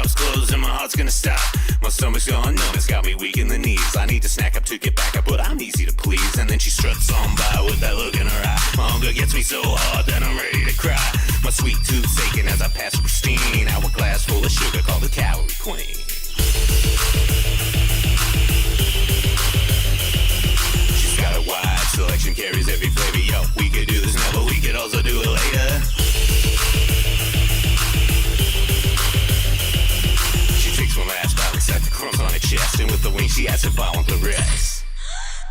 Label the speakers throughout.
Speaker 1: shops closed and my heart's gonna stop. My stomach's going numb, it's got me weak in the knees. I need to snack up to get back up, but I'm easy to please. And then she struts on by with that look in her eye. My hunger gets me so hard that I'm ready to cry. My sweet tooth's aching as I pass a pristine hourglass full of sugar called the Calorie Queen. She's got a wide selection, carries every flavor. Yo, we could do this now, but we could also do it later. She takes one last bite, except the crumbs on her chest, and with the wing she asks if I want the rest.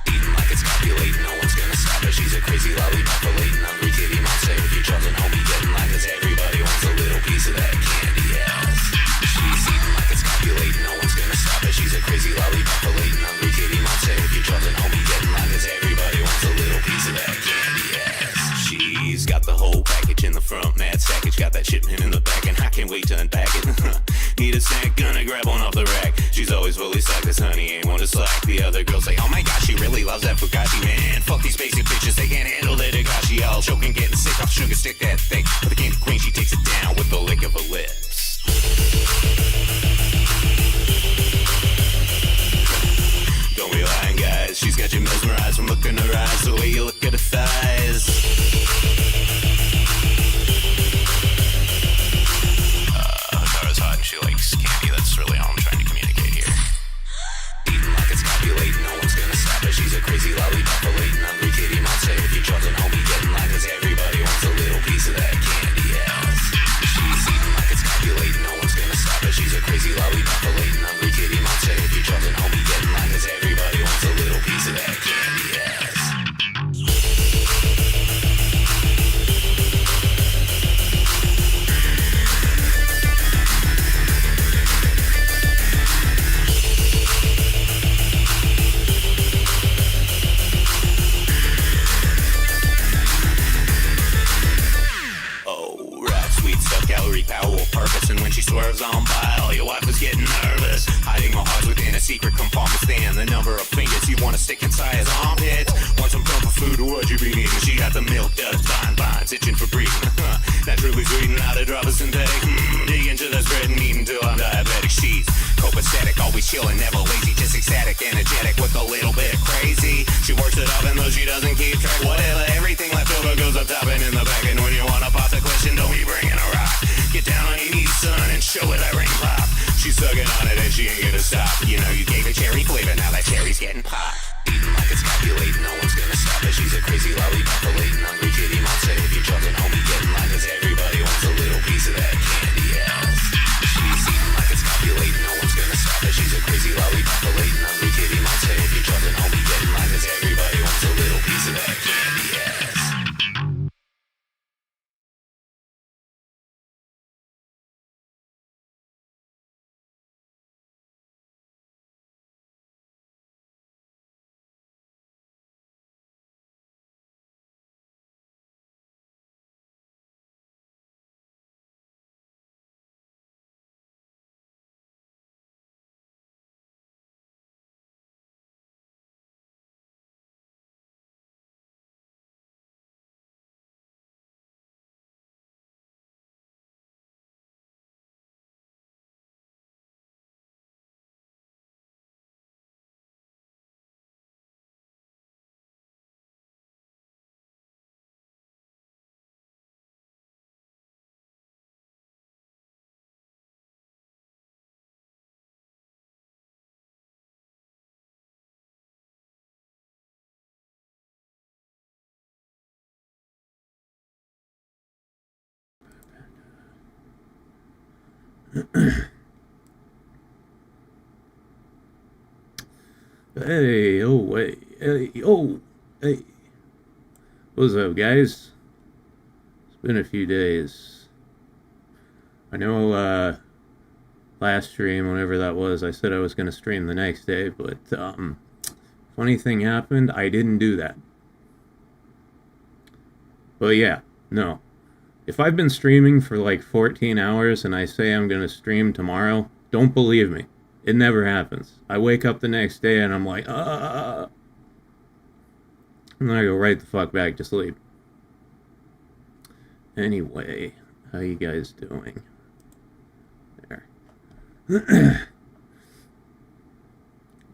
Speaker 1: Eating like it's copulating, no one's gonna stop her. She's a crazy lollipop, a latent hungry kitty monster. If you're Charles and homie, getting line, cause everybody wants a little piece of that candy ass. She's eating like it's copulating, no one's gonna stop her. She's a crazy lollipop, a latent hungry kitty monster. If you're Charles and homie, getting line, cause everybody wants a little piece of that candy ass. She's got the whole package in the front, mad sackage, got that shipment in the back, and I can't wait to unpack it. Need a snack, gonna grab one off the rack. She's always fully stocked, this honey ain't one to slack. The other girls say, oh my gosh, she really loves that Fugashi, man. Fuck these basic bitches, they can't handle that Dagashi. All choking, getting sick off sugar, stick that thick. But the candy queen, she takes it down with the lick of her lips. Don't be lying, guys, she's got you mesmerized from looking in her eyes, the way you look at her thighs. Cara's hot and she likes candy, that's really all I'm trying to communicate here. Eating like it's copulating, no one's gonna stop her. She's a crazy lollipop, a latent hungry kitty monster. If you're Charles and homie, getting line, cause everybody wants a little piece of that candy ass. She's eating like it's copulating, no one's gonna stop her. She's a crazy lollipop, a latent hungry kitty monster. If you're Charles and homie, getting line, cause everybody wants a little piece of that candy ass. Calorie power will purpose, and when she swerves on by, all your wife is getting nervous. Hiding her heart within a secret compartment stand. The number of fingers you want to stick inside his armpits. Want some proper food, what you be eating? She got the milk duds, fine vines, itching for breathing. Naturally sweet, not a drop of synthetic. Dig into the spread and eat until I'm diabetic. She's copacetic, always chilling, never lazy, just ecstatic, energetic with a little bit of crazy. She works it up and though she doesn't keep track, whatever, everything left over goes up top and in the back. And when you wanna pop the question, don't be bringing a rock. Get down on your knees, son, and show her that ring pop. She's sucking on it and she ain't gonna stop. You know you gave her cherry flavor, now that cherry's getting popped. Eating like it's copulating, no one's gonna stop her. She's a crazy lollipop, a latent hungry kitty monster. If you're Charles and homie, getting line, cause everybody wants a little piece of that candy ass. She's eating like it's copulating, no one's gonna stop her. She's a crazy lollipop, a latent hungry kitty monster. If you're Charles and homie, getting line, cause everybody wants a little piece of that candy ass.
Speaker 2: Hey, oh, wait, hey, oh, hey. What's up, guys? It's been a few days. I know, last stream, whenever that was, I said I was going to stream the next day, but, funny thing happened, I didn't do that. But yeah, no. If I've been streaming for like 14 hours and I say I'm going to stream tomorrow, don't believe me. It never happens. I wake up the next day and I'm like, and then I go right the fuck back to sleep. Anyway, how you guys doing? There.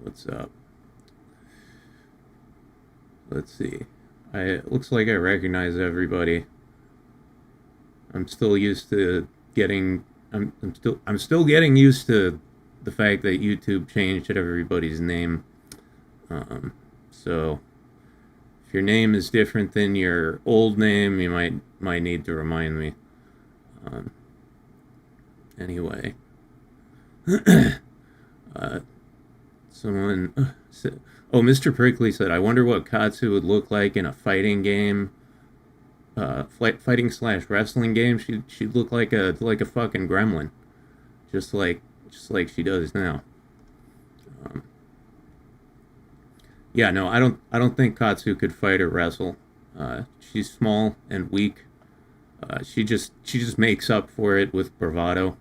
Speaker 2: What's up? Let's see. It looks like I recognize everybody. I'm still used to getting. I'm still getting used to the fact that YouTube changed everybody's name. So if your name is different than your old name, you might need to remind me. Anyway, someone said, oh, Mr. Prickly said, I wonder what Katsu would look like in a fighting game, fighting / wrestling game. She'd look like a fucking gremlin, just like she does now. Yeah, no, I don't think Katsu could fight or wrestle. She's small and weak. She just makes up for it with bravado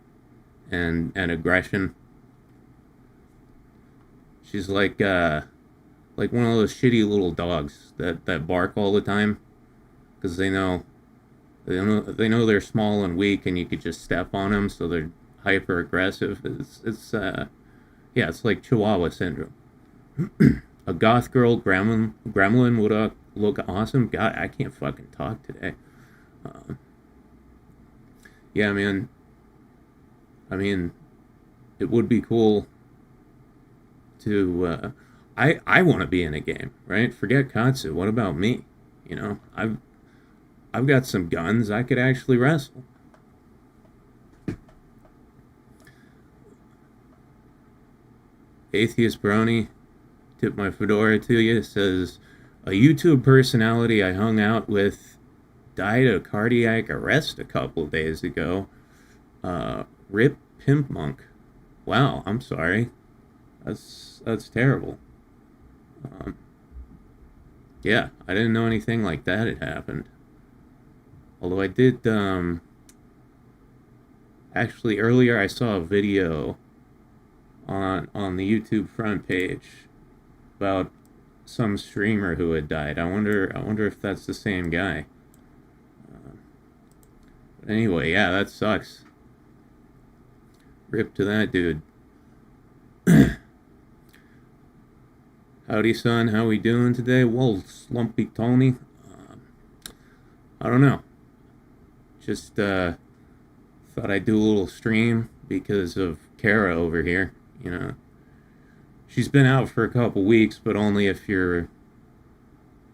Speaker 2: and aggression. She's like one of those shitty little dogs that bark all the time because they know they're small and weak and you could just step on them, so they're hyper aggressive. It's like Chihuahua syndrome. A goth girl gremlin would look awesome. God, I can't fucking talk today. Yeah, man. I mean, it would be cool to. I want to be in a game, right? Forget Katsu. What about me? You know, I've got some guns. I could actually wrestle. Atheist Brony, tip my fedora to you, says, a YouTube personality I hung out with died of cardiac arrest a couple days ago. Rip Pimp Monk. Wow, I'm sorry. That's terrible. Yeah, I didn't know anything like that had happened. Although I did, actually earlier I saw a video on the YouTube front page about some streamer who had died. I wonder if that's the same guy. But anyway, yeah, that sucks. Rip to that dude. Howdy, son. How we doing today? Well, Slumpy Tony. I don't know. Just thought I'd do a little stream because of Cara over here. You know, she's been out for a couple weeks, but only if you're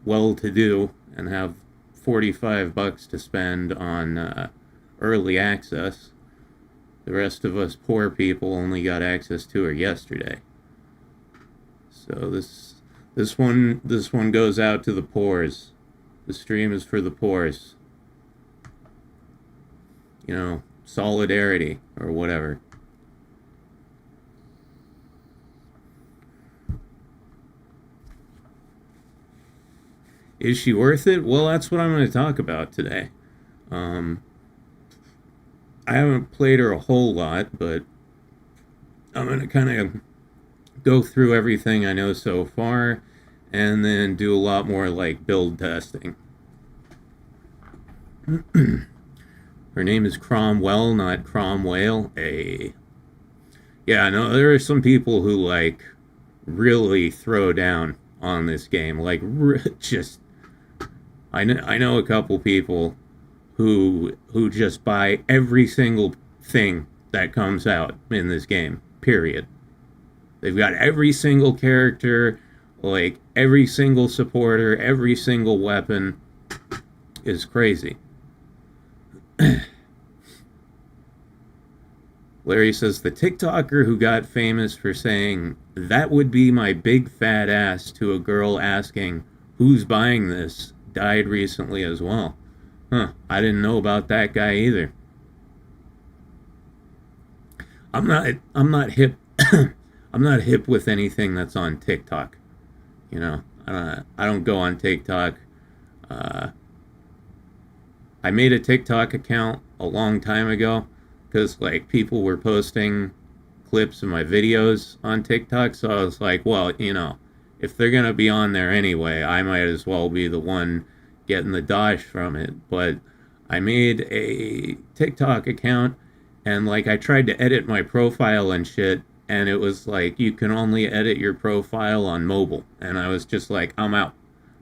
Speaker 2: well-to-do and have $45 to spend on early access. The rest of us poor people only got access to her yesterday. So this one goes out to the poors. The stream is for the poors. You know, solidarity or whatever. Is she worth it? Well, that's what I'm going to talk about today. I haven't played her a whole lot, but I'm going to kind of go through everything I know so far and then do a lot more like build testing. Her name is Cromwell, not Cromwell. Yeah, no, there are some people who like really throw down on this game. Like just I know a couple people who just buy every single thing that comes out in this game, period. They've got every single character, like every single supporter, every single weapon. Is crazy. Larry says, the TikToker who got famous for saying, that would be my big fat ass to a girl asking, who's buying this, died recently as well. Huh, I didn't know about that guy either. I'm not hip I'm not hip with anything that's on TikTok. You know, I don't go on TikTok. I made a TikTok account a long time ago because like people were posting clips of my videos on TikTok, so I was like, well, you know, if they're gonna be on there anyway, I might as well be the one getting the dosh from it. But I made a TikTok account And like I tried to edit my profile and shit, and it was like you can only edit your profile on mobile, and I was just like, I'm out.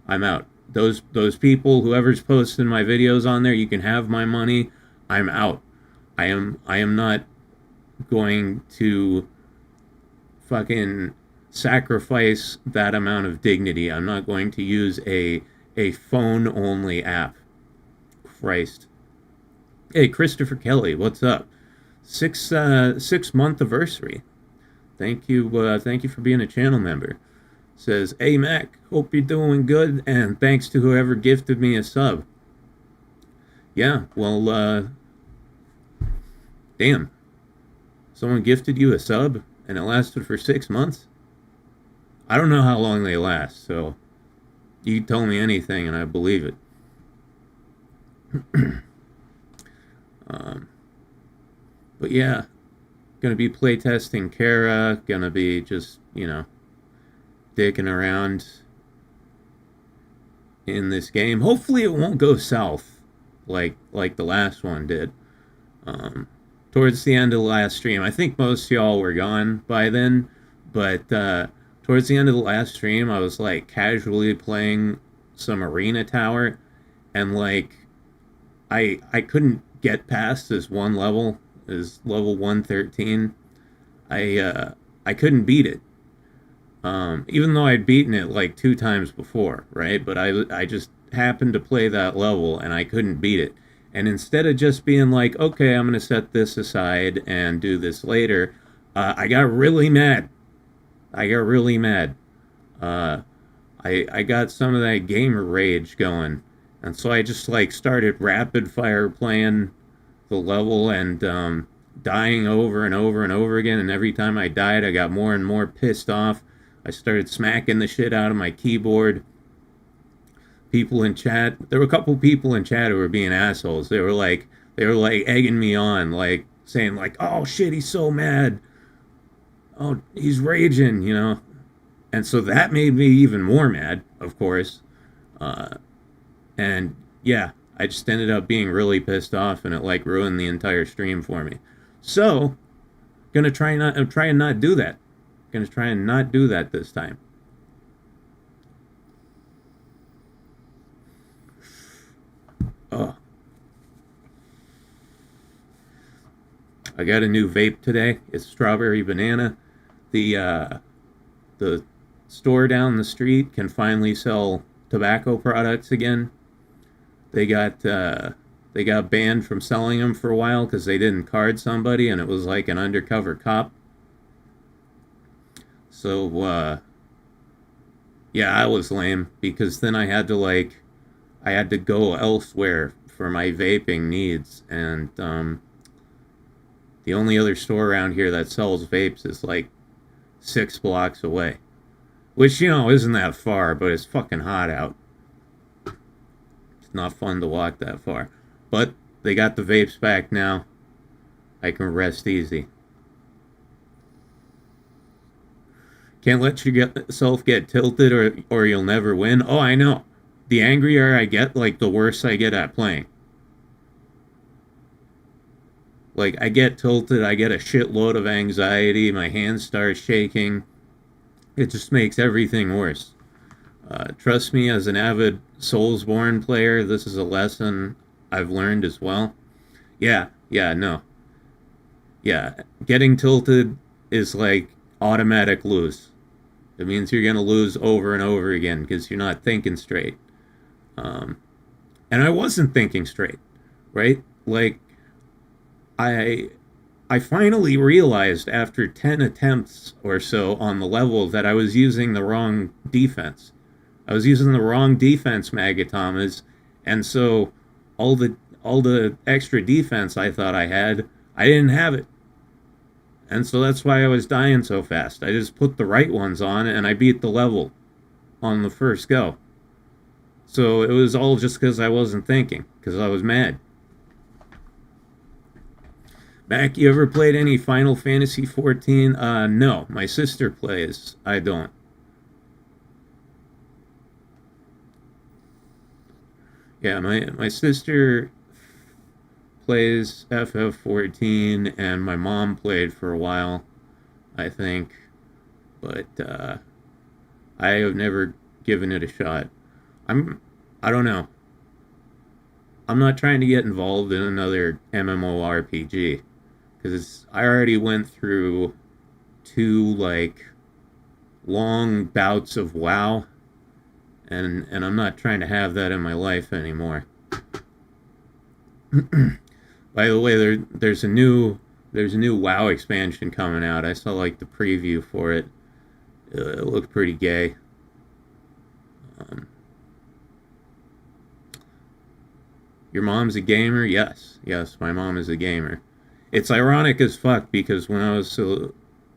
Speaker 2: I'm out. Those people, whoever's posting my videos on there, you can have my money. I'm out. I am not going to fucking sacrifice that amount of dignity. I'm not going to use a phone only app. Christ. Hey, Christopher Kelly, what's up? 6 month anniversary. Thank you for being a channel member. Says, hey Mac, hope you're doing good, and thanks to whoever gifted me a sub. Yeah, well, damn. Someone gifted you a sub, and it lasted for 6 months? I don't know how long they last, so you tell me anything and I believe it. But yeah, gonna be playtesting Cara, gonna be just, dicking around in this game. Hopefully it won't go south like the last one did. Towards the end of the last stream, I think most of y'all were gone by then, but towards the end of the last stream, I was like casually playing some arena tower, and like I couldn't get past this one level, is level 113. I couldn't beat it. Even though I'd beaten it like 2 times before, right? But I just happened to play that level and I couldn't beat it. And instead of just being like, okay, I'm gonna set this aside and do this later, I got really mad. I got some of that gamer rage going, and so I just like started rapid fire playing the level and dying over and over and over again. And every time I died, I got more and more pissed off. I started smacking the shit out of my keyboard. People in chat, there were a couple people in chat who were being assholes. They were like egging me on, like saying like, oh shit, he's so mad. Oh, he's raging, And so that made me even more mad, of course. And yeah, I just ended up being really pissed off, and it like ruined the entire stream for me. So, I'm try and not do that. Gonna try and not do that this time. Oh. I got a new vape today. It's strawberry banana. The store down the street can finally sell tobacco products again. They got banned from selling them for a while because they didn't card somebody, and it was like an undercover cop. So yeah, I was lame, because then I had to go elsewhere for my vaping needs, and the only other store around here that sells vapes is like 6 blocks away, which isn't that far, but it's fucking hot out. It's not fun to walk that far, but they got the vapes back now. I can rest easy. Can't let yourself get tilted, or you'll never win. Oh, I know. The angrier I get, like, the worse I get at playing. Like, I get tilted, I get a shitload of anxiety, my hands start shaking. It just makes everything worse. Trust me, as an avid Soulsborne player, this is a lesson I've learned as well. Yeah, no. Yeah, getting tilted is like automatic lose. It means you're going to lose over and over again because you're not thinking straight. And I wasn't thinking straight, right? Like, I finally realized after 10 attempts or so on the level that I was using the wrong defense. I was using the wrong defense Magatomas, and so all the extra defense I thought I had, I didn't have it. And so that's why I was dying so fast. I just put the right ones on, and I beat the level on the first go. So it was all just because I wasn't thinking, because I was mad. Mac, you ever played any Final Fantasy XIV? No. My sister plays. I don't. Yeah, my sister plays FF14, and my mom played for a while, I think. But I have never given it a shot. I don't know. I'm not trying to get involved in another MMORPG because I already went through 2 like long bouts of WoW, and I'm not trying to have that in my life anymore. By the way, there's a new WoW expansion coming out. I saw like the preview for it. It looked pretty gay. Your mom's a gamer? Yes, my mom is a gamer. It's ironic as fuck because when I was a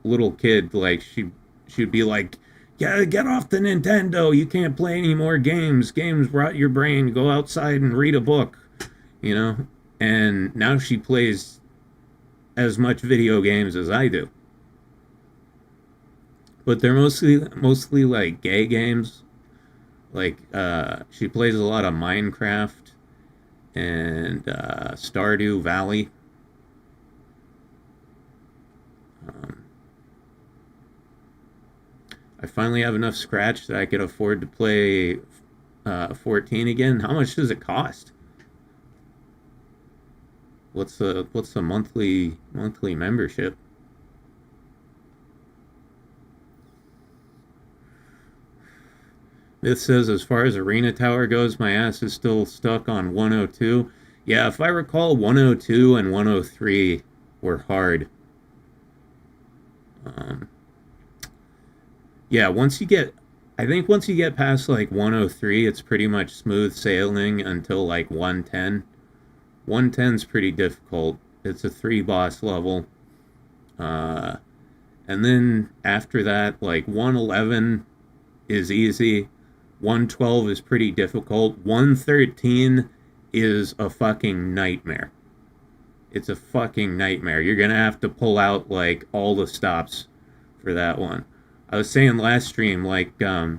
Speaker 2: little kid, like she'd be like, "Yeah, get off the Nintendo. You can't play any more games. Games rot your brain. Go outside and read a book." You know? And now she plays as much video games as I do. But they're mostly like gay games. Like she plays a lot of Minecraft and Stardew Valley. I finally have enough scratch that I could afford to play 14 again. How much does it cost? What's the monthly membership? Myth says, as far as Arena Tower goes, my ass is still stuck on 102. Yeah, if I recall, 102 and 103 were hard. Yeah, I think once you get past like 103, it's pretty much smooth sailing until like 110. 110's pretty difficult. It's a 3 boss level. And then after that, like 111 is easy. 112 is pretty difficult. 113 is a fucking nightmare. It's a fucking nightmare. You're gonna have to pull out like all the stops for that one. I was saying last stream, like my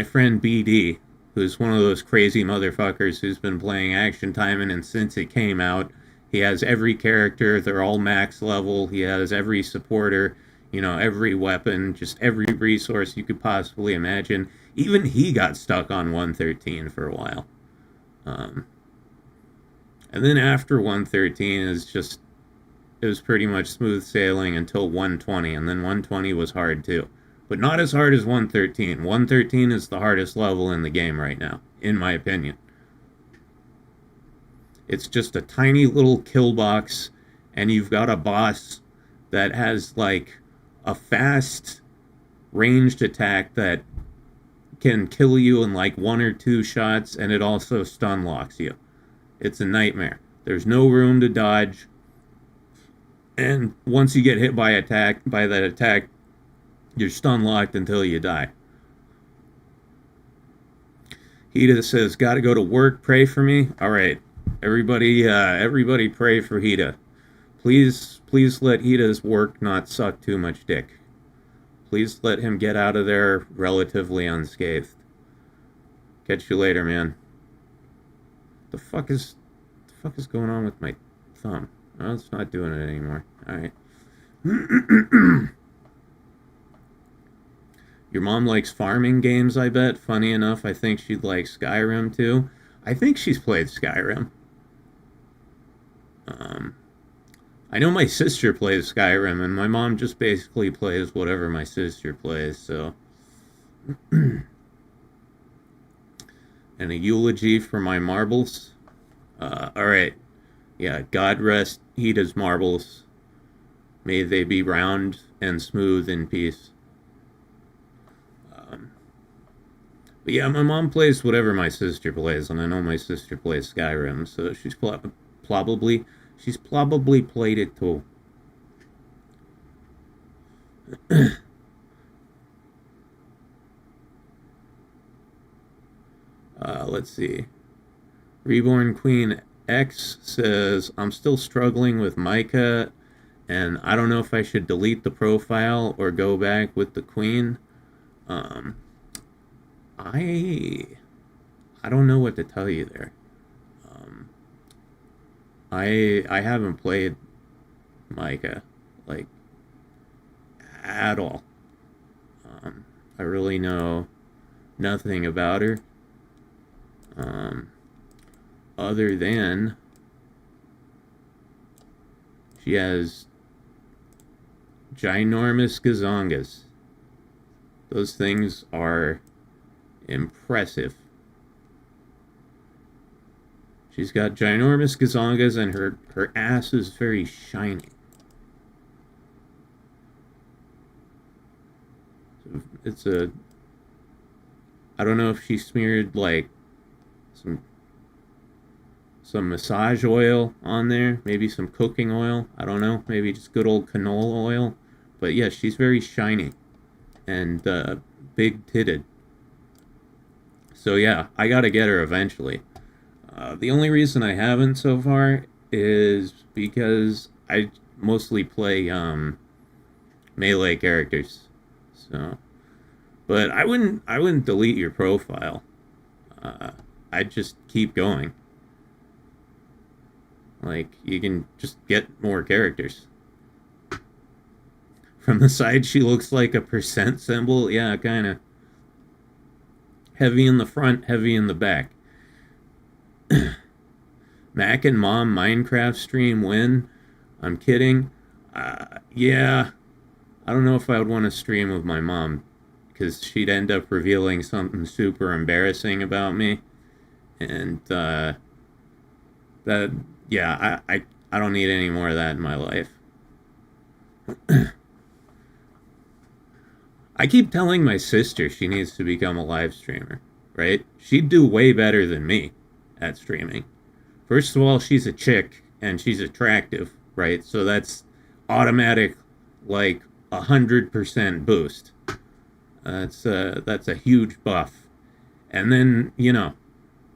Speaker 2: friend BD, who's one of those crazy motherfuckers who's been playing Action Time, and since it came out, he has every character. They're all max level. He has every supporter. You know, every weapon, just every resource you could possibly imagine. Even he got stuck on 113 for a while. And then after 113 it was pretty much smooth sailing until 120, and then 120 was hard too. But not as hard as 113. 113 is the hardest level in the game right now, in my opinion. It's just a tiny little kill box, and you've got a boss that has like a fast ranged attack that can kill you in like 1 or 2 shots, and it also stun locks you. It's a nightmare. There's no room to dodge, and once you get hit by that attack, you're stun locked until you die. Hida says, "Gotta go to work. Pray for me." All right, everybody, pray for Hida. Please let Hita's work not suck too much dick. Please let him get out of there relatively unscathed. Catch you later, man. The fuck is going on with my thumb? Oh, it's not doing it anymore. Alright. Your mom likes farming games, I bet. Funny enough, I think she'd like Skyrim too. I think she's played Skyrim. I know my sister plays Skyrim, and my mom just basically plays whatever my sister plays, so. And a eulogy for my marbles. Alright. Yeah, God rest Hida's marbles. May they be round and smooth in peace. But yeah, my mom plays whatever my sister plays, and I know my sister plays Skyrim, so she's probably played it too. Let's see. Reborn Queen X says, "I'm still struggling with Micah, and I don't know if I should delete the profile or go back with the Queen." I don't know what to tell you there. I haven't played Micah, like, at all. I really know nothing about her. Um, Other than she has ginormous gazongas. Those things are impressive. She's got ginormous gazongas and her ass is very shiny. It's a... I don't know if she smeared, like, some massage oil on there, maybe some cooking oil, I don't know, maybe just good old canola oil. But yeah, she's very shiny and big titted. So yeah, I gotta get her eventually. The only reason I haven't so far is because I mostly play melee characters. So, but I wouldn't delete your profile. I'd just keep going. Like, you can just get more characters. From the side, she looks like a percent symbol. Yeah, kind of. Heavy in the front, heavy in the back. Mac and Mom Minecraft stream win. I'm kidding. Yeah. I don't know if I would want to stream with my mom, because she'd end up revealing something super embarrassing about me. And, that... Yeah, I don't need any more of that in my life. I keep telling my sister she needs to become a live streamer, right? She'd do way better than me at streaming. First of all, she's a chick and she's attractive, right? So that's automatic, like 100% boost. That's a huge buff. And then, you know,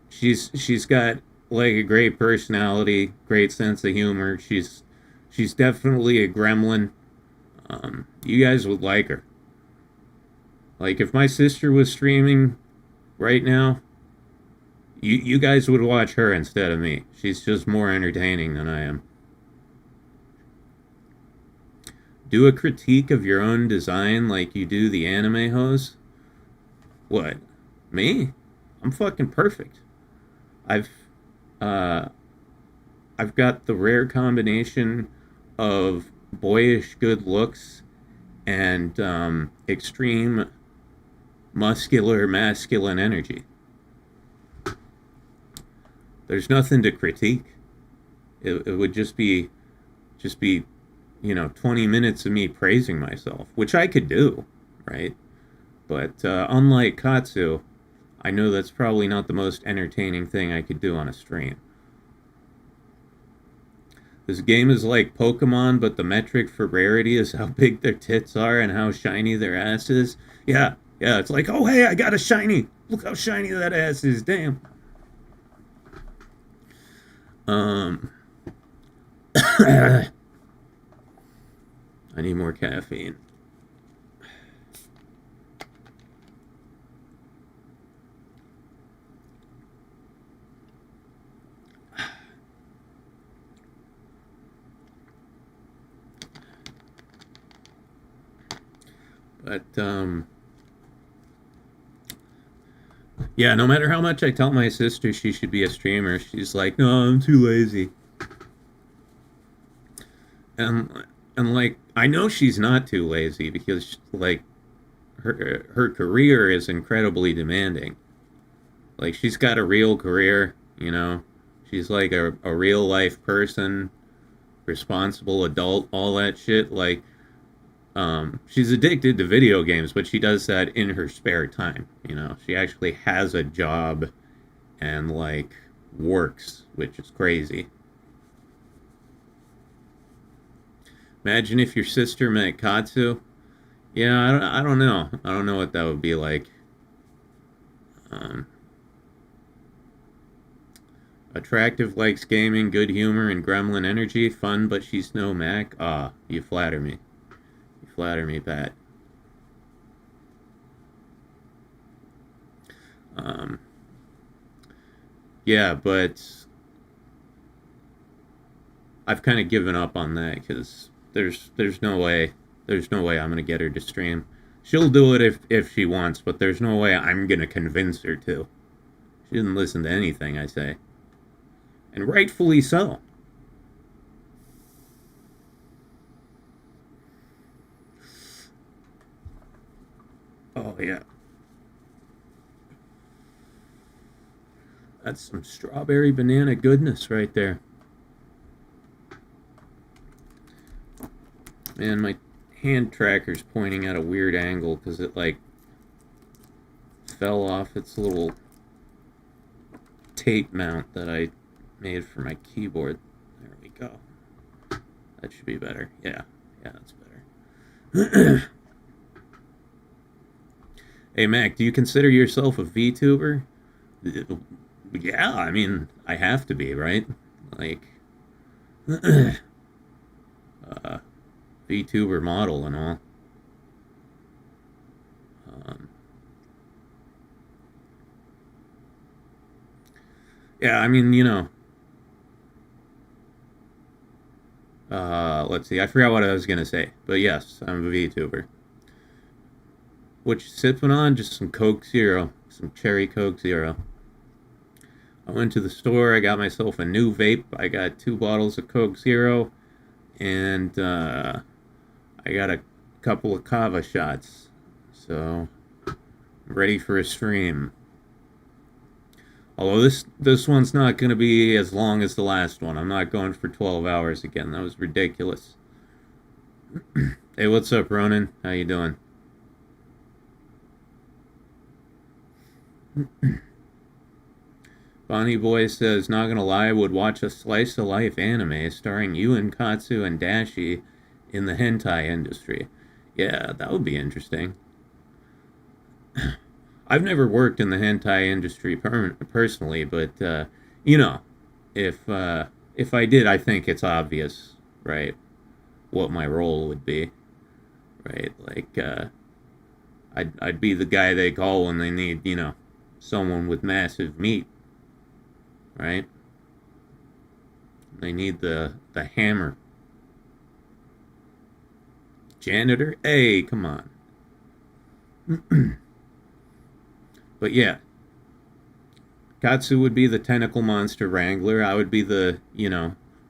Speaker 2: she's got like a great personality, great sense of humor. She's definitely a gremlin. You guys would like her. Like, if my sister was streaming right now, you guys would watch her instead of me. She's just more entertaining than I am. Do a critique of your own design like you do the anime hoes? What? Me? I'm fucking perfect. I've got the rare combination of boyish good looks and extreme muscular masculine energy. There's nothing to critique. It would just be, you know, 20 minutes of me praising myself, which I could do, right? But unlike Katsu, I know that's probably not the most entertaining thing I could do on a stream. This game is like Pokemon, but the metric for rarity is how big their tits are and how shiny their ass is. Yeah, it's like, oh hey, I got a shiny. Look how shiny that ass is, damn. I need more caffeine. But, yeah, no matter how much I tell my sister she should be a streamer, she's like, no, I'm too lazy. And like, I know she's not too lazy because, like, her career is incredibly demanding. Like, she's got a real career, you know? She's like a real life person, responsible adult, all that shit. Like, she's addicted to video games, but she does that in her spare time, you know? She actually has a job and, like, works, which is crazy. Imagine if your sister met Katsu. Yeah, I don't know. I don't know what that would be like. Attractive, likes gaming, good humor, and gremlin energy. Fun, but she's no Mac. Ah, you flatter me. You flatter me, Pat. Yeah, but I've kind of given up on that because there's no way I'm gonna get her to stream. She'll do it if she wants, but there's no way I'm gonna convince her to. She didn't listen to anything I say, and rightfully so. Oh yeah, that's some strawberry banana goodness right there. Man, my hand tracker's pointing at a weird angle because it like fell off its little tape mount that I made for my keyboard. There we go. That should be better. Yeah, that's better. Hey Mac, do you consider yourself a VTuber? Yeah, I mean, I have to be, right? Like, VTuber model and all. Yeah, I mean, let's see, I forgot what I was gonna say, but yes, I'm a VTuber. What you sipping on? Just some Coke Zero, some cherry Coke Zero. I went to the store, I got myself a new vape, I got 2 bottles of Coke Zero, and I got a couple of kava shots, so I'm ready for a stream. Although this one's not going to be as long as the last one. I'm not going for 12 hours again. That was ridiculous. Hey, what's up, Ronan? How you doing? Bonnie Boy says, not gonna lie, would watch a slice of life anime starring you and Katsu and Dashie in the hentai industry. Yeah, that would be interesting. I've never worked in the hentai industry personally, but if I did, I think it's obvious, right, what my role would be, right? Like, I'd be the guy they call when they need, someone with massive meat, right? They need the hammer. Janitor? Hey, come on. But yeah, Katsu would be the tentacle monster wrangler. I would be the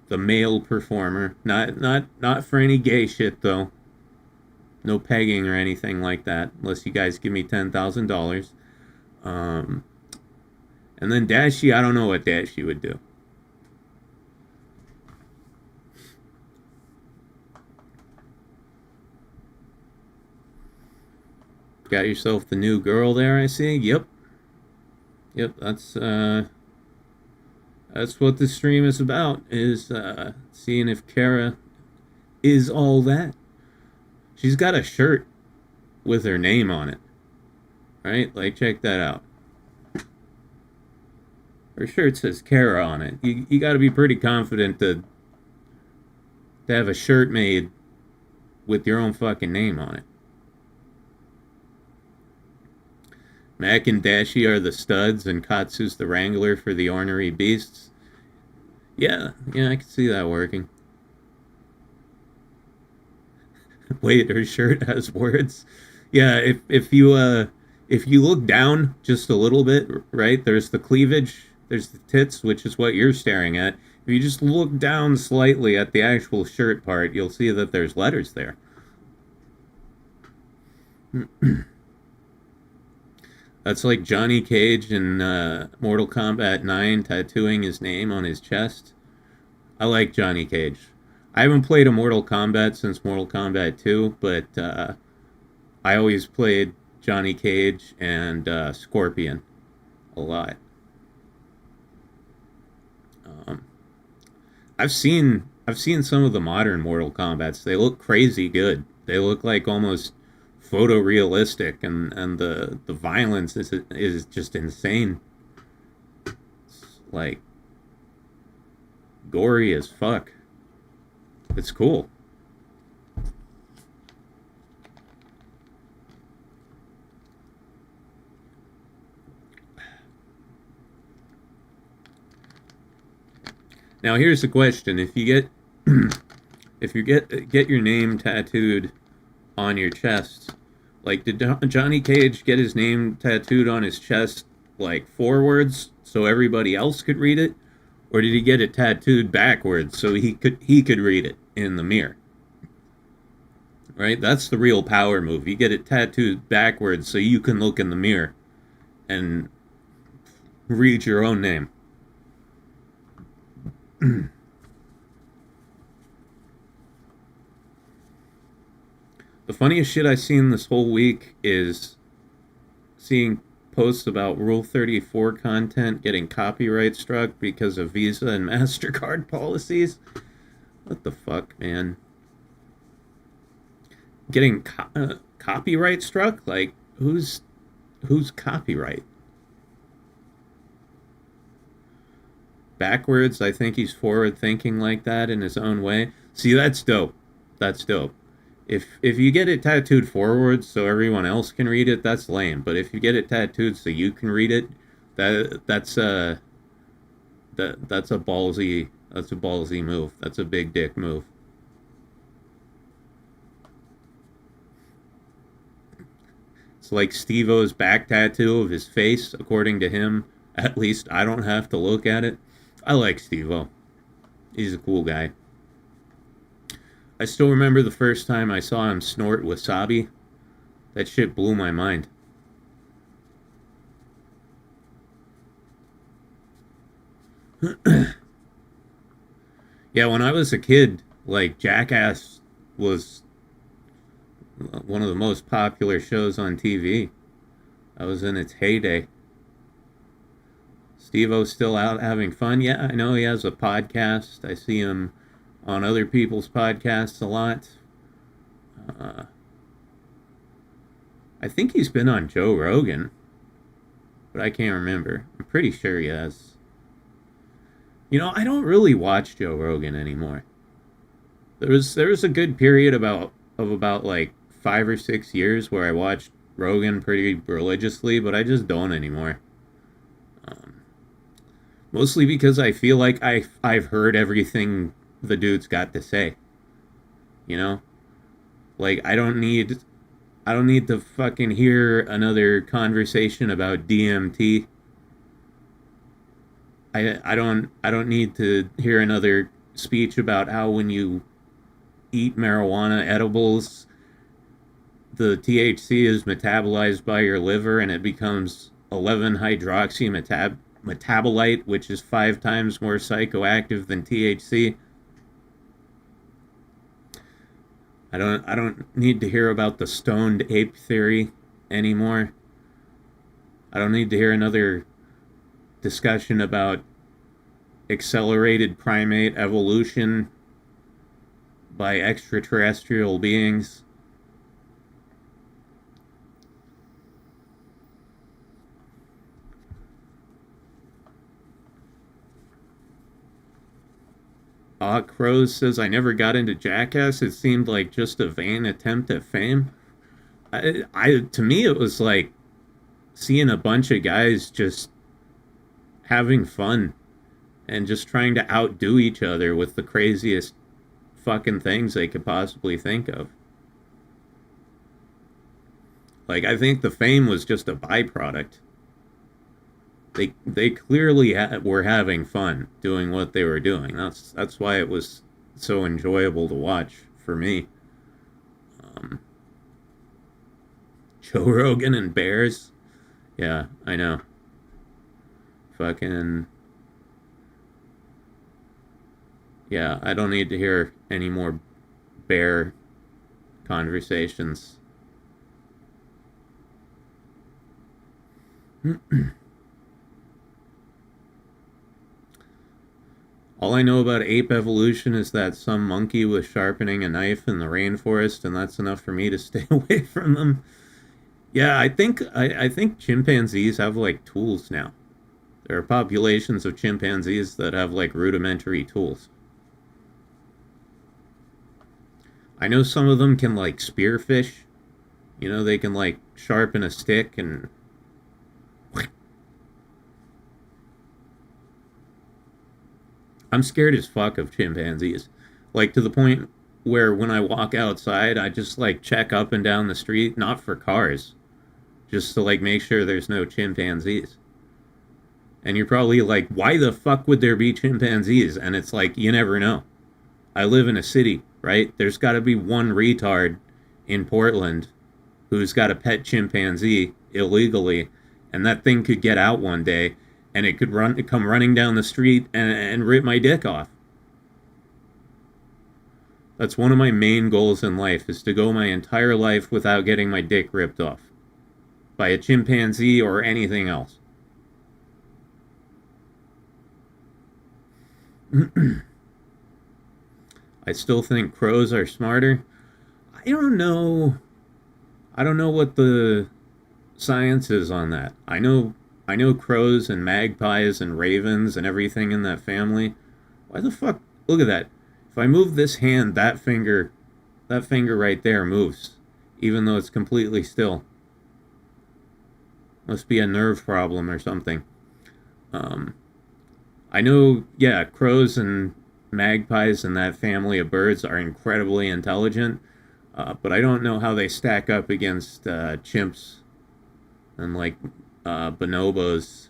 Speaker 2: male performer. Not for any gay shit though. No pegging or anything like that, unless you guys give me $10,000. And then Dashie, I don't know what Dashie would do. Got yourself the new girl there, I see. Yep, that's what the stream is about, is seeing if Cara is all that. She's got a shirt with her name on it, right? Like, check that out. Her shirt says Cara on it. You got to be pretty confident to have a shirt made with your own fucking name on it. Mac and Dashie are the studs, and Katsu's the wrangler for the ornery beasts. Yeah, I can see that working. Wait, her shirt has words. Yeah, if you look down just a little bit, right? There's the cleavage, there's the tits, which is what you're staring at. If you just look down slightly at the actual shirt part, you'll see that there's letters there. That's like Johnny Cage in Mortal Kombat 9 tattooing his name on his chest. I like Johnny Cage. I haven't played a Mortal Kombat since Mortal Kombat 2, but I always played Johnny Cage and Scorpion a lot. I've seen some of the modern Mortal Kombats. They look crazy good. They look like almost photorealistic, and the violence is just insane. It's like gory as fuck. It's cool. Now here's the question: if you get if you get your name tattooed on your chest, like did Johnny Cage get his name tattooed on his chest like forwards so everybody else could read it, or did he get it tattooed backwards so he could read it in the mirror? Right? That's the real power move. You get it tattooed backwards so you can look in the mirror and read your own name. The funniest shit I've seen this whole week is seeing posts about Rule 34 content getting copyright struck because of Visa and MasterCard policies. What the fuck, man? Getting copyright struck? Like, who's copyright? Backwards, I think he's forward thinking like that in his own way. See, that's dope. That's dope. If you get it tattooed forward so everyone else can read it, that's lame. But if you get it tattooed so you can read it, that's a ballsy move. That's a big dick move. It's like Steve-O's back tattoo of his face, according to him. At least I don't have to look at it. I like Steve-O. He's a cool guy. I still remember the first time I saw him snort wasabi. That shit blew my mind. Yeah, when I was a kid, like, Jackass was one of the most popular shows on TV. I was in its heyday. Steve-O's still out having fun. Yeah, I know he has a podcast. I see him on other people's podcasts a lot. I think he's been on Joe Rogan, but I can't remember. I'm pretty sure he has. You know, I don't really watch Joe Rogan anymore. There was a good period of about like 5 or 6 years where I watched Rogan pretty religiously, but I just don't anymore. Mostly because I feel like I've heard everything the dude's got to say. You know? Like, I don't need to fucking hear another conversation about DMT. I don't need to hear another speech about how when you eat marijuana edibles, the THC is metabolized by your liver and it becomes 11-hydroxy metabolite, which is 5 times more psychoactive than THC. I don't need to hear about the stoned ape theory anymore. I don't need to hear another discussion about accelerated primate evolution by extraterrestrial beings. Crows says, I never got into Jackass. It seemed like just a vain attempt at fame. To me, it was like seeing a bunch of guys just having fun and just trying to outdo each other with the craziest fucking things they could possibly think of. Like, I think the fame was just a byproduct. They clearly were having fun doing what they were doing. That's why it was so enjoyable to watch for me. Joe Rogan and bears. Yeah, I know. Fucking. Yeah, I don't need to hear any more bear conversations. All I know about ape evolution is that some monkey was sharpening a knife in the rainforest, and that's enough for me to stay away from them. Yeah, I think chimpanzees have like tools now. There are populations of chimpanzees that have like rudimentary tools. I know some of them can like spearfish. You know, they can like sharpen a stick and I'm scared as fuck of chimpanzees. Like to the point where when I walk outside, I just like check up and down the street, not for cars, just to like make sure there's no chimpanzees. And you're probably like, why the fuck would there be chimpanzees? And it's like, you never know. I live in a city, right? There's got to be one retard in Portland who's got a pet chimpanzee illegally, and that thing could get out one day, and it could come running down the street and rip my dick off. That's one of my main goals in life, is to go my entire life without getting my dick ripped off by a chimpanzee or anything else. I still think crows are smarter. I don't know. I don't know what the science is on that. I know crows and magpies and ravens and everything in that family. Why the fuck? Look at that. If I move this hand, that finger right there moves, even though it's completely still. Must be a nerve problem or something. I know, yeah, crows and magpies and that family of birds are incredibly intelligent, but I don't know how they stack up against chimps and like bonobos.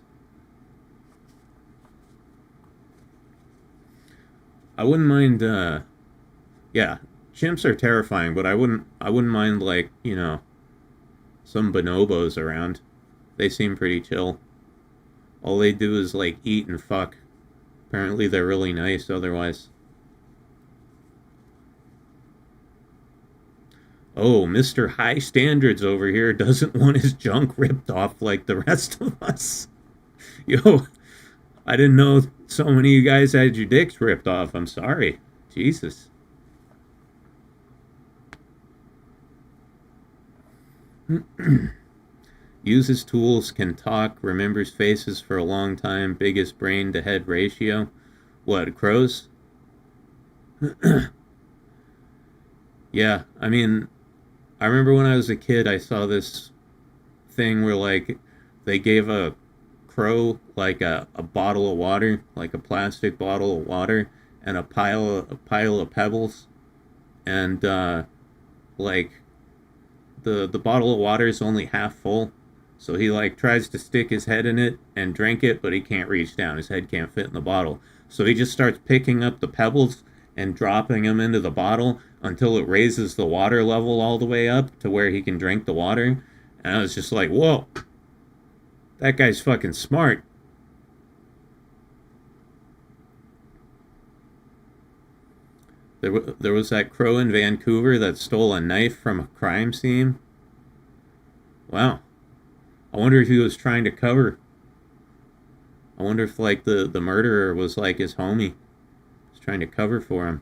Speaker 2: I wouldn't mind. Yeah, chimps are terrifying, but I wouldn't mind like some bonobos around. They seem pretty chill. All they do is like eat and fuck. Apparently they're really nice otherwise. Oh, Mr. High Standards over here doesn't want his junk ripped off like the rest of us. Yo, I didn't know so many of you guys had your dicks ripped off. I'm sorry. Jesus. Uses tools, can talk, remembers faces for a long time, biggest brain to head ratio. What, crows? Yeah, I mean, I remember when I was a kid, I saw this thing where like they gave a crow like a bottle of water, like a plastic bottle of water, and a pile of pebbles, and like the bottle of water is only half full. So he like tries to stick his head in it and drink it, but he can't reach down. His head can't fit in the bottle. So he just starts picking up the pebbles and dropping them into the bottle until it raises the water level all the way up to where he can drink the water. And I was just like, whoa, that guy's fucking smart. There was that crow in Vancouver that stole a knife from a crime scene. Wow. I wonder if he was trying to cover. I wonder if like the murderer was like his homie. He was trying to cover for him.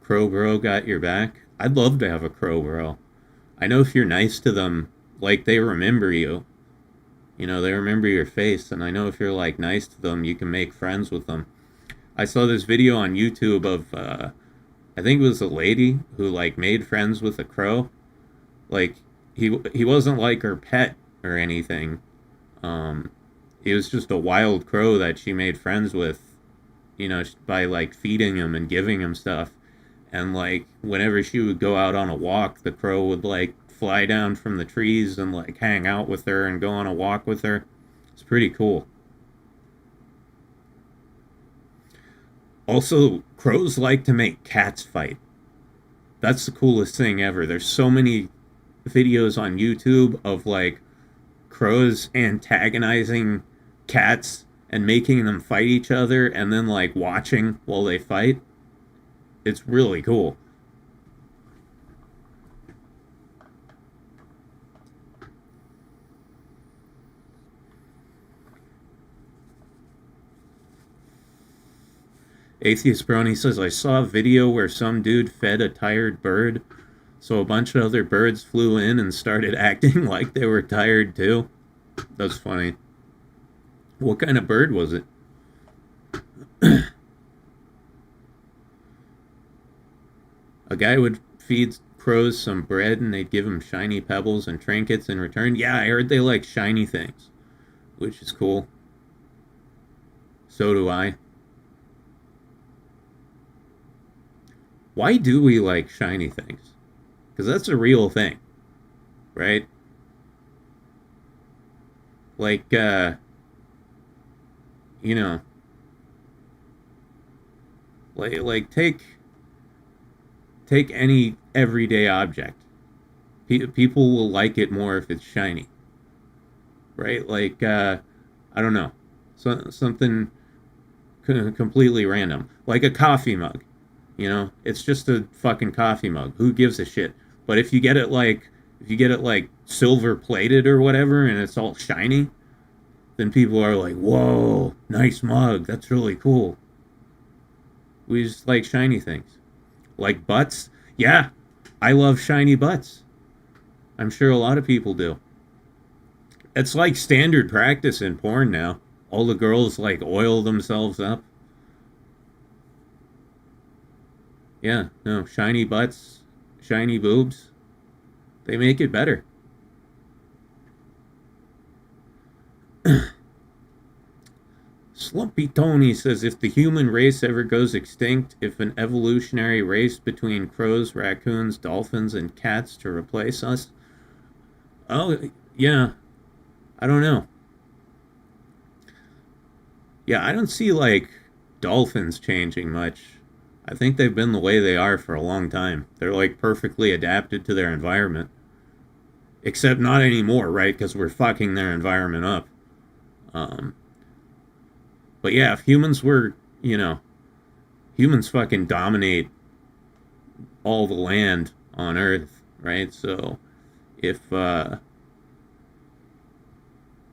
Speaker 2: Crow bro got your back. I'd love to have a crow bro. I know if you're nice to them, like they remember you. You know, they remember your face, and I know if you're like nice to them, you can make friends with them. I saw this video on YouTube of I think it was a lady who like made friends with a crow. Like he wasn't like her pet or anything. He was just a wild crow that she made friends with, by like feeding him and giving him stuff. And like whenever she would go out on a walk, the crow would like fly down from the trees and like hang out with her and go on a walk with her. It's pretty cool. Also, crows like to make cats fight. That's the coolest thing ever. There's so many videos on YouTube of like crows antagonizing cats and making them fight each other and then like watching while they fight. It's really cool. Atheist Brony says, I saw a video where some dude fed a tired bird, so a bunch of other birds flew in and started acting like they were tired too. That's funny. What kind of bird was it? A guy would feed crows some bread and they'd give him shiny pebbles and trinkets in return. Yeah, I heard they like shiny things, which is cool. So do I. Why do we like shiny things? Because that's a real thing, right? Like, you know, like take any everyday object. People will like it more if it's shiny, right? Like, I don't know, something completely random, like a coffee mug. You know, it's just a fucking coffee mug. Who gives a shit? But if you get it like silver plated or whatever, and it's all shiny, then people are like, "Whoa, nice mug. That's really cool." We just like shiny things, like butts. Yeah, I love shiny butts. I'm sure a lot of people do. It's like standard practice in porn now. All the girls like oil themselves up. Yeah, no, shiny butts, shiny boobs. They make it better. Slumpy Tony says if the human race ever goes extinct, if an evolutionary race between crows, raccoons, dolphins, and cats to replace us. Oh, yeah. I don't know. Yeah, I don't see like dolphins changing much. I think they've been the way they are for a long time. They're like perfectly adapted to their environment. Except not anymore, right? Because we're fucking their environment up. Um, but yeah, if humans were, humans fucking dominate all the land on Earth, right? So if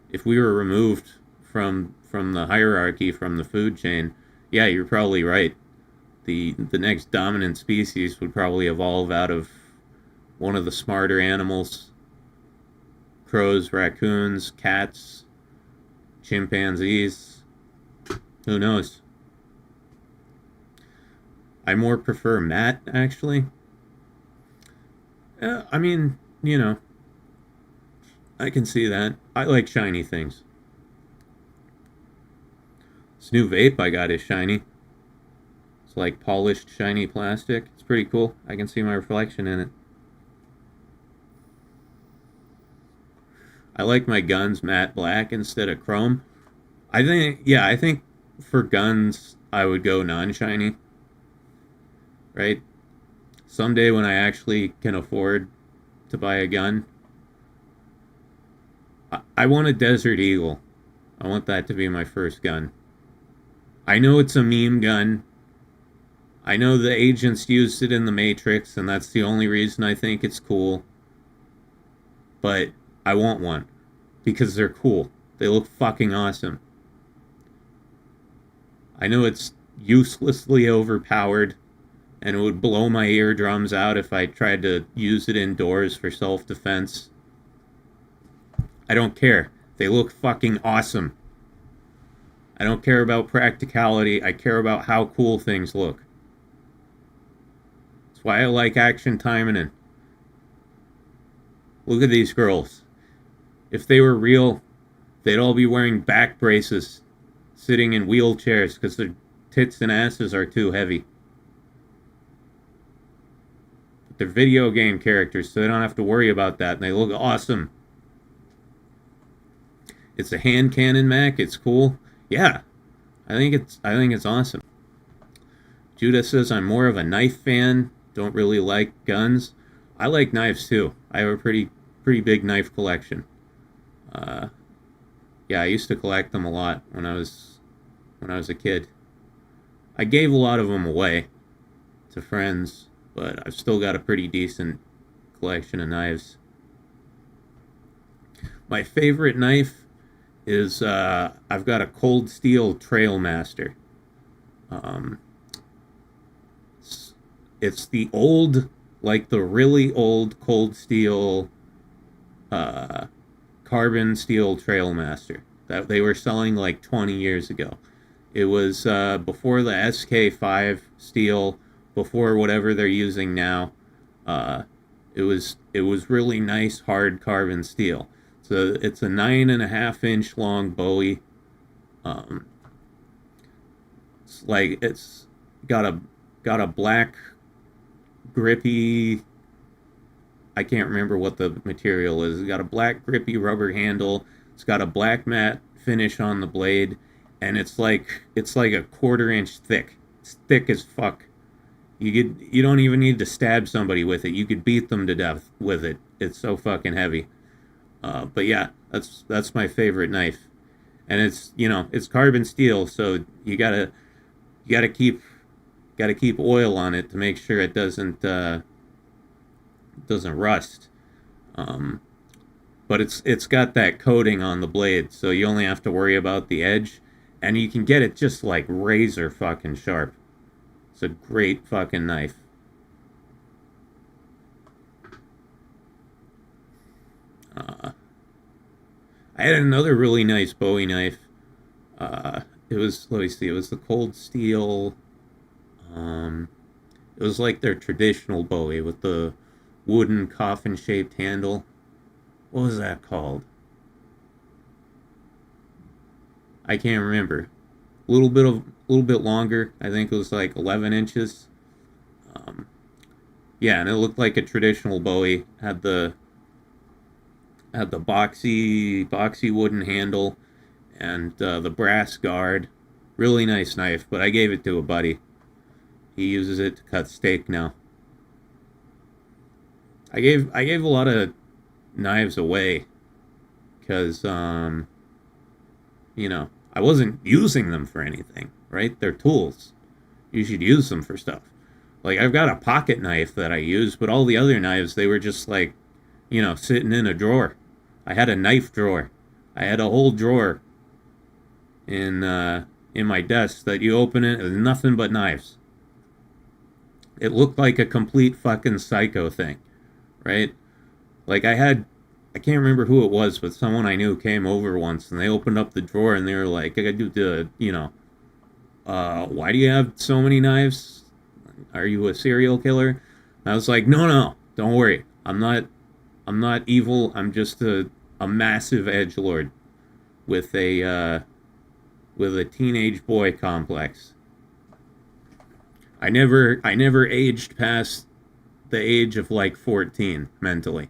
Speaker 2: if we were removed from the hierarchy, from the food chain, yeah, you're probably right. The next dominant species would probably evolve out of one of the smarter animals: crows, raccoons, cats, chimpanzees. Who knows? I more prefer Matt, actually. I mean, I can see that. I like shiny things. This new vape I got is shiny. It's like polished, shiny plastic. It's pretty cool. I can see my reflection in it. I like my guns matte black instead of chrome. I think for guns, I would go non-shiny. Right? Someday when I actually can afford to buy a gun, I want a Desert Eagle. I want that to be my first gun. I know it's a meme gun. I know the agents used it in the Matrix, and that's the only reason I think it's cool. But I want one. Because they're cool. They look fucking awesome. I know it's uselessly overpowered, and it would blow my eardrums out if I tried to use it indoors for self-defense. I don't care. They look fucking awesome. I don't care about practicality. I care about how cool things look. That's why I like Action Taimanen. Look at these girls. If they were real, they'd all be wearing back braces, sitting in wheelchairs because their tits and asses are too heavy. But they're video game characters, so they don't have to worry about that, and they look awesome. It's a hand cannon Mac. It's cool. Yeah, I think it's awesome. Judah says I'm more of a knife fan. Don't really like guns. I like knives too. I have a pretty big knife collection. Yeah, I used to collect them a lot when I was a kid. I gave a lot of them away to friends, but I've still got a pretty decent collection of knives. My favorite knife is I've got a Cold Steel Trailmaster. It's the old, like the really old Cold Steel carbon steel Trailmaster that they were selling like 20 years ago. It was before the SK5 steel, before whatever they're using now. It was really nice hard carbon steel. So it's a 9.5-inch long Bowie. It's like it's got a black grippy. I can't remember what the material is. It's got a black grippy rubber handle. It's got a black matte finish on the blade, and it's like a quarter-inch thick. It's thick as fuck. You don't even need to stab somebody with it. You could beat them to death with it. It's so fucking heavy. But yeah, that's my favorite knife, and it's carbon steel, so you gotta keep oil on it to make sure it doesn't rust. But it's got that coating on the blade, so you only have to worry about the edge, and you can get it just like razor fucking sharp. It's a great fucking knife. I had another really nice Bowie knife. Let me see, it was the Cold Steel. It was like their traditional Bowie with the wooden coffin-shaped handle. What was that called? I can't remember. A little bit longer. I think it was like 11 inches. Yeah, and it looked like a traditional Bowie. Had the boxy wooden handle and the brass guard. Really nice knife, but I gave it to a buddy. He uses it to cut steak now. I gave a lot of knives away because I wasn't using them for anything, right? They're tools. You should use them for stuff. Like, I've got a pocket knife that I use, but all the other knives, they were just like, sitting in a drawer. I had a knife drawer. I had a whole drawer in my desk that you open it, there's nothing but knives. It looked like a complete fucking psycho thing, right? Like, I can't remember who it was, but someone I knew came over once, and they opened up the drawer, and they were like, why do you have so many knives? Are you a serial killer? And I was like, no, don't worry. I'm not evil. I'm just a massive edgelord with a teenage boy complex. I never aged past the age of like 14 mentally.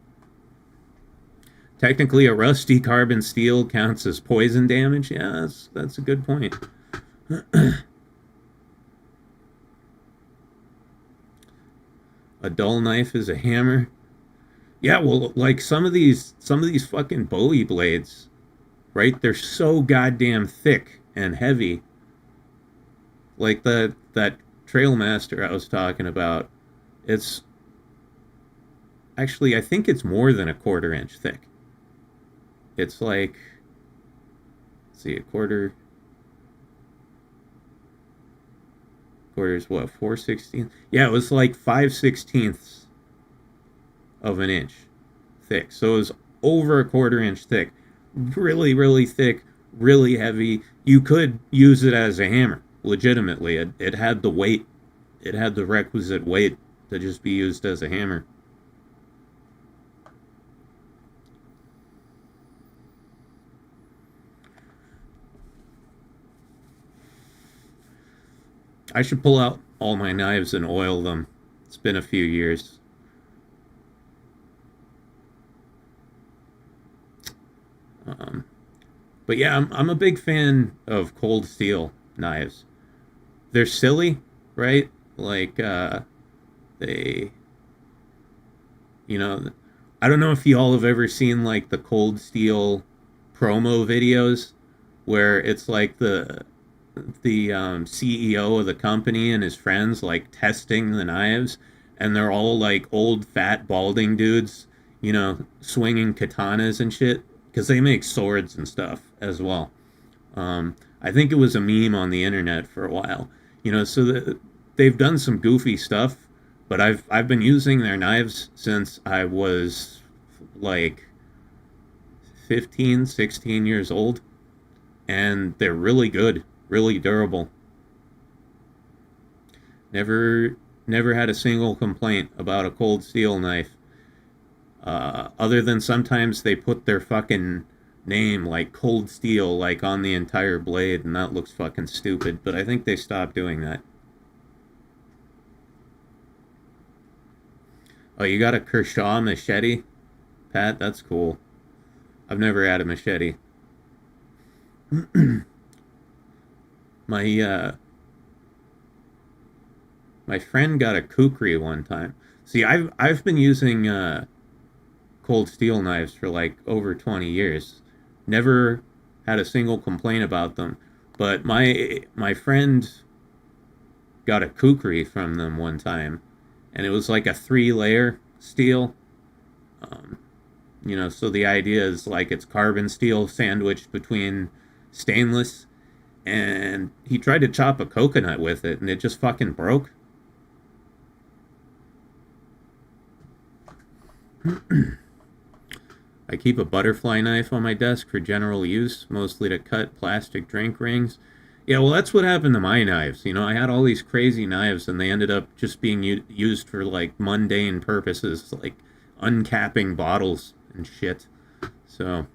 Speaker 2: Technically, a rusty carbon steel counts as poison damage. Yeah, that's a good point. A dull knife is a hammer. Yeah, well, like some of these fucking Bowie blades, right? They're so goddamn thick and heavy. Like that Trailmaster I was talking about, it's actually, I think it's more than a quarter-inch thick. It's like, let's see, quarter's what, 4/16? Yeah, it was like 5/16 of an inch thick. So it was over a quarter-inch thick. Really, really thick, really heavy. You could use it as a hammer, legitimately. It had the weight. It had the requisite weight to just be used as a hammer. I should pull out all my knives and oil them. It's been a few years. But yeah, I'm a big fan of Cold Steel knives. They're silly, right? Like, they, I don't know if you all have ever seen like the Cold Steel promo videos where it's like the CEO of the company and his friends like testing the knives, and they're all like old fat balding dudes, swinging katanas and shit, because they make swords and stuff as well. I think it was a meme on the internet for a while, so they've done some goofy stuff, but I've been using their knives since I was like 15, 16 years old, and they're really good. Really durable. Never had a single complaint about a Cold Steel knife. Other than sometimes they put their fucking name, like cold steel, like on the entire blade, and that looks fucking stupid, but I think they stopped doing that. Oh, you got a Kershaw machete, Pat? That's cool. I've never had a machete. my my friend got a kukri one time. See, I've been using cold steel knives for like over 20 years. Never had a single complaint about them. But my friend got a kukri from them one time, and it was like a 3-layer steel. Um, so the idea is like it's carbon steel sandwiched between stainless, and he tried to chop a coconut with it, and it just fucking broke. I keep a butterfly knife on my desk for general use, mostly to cut plastic drink rings. Yeah, well, that's what happened to my knives. I had all these crazy knives, and they ended up just being used for, like, mundane purposes, like uncapping bottles and shit. So,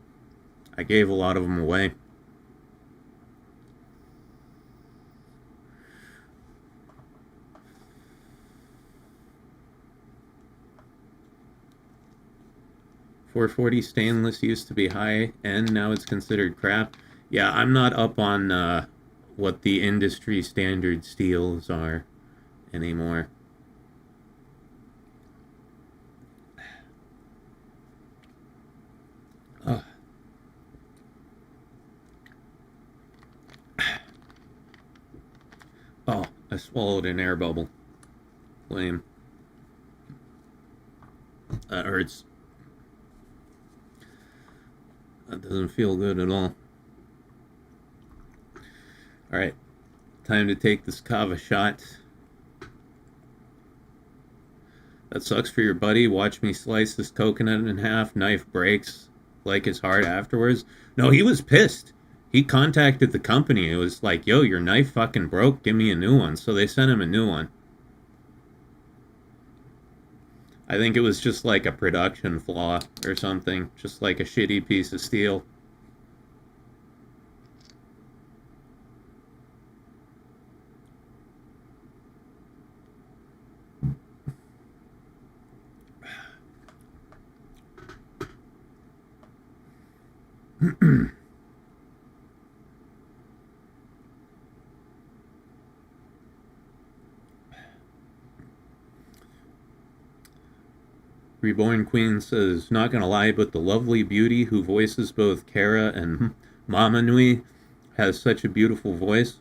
Speaker 2: I gave a lot of them away. .440 stainless used to be high end, now it's considered crap. Yeah, I'm not up on what the industry standard steels are anymore. Ugh. Oh, I swallowed an air bubble. Lame. That hurts. That doesn't feel good at all. Alright, time to take this kava shot. That sucks for your buddy. Watch me slice this coconut in half. Knife breaks like his heart afterwards. No, he was pissed. He contacted the company. It was like, yo, your knife fucking broke. Give me a new one. So they sent him a new one. I think it was just like a production flaw or something. Just like a shitty piece of steel. Reborn Queen says, not gonna lie, but the lovely beauty who voices both Cara and Mama Nui has such a beautiful voice.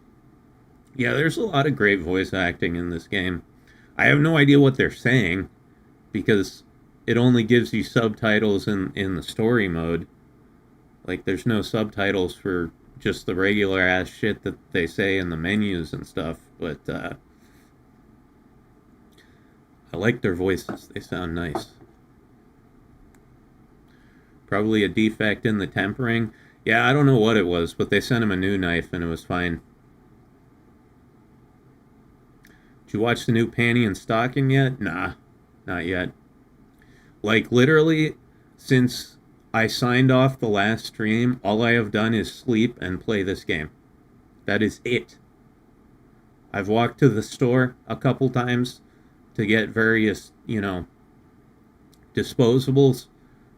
Speaker 2: Yeah, there's a lot of great voice acting in this game. I have no idea what they're saying because it only gives you subtitles in the story mode. Like, there's no subtitles for just the regular ass shit that they say in the menus and stuff, but I like their voices. They sound nice. Probably a defect in the tempering. Yeah, I don't know what it was, but they sent him a new knife and it was fine. Did you watch the new Panty and Stocking yet? Nah, not yet. Like, literally, since I signed off the last stream, all I have done is sleep and play this game. That is it. I've walked to the store a couple times to get various, disposables.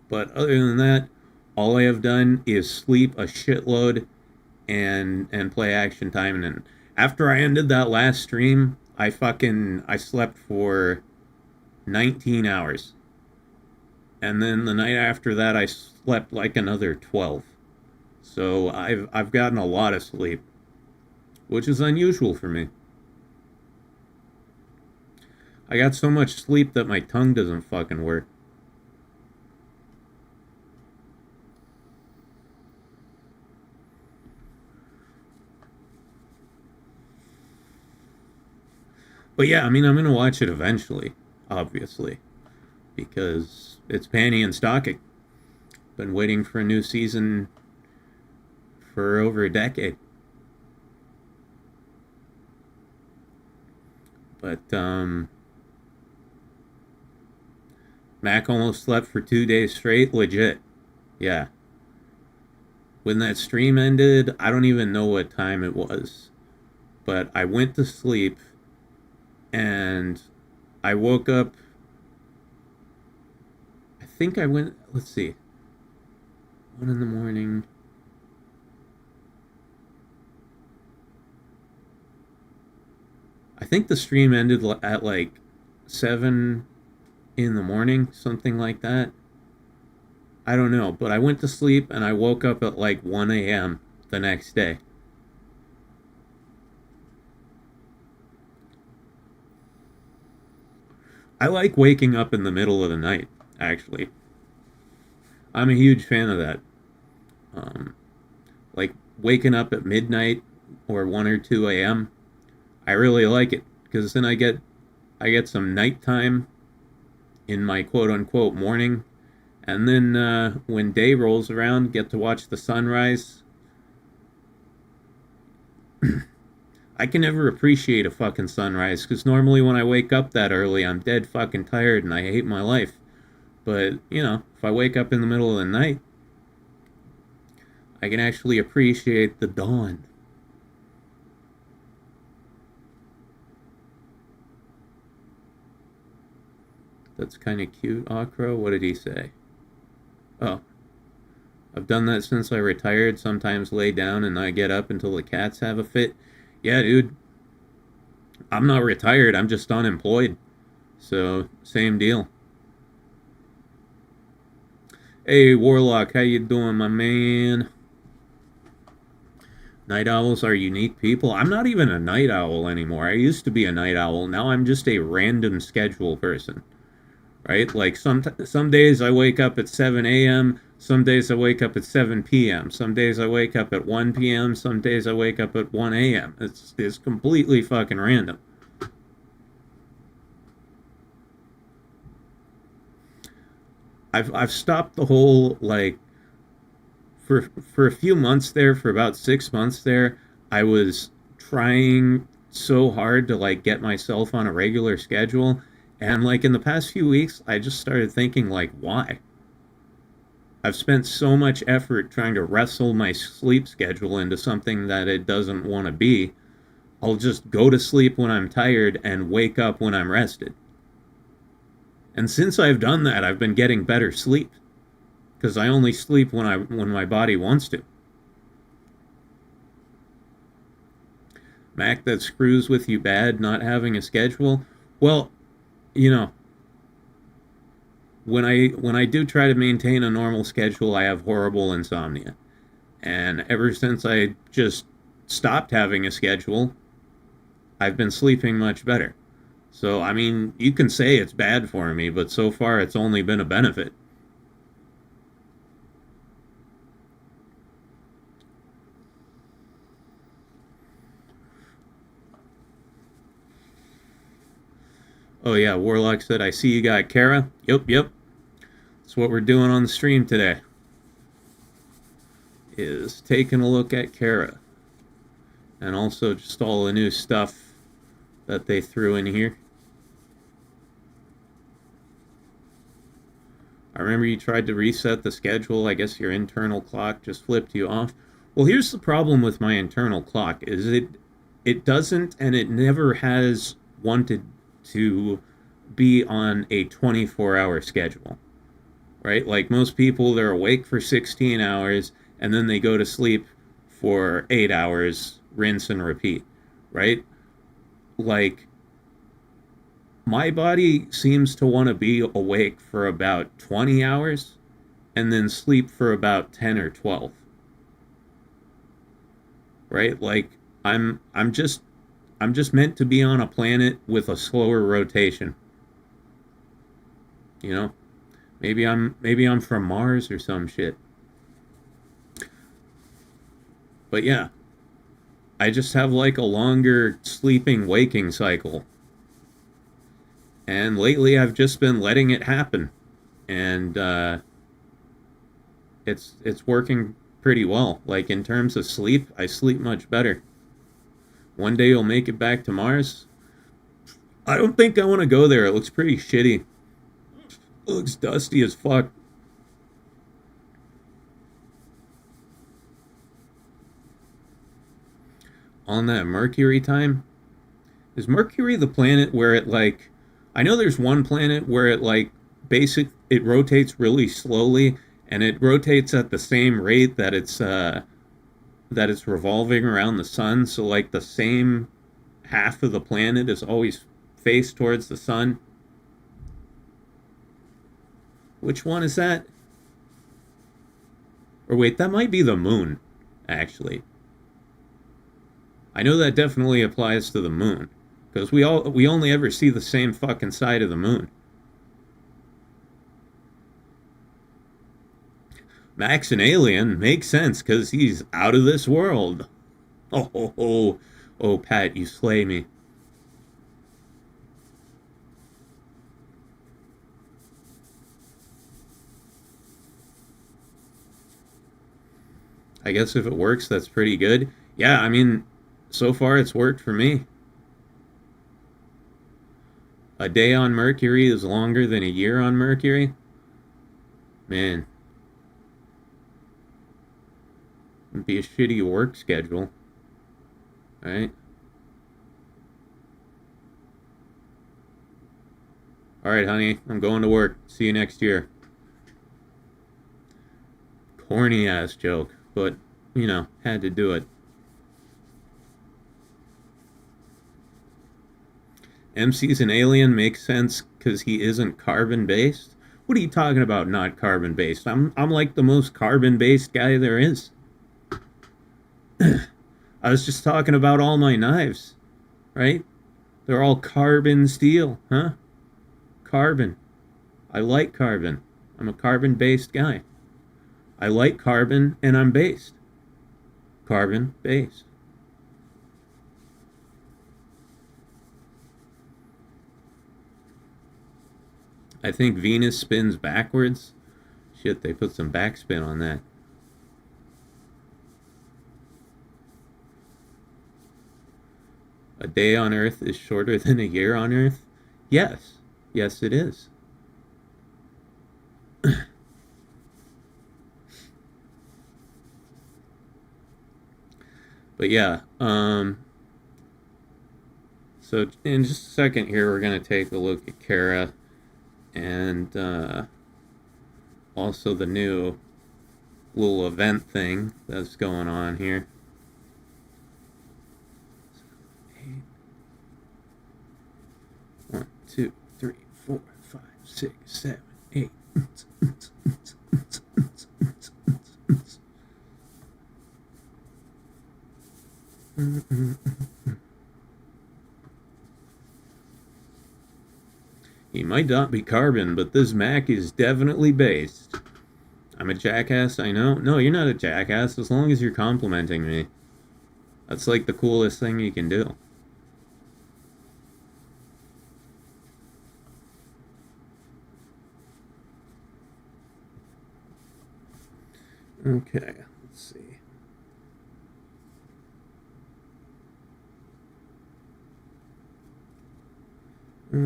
Speaker 2: But other than that, all I have done is sleep a shitload and play Action Time. And after I ended that last stream, I slept for 19 hours. And then the night after that, I slept like another 12. So I've gotten a lot of sleep, which is unusual for me. I got so much sleep that my tongue doesn't fucking work. But yeah, I mean, I'm going to watch it eventually, obviously, because it's Panty and Stocking. Been waiting for a new season for over a decade. But, Mac almost slept for 2 days straight, legit. Yeah. when that stream ended, I don't even know what time it was. But I went to sleep and I woke up. I think I went, let's see, 1 in the morning. I think the stream ended at like 7 in the morning, something like that. I don't know, but I went to sleep and I woke up at like 1 a.m. the next day. I like waking up in the middle of the night, actually. I'm a huge fan of that. Like waking up at midnight or 1 or 2 a.m. I really like it because then I get some nighttime in my quote unquote morning, and then when day rolls around, get to watch the sunrise. I can never appreciate a fucking sunrise because normally when I wake up that early, I'm dead fucking tired and I hate my life. But, you know, if I wake up in the middle of the night, I can actually appreciate the dawn. That's kind of cute, Akro. What did he say? Oh, I've done that since I retired. Sometimes lay down and I get up until the cats have a fit. Yeah, dude. I'm not retired. I'm just unemployed. So, same deal. Hey, Warlock. How you doing, my man? Night owls are unique people. I'm not even a night owl anymore. I used to be a night owl. Now I'm just a random schedule person. Right? Like some days I wake up at 7 a.m., some days I wake up at 7 p.m., some days I wake up at 1 p.m., some days I wake up at 1 a.m. It's completely fucking random. I've stopped the whole, like, for a few months there, for about 6 months there, I was trying so hard to like get myself on a regular schedule, and like in the past few weeks I just started thinking, like, why? I've spent so much effort trying to wrestle my sleep schedule into something that it doesn't want to be. I'll just go to sleep when I'm tired and wake up when I'm rested. And since I've done that, I've been getting better sleep. Because I only sleep when my body wants to. Mac, that screws with you bad, not having a schedule. Well, you know, when I do try to maintain a normal schedule, I have horrible insomnia. And ever since I just stopped having a schedule, I've been sleeping much better. So, I mean, you can say it's bad for me, but so far it's only been a benefit. Oh yeah, Warlock said, I see you got Cara. Yep. That's what we're doing on the stream today. Is taking a look at Cara. And also just all the new stuff that they threw in here. I remember you tried to reset the schedule. I guess your internal clock just flipped you off. Well, here's the problem with my internal clock is it doesn't, and it never has wanted to be on a 24-hour schedule, right? Like most people, they're awake for 16 hours and then they go to sleep for 8 hours, rinse and repeat, right? Like my body seems to want to be awake for about 20 hours and then sleep for about 10 or 12, right? Like I'm just meant to be on a planet with a slower rotation. You know? Maybe I'm from Mars or some shit. But yeah. I just have like a longer sleeping waking cycle. And lately I've just been letting it happen. And it's working pretty well. Like in terms of sleep, I sleep much better. One day you'll make it back to Mars. I don't think I want to go there. It looks pretty shitty. It looks dusty as fuck. on that Mercury time. Is Mercury the planet where it like, I know there's one planet where it like it rotates really slowly, and it rotates at the same rate that it's revolving around the sun, so like the same half of the planet is always faced towards the sun. Which one is that? Or wait, that might be the moon, actually. I know that definitely applies to the moon, because we only ever see the same fucking side of the moon. Mac's an alien makes sense because he's out of this world. Oh, Pat, you slay me. I guess if it works, that's pretty good. Yeah, I mean, so far it's worked for me. A day on Mercury is longer than a year on Mercury. Man, it'd be a shitty work schedule, right? All right, honey, I'm going to work. See you next year. Corny ass joke, but you know, had to do it. MC's an alien makes sense because he isn't carbon based. What are you talking about? Not carbon based? I'm like the most carbon based guy there is. I was just talking about all my knives, right? They're all carbon steel, huh? Carbon. I like carbon. I'm a carbon based guy. I like carbon and I'm based. Carbon based. I think Venus spins backwards. Shit, they put some backspin on that. A day on Earth is shorter than a year on Earth? Yes. Yes, it is. But yeah, so in just a second here, we're going to take a look at Cara and also the new little event thing that's going on here. 1, 2, 3, 4, 5, 6, 7, 8. He might not be carbon, but this Mac is definitely based. I'm a jackass, I know. No, you're not a jackass as long as you're complimenting me. That's like the coolest thing you can do. Okay, let's see. I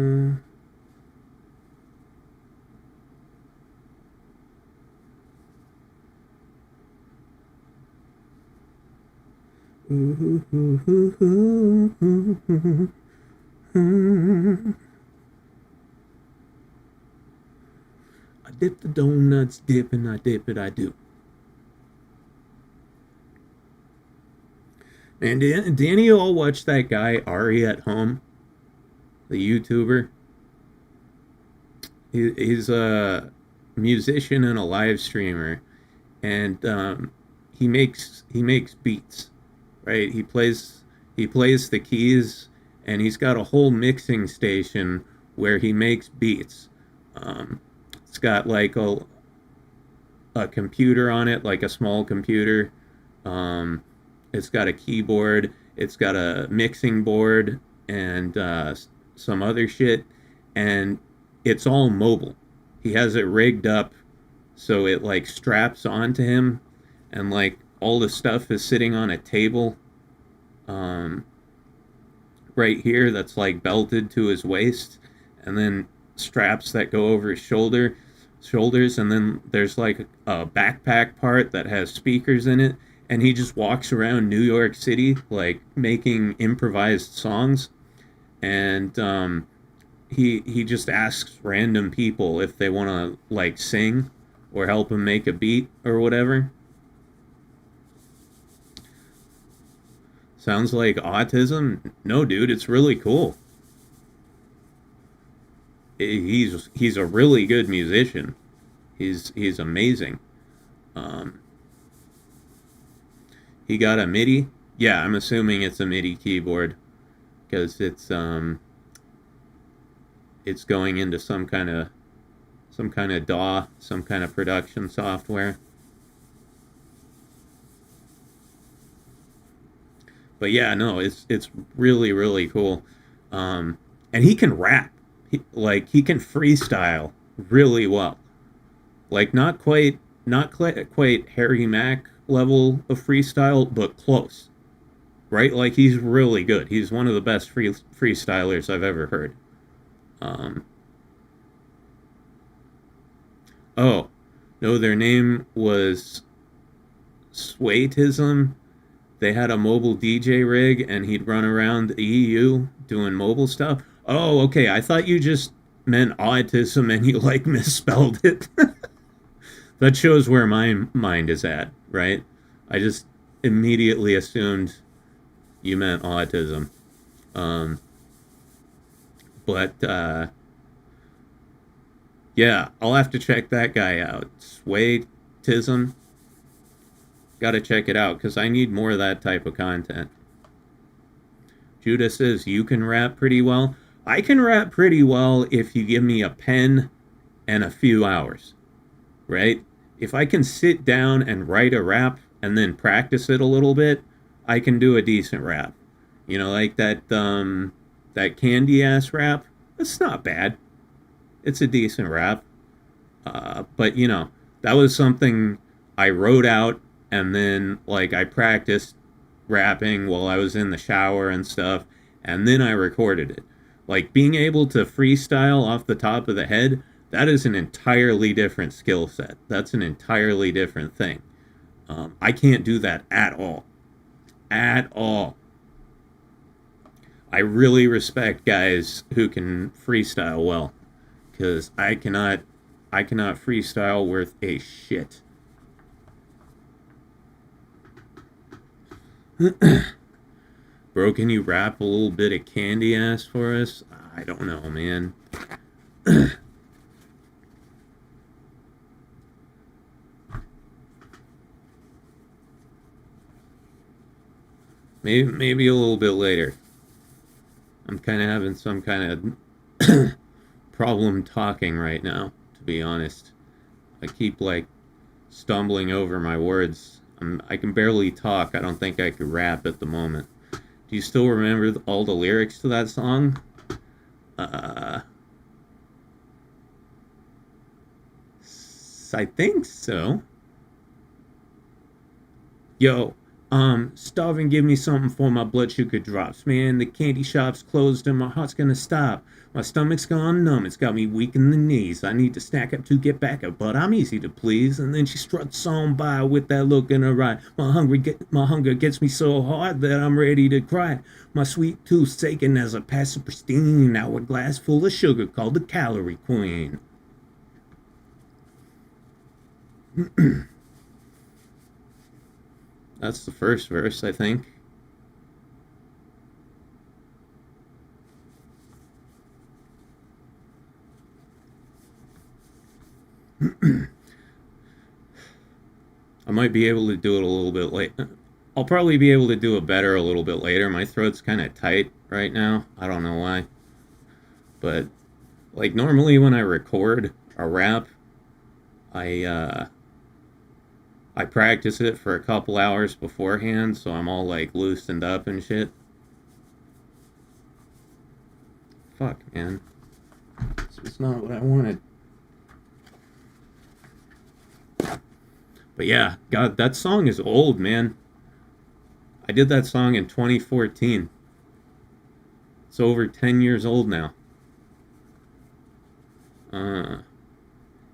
Speaker 2: dip the donuts, dip and I dip it, I do. Man, did any of y'all watch that guy Ari at home? The YouTuber? He's a musician and a live streamer, and he makes beats, right? He plays the keys, and he's got a whole mixing station where he makes beats. It's got like a computer on it, like a small computer. It's got a keyboard. It's got a mixing board and some other shit, and it's all mobile. He has it rigged up so it like straps onto him, and like all the stuff is sitting on a table right here that's like belted to his waist, and then straps that go over his shoulders, and then there's like a backpack part that has speakers in it, and he just walks around New York City like making improvised songs, and he just asks random people if they want to like sing or help him make a beat or whatever. Sounds like autism? No, dude, it's really cool. He's a really good musician. He's amazing. Um, he got a MIDI. Yeah, I'm assuming it's a MIDI keyboard because it's going into some kind of DAW, some kind of production software. But yeah, no, it's really really cool. And he can rap. He can freestyle really well. Like not quite Harry Mack level of freestyle, but close. Right? Like he's really good. He's one of the best freestylers I've ever heard. Um, oh, no, their name was Swaytism. They had a mobile DJ rig, and he'd run around the EU doing mobile stuff. Oh, okay. I thought you just meant autism, and you like misspelled it. That shows where my mind is at, right? I just immediately assumed you meant autism. Um, but yeah, I'll have to check that guy out. Swaytism. Got to check it out because I need more of that type of content. Judah says you can rap pretty well. I can rap pretty well if you give me a pen and a few hours, right? If I can sit down and write a rap and then practice it a little bit, I can do a decent rap. You know, like that candy ass rap. It's not bad. It's a decent rap. But you know, that was something I wrote out and then like I practiced rapping while I was in the shower and stuff, and then I recorded it. Like being able to freestyle off the top of the head, that is an entirely different skill set. That's an entirely different thing. I can't do that at all. At all. I really respect guys who can freestyle well, because I cannot freestyle worth a shit. Bro, can you rap a little bit of candy ass for us? I don't know, man. Maybe a little bit later. I'm kind of having some kind of problem talking right now, to be honest. I keep like stumbling over my words. I can barely talk. I don't think I could rap at the moment. Do you still remember all the lyrics to that song? I think so. Yo, starving, give me something for my blood sugar drops. Man, the candy shop's closed and my heart's gonna stop. My stomach's gone numb, it's got me weak in the knees. I need to snack up to get back up, but I'm easy to please. And then she struts on by with that look in her eye. My hunger gets me so hard that I'm ready to cry. My sweet tooth's aching as I pass a pristine hourglass full of sugar called the Calorie Queen. That's the first verse, I think. I might be able to do it a little bit late. I'll probably be able to do it better a little bit later. My throat's kind of tight right now. I don't know why. But like normally when I record a rap, I I practice it for a couple hours beforehand, so I'm all like loosened up and shit. Fuck, man. This was not what I wanted. But yeah, God, that song is old, man. I did that song in 2014. It's over 10 years old now.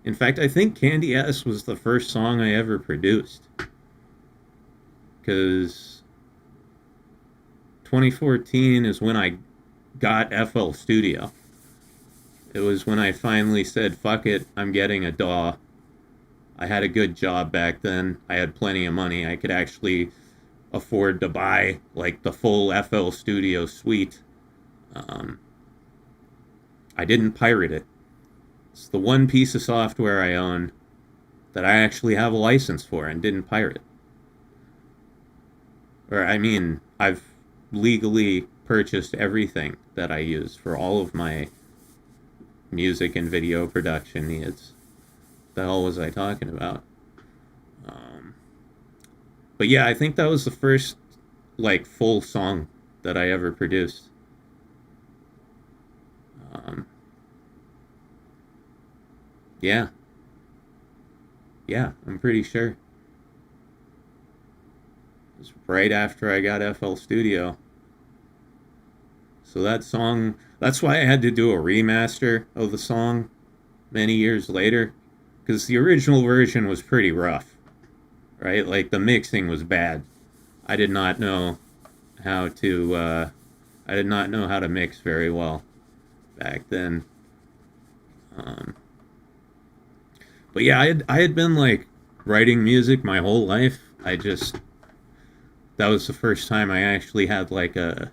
Speaker 2: In fact, I think Candy Ass was the first song I ever produced. because 2014 is when I got FL Studio. It was when I finally said, fuck it, I'm getting a DAW. I had a good job back then. I had plenty of money. I could actually afford to buy like the full FL Studio suite. I didn't pirate it. It's the one piece of software I own that I actually have a license for and didn't pirate. Or, I mean, I've legally purchased everything that I use for all of my music and video production needs. The hell was I talking about? But yeah, I think that was the first, like, full song that I ever produced. Yeah. Yeah, I'm pretty sure. It was right after I got FL Studio. So that song, that's why I had to do a remaster of the song many years later, because the original version was pretty rough, right? Like, the mixing was bad. I did not know how to, I did not know how to mix very well back then. But yeah, I had been, like, writing music my whole life. That was the first time I actually had, like, a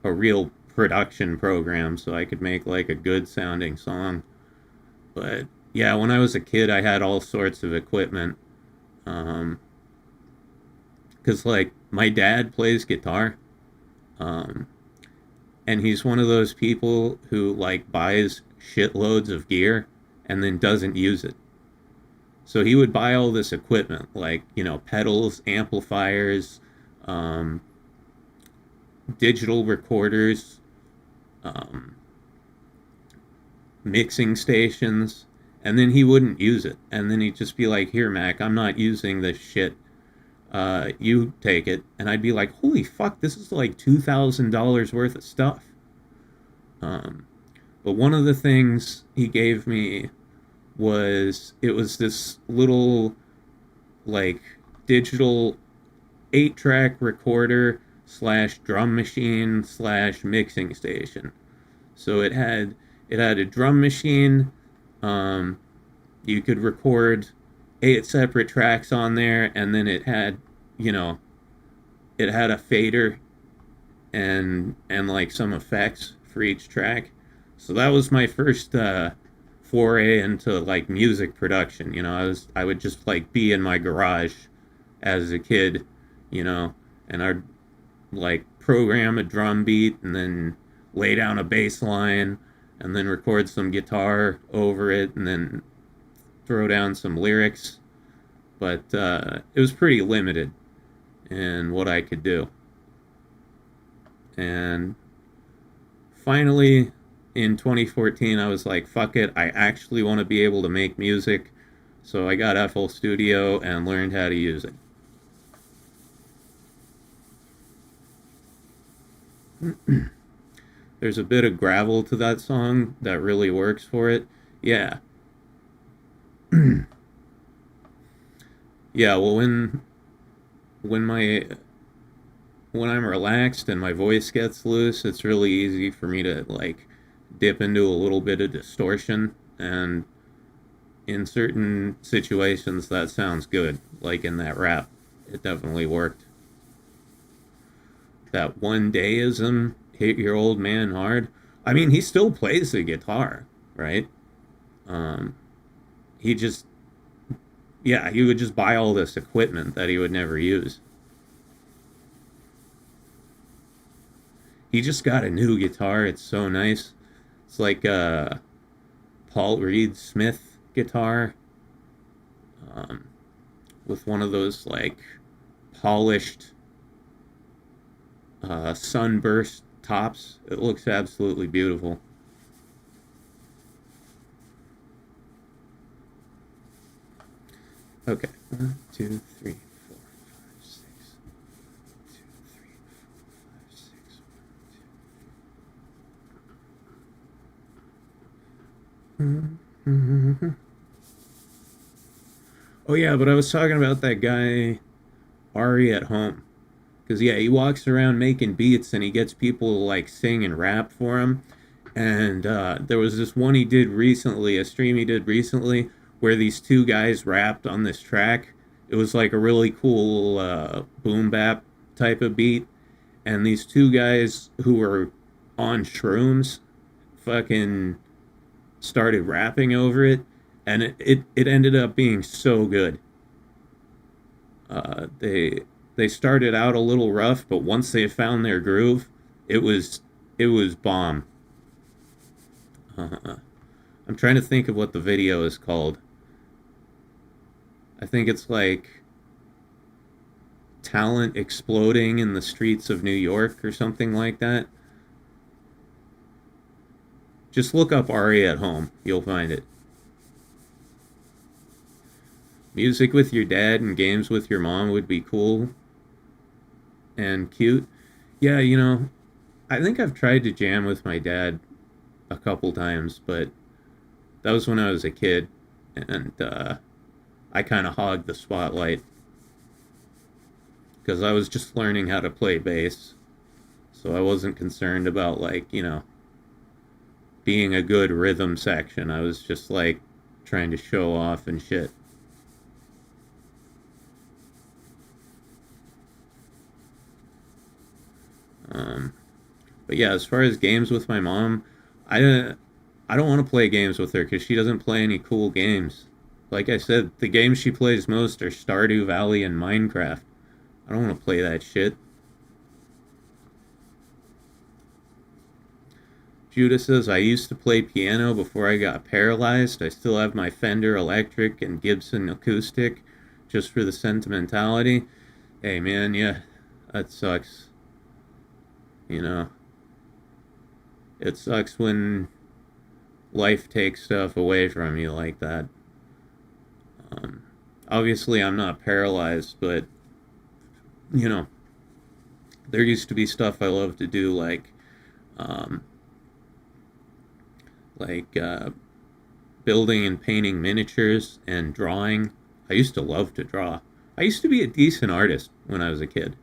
Speaker 2: real production program so I could make, like, a good sounding song. But yeah, when I was a kid, I had all sorts of equipment. Because, like, my dad plays guitar. And he's one of those people who, like, buys shitloads of gear and then doesn't use it. So he would buy all this equipment, like, you know, pedals, amplifiers, digital recorders, mixing stations, and then he wouldn't use it. And then he'd just be like, here, Mac, I'm not using this shit. You take it. And I'd be like, holy fuck, this is like $2,000 worth of stuff. But one of the things he gave me was this little, like, digital 8-track recorder slash drum machine slash mixing station. So it had a drum machine. You could record 8 separate tracks on there, and then it had, you know, it had a fader and like some effects for each track. So that was my first foray into, like, music production. You know, I would just, like, be in my garage as a kid, you know, and I'd, like, program a drum beat and then lay down a bass line and then record some guitar over it and then throw down some lyrics. But it was pretty limited in what I could do. And finally, in 2014, I was like, fuck it, I actually want to be able to make music. So I got FL Studio and learned how to use it. There's a bit of gravel to that song that really works for it. Yeah. Yeah, well, when I'm relaxed and my voice gets loose, it's really easy for me to, like, dip into a little bit of distortion, and in certain situations that sounds good, like in that rap. It definitely worked. That one dayism hit your old man hard. I mean, he still plays the guitar, right? He just, yeah, he would just buy all this equipment that he would never use. He just got a new guitar. It's so nice. It's like a Paul Reed Smith guitar, with one of those, like, polished sunburst tops. It looks absolutely beautiful. Okay, 1, 2, 3, 4, 5, 6. 2, 3, 4, 5, 6. 1, 2. Oh yeah, but I was talking about that guy Ari at Home. Because, yeah, he walks around making beats and he gets people to, like, sing and rap for him. And there was this one he did recently, a stream he did recently, where these two guys rapped on this track. It was like a really cool boom bap type of beat. And these two guys who were on shrooms fucking started rapping over it. And it ended up being so good. They started out a little rough, but once they found their groove, it was bomb. I'm trying to think of what the video is called. I think it's like Talent Exploding in the Streets of New York or something like that. Just look up Ari at Home. You'll find it. Music with your dad and games with your mom would be cool and cute. Yeah, you know, I think I've tried to jam with my dad a couple times, but that was when I was a kid, and I kind of hogged the spotlight because I was just learning how to play bass, so I wasn't concerned about, like, you know, being a good rhythm section. I was just like trying to show off and shit. But yeah, as far as games with my mom, I don't want to play games with her because she doesn't play any cool games. Like I said, the games she plays most are Stardew Valley and Minecraft. I don't want to play that shit. Judah says, I used to play piano before I got paralyzed. I still have my Fender Electric and Gibson Acoustic just for the sentimentality. Hey man, yeah, that sucks. You know, it sucks when life takes stuff away from you like that. Obviously, I'm not paralyzed, but, you know, there used to be stuff I loved to do, like building and painting miniatures and drawing. I used to love to draw. I used to be a decent artist when I was a kid.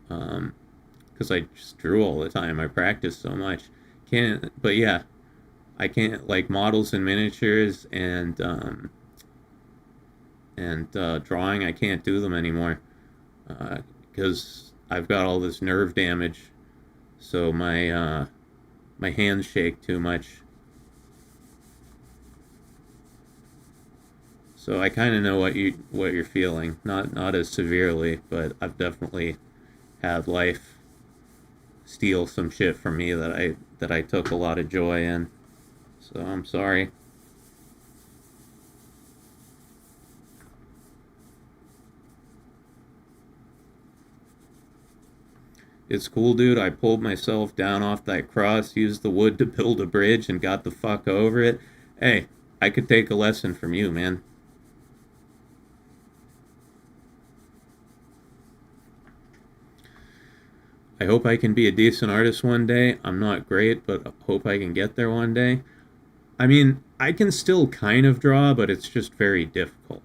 Speaker 2: Because I just drew all the time. I practiced so much. But yeah, I can't, like, models and miniatures and drawing, I can't do them anymore. Because I've got all this nerve damage. So my hands shake too much. So I kind of know what you're feeling. Not as severely, but I've definitely had life steal some shit from me that I took a lot of joy in. So I'm sorry. It's cool, dude. I pulled myself down off that cross, used the wood to build a bridge, and got the fuck over it. Hey, I could take a lesson from you, man. I hope I can be a decent artist one day. I'm not great, but I hope I can get there one day. I mean, I can still kind of draw, but it's just very difficult,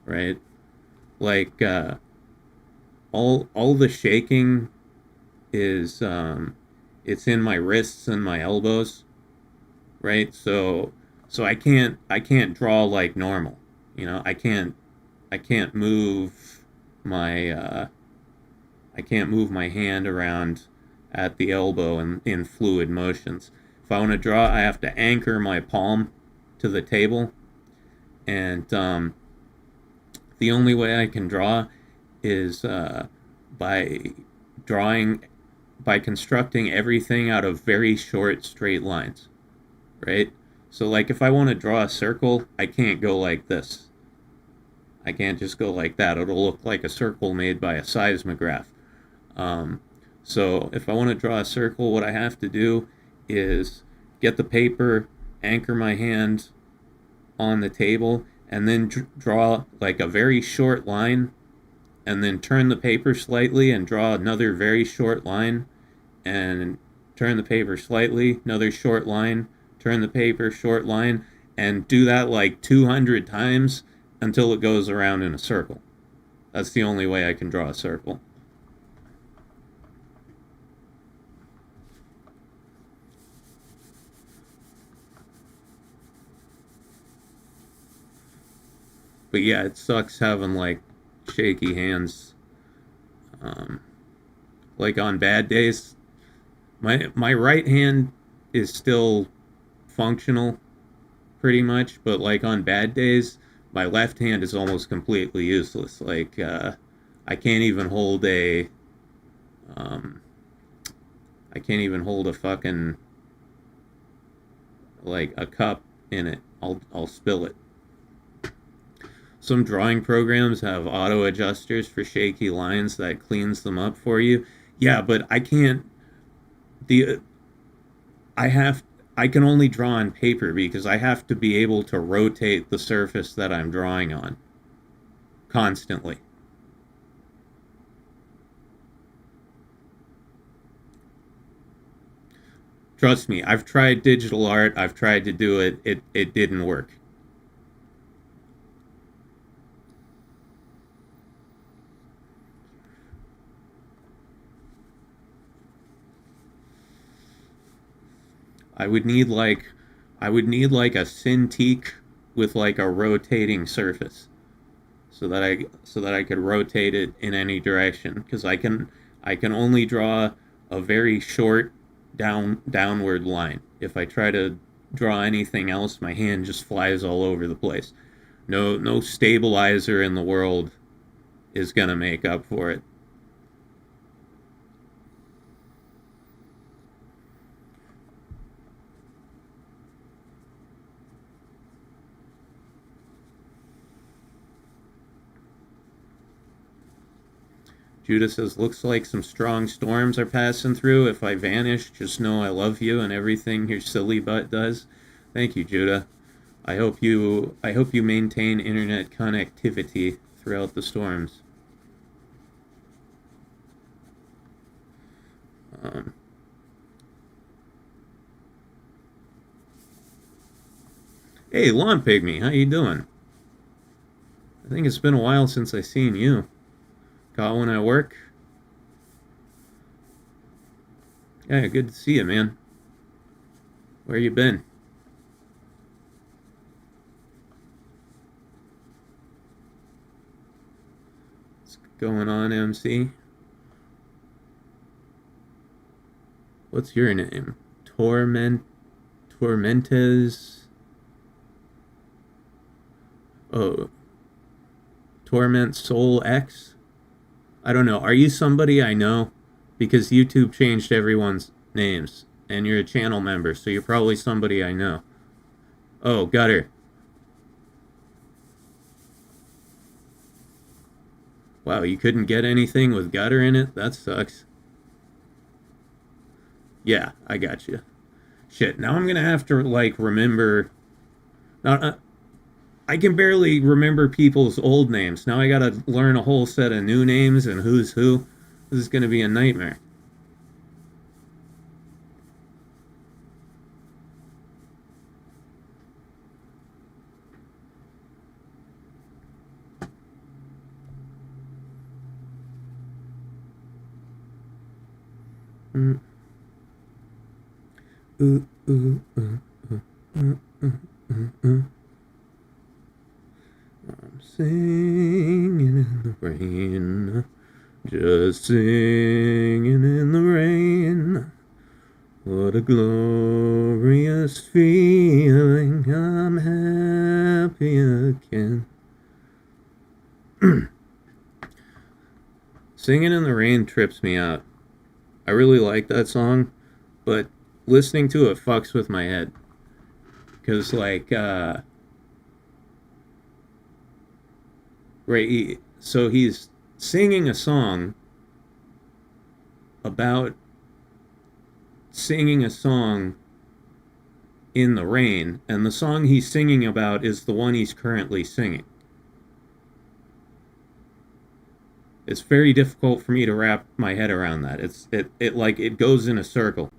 Speaker 2: right? Like, all the shaking is, it's in my wrists and my elbows, right? So I can't draw like normal, you know. I can't move my I can't move my hand around at the elbow in fluid motions. If I want to draw, I have to anchor my palm to the table. And the only way I can draw is by constructing everything out of very short straight lines, right? So, like, if I want to draw a circle, I can't go like this. I can't just go like that. It'll look like a circle made by a seismograph. So if I want to draw a circle, what I have to do is get the paper, anchor my hand on the table, and then draw like a very short line, and then turn the paper slightly and draw another very short line, and turn the paper slightly, another short line, turn the paper, short line, and do that like 200 times until it goes around in a circle. That's the only way I can draw a circle. But yeah, it sucks having like shaky hands. Like on bad days, my right hand is still functional pretty much, but like on bad days, my left hand is almost completely useless. Like I can't even hold a um, I can't even hold a fucking like a cup in it. I'll spill it. Some drawing programs have auto adjusters for shaky lines that cleans them up for you. Yeah, but I can't. The I have I can only draw on paper because I have to be able to rotate the surface that I'm drawing on constantly. Trust me, I've tried digital art. I've tried to do it. It didn't work. I would need like I would need like a Cintiq with like a rotating surface so that I could rotate it in any direction because I can only draw a very short downward line. If I try to draw anything else, my hand just flies all over the place. No stabilizer in the world is gonna make up for it. Judah says, looks like some strong storms are passing through. If I vanish, just know I love you and everything your silly butt does. Thank you, Judah. I hope you maintain internet connectivity throughout the storms. Um, hey, Lawn Pygmy, how you doing? I think it's been a while since I seen you. Caught one at work. Yeah, good to see you, man. Where you been? What's going on, MC? What's your name? Tormentes. Oh, Torment Soul X? I don't know. Are you somebody I know? Because YouTube changed everyone's names, and you're a channel member, so you're probably somebody I know. Oh, Gutter. Wow, you couldn't get anything with Gutter in it? That sucks. Yeah, I got you. Shit, now I'm gonna have to, like, remember... Now, I can barely remember people's old names. Now I gotta learn a whole set of new names and who's who. This is gonna be a nightmare. Mm. Ooh, ooh, ooh, ooh, ooh, ooh, ooh, ooh. I'm singing in the rain, just singing in the rain. What a glorious feeling, I'm happy again. Singing in the rain trips me out. I really like that song, but listening to it fucks with my head. Because, like, right, so he's singing a song about singing a song in the rain, and the song he's singing about is the one he's currently singing. It's very difficult for me to wrap my head around that. It like it goes in a circle.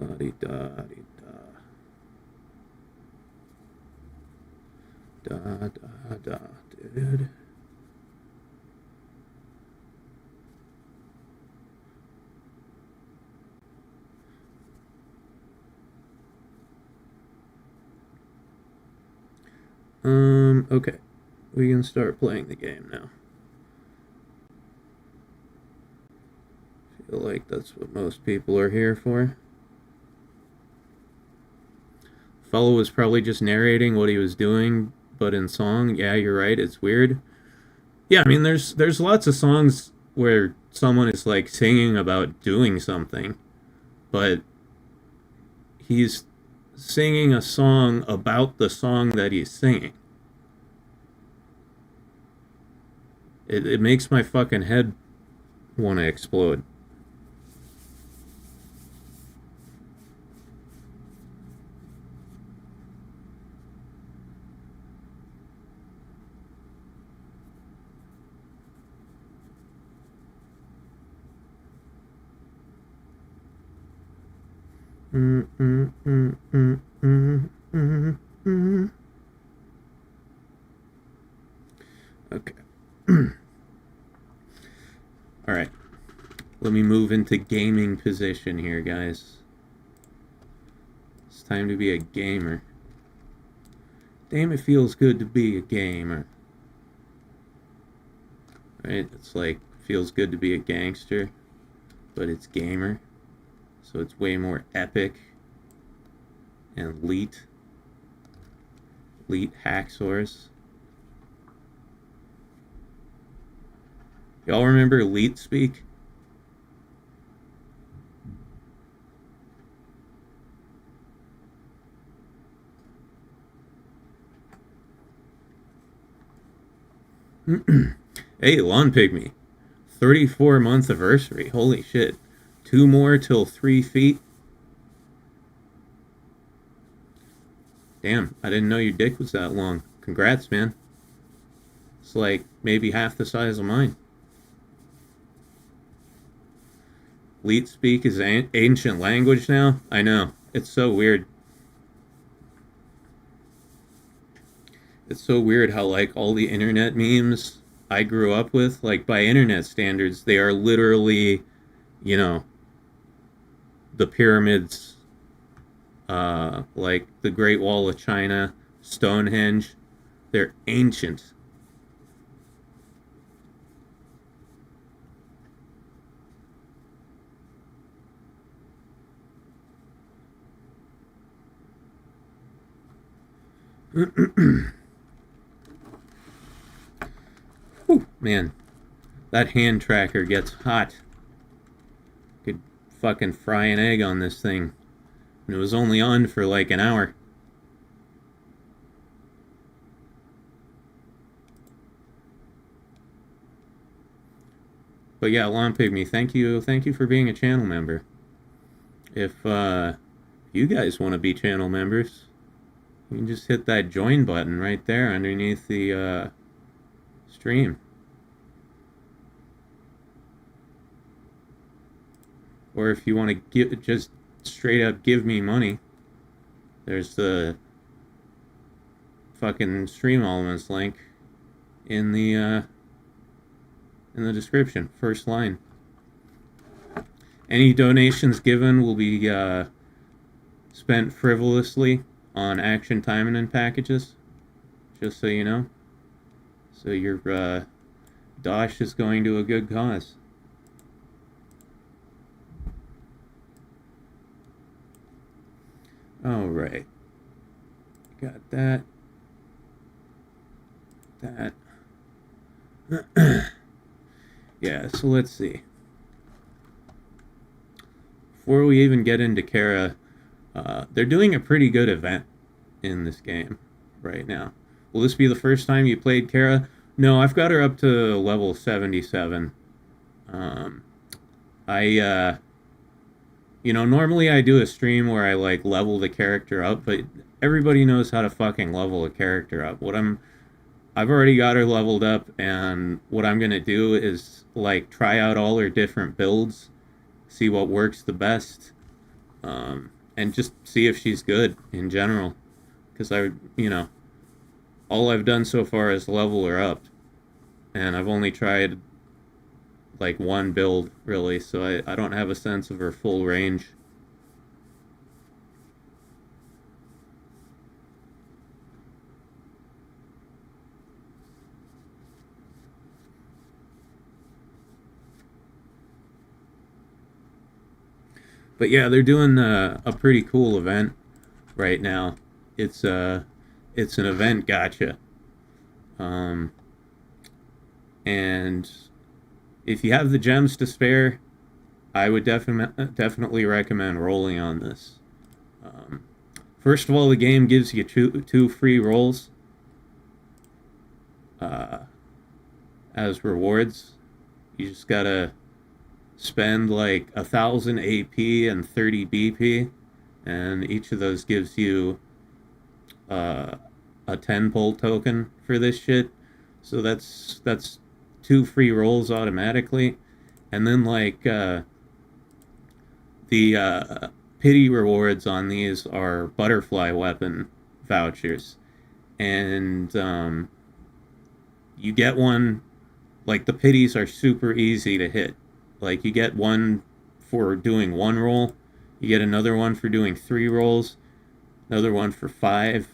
Speaker 2: La-di-da-di-da. Da-da-da, dude. Okay. We can start playing the game now. Feel like that's what most people are here for. Fellow was probably just narrating what he was doing, but in song, yeah, you're right, it's weird. Yeah, I mean there's lots of songs where someone is like singing about doing something, but he's singing a song about the song that he's singing. It makes my fucking head want to explode. Okay. All right. Let me move into gaming position here, guys. It's time to be a gamer. Damn, it feels good to be a gamer. Right? It's like, feels good to be a gangster, but it's gamer. So it's way more epic and elite. Elite hacksaws. Y'all remember elite speak? Hey, Lawn Pygmy. 34-month anniversary. Holy shit. 2 more till 3 feet. Damn, I didn't know your dick was that long. Congrats, man. It's like maybe half the size of mine. Leet speak is ancient language now? I know. It's so weird. It's so weird how, like, all the internet memes I grew up with, like, by internet standards, they are literally, you know, the pyramids, like the Great Wall of China, Stonehenge. They're ancient. Whew, man, that hand tracker gets hot. Could fucking fry an egg on this thing. And it was only on for like an hour. But yeah, Lawn Pygmy, thank you for being a channel member. If you guys want to be channel members, you can just hit that join button right there underneath the stream. Or if you want to just straight up give me money, there's the fucking Stream Elements link in the description, first line. Any donations given will be spent frivolously on action timing and packages, just so you know. So your dosh is going to a good cause. All right, got that. Yeah, so let's see. Before we even get into Cara, they're doing a pretty good event in this game right now. Will this be the first time you played Cara? No, I've got her up to level 77. Normally I do a stream where I like level the character up, but everybody knows how to fucking level a character up. I've already got her leveled up, and what I'm gonna do is like try out all her different builds, see what works the best, and just see if she's good in general. Because all I've done so far is level her up, and I've only tried like one build really, so I don't have a sense of her full range. But yeah, they're doing a pretty cool event right now. It's an event gotcha, um, and if you have the gems to spare, I would definitely recommend rolling on this. Um, First of all, the game gives you two free rolls uh, as rewards. You just gotta spend like 1,000 AP and 30 BP, and each of those gives you uh, a 10 pull token for this shit. So that's two free rolls automatically, and then like the pity rewards on these are butterfly weapon vouchers, and you get one. Like the pities are super easy to hit. Like you get one for doing one roll, you get another one for doing three rolls, another one for five,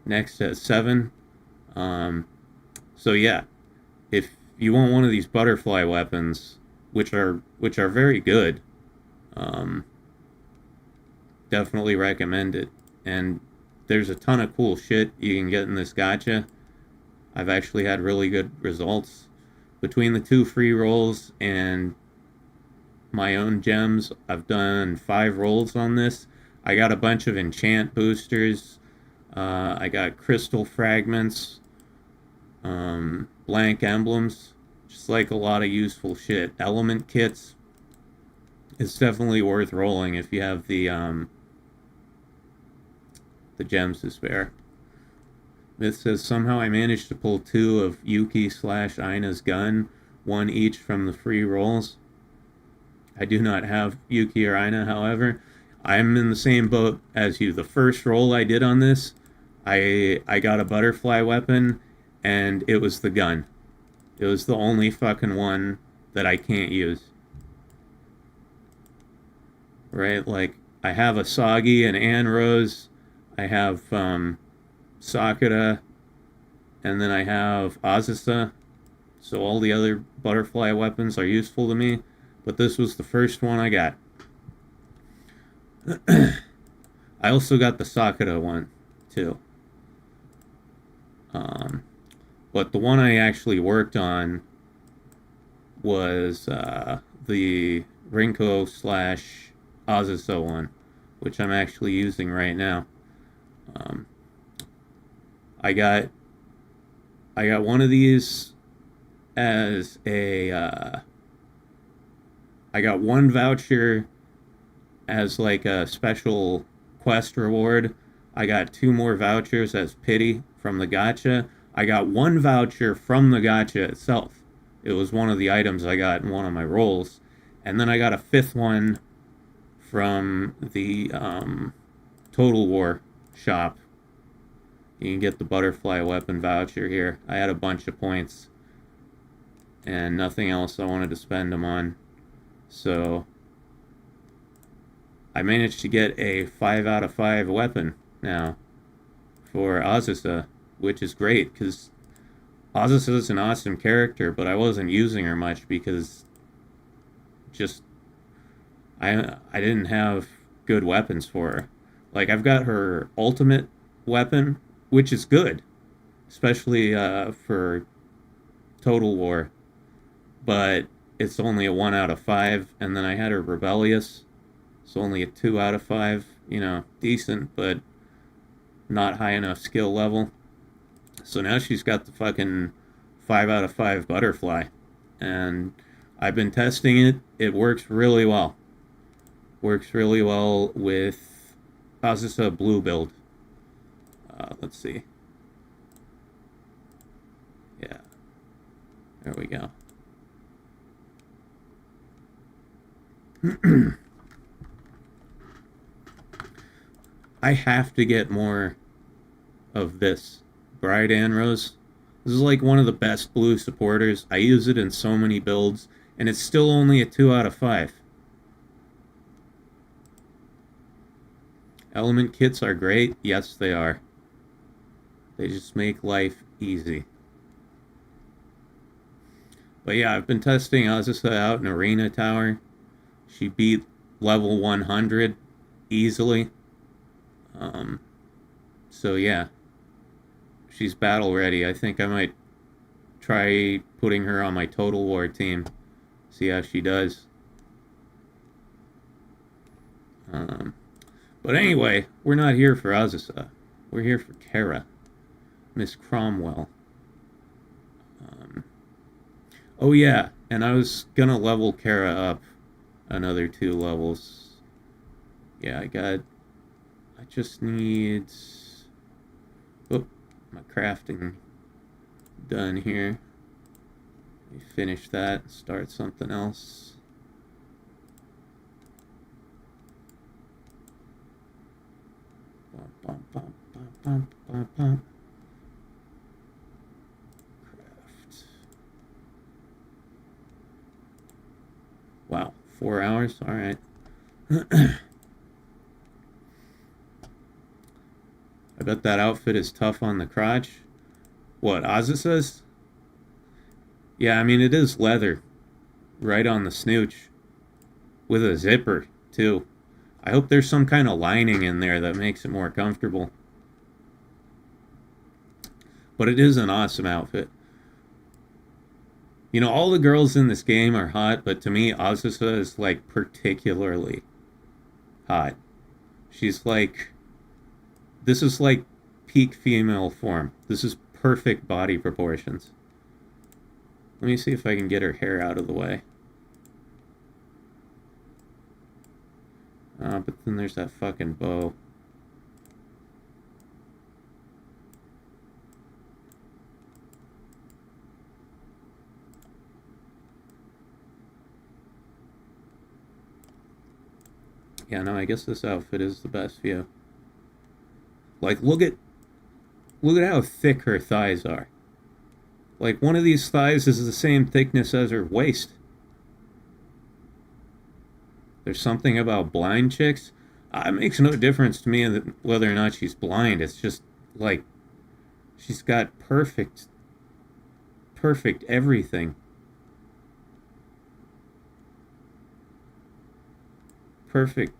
Speaker 2: next at seven. Um, so yeah, if you want one of these butterfly weapons, which are very good, um, definitely recommend it. And there's a ton of cool shit you can get in this gacha. I've actually had really good results between the two free rolls and my own gems. I've done 5 rolls on this. I got a bunch of enchant boosters. I got crystal fragments, blank emblems, just like a lot of useful shit. Element kits. It's definitely worth rolling if you have the gems to spare. It says somehow I managed to pull 2 of Yuki/Ina's gun, 1 each from the free rolls. I do not have Yuki or Ina, however. I'm in the same boat as you. The first roll I did on this, I got a butterfly weapon, and it was the gun. It was the only fucking one that I can't use. Right? Like, I have Asagi and Anrose. I have, Sakura, and then I have Azusa. So all the other butterfly weapons are useful to me, but this was the first one I got. I also got the Sakura one, too. But the one I actually worked on was the Rinko/Azusa one, which I'm actually using right now. Um, I got one of these as a I got one voucher as like a special quest reward. I got 2 more vouchers as pity from the gacha. I got 1 voucher from the gacha itself. It was one of the items I got in one of my rolls, and then I got a 5th one from the Total War shop. You can get the butterfly weapon voucher here. I had a bunch of points and nothing else I wanted to spend them on. So I managed to get a 5 out of 5 weapon now for Azusa, which is great because Azusa is an awesome character, but I wasn't using her much because just I didn't have good weapons for her. Like I've got her ultimate weapon, which is good, especially for Total War, but it's only a 1 out of 5, and then I had her Rebellious, so only a 2 out of 5, decent, but not high enough skill level. So now she's got the fucking 5 out of 5 butterfly, and I've been testing it. It works really well. Works really well with Azusa Blue build. Let's see. Yeah. There we go. I have to get more of this Bride and Rose. This is like one of the best blue supporters. I use it in so many builds, and it's still only a 2 out of 5. Element kits are great. Yes, they are. They just make life easy. But yeah, I've been testing Azusa out in Arena Tower. She beat level 100 easily. So yeah, she's battle ready. I think I might try putting her on my Total War team. See how she does. But anyway, we're not here for Azusa. We're here for Cara, Miss Cromwell. Oh yeah, and I was gonna level Cara up another 2 levels. Yeah, I just need... Oh, my crafting done here. Let me finish that and start something else. Bum, bum, bum, bum, bum, bum. Craft. Wow, 4 hours? Alright. I bet that outfit is tough on the crotch. What, Azusa's? Yeah, I mean, it is leather. Right on the snooch. With a zipper, too. I hope there's some kind of lining in there that makes it more comfortable. But it is an awesome outfit. You know, all the girls in this game are hot, but to me, Azusa is, like, particularly hot. She's like... This is like peak female form. This is perfect body proportions. Let me see if I can get her hair out of the way. But then there's that fucking bow. Yeah, no, I guess this outfit is the best view. Like, look at how thick her thighs are. Like, one of these thighs is the same thickness as her waist. There's something about blind chicks. It makes no difference to me whether or not she's blind. It's just, like, she's got perfect everything. Perfect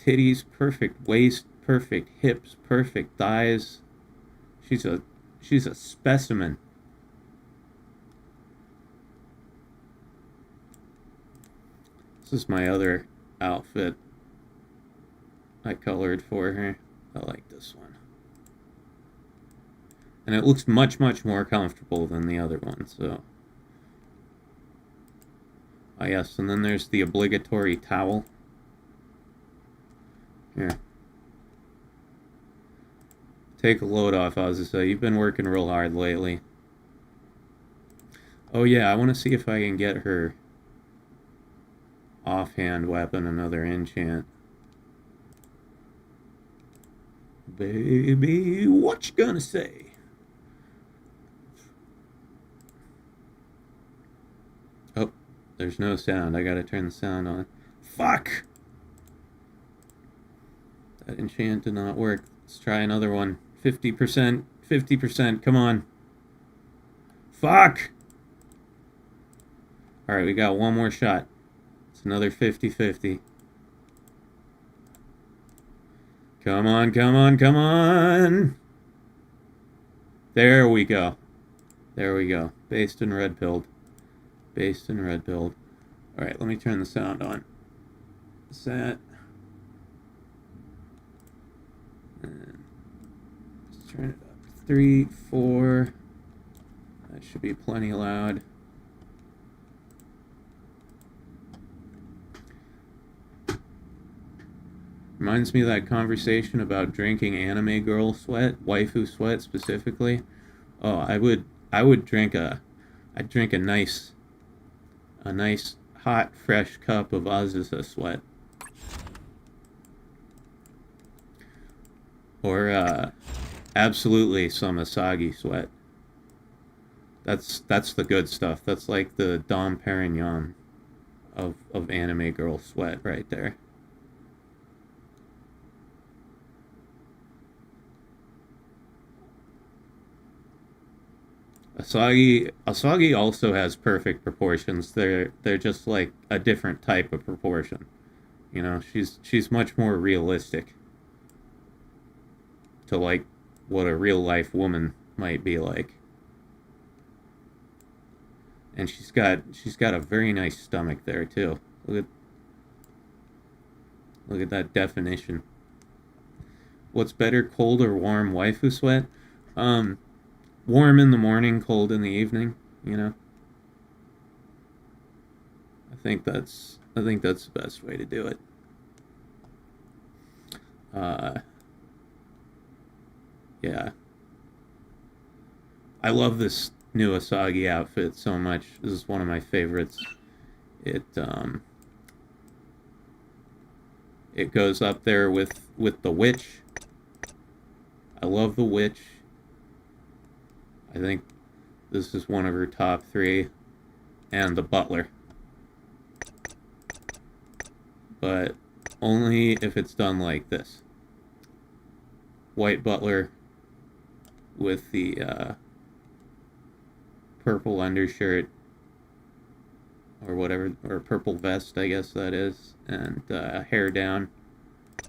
Speaker 2: titties, perfect waist, perfect hips, perfect thighs. She's a specimen. This is my other outfit I colored for her. I like this one. And it looks much, much more comfortable than the other one, so. Ah, yes, and then there's the obligatory towel. Here. Take a load off, Azusa. You've been working real hard lately. Oh yeah, I want to see if I can get her offhand weapon another enchant. Baby, what you gonna say? Oh, there's no sound. I gotta turn the sound on. Fuck! That enchant did not work. Let's try another one. 50%, 50%, come on. Fuck! Alright, we got one more shot. It's another 50-50. Come on, come on, come on! There we go. There we go. Based and red pilled. Based and red pilled. Alright, let me turn the sound on. Set. And let's turn it up. 3, 4. That should be plenty loud. Reminds me of that conversation about drinking anime girl sweat, waifu sweat specifically. Oh, I'd drink a nice hot fresh cup of Azusa sweat. Or absolutely some Asagi sweat. That's the good stuff. That's like the Dom Perignon of anime girl sweat right there. Asagi also has perfect proportions. They're just like a different type of proportion. You know, she's much more realistic to like what a real life woman might be like. And she's got a very nice stomach there too. Look at that definition. What's better, cold or warm waifu sweat? Warm in the morning, cold in the evening, you know. I think that's the best way to do it. Yeah. I love this new Asagi outfit so much. This is one of my favorites. It goes up there with the witch. I love the witch. I think this is one of her top 3, and the butler. But only if it's done like this. White butler with the purple undershirt, or whatever, or purple vest, I guess that is, and hair down.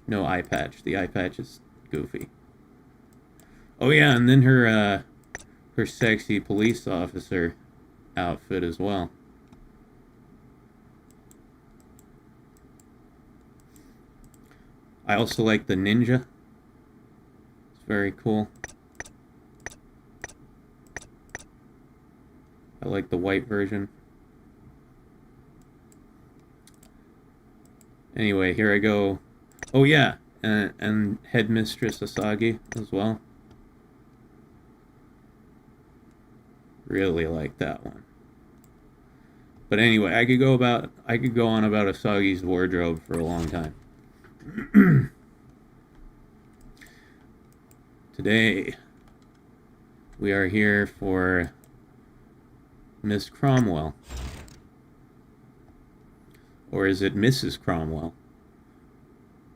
Speaker 2: No eye patch. The eye patch is goofy. Oh yeah, and then her sexy police officer outfit as well. I also like the ninja. It's very cool. I like the white version. Anyway, here I go. Oh yeah, and Headmistress Asagi as well. Really like that one. But anyway, I could go on about Asagi's wardrobe for a long time. Today we are here for Miss Cromwell. Or is it Mrs. Cromwell?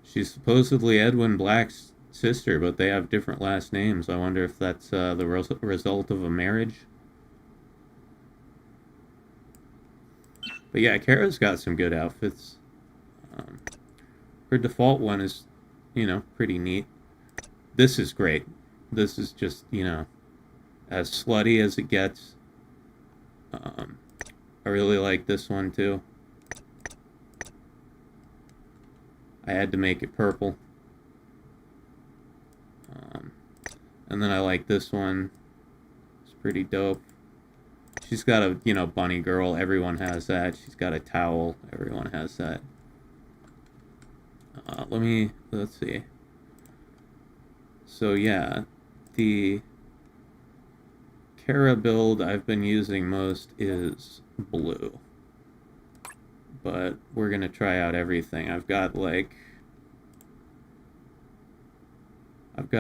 Speaker 2: She's supposedly Edwin Black's sister, but they have different last names. I wonder if that's the result of a marriage. But yeah, Cara's got some good outfits. Her default one is, you know, pretty neat. This is great. This is just, you know, as slutty as it gets. I really like this one too. I had to make it purple. And then I like this one. It's pretty dope. She's got a, you know, bunny girl. Everyone has that. She's got a towel. Everyone has that. Let's see. So yeah, the Cara build I've been using most is blue. But we're gonna try out everything. I've got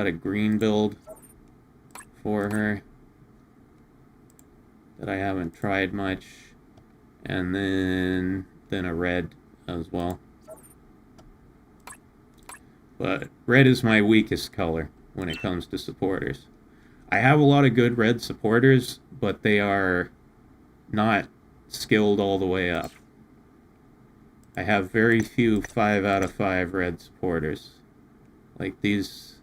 Speaker 2: a green build for her that I haven't tried much, and then a red as well. But red is my weakest color when it comes to supporters. I have a lot of good red supporters, but they are not skilled all the way up. I have very few 5 out of 5 red supporters. Like these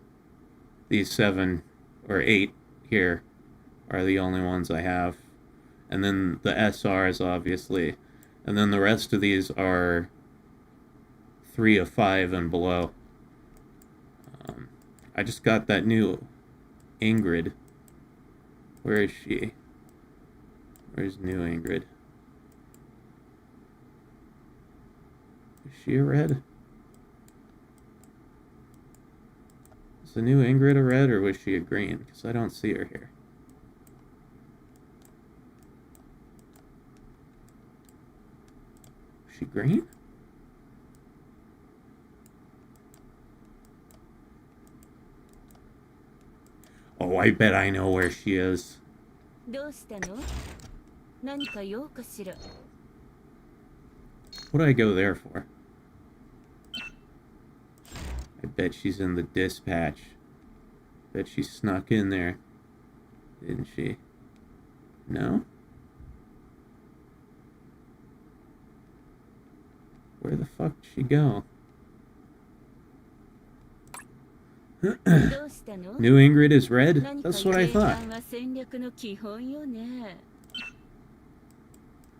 Speaker 2: 7 or 8 here are the only ones I have. And then the SRs, obviously. And then the rest of these are 3 of 5 and below. I just got that new Ingrid. Where is she? Where's new Ingrid? Is she a red? Is the new Ingrid a red, or was she a green? Because I don't see her here. Is she green? Oh, I bet I know where she is.
Speaker 3: どうしたの？何か用かしら？
Speaker 2: What do I go there for? I bet she's in the dispatch. Bet she snuck in there. Didn't she? No? Where the fuck did she go?
Speaker 3: どうしたの？
Speaker 2: New Ingrid is red?
Speaker 3: 何か
Speaker 2: That's what I
Speaker 3: 計
Speaker 2: thought.
Speaker 3: 算は戦略の基本よね。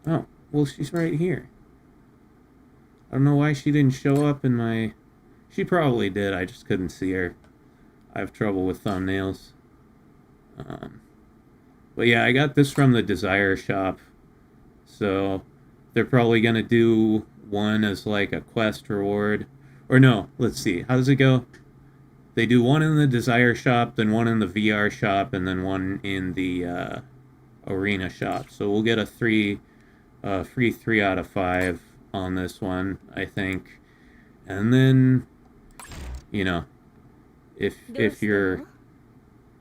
Speaker 2: Oh, well, she's right here. I don't know why she didn't show up in my... She probably did, I just couldn't see her. I have trouble with thumbnails. But yeah, I got this from the Desire shop. So they're probably going to do one as like a quest reward. Or no, let's see. How does it go? They do one in the Desire shop, then one in the VR shop, and then one in the Arena shop. So we'll get a free 3 out of 5 on this one, I think. And then, you know, if you're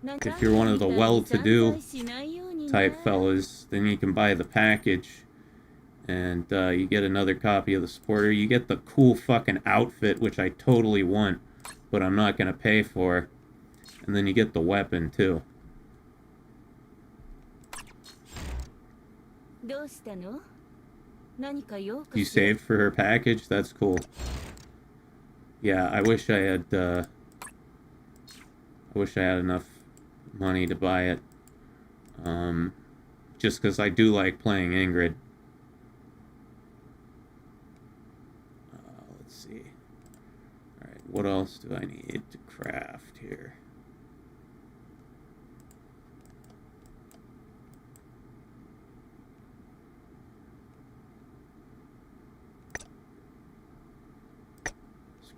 Speaker 2: one of the well-to-do type fellas, then you can buy the package, and you get another copy of the supporter. You get the cool fucking outfit, which I totally want, but I'm not gonna pay for. And then you get the weapon too. You saved for her package? That's cool. Yeah, I wish I had enough money to buy it. Just because I do like playing Ingrid. Let's see. Alright, what else do I need to craft here?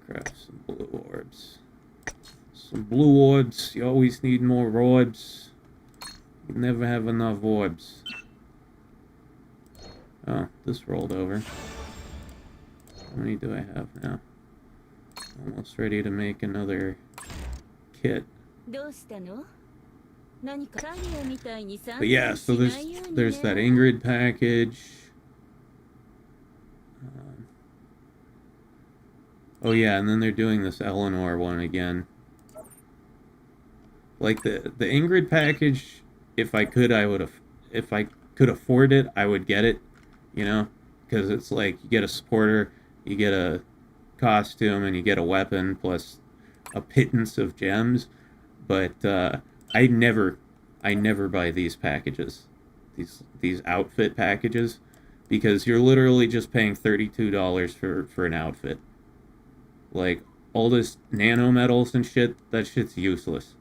Speaker 2: Craft some blue orbs. Some blue orbs. You always need more orbs. You never have enough orbs. Oh, this rolled over. How many do I have now? Almost ready to make another kit. But yeah, so there's that Ingrid package. Oh yeah, and then they're doing this Eleanor one again. Like the Ingrid package, if I could afford it, I would get it, you know, because it's like you get a supporter, you get a costume, and you get a weapon plus a pittance of gems. But I never buy these packages, these outfit packages, because you're literally just paying $32 for an outfit. Like, all this nanometals and shit, that shit's useless.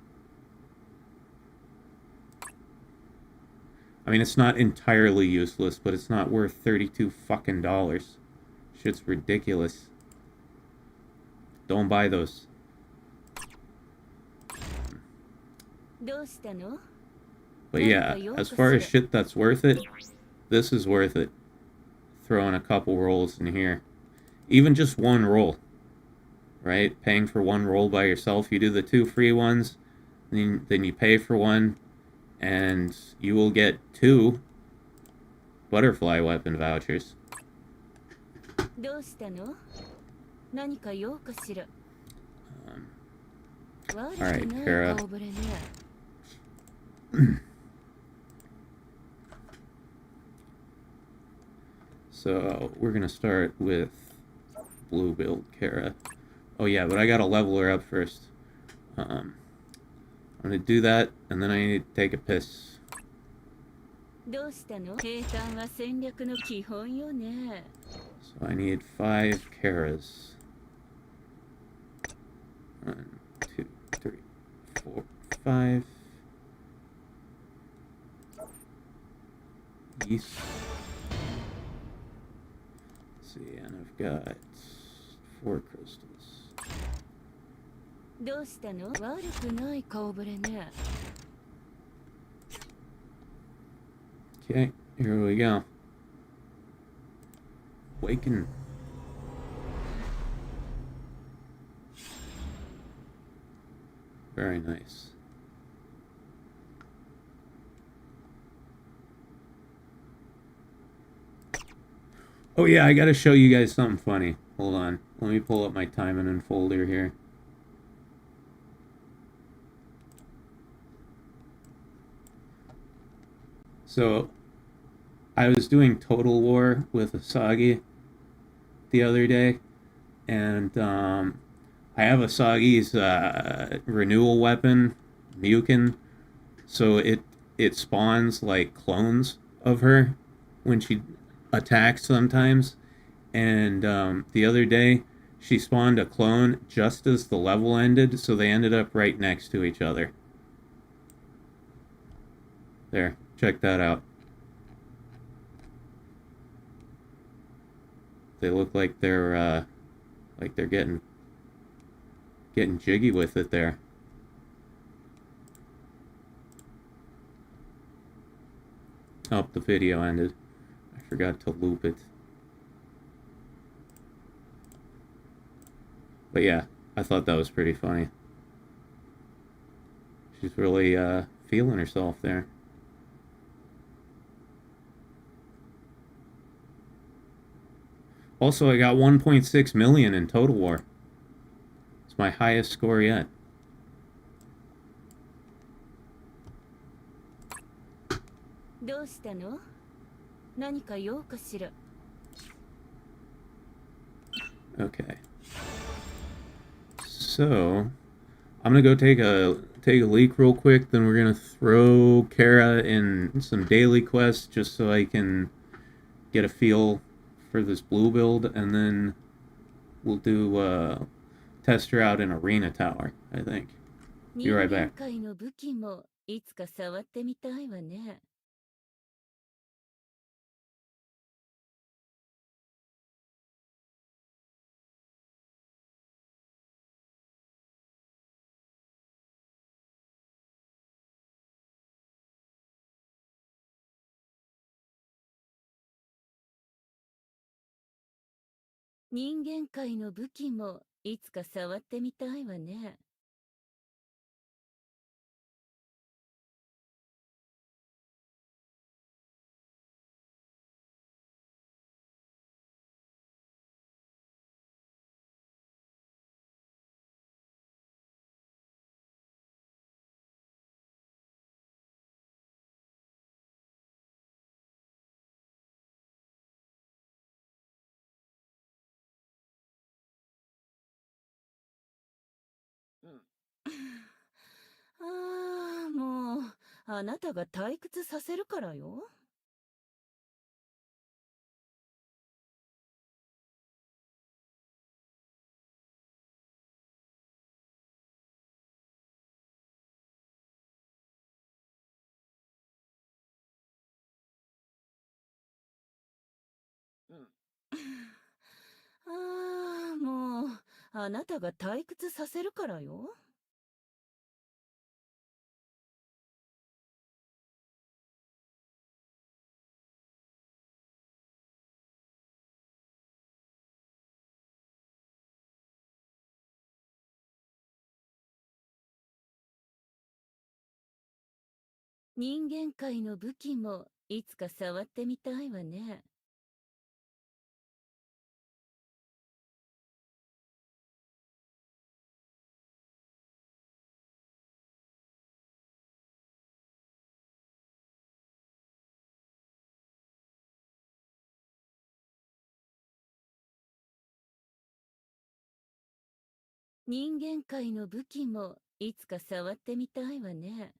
Speaker 2: I mean, it's not entirely useless, but it's not worth 32 fucking dollars. Shit's ridiculous. Don't buy those. But yeah, as far as shit that's worth it, this is worth it. Throwing a couple rolls in here. Even just one roll. Right? Paying for one roll by yourself. You do the 2 free ones, then you pay for one, and you will get 2 butterfly weapon vouchers. Alright, Cara. So, we're gonna start with blue build Cara. Oh yeah, but I gotta level her up first. I'm gonna do that, and then I need to take a piss. So I need 5 Caras. 1, 2, 3, 4, 5. Yeast. Let's see, and I've got 4 crystals. Okay, here we go. Awaken. Very nice. Oh yeah, I gotta show you guys something funny. Hold on. Let me pull up my timing and folder here. So I was doing Total War with Asagi the other day, and I have Asagi's renewal weapon, Mukin, so it spawns like clones of her when she attacks sometimes. And the other day, she spawned a clone just as the level ended, so they ended up right next to each other. There, check that out. They look like they're getting jiggy with it there. Oh, the video ended. I forgot to loop it. But yeah, I thought that was pretty funny. She's really feeling herself there. Also, I got 1.6 million in Total War. It's my highest score yet. Okay. So, I'm gonna go take a leak real quick. Then we're gonna throw Cara in some daily quests just so I can get a feel for this blue build, and then we'll do test her out in Arena Tower, I think. Be right back.
Speaker 3: 人間界の武器もいつか触ってみたいわね。ああ、もう、あなたが退屈させるからよ。ああ、もう、あなたが退屈させるからよ。人間界の武器もいつか触ってみたいわね。人間界の武器もいつか触ってみたいわね。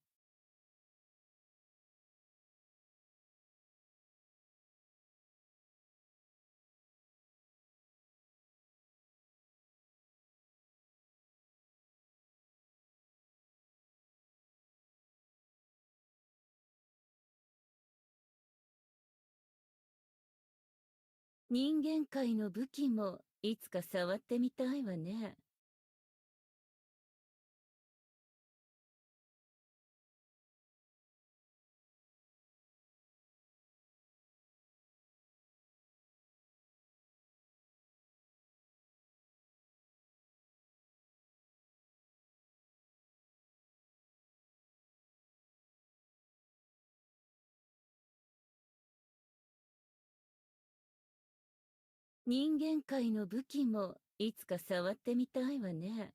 Speaker 3: 人間界の武器もいつか触ってみたいわね。人間界の武器もいつか触ってみたいわね。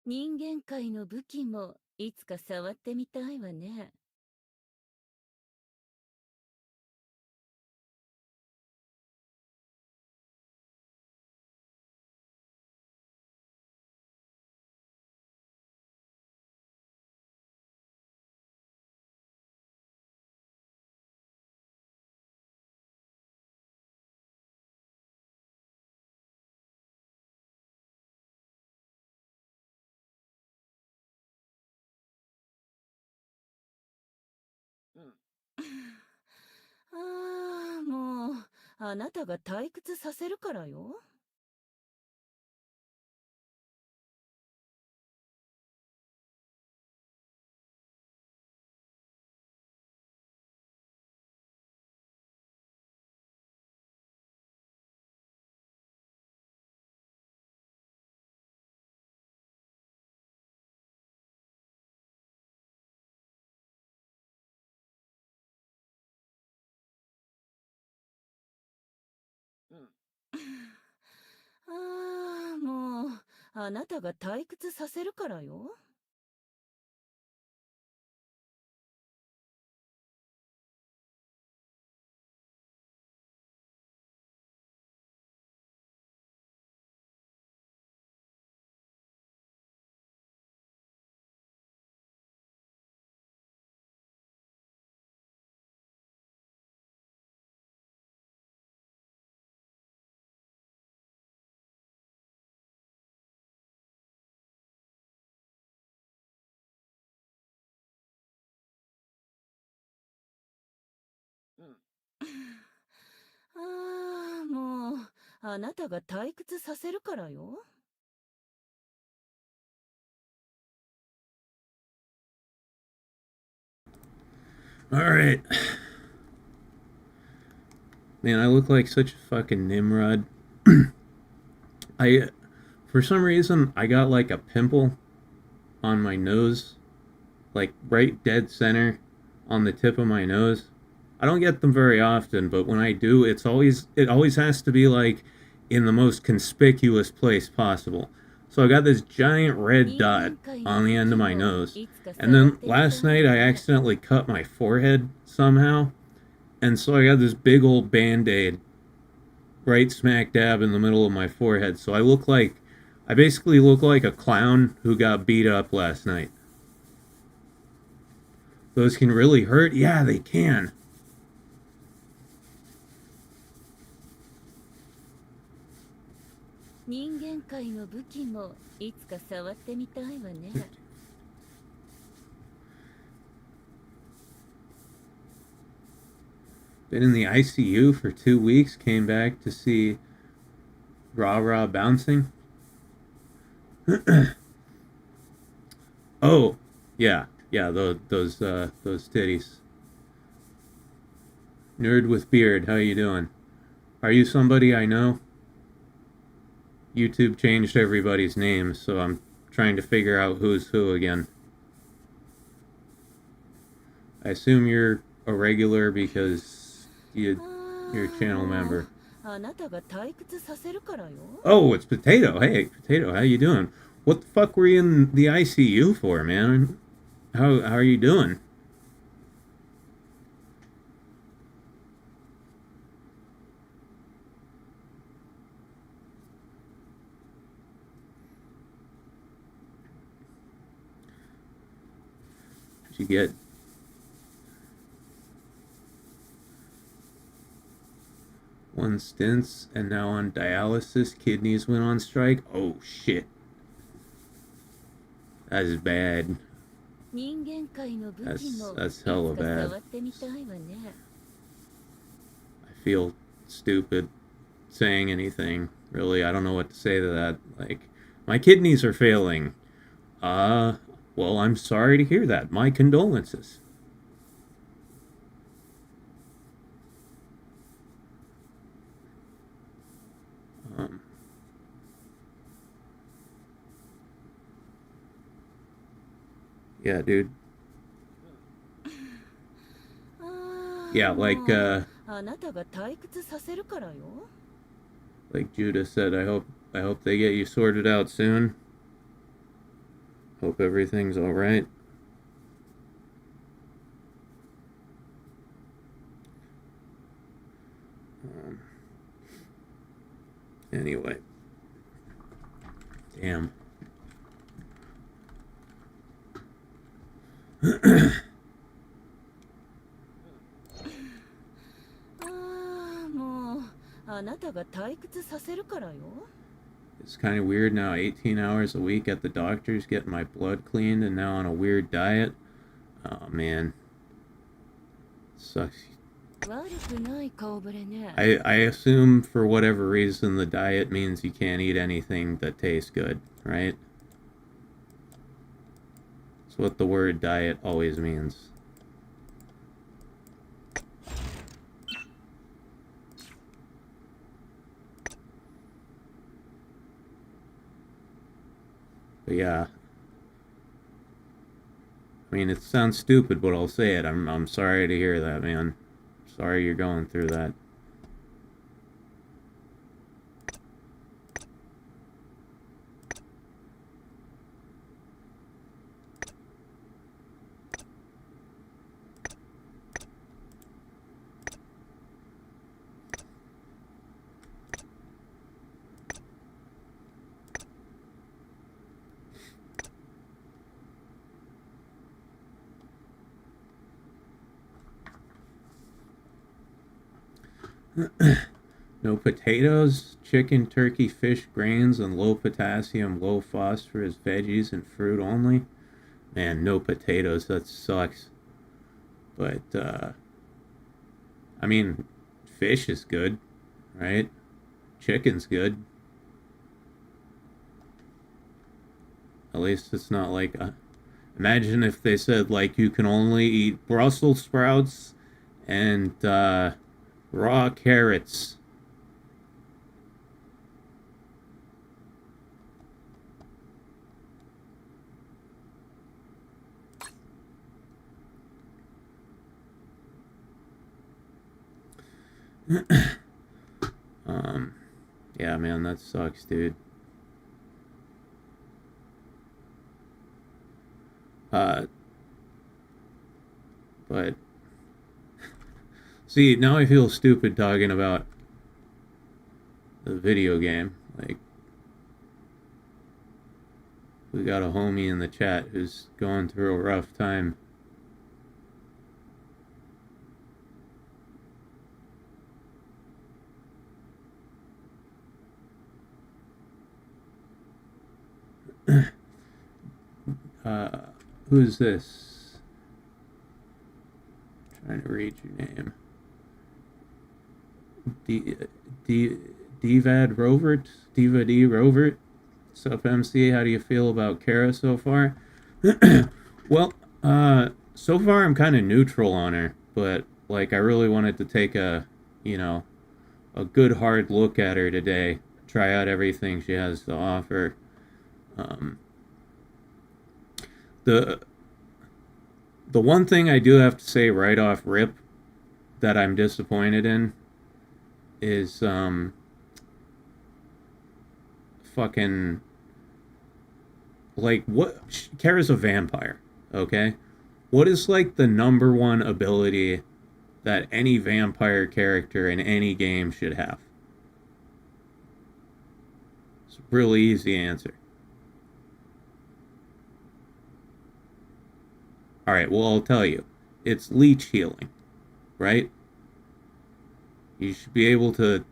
Speaker 3: 人間界の武器もいつか触ってみたいわね。ああ、もう、あなたが退屈させるからよ。ああ、もう、あなたが退屈させるからよ。ああ、もう、あなたが退屈させるからよ。
Speaker 2: Alright. Man, I look like such a fucking Nimrod. For some reason, I got like a pimple on my nose, like right dead center on the tip of my nose. I don't get them very often, but when I do, it always has to be like in the most conspicuous place possible. So I got this giant red dot on the end of my nose. And then last night I accidentally cut my forehead somehow. And so I got this big old band-aid right smack dab in the middle of my forehead. So I basically look like a clown who got beat up last night. Those can really hurt? Yeah, they can. Been in the ICU for 2 weeks, came back to see Rah Rah bouncing. Oh, yeah, those titties. Nerd with beard, how you doing? Are you somebody I know? YouTube changed everybody's names, so I'm trying to figure out who's who again. I assume you're a regular because you're a channel member. Oh, it's Potato. Hey, Potato, how you doing? What the fuck were you in the ICU for, man? How are you doing? Did you get 1 stints and now on dialysis? Kidneys went on strike? Oh shit. That is bad. That's hella bad. I feel stupid saying anything. Really, I don't know what to say to that. Like, my kidneys are failing. Well, I'm sorry to hear that. My condolences. Yeah, dude. Yeah, like
Speaker 3: あなたが退屈させるからよ。
Speaker 2: like Judah said, I hope they get you sorted out soon. Hope everything's all right. Anyway. Damn.
Speaker 3: もうあなたが退屈させるからよ。
Speaker 2: It's kind of weird now. 18 hours a week at the doctor's, getting my blood cleaned, and now on a weird diet. Oh, man. Sucks.
Speaker 3: 悪くない顔ぶれね。
Speaker 2: I assume for whatever reason the diet means you can't eat anything that tastes good, right? That's what the word diet always means. But yeah. I mean, it sounds stupid, but I'll say it. I'm sorry to hear that, man. Sorry you're going through that. No potatoes, chicken, turkey, fish, grains, and low potassium, low phosphorus veggies and fruit only. Man, no potatoes, that sucks. But, I mean, fish is good, right? Chicken's good. At least it's not like imagine if they said, like, you can only eat Brussels sprouts and, raw carrots. Yeah, man, that sucks, dude. But see, now I feel stupid talking about the video game. Like, we got a homie in the chat who's going through a rough time. Who's this? Trying to read your name. Divad Rovert? Diva D Rovert? What's up, MC? How do you feel about Cara so far? Well, so far I'm kind of neutral on her, but, like, I really wanted to take a good hard look at her today, try out everything she has to offer. The one thing I do have to say right off rip that I'm disappointed in is fucking, like, what? Kara's a vampire, okay? What is, like, the number one ability that any vampire character in any game should have? It's a really easy answer. Alright, well, I'll tell you. It's leech healing, right? You should be able to,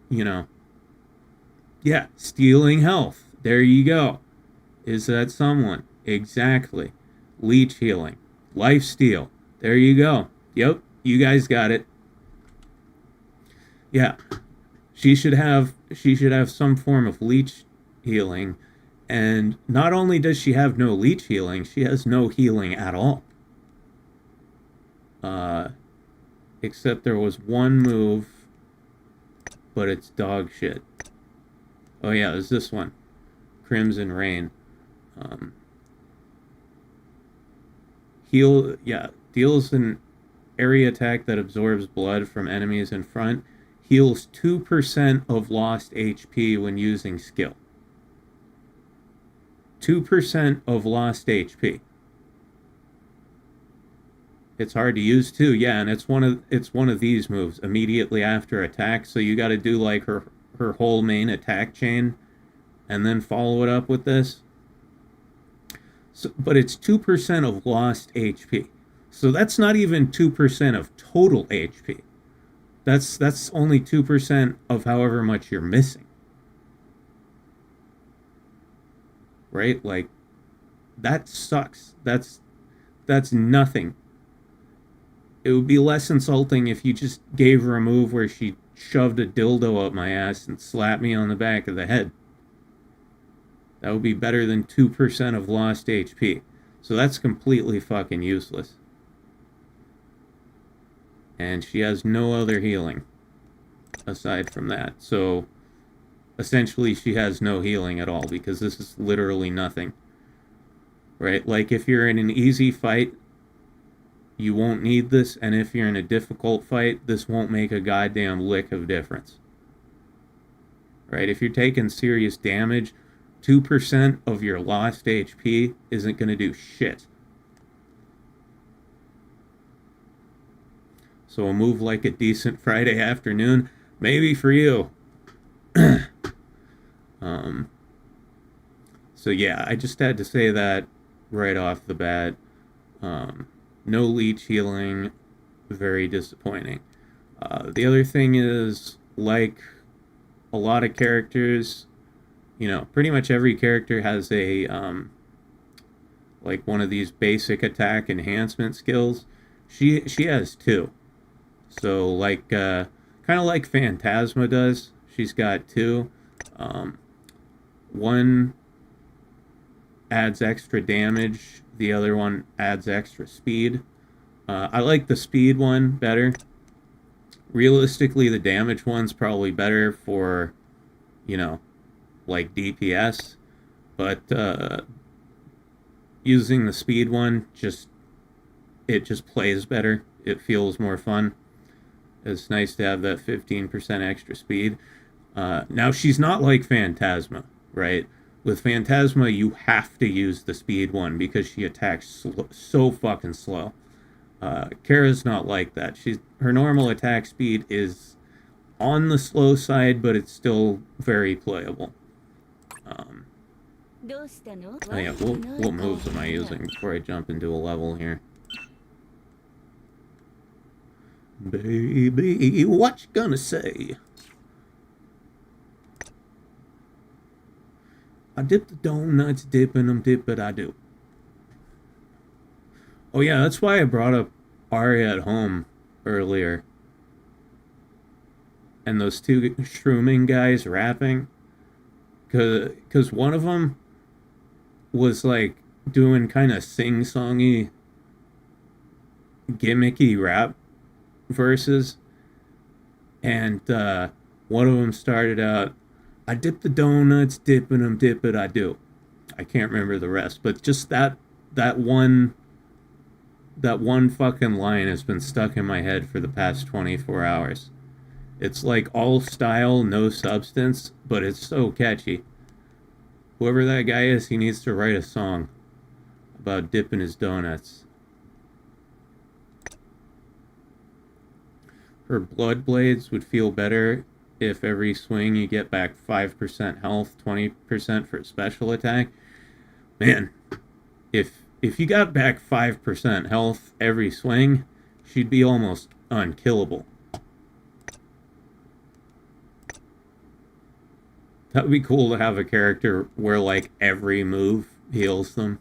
Speaker 2: yeah, stealing health. There you go. Is that someone? Exactly. Leech healing. Life steal. There you go. Yep, you guys got it. Yeah. She should have some form of leech healing, And not only does she have no leech healing, she has no healing at all. Except there was one move, but it's dog shit. Oh yeah, there's this one. Crimson Rain. Deals an area attack that absorbs blood from enemies in front. Heals 2% of lost HP when using skill. 2% of lost HP. It's hard to use too, yeah, and it's one of these moves immediately after attack. So you got to do like her whole main attack chain, and then follow it up with this. So, but it's 2% of lost HP. So that's not even 2% of total HP. That's only 2% of however much you're missing. Right? Like, that sucks. That's nothing. It would be less insulting if you just gave her a move where she shoved a dildo up my ass and slapped me on the back of the head. That would be better than 2% of lost HP. So that's completely fucking useless. And she has no other healing aside from that. So essentially she has no healing at all, because this is literally nothing. Right? Like, if you're in an easy fight, you won't need this, and if you're in a difficult fight, this won't make a goddamn lick of difference. Right? If you're taking serious damage, 2% of your lost HP isn't going to do shit. So a move like a decent Friday afternoon, maybe for you. So yeah, I just had to say that right off the bat. No leech healing, very disappointing. The other thing is, like a lot of characters, you know, pretty much every character has a like one of these basic attack enhancement skills. She has two. So like kind of like Phantasma does. She's got two. One adds extra damage. The other one adds extra speed. I like the speed one better. Realistically, the damage one's probably better for, you know, like DPS. But using the speed one, it just plays better. It feels more fun. It's nice to have that 15% extra speed. Now, she's not like Phantasma, right? With Phantasma, you have to use the speed one because she attacks so fucking slow. Cara's not like that. Her normal attack speed is on the slow side, but it's still very playable. Oh yeah, what moves am I using before I jump into a level here? Baby, what you gonna say? I dip the donuts, dipping them, dip it, I do. Oh yeah, that's why I brought up Aria at home earlier. And those two shrooming guys rapping. Because one of them was like doing kind of sing-songy, gimmicky rap verses. And one of them started out, I dip the donuts, dipping them, dip it, I do. I can't remember the rest, but just that one fucking line has been stuck in my head for the past 24 hours. It's like all style, no substance, but it's so catchy. Whoever that guy is, he needs to write a song about dipping his donuts. Her blood blades would feel better if every swing you get back 5% health, 20% for special attack. Man, if you got back 5% health every swing, she'd be almost unkillable. That would be cool to have a character where like every move heals them.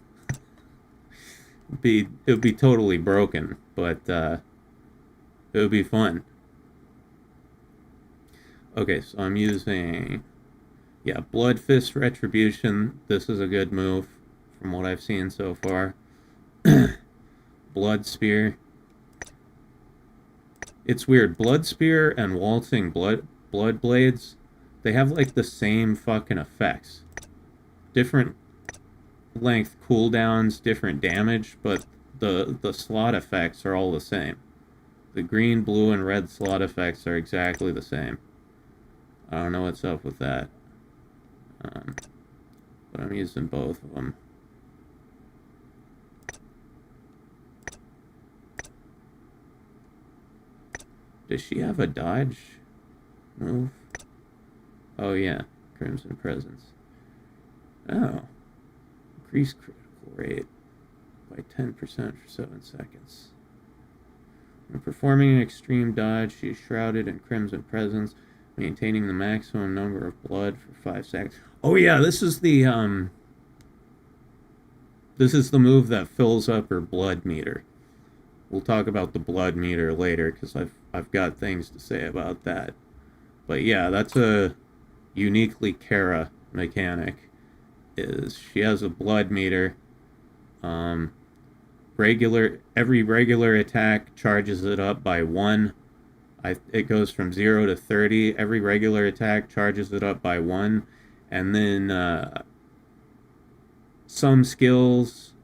Speaker 2: It would be totally broken, but it would be fun. Okay, so I'm using Yeah, Blood Fist Retribution. This is a good move from what I've seen so far. Blood Spear. It's weird. Blood Spear and Waltzing Blood Blades, they have like the same fucking effects. Different length cooldowns, different damage, but the slot effects are all the same. The green, blue, and red slot effects are exactly the same. I don't know what's up with that. But I'm using both of them. Does she have a dodge move? Oh yeah, Crimson Presence. Oh. Increase critical rate by 10% for 7 seconds. When performing an extreme dodge, she is shrouded in Crimson Presence, maintaining the maximum number of blood for 5 seconds. Oh yeah, this is the move that fills up her blood meter. We'll talk about the blood meter later because I've got things to say about that. But yeah, that's a uniquely Cara mechanic. Is she has a blood meter. Every regular attack charges it up by 1. It goes from 0 to 30. Every regular attack charges it up by 1. And then some skills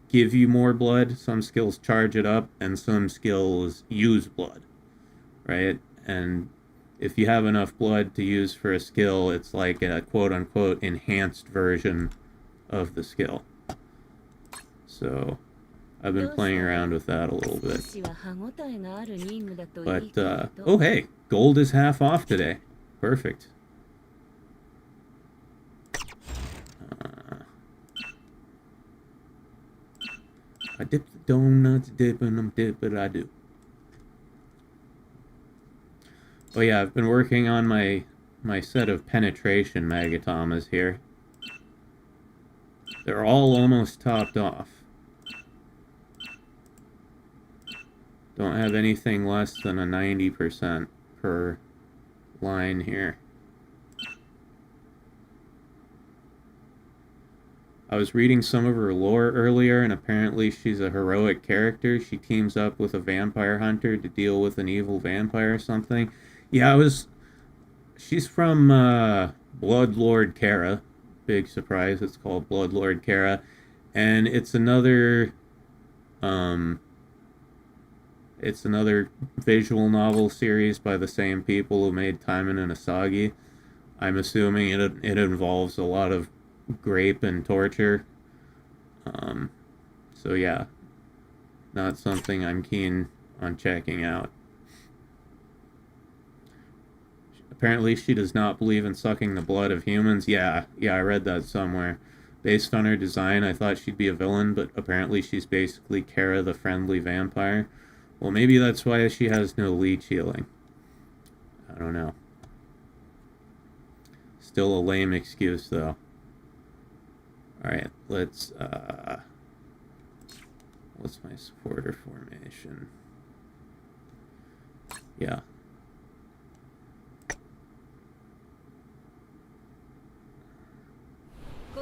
Speaker 2: give you more blood, some skills charge it up, and some skills use blood, right? And if you have enough blood to use for a skill, it's like a quote-unquote enhanced version of the skill. So I've been playing around with that a little bit. But, oh hey, gold is half off today. Perfect. I dip the donuts, dipping them, dip it, I do. Oh yeah, I've been working on my set of penetration Magatomas here. They're all almost topped off. Don't have anything less than a 90% per line here. I was reading some of her lore earlier, and apparently she's a heroic character. She teams up with a vampire hunter to deal with an evil vampire or something. Yeah, she's from Bloodlord Cara. Big surprise, it's called Bloodlord Cara. And it's another visual novel series by the same people who made Taimen and Asagi. I'm assuming it involves a lot of grape and torture. So yeah, not something I'm keen on checking out. Apparently she does not believe in sucking the blood of humans. Yeah, I read that somewhere. Based on her design, I thought she'd be a villain, but apparently she's basically Cara the friendly vampire. Well, maybe that's why she has no leech healing. I don't know. Still a lame excuse, though. Alright, what's my supporter formation? Yeah.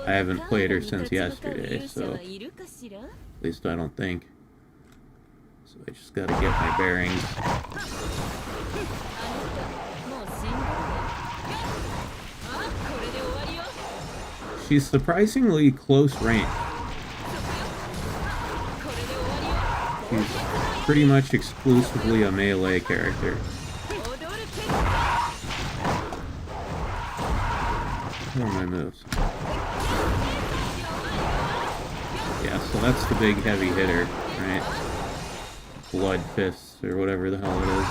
Speaker 2: I haven't played her since yesterday, so at least I don't think. So I just gotta get my bearings. She's surprisingly close range. She's pretty much exclusively a melee character. What are my moves? Yeah, so that's the big heavy hitter, right? Blood fists, or whatever the hell it is.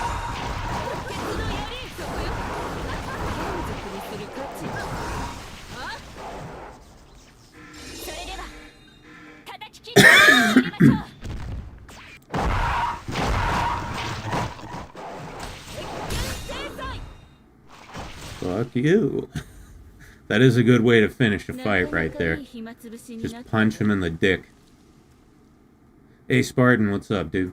Speaker 2: Fuck you. That is a good way to finish a fight right there. Just punch him in the dick. Hey Spartan, what's up, dude?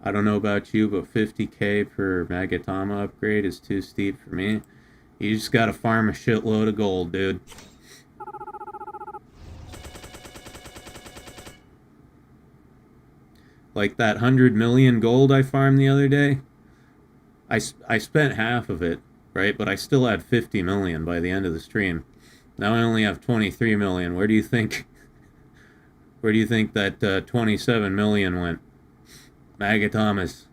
Speaker 2: I don't know about you, but 50k per Magatama upgrade is too steep for me. You just gotta farm a shitload of gold, dude. Like that 100 million gold I farmed the other day, I spent half of it, right? But I still had 50 million by the end of the stream. Now I only have 23 million. Where do you think that 27 million went? Magatamas.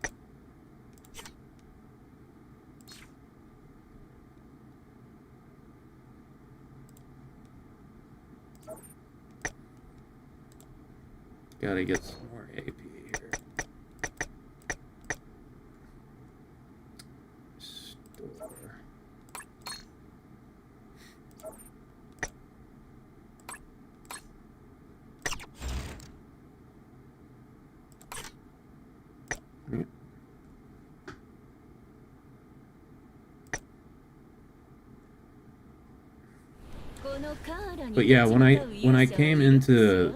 Speaker 2: Gotta get some more AP here. Store. Yeah. But yeah, when I came into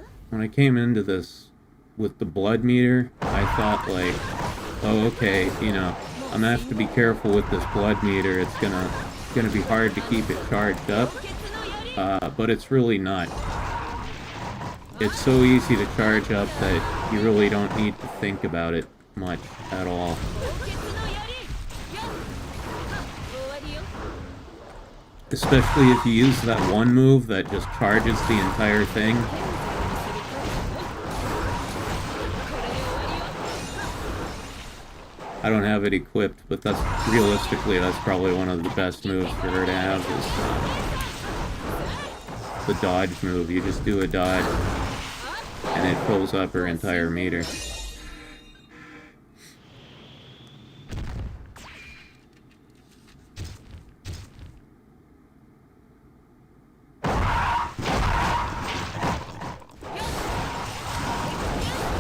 Speaker 2: this with the blood meter, I thought like, oh okay, you know, I'm gonna have to be careful with this blood meter. It's gonna be hard to keep it charged up. But it's really not. It's so easy to charge up that you really don't need to think about it much at all. Especially if you use that one move that just charges the entire thing. I don't have it equipped, but that's probably one of the best moves for her to have is the dodge move. You just do a dodge and it fills up her entire meter.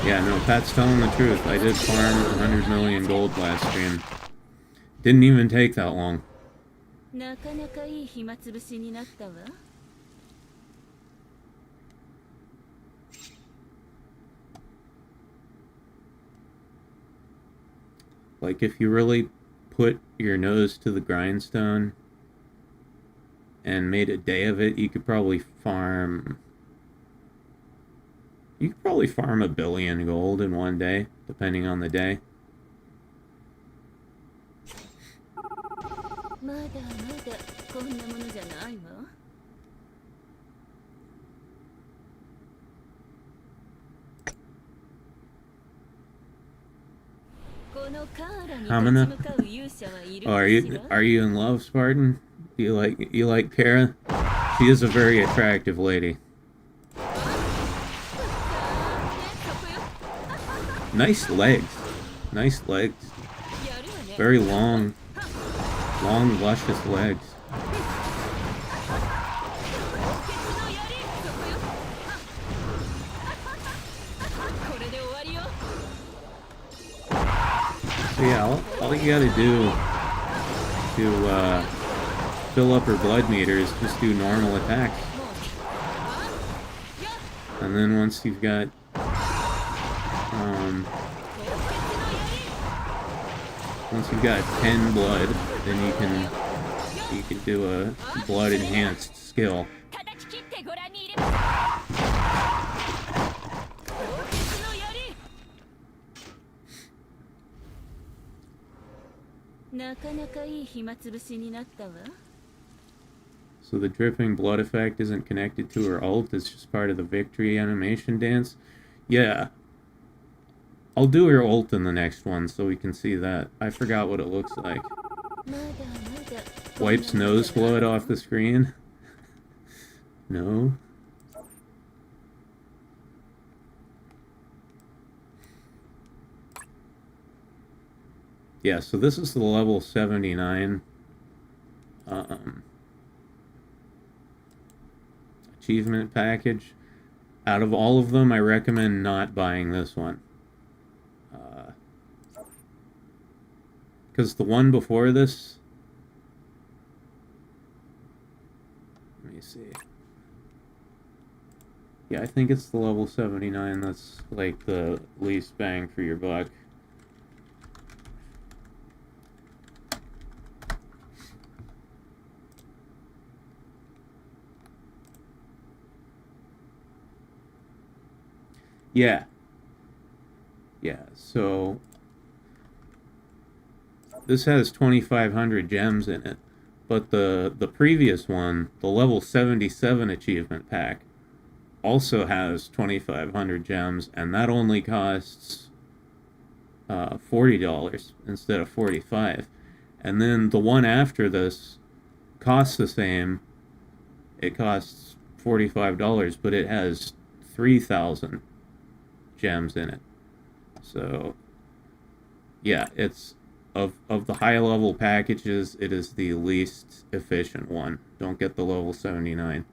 Speaker 2: Yeah, no, Pat's telling the truth. I did farm 100 million gold last stream. Didn't even take that long. Like, if you really put your nose to the grindstone and made a day of it, you could probably farm... You could probably farm 1 billion gold in one day, depending on the day. Hamana? Oh, are you in love, Spartan? You like Cara? She is a very attractive lady. Nice legs. Nice legs. Very long, luscious legs. So yeah, all you gotta do to fill up her blood meter is just do normal attacks. And then once you've got once you've got 10 blood, then you can do a blood enhanced skill. So the dripping blood effect isn't connected to her ult, it's just part of the victory animation dance? Yeah. I'll do her ult in the next one so we can see that. I forgot what it looks like. Wipes nose blood off the screen? No. Yeah, so this is the level 79 achievement package. Out of all of them, I recommend not buying this one. Because the one before this... Let me see. Yeah, I think it's the level 79 that's like the least bang for your buck. Yeah. Yeah, so this has 2,500 gems in it, but the previous one, the level 77 achievement pack, also has 2,500 gems, and that only costs $40 instead of 45. And then the one after this costs the same. It costs $45, but it has 3,000 gems in it. So, yeah, it's of the high level packages, it is the least efficient one. Don't get the level 79.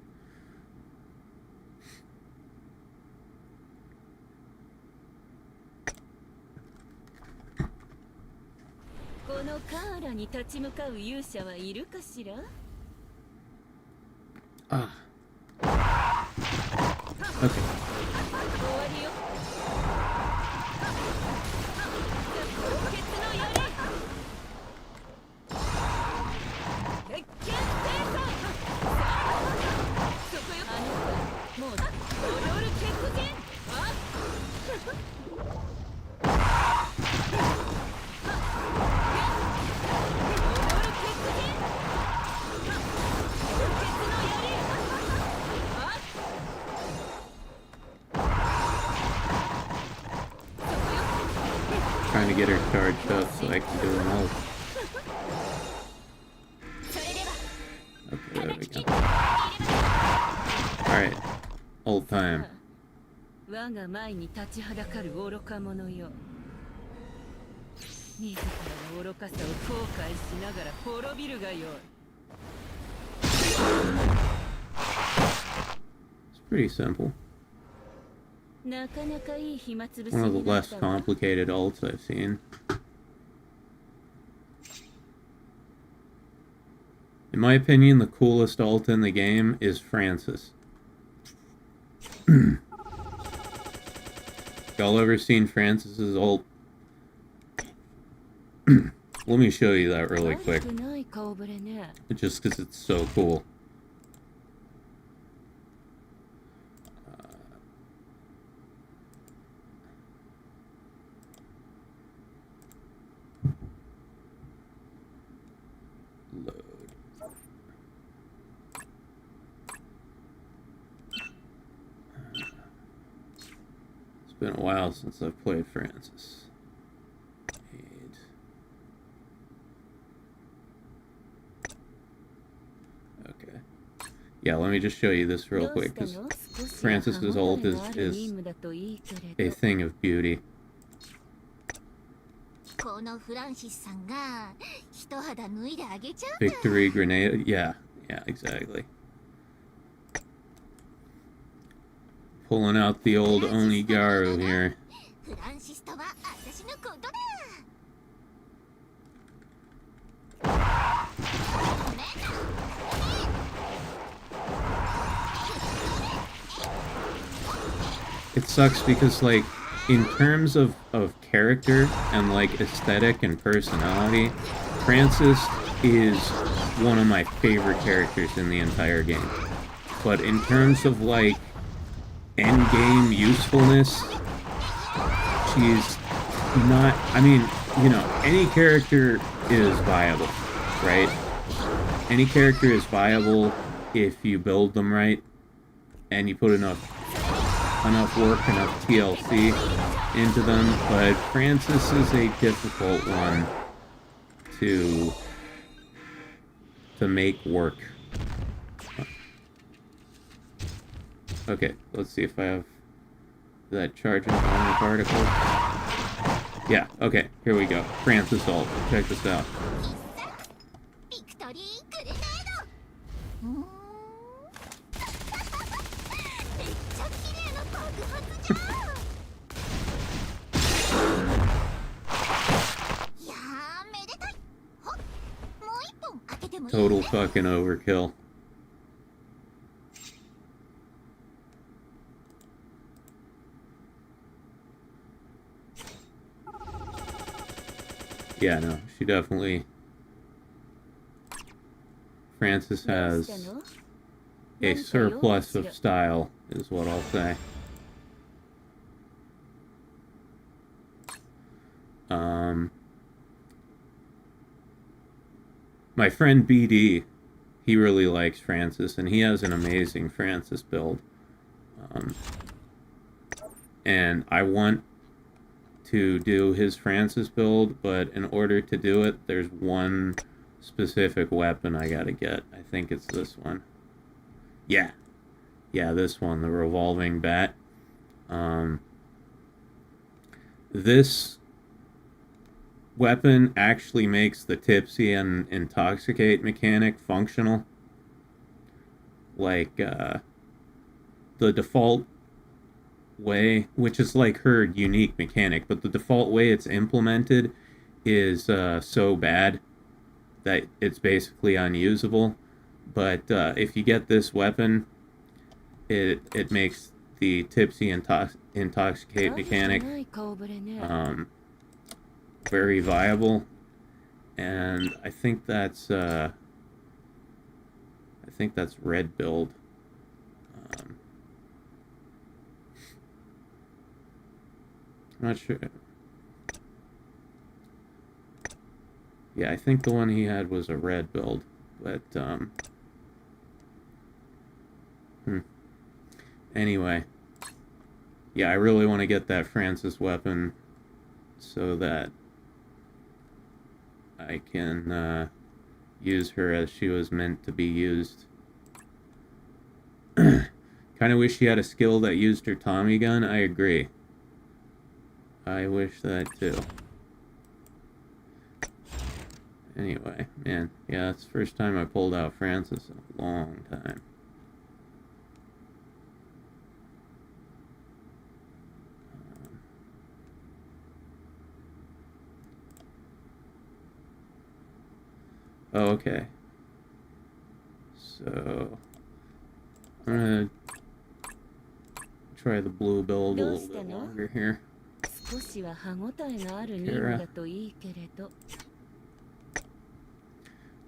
Speaker 2: Ah. Okay. Trying to get her charged up so I can do an ult. Okay, there we go. Alright, ult time.
Speaker 3: 我が前に立ちはだかる愚か者よ。自らの愚かさを後悔しながら滅びるがよい。
Speaker 2: It's pretty simple.
Speaker 3: なかなかいい暇つぶし
Speaker 2: One of
Speaker 3: に
Speaker 2: the
Speaker 3: なっ
Speaker 2: less
Speaker 3: たわ。
Speaker 2: complicated ults I've seen. In my opinion, the coolest ult in the game is Francis. Y'all ever seen Francis's ult? Let me show you that really quick.
Speaker 3: 悪くない顔ぶれね。
Speaker 2: Just because it's so cool. Load. It's been a while since I've played Francis. Okay. Yeah, let me just show you this real quick, because Francis's ult is a thing of beauty.
Speaker 4: このフランシスさんが一肌脱いであげちゃう
Speaker 2: Victory grenade. Yeah, exactly. Pulling out the old Onigaru here.
Speaker 4: フランシスとは私のことだ
Speaker 2: It sucks because, like, in terms of character and, like, aesthetic and personality, Francis is one of my favorite characters in the entire game. But in terms of, like, endgame usefulness, she's not... I mean, you know, any character is viable, right? Any character is viable if you build them right and you put enough work, enough TLC into them, but Francis is a difficult one to make work. Okay, let's see if I have that charging on the particle. Yeah, okay, here we go. Francis ult. Check this out.
Speaker 4: ビクトリーグレネードめっちゃ綺麗な爆発じゃんいやーめでたいほっもう一本開けてもいい
Speaker 2: Total fucking overkill. Yeah, no, she definitely... Francis has a surplus of style, is what I'll say. my friend BD, he really likes Francis, and he has an amazing Francis build. And I want to do his Francis build, but in order to do it, there's one specific weapon I gotta get. I think it's this one. Yeah, this one, the revolving bat. This weapon actually makes the tipsy and intoxicate mechanic functional. Like, the default way, which is like her unique mechanic, but the default way it's implemented is so bad that it's basically unusable. But if you get this weapon, it makes the tipsy intoxicate mechanic very viable, and I think that's red build. I'm not sure. Yeah, I think the one he had was a red build, but anyway, yeah, I really want to get that Francis weapon so that I can use her as she was meant to be used. Kind of wish she had a skill that used her Tommy gun. I agree. I wish that too. Anyway, man, yeah, it's the first time I pulled out Francis in a long time. Oh, okay. So, I'm gonna try the blue build a little bit longer here. Cara.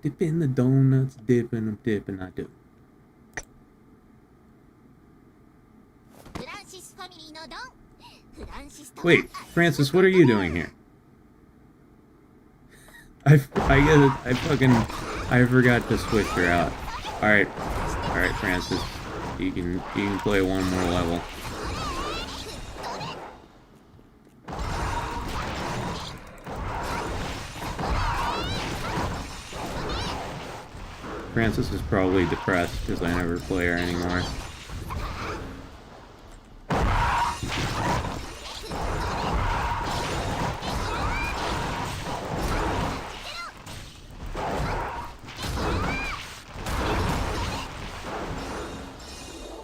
Speaker 2: Dip in the donuts, dipping them, dipping, I do. Wait, Francis, what are you doing here? I forgot to switch her out. Alright, Francis, you can play one more level. Francis is probably depressed because I never play her anymore.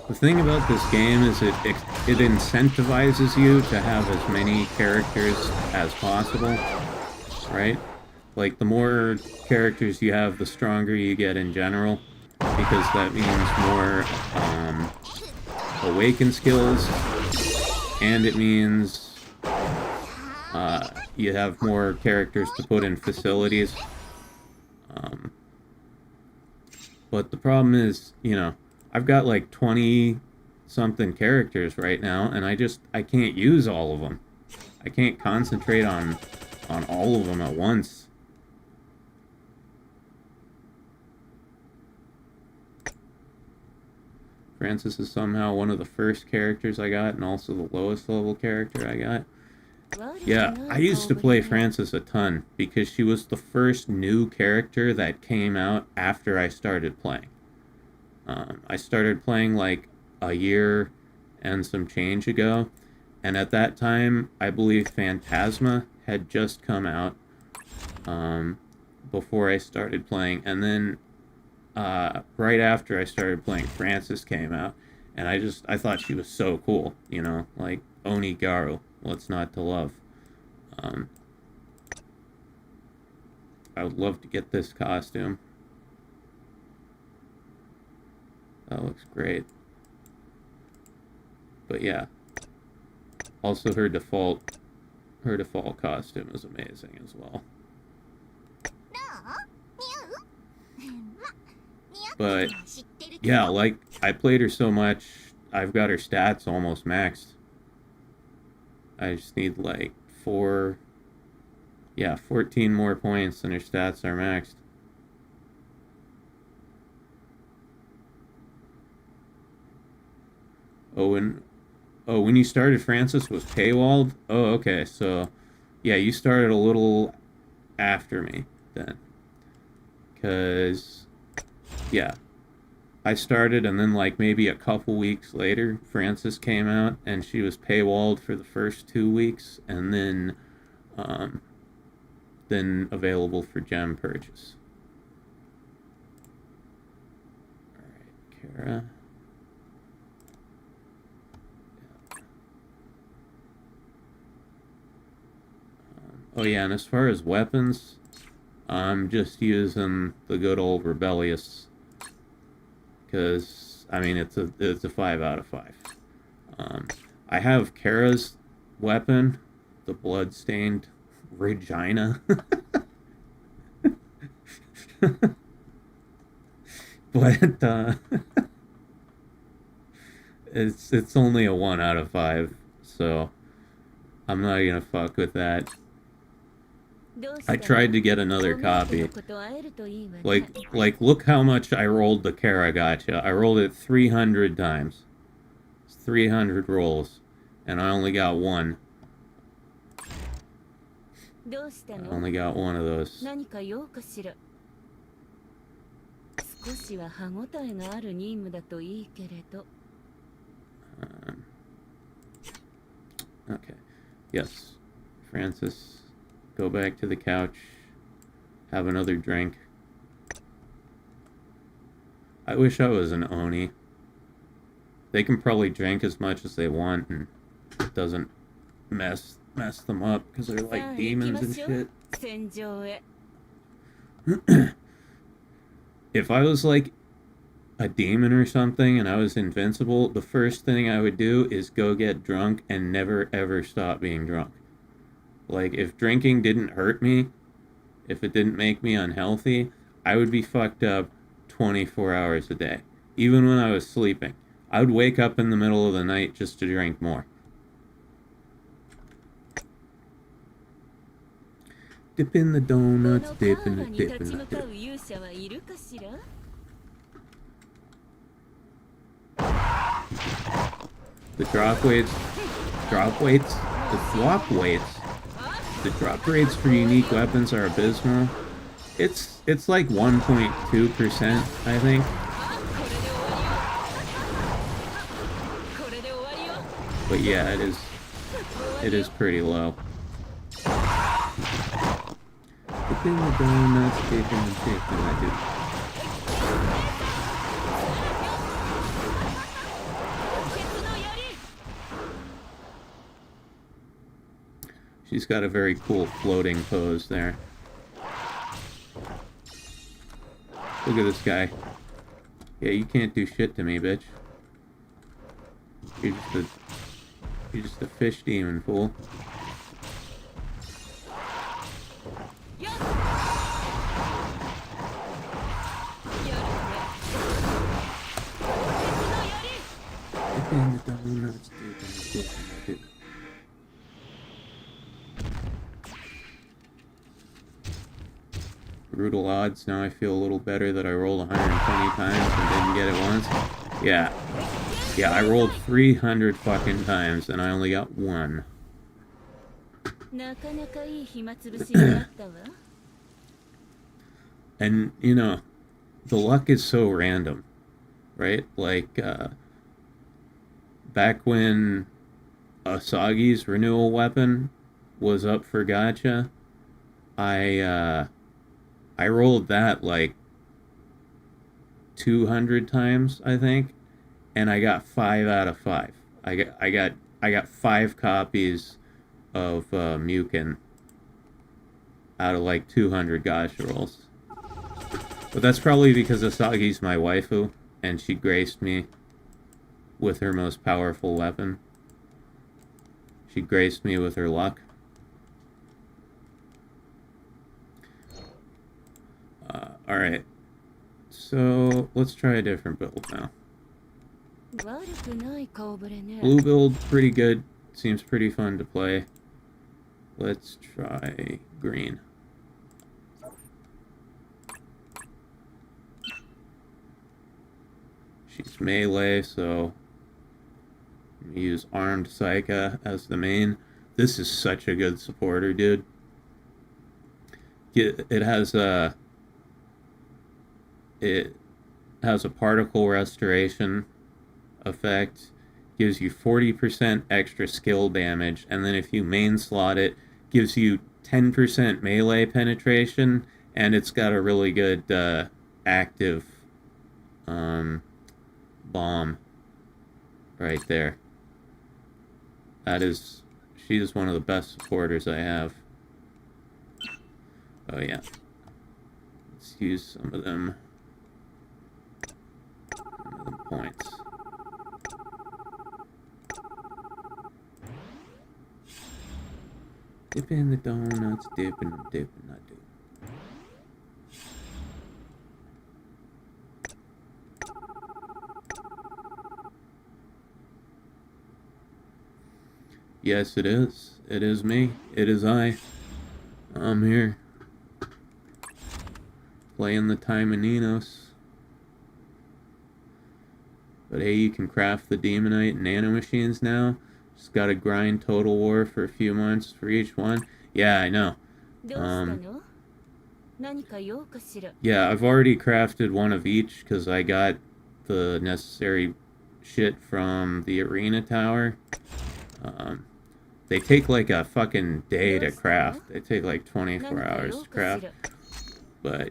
Speaker 2: The thing about this game is it incentivizes you to have as many characters as possible, right? Like, the more characters you have, the stronger you get in general, because that means more awaken skills, and it means you have more characters to put in facilities. But the problem is, you know, I've got like 20-something characters right now, and I can't use all of them. I can't concentrate on all of them at once. Francis is somehow one of the first characters I got, and also the lowest level character I got. Yeah, I used to play Francis a ton, because she was the first new character that came out after I started playing. I started playing like a year and some change ago, and at that time, I believe Phantasma had just come out before I started playing, and then right after I started playing, Francis came out, and I thought she was so cool, you know, like Onigaru, what's not to love. I would love to get this costume. That looks great. But yeah, also her default costume is amazing as well. But yeah, like, I played her so much, I've got her stats almost maxed. I just need like 14 more points and her stats are maxed. when you started, Francis was paywalled? Oh, okay, so, yeah, you started a little after me, then. Because, yeah, I started, and then, like, maybe a couple weeks later, Francis came out, and she was paywalled for the first 2 weeks, and then available for gem purchase. Alright, Cara. Oh yeah, and as far as weapons, I'm just using the good old Rebellious, because I mean it's a 5 out of 5. I have Cara's weapon, the bloodstained Regina, but it's only a 1 out of 5, so I'm not gonna fuck with that. I tried to get another copy. Like, look how much I rolled the Cara gacha. I rolled it 300 times. It's 300 rolls. And I only got one. I only got one of those. Okay. Yes. Francis. Go back to the couch, have another drink. I wish I was an Oni. They can probably drink as much as they want and it doesn't mess them up because they're like demons and shit. If I was like a demon or something and I was invincible, the first thing I would do is go get drunk and never ever stop being drunk. Like, if drinking didn't hurt me, if it didn't make me unhealthy, I would be fucked up 24 hours a day. Even when I was sleeping. I would wake up in the middle of the night just to drink more. Dip in the donuts, dip in the dip in the dip. The drop weights, the drop rates for unique weapons are abysmal. It's like 1.2%, I think. But yeah, it is pretty low. Dip in the donuts, dip in the dip in the dip. She's got a very cool floating pose there. Look at this guy. Yeah, you can't do shit to me, bitch. You're just a fish demon, fool. Brutal odds. Now I feel a little better that I rolled 120 times and didn't get it once. Yeah. Yeah, I rolled 300 fucking times and I only got one. And, you know, the luck is so random, right? Like, back when Asagi's renewal weapon was up for gacha, I rolled that like 200 times, I think, and I got 5 out of 5. I got 5 copies of Mukin out of like 200 gacha rolls. But that's probably because Asagi's my waifu, and she graced me with her most powerful weapon. She graced me with her luck. Alright. So, let's try a different build now. Blue build, pretty good. Seems pretty fun to play. Let's try green. She's melee, so Use Armed Psycha as the main. This is such a good supporter, dude. It has a particle restoration effect, gives you 40% extra skill damage, and then if you main slot it, gives you 10% melee penetration, and it's got a really good active bomb right there. She is one of the best supporters I have. Oh yeah. Let's use some of them points. Dip in the donuts, dipping, I do. Yes, it is. It is me. It is I. I'm here. Playing the Timoninos. But hey, you can craft the Demonite and Nano Machines now. Just gotta grind Total War for a few months for each one. Yeah, I know. Yeah, I've already crafted one of each because I got the necessary shit from the Arena Tower. They take like a fucking day to craft. They take like 24 hours to craft. But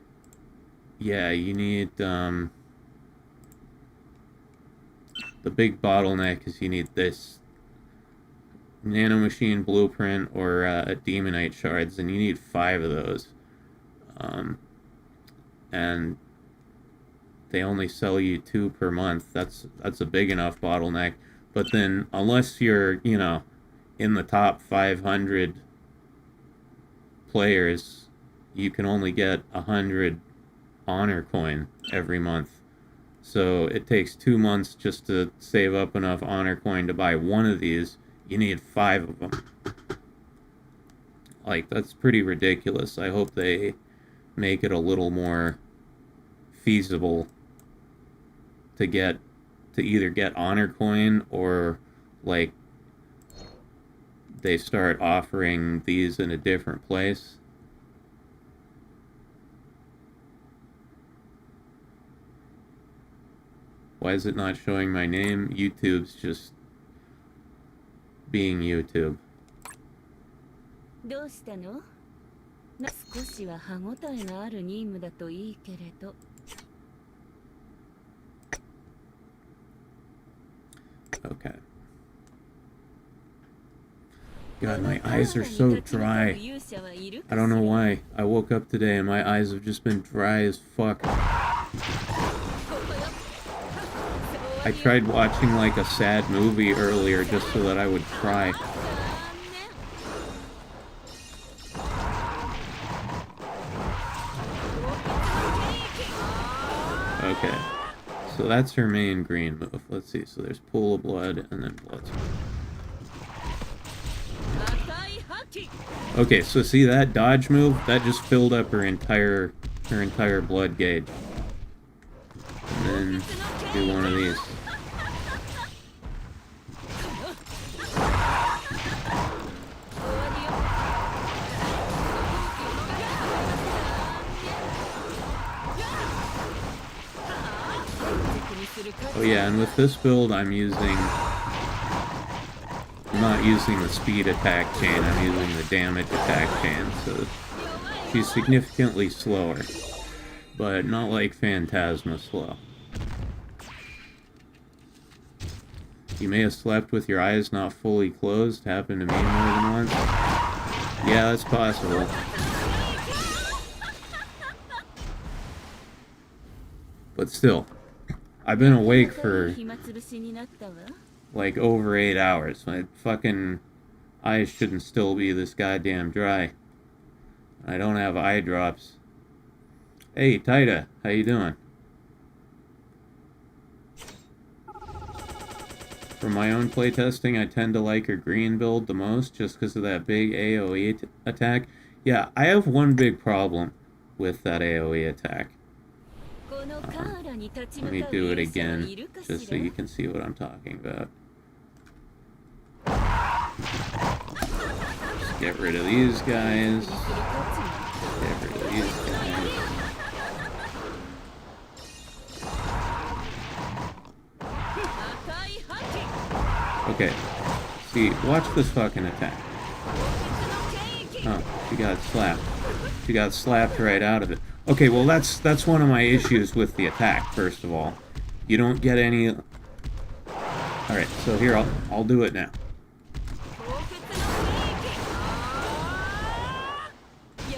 Speaker 2: yeah, you need the big bottleneck is you need this Nano Machine Blueprint or Demonite Shards, and you need 5 of those. And they only sell you 2 per month. That's a big enough bottleneck. But then, unless you're, you know, in the top 500 players, you can only get 100 honor coin every month. So it takes 2 months just to save up enough honor coin to buy one of these. You need 5 of them. Like, that's pretty ridiculous. I hope they make it a little more feasible to either get honor coin or, like, they start offering these in a different place. Why is it not showing my name? YouTube's just being YouTube. Okay. God, my eyes are so dry. I don't know why. I woke up today and my eyes have just been dry as fuck. I tried watching like a sad movie earlier just so that I would cry. Okay. So that's her main green move. Let's see. So there's Pool of Blood and then Blood. Okay, so see that dodge move? That just filled up her entire blood gauge. And then do one of these. Oh yeah, and with this build I'm not using the speed attack chain, I'm using the damage attack chain, so she's significantly slower, but not like Phantasma slow. You may have slept with your eyes not fully closed, happened to me more than once. Yeah, that's possible. But still, I've been awake for like over 8 hours. My fucking eyes shouldn't still be this goddamn dry. I don't have eye drops. Hey, Taita, how you doing? For my own playtesting, I tend to like her green build the most, just because of that big AoE attack. Yeah, I have one big problem with that AoE attack. Let me do it again, just so you can see what I'm talking about. Get rid of these guys. Get rid of these guys. Okay. See, watch this fucking attack. Oh, she got slapped. She got slapped right out of it. Okay, well that's one of my issues with the attack, first of all. You don't get any... Alright, so here, I'll do it now.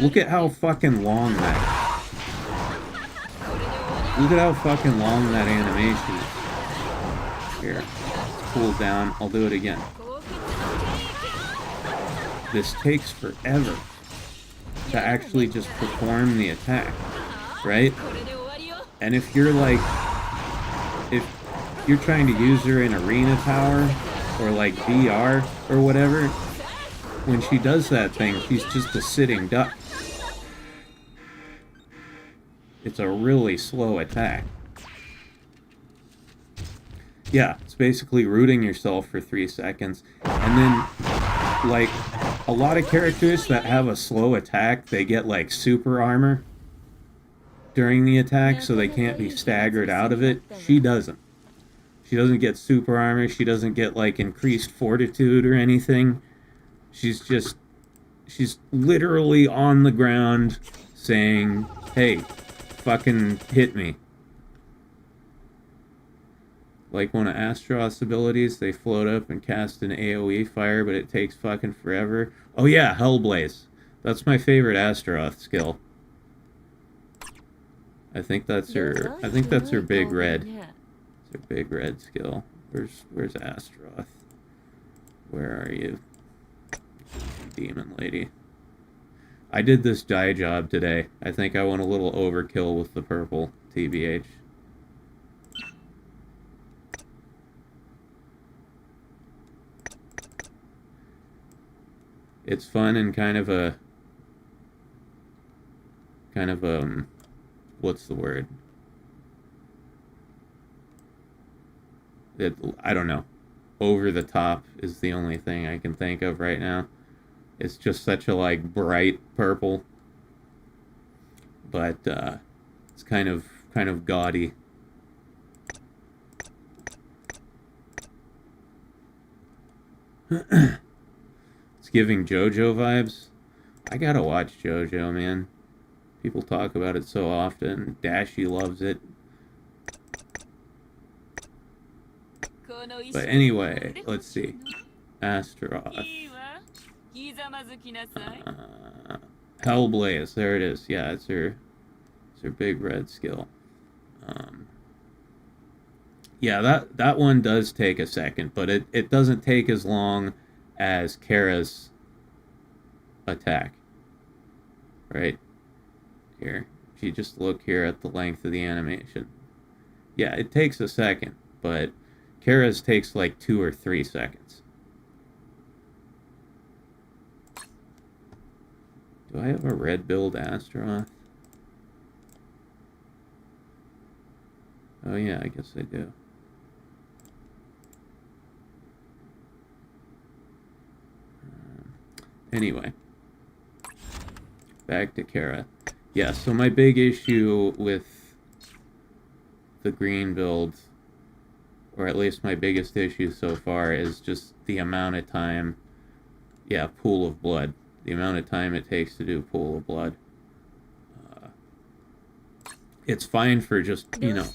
Speaker 2: Look at how fucking long that... Look at how fucking long that animation is. Here, let's cool down. I'll do it again. This takes forever to actually just perform the attack, right? And if you're like... If you're trying to use her in Arena Tower, or like VR, or whatever, when she does that thing, she's just a sitting duck. It's a really slow attack. Yeah, it's basically rooting yourself for 3 seconds, and then, like, a lot of characters that have a slow attack, they get, like, super armor during the attack, so they can't be staggered out of it. She doesn't. She doesn't get super armor, she doesn't get, like, increased fortitude or anything. She's literally on the ground saying, hey, fucking hit me. Like one of Astaroth's abilities, they float up and cast an AoE fire, but it takes fucking forever. Oh yeah, Hellblaze. That's my favorite Astaroth skill. I think that's her big red. It's her big red skill. Where's Astaroth? Where are you? Demon lady. I did this dye job today. I think I went a little overkill with the purple, TBH. It's fun and kind of what's the word? I don't know. Over the top is the only thing I can think of right now. It's just such a, like, bright purple. But, it's kind of gaudy. It's giving JoJo vibes. I gotta watch JoJo, man. People talk about it so often. Dashie loves it. But anyway, let's see. Astaroth. Hellblaze, there it is. Yeah, it's her big red skill. Yeah, that one does take a second, but it doesn't take as long as Cara's attack. Right? Here. If you just look here at the length of the animation. Yeah, it takes a second, but Cara's takes like 2 or 3 seconds. Do I have a red build Astaroth? Oh yeah, I guess I do. Anyway. Back to Cara. Yeah, so my big issue with the green build, or at least my biggest issue so far, is just the amount of time. Yeah, Pool of Blood. The amount of time it takes to do Pool of Blood. It's fine for just, you know,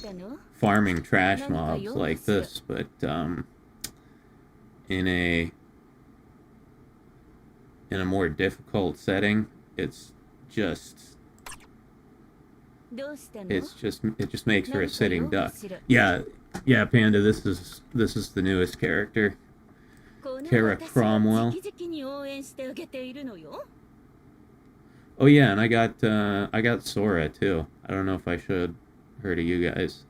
Speaker 2: farming trash mobs like this, but in a more difficult setting, it just makes her a sitting duck. Yeah, Panda, this is the newest character. Cara Cromwell. Oh yeah, and I got Sora too. I don't know if I showed her to you guys.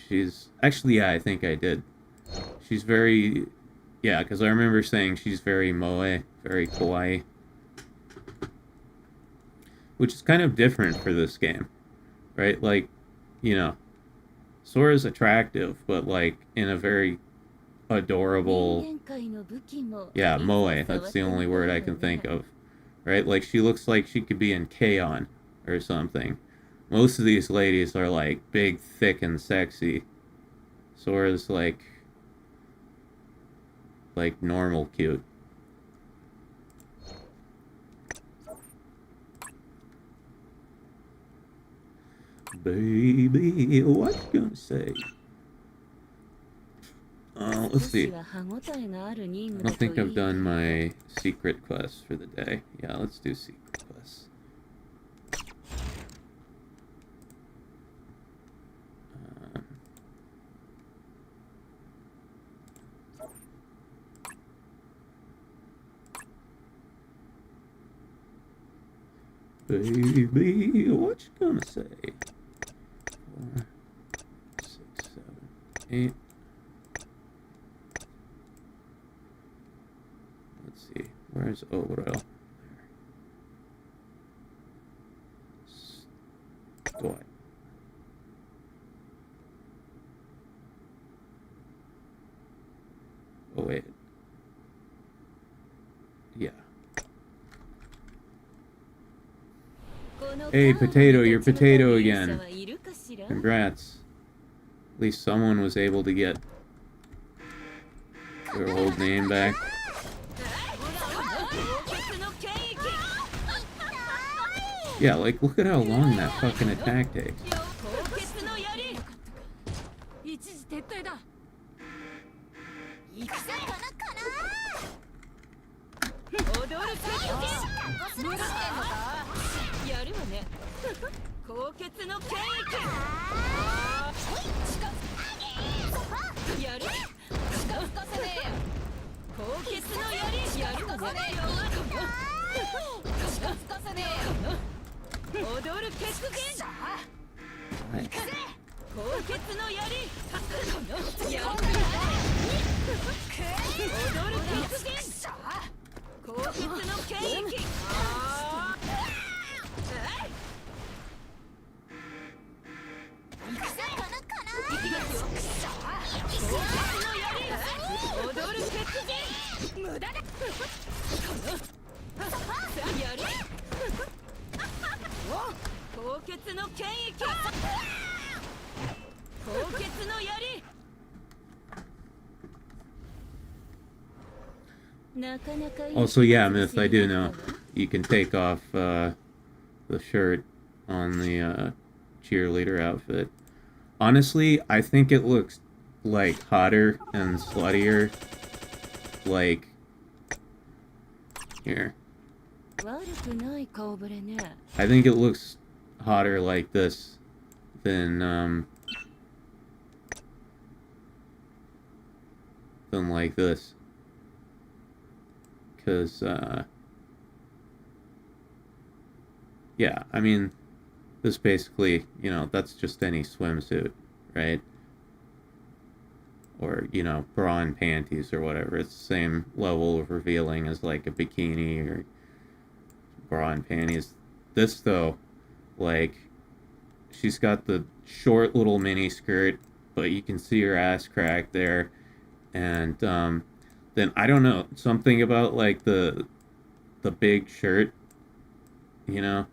Speaker 2: She's actually, yeah, I think I did. She's very, yeah, because I remember saying she's very moe, very kawaii, which is kind of different for this game, right? Like, you know, Sora's attractive, but like in a very adorable,
Speaker 3: 人間界の武器も
Speaker 2: yeah,
Speaker 3: いつか
Speaker 2: moe.
Speaker 3: 触っ
Speaker 2: That's
Speaker 3: て
Speaker 2: the
Speaker 3: み
Speaker 2: only
Speaker 3: たい
Speaker 2: word
Speaker 3: わ
Speaker 2: I can
Speaker 3: ね
Speaker 2: think of. Right? Like she looks like she could be in K-On! Or something. Most of these ladies are like big, thick, and sexy. Sora's like normal cute. Baby, what you gonna say? Let's
Speaker 3: 少し
Speaker 2: see.
Speaker 3: は歯応えがある任
Speaker 2: I
Speaker 3: 務だ
Speaker 2: don't
Speaker 3: と
Speaker 2: think
Speaker 3: いい
Speaker 2: I've
Speaker 3: け
Speaker 2: done
Speaker 3: ど
Speaker 2: my secret quest for the day. Yeah, let's do secret quests. Um, Baby, what you gonna say? 4, 6, 7, 8. Let's see. Where's Oro? There. Stoi. Oh wait. Yeah.
Speaker 3: この
Speaker 2: Hey,
Speaker 3: カー
Speaker 2: Potato,
Speaker 3: に
Speaker 2: you're
Speaker 3: 立ち向かう
Speaker 2: Potato
Speaker 3: 勇者
Speaker 2: again.
Speaker 3: はいるかしら
Speaker 2: Congrats. At least someone was able to get their old name back. Yeah, like, look at how long that fucking attack takes.
Speaker 3: 高血の槍
Speaker 4: 一時撤退だ行くぜこの
Speaker 3: 踊るか
Speaker 4: 無理してんのか
Speaker 3: やるわね高血の剣役やる
Speaker 4: 近づかせねえよ
Speaker 3: 高血の槍やるわね
Speaker 4: 近づかせねえよ
Speaker 3: 踊る血剣
Speaker 2: Right.
Speaker 3: 高血の槍やる踊る血剣高血の剣役
Speaker 4: 行くぜこのかな
Speaker 3: 行きますよ高血の槍踊る血剣無駄だやる高血の剣役高血の槍なかなかいい
Speaker 2: Also, yeah, Myth, I do know. You can take off the shirt on the cheerleader outfit. Honestly, I think it looks like hotter and sluttier. Like, here.
Speaker 3: 悪くない顔ぶれね
Speaker 2: I think it looks hotter like this than like this. Because, yeah, I mean, this basically, you know, that's just any swimsuit, right? Or, you know, bra and panties or whatever. It's the same level of revealing as, like, a bikini or bra and panties. This, though, like, she's got the short little mini skirt, but you can see her ass crack there. And, then, I don't know, something about, like, the big shirt, you know,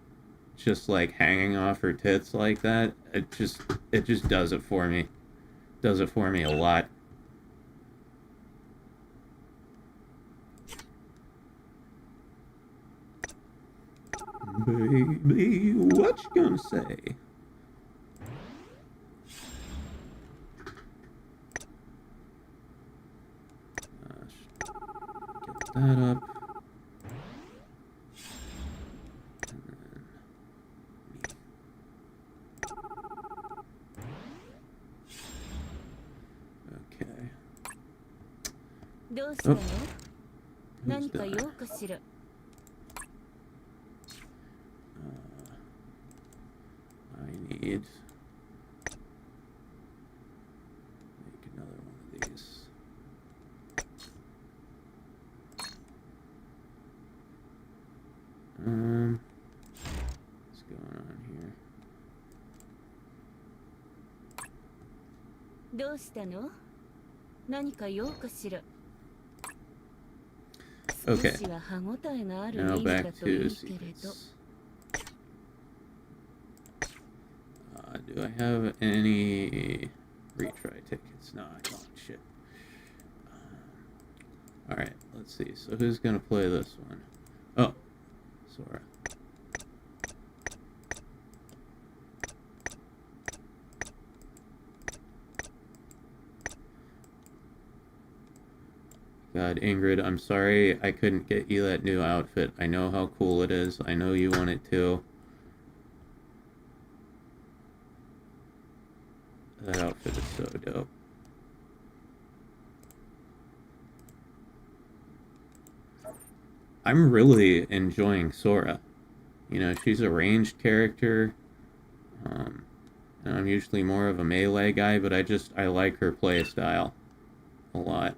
Speaker 2: just, like, hanging off her tits like that. It just does it for me. Does it for me a lot. Baby, what you gonna say? Get that up. Okay.
Speaker 3: どうしたの
Speaker 2: Who's
Speaker 3: 何か
Speaker 2: that?
Speaker 3: 用かしら
Speaker 2: I need make another one of these. What's going on here?
Speaker 3: どうしたの？何か用かしら。
Speaker 2: Okay.
Speaker 3: 少しは歯ごたえがある
Speaker 2: Now
Speaker 3: 忍者
Speaker 2: back
Speaker 3: とい
Speaker 2: to
Speaker 3: いけれど。
Speaker 2: secrets. Do I have any retry tickets? No, I don't. Shit. Alright, let's see. So who's gonna play this one? Oh, Sora. God, Ingrid, I'm sorry I couldn't get you that new outfit. I know how cool it is. I know you want it too. That outfit is so dope. I'm really enjoying Sora. You know, she's a ranged character. And I'm usually more of a melee guy, but I like her play style a lot.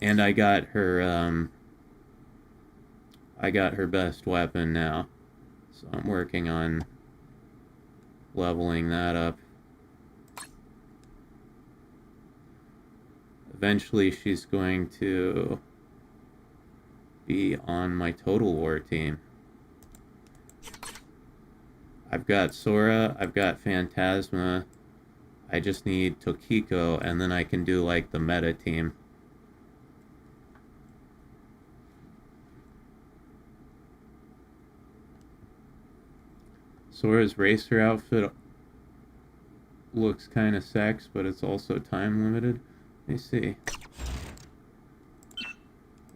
Speaker 2: And I got her best weapon now. So I'm working on leveling that up. Eventually she's going to be on my Total War team. I've got Sora, I've got Phantasma, I just need Tokiko, and then I can do like the meta team. Sora's racer outfit looks kind of sex, but it's also time limited. Let me see.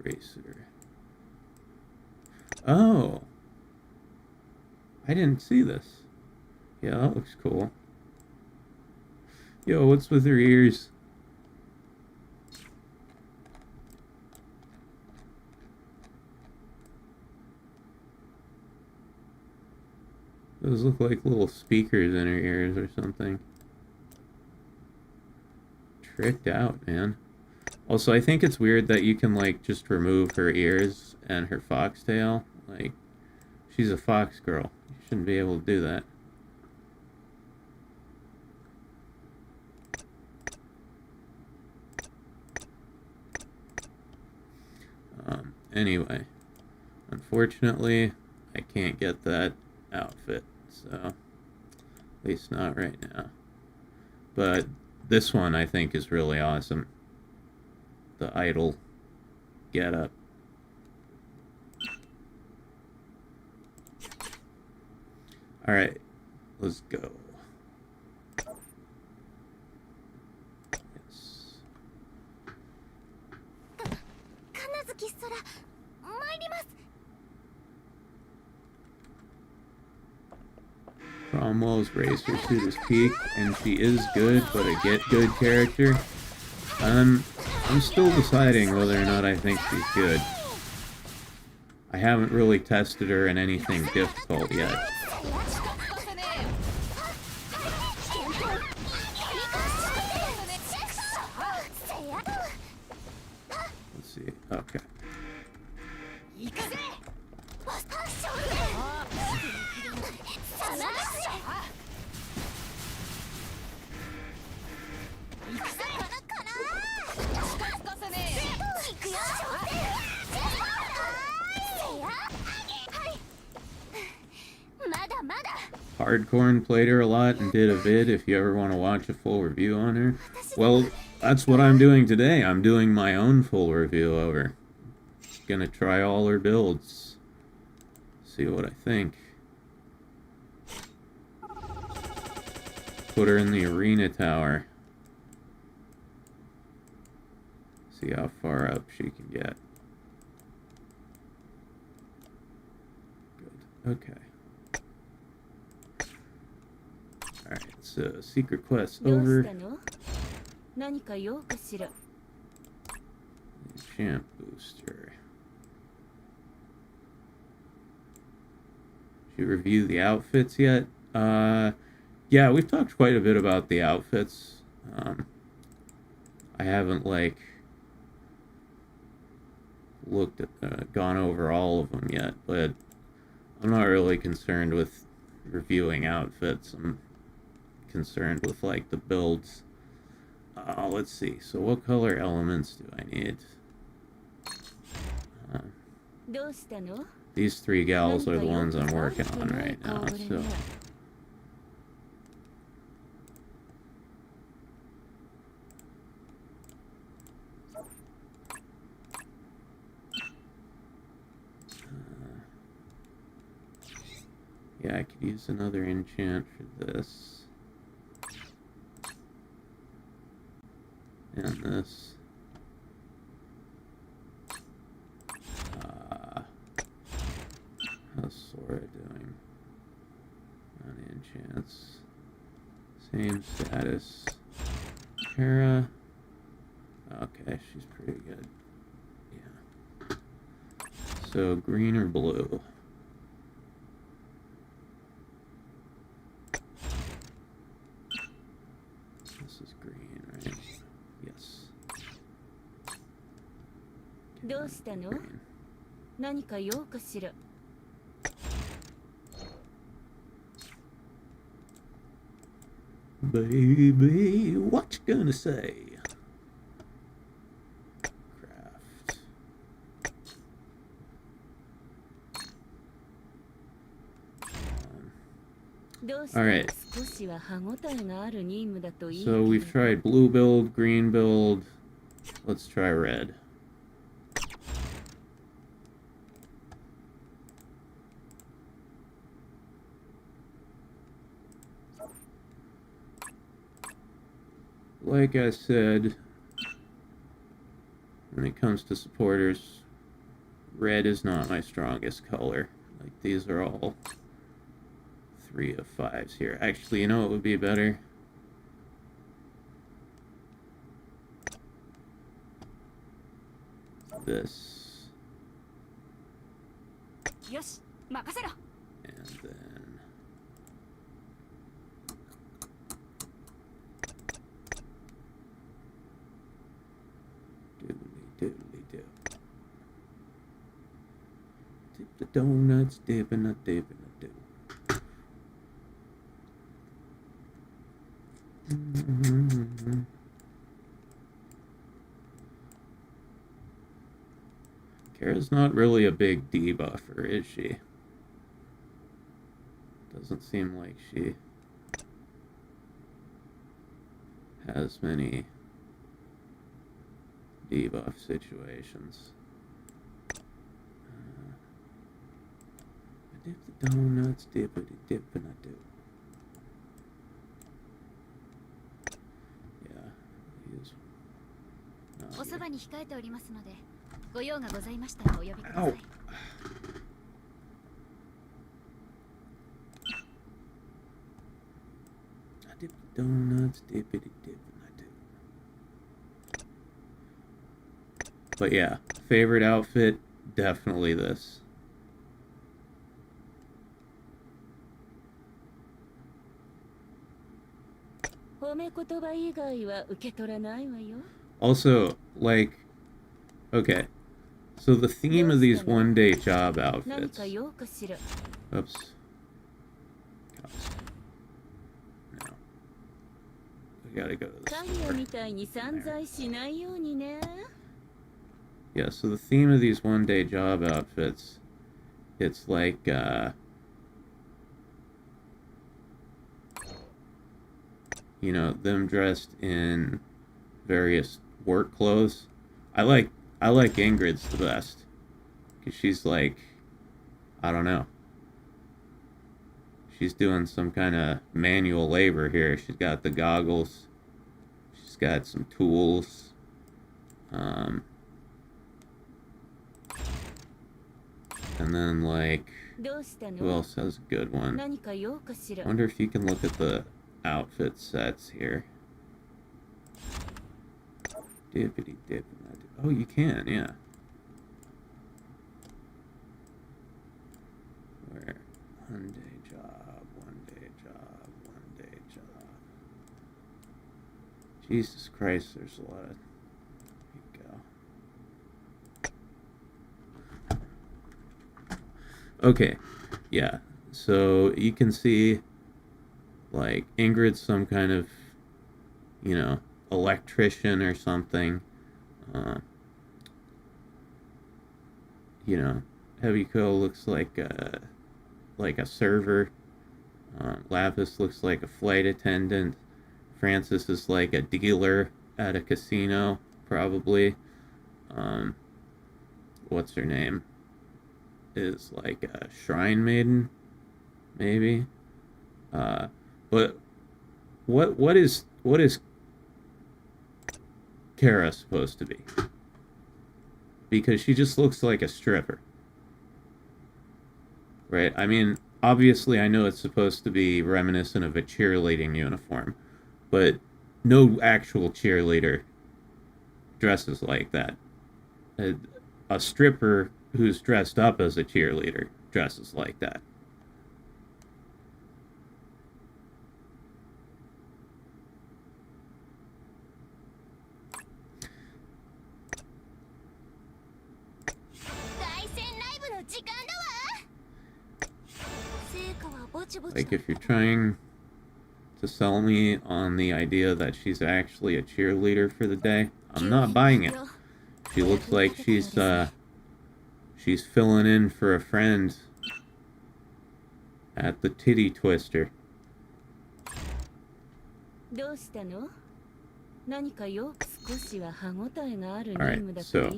Speaker 2: Racer. Oh! I didn't see this. Yeah, that looks cool. Yo, what's with her ears? Those look like little speakers in her ears or something. Tricked out, man. Also, I think it's weird that you can, like, just remove her ears and her foxtail. Like, she's a fox girl. You shouldn't be able to do that. Anyway. Unfortunately, I can't get that outfit, so at least not right now. But this one I think is really awesome. The idol getup. Alright, let's go. Yes. Cromwell's racer suit is peak, and she is good, but a get good character. I'm still deciding whether or not I think she's good. I haven't really tested her in anything difficult yet. Let's see. Okay. Hardcorn played her a lot and did a vid if you ever want to watch a full review on her. Well, that's what I'm doing today. I'm doing my own full review of her. Gonna try all her builds. See what I think. Put her in the arena tower. See how far up she can get. Good. Okay. Alright, so secret quest over. Champ booster. Did you review the outfits yet? Yeah, we've talked quite a bit about the outfits. I haven't, like, looked at, gone over all of them yet, but I'm not really concerned with reviewing outfits. I'm concerned with, like, the builds. let's see. So what color elements do I need?
Speaker 3: どうしたの？
Speaker 2: These 3 gals are the
Speaker 3: 何
Speaker 2: ones
Speaker 3: か
Speaker 2: I'm
Speaker 3: よ
Speaker 2: working
Speaker 3: く
Speaker 2: on
Speaker 3: ない
Speaker 2: right now.
Speaker 3: 顔ぶれ
Speaker 2: So
Speaker 3: ね。
Speaker 2: yeah, I could use another enchant for this. And this. How's Sora doing on enchants? Same status. Cara. Okay, she's pretty good. Yeah. So green or blue? This is green, right? Yes.
Speaker 3: どうしたの？
Speaker 2: Green.
Speaker 3: 何か用かしら？
Speaker 2: Baby, what you gonna say? Craft.
Speaker 3: どうしたの？
Speaker 2: Alright.
Speaker 3: 少しは歯ごたえがある任務だといいけ
Speaker 2: So
Speaker 3: ど。
Speaker 2: we've tried blue build, green build. Let's try red. Like I said, when it comes to supporters, red is not my strongest color. Like, these are all 3 of 5s here. Actually, you know what would be better? This.
Speaker 4: よし任せろ。
Speaker 2: And then... Doodly-doodly-doo. Dip the donuts, dippin' a dippin' a doo. Cara's not really a big debuffer, is she? Doesn't seem like she has many debuff situations. Dip the donuts, dippity dippin' a do. Yeah, use.
Speaker 4: おそばに控えておりますので、ご用がございましたらお呼びください。
Speaker 2: Ow. I dip the donuts, dippity dippin' I do. But yeah, favorite outfit, definitely this. Also, like, okay, so the theme of these one-day job outfits. Oops. No. We gotta go to the store. Yeah, so the theme of these one-day job outfits, it's like, you know, them dressed in various work clothes. I like Ingrid's the best, because she's like, I don't know, she's doing some kind of manual labor here. She's got the goggles, she's got some tools, and then, like, who else has a good one? Wonder if you can look at the outfit sets here. Dippity dip. Oh, you can, yeah. Where? One day job, one day job, one day job. Jesus Christ, there's a lot of... Here you go. Okay, yeah. So you can see, like, Ingrid's some kind of, you know, electrician or something. You know, Heaviko looks like a server. Lapis looks like a flight attendant. Francis is like a dealer at a casino, probably. What's her name? Is like a shrine maiden, maybe. But what is Cara supposed to be? Because she just looks like a stripper. Right? I mean, obviously I know it's supposed to be reminiscent of a cheerleading uniform, but no actual cheerleader dresses like that. A stripper who's dressed up as a cheerleader dresses like that. Like, if you're trying to sell me on the idea that she's actually a cheerleader for the day, I'm not buying it. She looks like she's filling in for a friend at the titty twister. Alright, so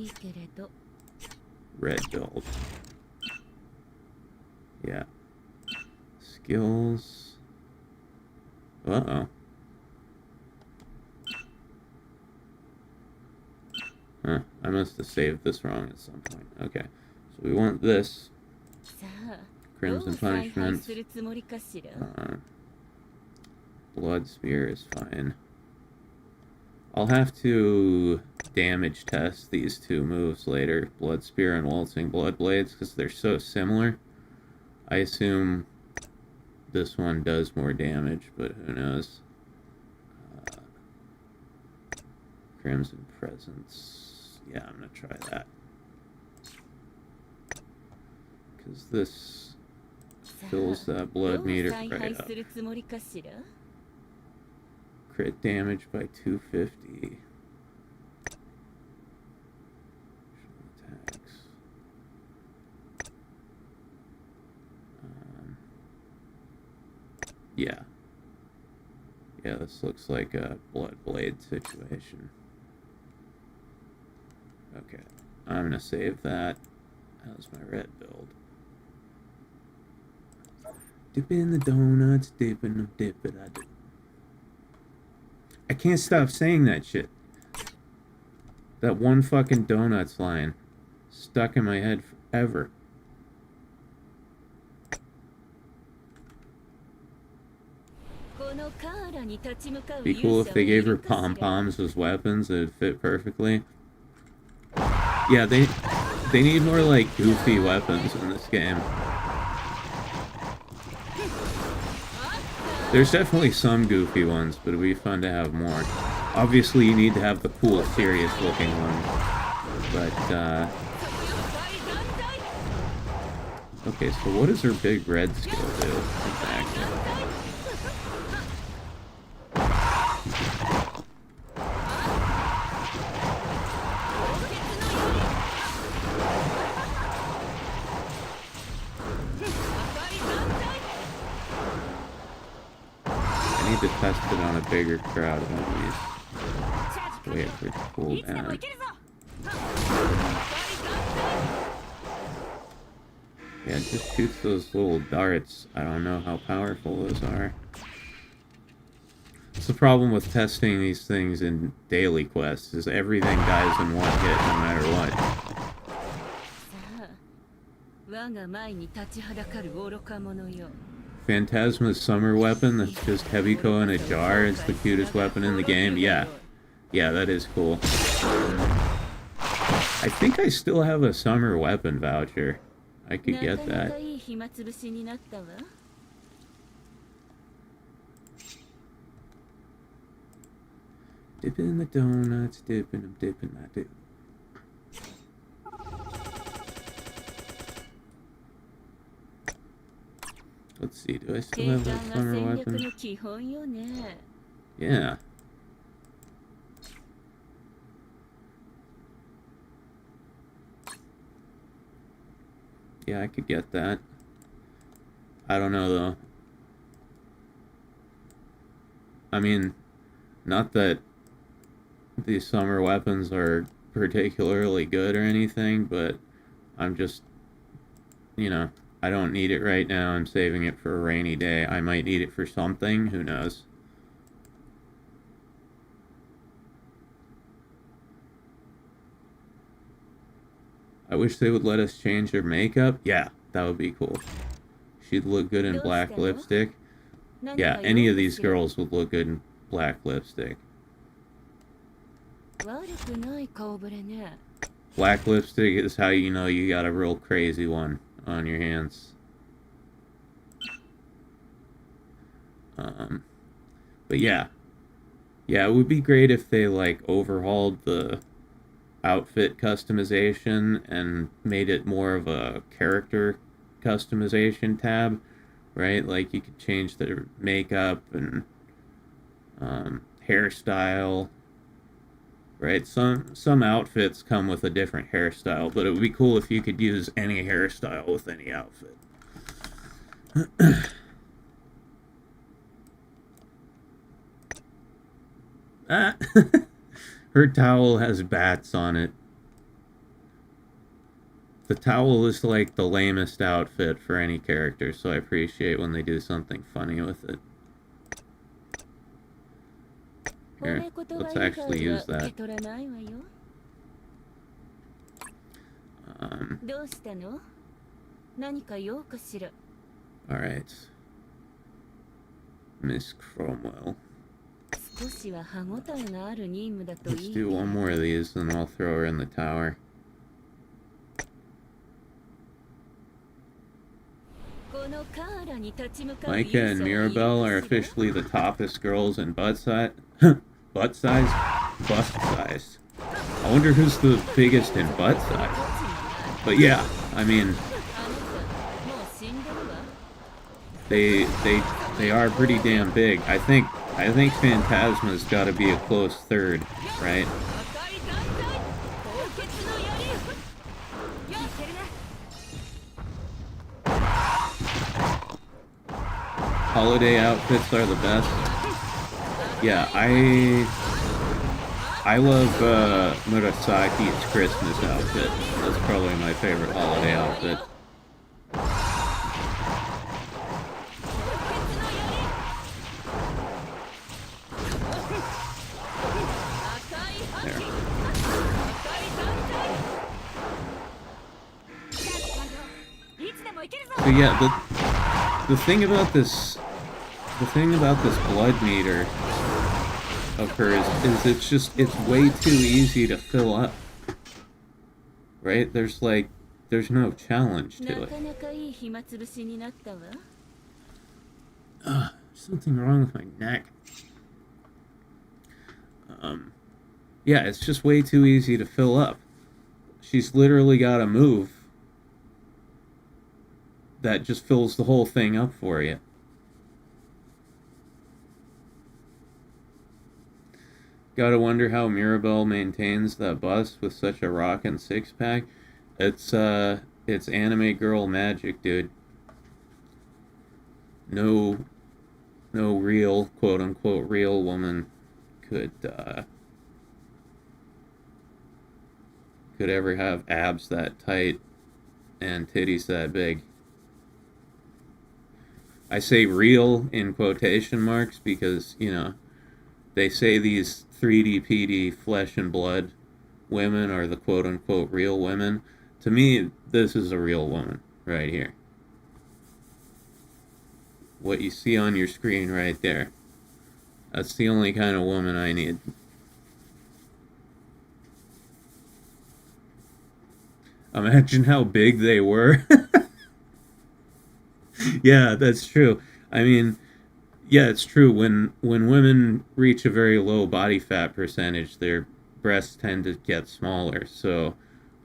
Speaker 2: red build. Yeah. Skills. Uh-oh. Huh, I must have saved this wrong at some point. Okay, so we want this. Crimson Punishment. Blood Spear is fine. I'll have to damage test these two moves later. Blood Spear and Waltzing Blood Blades, because they're so similar. I assume this one does more damage, but who knows. Crimson Presence. Yeah, I'm gonna try that. Because this fills that blood meter right up. Crit damage by 250. Attacks. Yeah. Yeah, this looks like a blood blade situation. Okay, I'm gonna save that as my red build. Dip in the donuts, dip in them, dip it, I do. I can't stop saying that shit. That one fucking donuts line. Stuck in my head forever. Be cool if they gave her pom-poms as weapons. It'd fit perfectly. Yeah, they need more, like, goofy weapons in this game. There's definitely some goofy ones, but it'd be fun to have more. Obviously, you need to have the cool, serious-looking ones. But, okay, so what does her big red skill do, exactly? To test it on a bigger crowd of enemies. Wait for it to cool down. Yeah, it just shoots those little darts. I don't know how powerful those are. It's the problem with testing these things in daily quests, is everything dies in one hit no matter what. Phantasma's summer weapon, that's just Heaviko in a jar. It's the cutest weapon in the game. Yeah. Yeah, that is cool. I think I still have a summer weapon voucher. I could get that. Dip in the donuts, dipping them, dipping I do. Let's see, do I still have that summer weapon? Yeah. Yeah, I could get that. I don't know, though. I mean, not that these summer weapons are particularly good or anything, but I'm just, you know, I don't need it right now. I'm saving it for a rainy day. I might need it for something. Who knows? I wish they would let us change her makeup. Yeah, that would be cool. She'd look good in black lipstick. Yeah, any of these girls would look good in black lipstick. Black lipstick is how you know you got a real crazy one on your hands. But yeah. Yeah, it would be great if they, like, overhauled the outfit customization and made it more of a character customization tab, right? Like, you could change their makeup and hairstyle, right? Some outfits come with a different hairstyle, but it would be cool if you could use any hairstyle with any outfit. Ah. Her towel has bats on it. The towel is like the lamest outfit for any character, so I appreciate when they do something funny with it. Here, let's actually use that. Alright. Miss Cromwell. Let's do one more of these, and I'll throw her in the tower. Micah and Mirabelle are officially the toppest girls in butt size. Bust size? I wonder who's the biggest in butt size. But yeah, I mean, they are pretty damn big. I think Phantasma's got to be a close third, right? Holiday outfits are the best. Yeah, I love Murasaki's Christmas outfit. That's probably my favorite holiday outfit. So yeah, the thing about this blood meter of hers is it's way too easy to fill up. Right? There's no challenge to it. Something wrong with my neck. Yeah, it's just way too easy to fill up. She's literally got a move that just fills the whole thing up for you. Gotta wonder how Mirabelle maintains that bust with such a rockin' six-pack. It's anime girl magic, dude. No real, quote-unquote, real woman could ever have abs that tight and titties that big. I say real in quotation marks because, you know, they say these 3D PD flesh and blood women are the quote-unquote real women. To me, this is a real woman right here. What you see on your screen right there. That's the only kind of woman I need. Imagine how big they were. Yeah, that's true. I mean, yeah, it's true. When women reach a very low body fat percentage, their breasts tend to get smaller. So,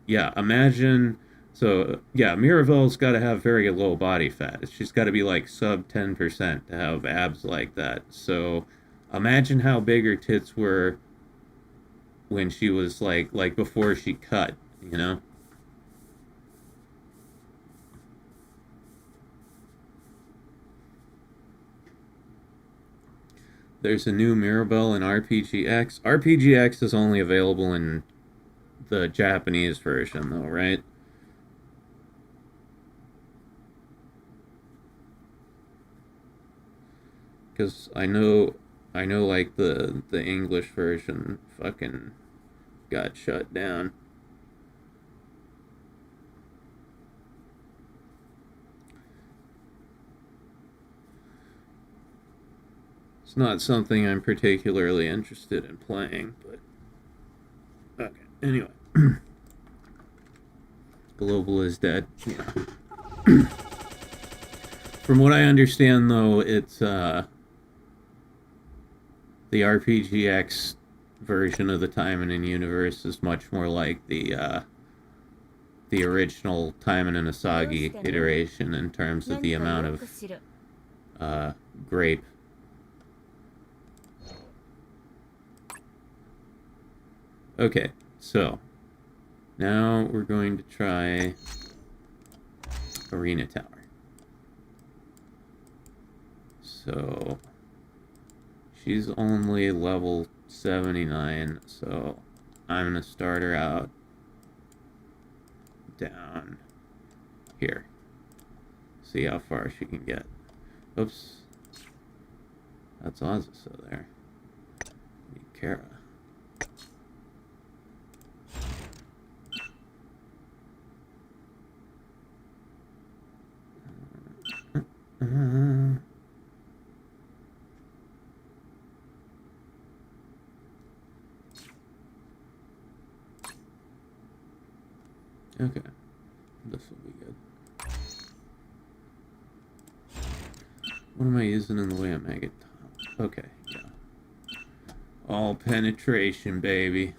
Speaker 2: yeah, imagine... So, yeah, Miravelle's got to have very low body fat. She's got to be, like, sub 10% to have abs like that. So, imagine how big her tits were when she was, like before she cut, you know? there's a new Mirabelle in RPGX. RPGX is only available in the Japanese version, though, right? Because I know, like the English version fucking got shut down. It's not something I'm particularly interested in playing, but okay. Anyway, Global is dead. Yeah. From what I understand, though, it's the RPGX version of the Taimanin universe is much more like the original Taimanin Asagi iteration in terms of the amount of grape. Okay, so now we're going to try Arena Tower. So she's only level 79, so I'm gonna start her out down here. See how far she can get. Oops. That's Azusa there. Need Cara. Okay, this will be good. What am I using in the way of Megaton? Okay, yeah. All penetration, baby.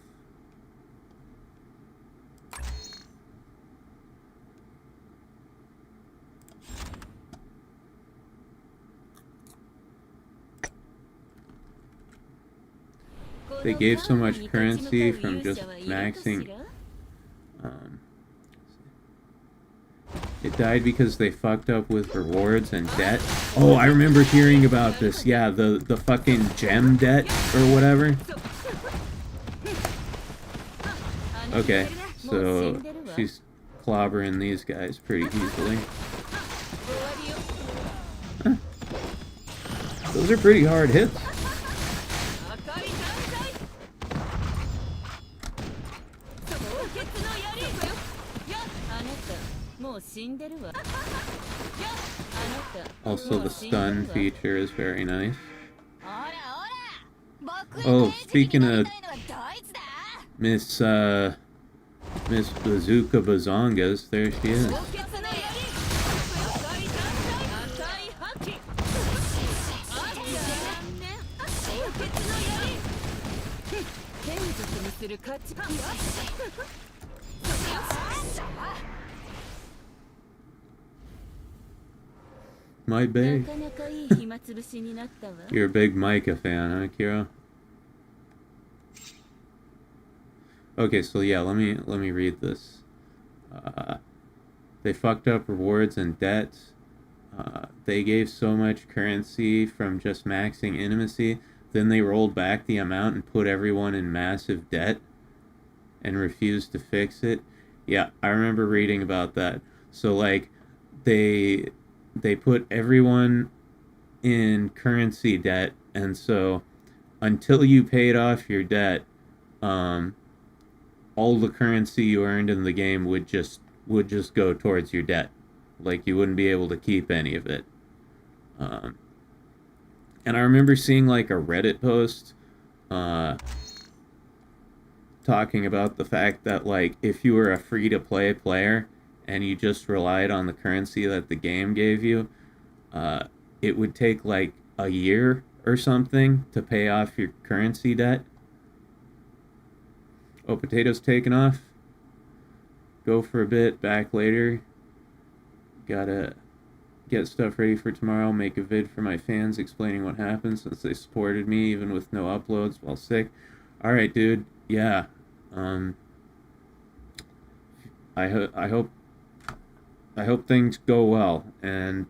Speaker 2: They gave so much currency from just maxing. It died because they fucked up with rewards and debt. Oh, I remember hearing about this. Yeah, the fucking gem debt or whatever. Okay, so she's clobbering these guys pretty easily. Huh. Those are pretty hard hits. Also, the stun feature is very nice. Oh, speaking of Miss Bazooka Bazongas, there she is. My babe. You're a big Micah fan, huh, Kira? Okay, so yeah, let me read this. They fucked up rewards and debts. They gave so much currency from just maxing intimacy, then they rolled back the amount and put everyone in massive debt and refused to fix it. Yeah, I remember reading about that. So like they put everyone in currency debt, and so until you paid off your debt, all the currency you earned in the game would just go towards your debt. Like you wouldn't be able to keep any of it. And I remember seeing like a Reddit post talking about the fact that like if you were a free-to-play player and you just relied on the currency that the game gave you, it would take like a year or something to pay off your currency debt. Oh, potatoes taking off. Go for a bit, back later. Gotta get stuff ready for tomorrow, make a vid for my fans explaining what happened since they supported me even with no uploads while sick. Alright, dude. Yeah. I hope things go well, and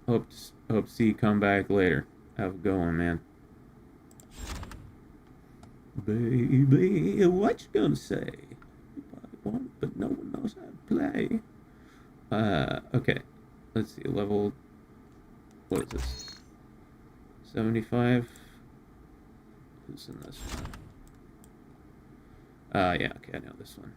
Speaker 2: hope to see you come back later. Have a good one, man. Baby, what you gonna say? I want, but no one knows how to play. Okay. Let's see, level... What is this? 75? Who's in this one? Yeah, okay, I know this one.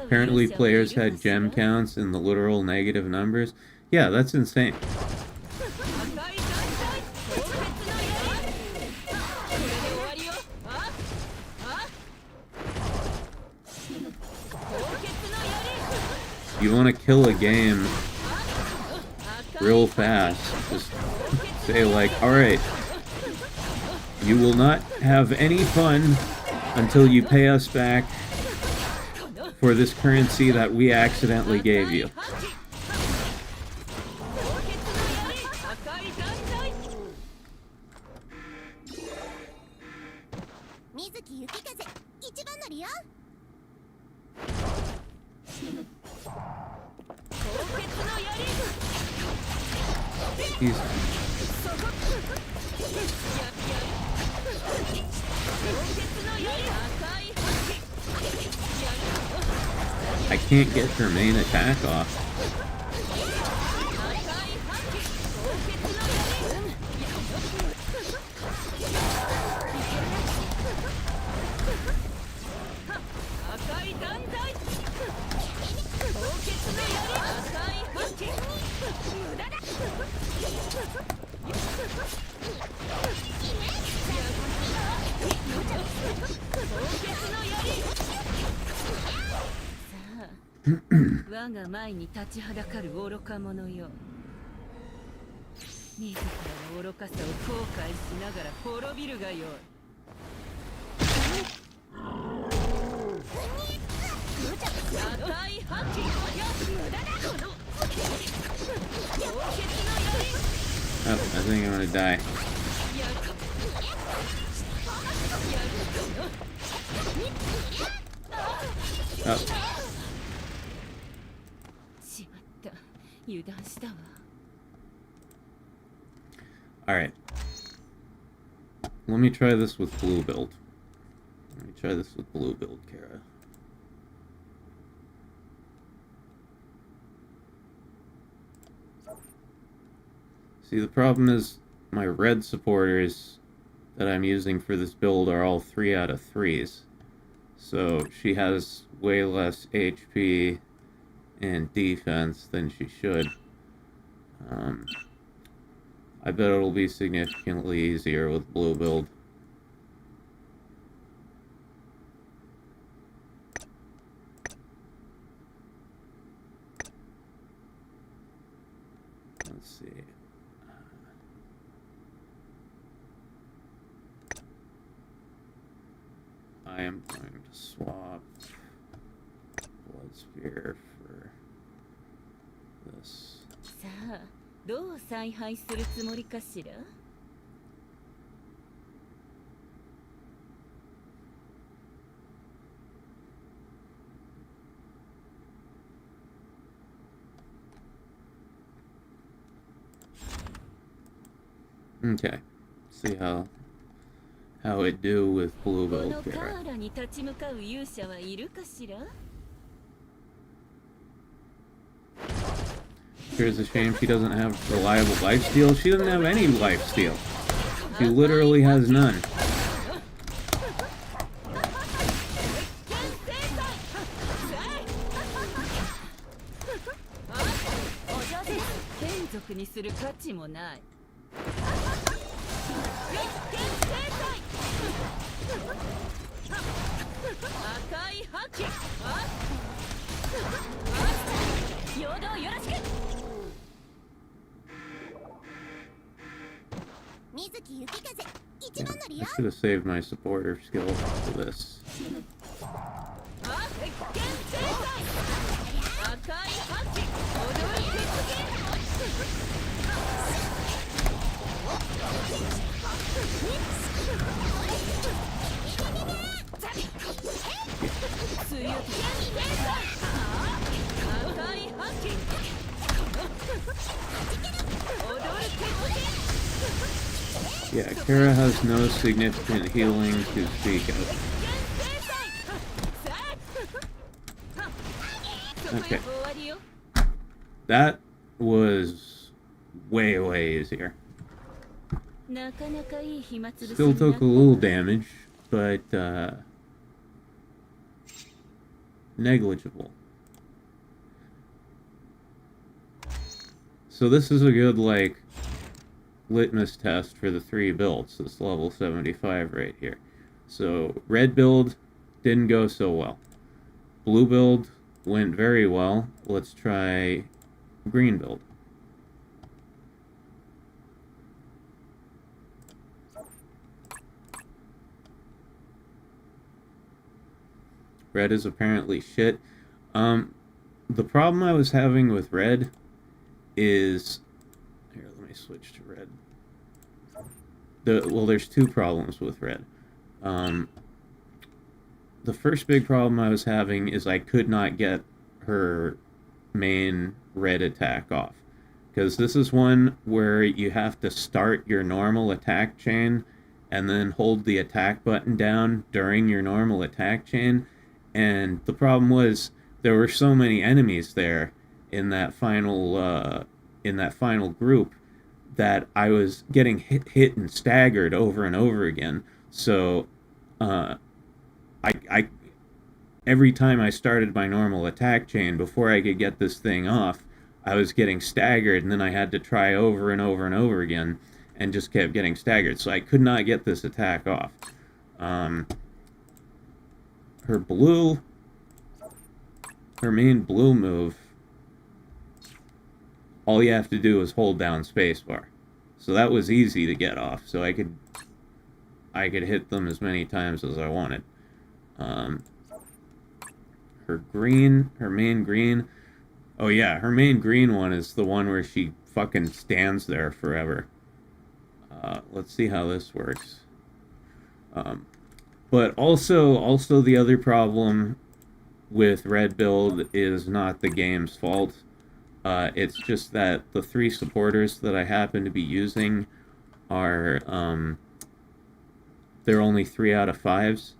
Speaker 2: Apparently players had gem counts in the literal negative numbers. Yeah, that's insane. You want to kill a game real fast, just say like, alright, you will not have any fun until you pay us back for this currency that we accidentally gave you. I can't get her main attack off. Oh, I think I'm gonna die. Oh. Alright. Let me try this with blue build. Cara. See, the problem is my red supporters that I'm using for this build are all 3 out of 3s. So she has way less HP and defense than she should. I bet it'll be significantly easier with blue build. Let's see. I am going to swap Blood Spear for this. Okay. See how it do with blue build Cara. Here's a shame she doesn't have reliable lifesteal. She doesn't have any lifesteal. She literally has none. I should have saved my supporter skill for this. Yeah, Cara has no significant healing to speak of. Okay. That was way easier. Still took a little damage, but negligible. So this is a good, like, litmus test for the 3 builds, this level 75 right here. So red build didn't go so well. Blue build went very well. Let's try green build. Red is apparently shit. The problem I was having with red is... Here, let me switch to red. Well, there's 2 problems with red. The first big problem I was having is I could not get her main red attack off. Because this is one where you have to start your normal attack chain and then hold the attack button down during your normal attack chain. And the problem was there were so many enemies there in that final group that I was getting hit and staggered over and over again. So I every time I started my normal attack chain before I could get this thing off, I was getting staggered, and then I had to try over and over and over again, and just kept getting staggered. So I could not get this attack off. Her main blue move, all you have to do is hold down spacebar. So that was easy to get off. So I could hit them as many times as I wanted. Her main green. Oh yeah, her main green one is the one where she fucking stands there forever. Let's see how this works. But also the other problem with red build is not the game's fault. It's just that the 3 supporters that I happen to be using are, they're only 3 out of 5s.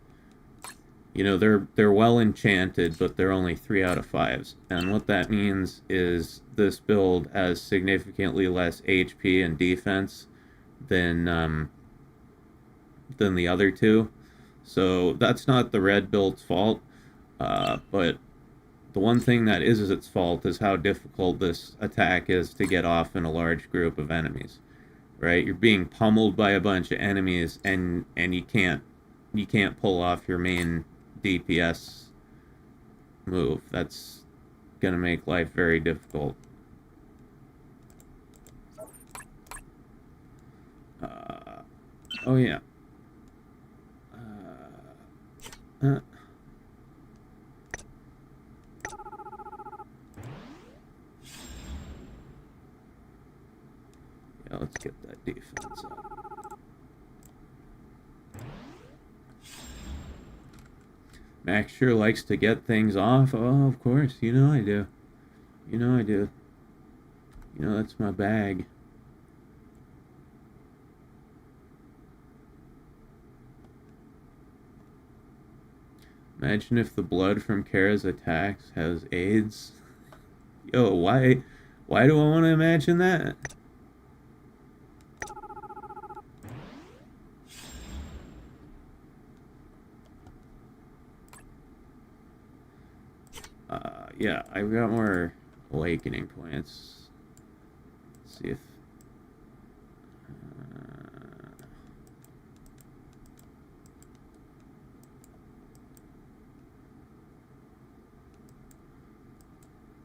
Speaker 2: You know, they're well enchanted, but they're only 3 out of 5s. And what that means is this build has significantly less HP and defense than the other 2. So that's not the red build's fault. But the one thing that is its fault is how difficult this attack is to get off in a large group of enemies. Right? You're being pummeled by a bunch of enemies, and you can't pull off your main DPS move. That's gonna make life very difficult. Oh yeah. Yeah, let's get that defense up. Max sure likes to get things off. Oh, of course. You know I do. You know I do. You know that's my bag. Imagine if the blood from Cara's attacks has AIDS. Yo, why do I want to imagine that? Yeah, I've got more awakening points. Let's see if...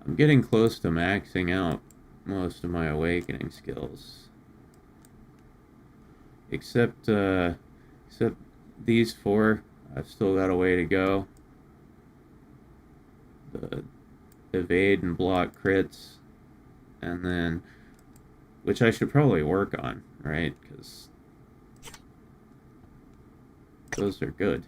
Speaker 2: I'm getting close to maxing out most of my awakening skills. Except these 4, I've still got a way to go. The evade and block crits, and then, which I should probably work on, right? Because those are good.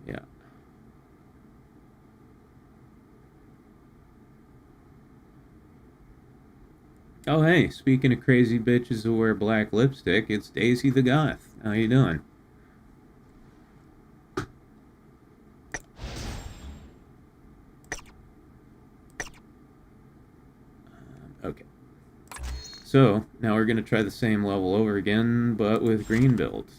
Speaker 2: Yeah. Oh, hey, speaking of crazy bitches who wear black lipstick, it's Daisy the Goth. How you doing? Okay. So, now we're going to try the same level over again, but with green builds.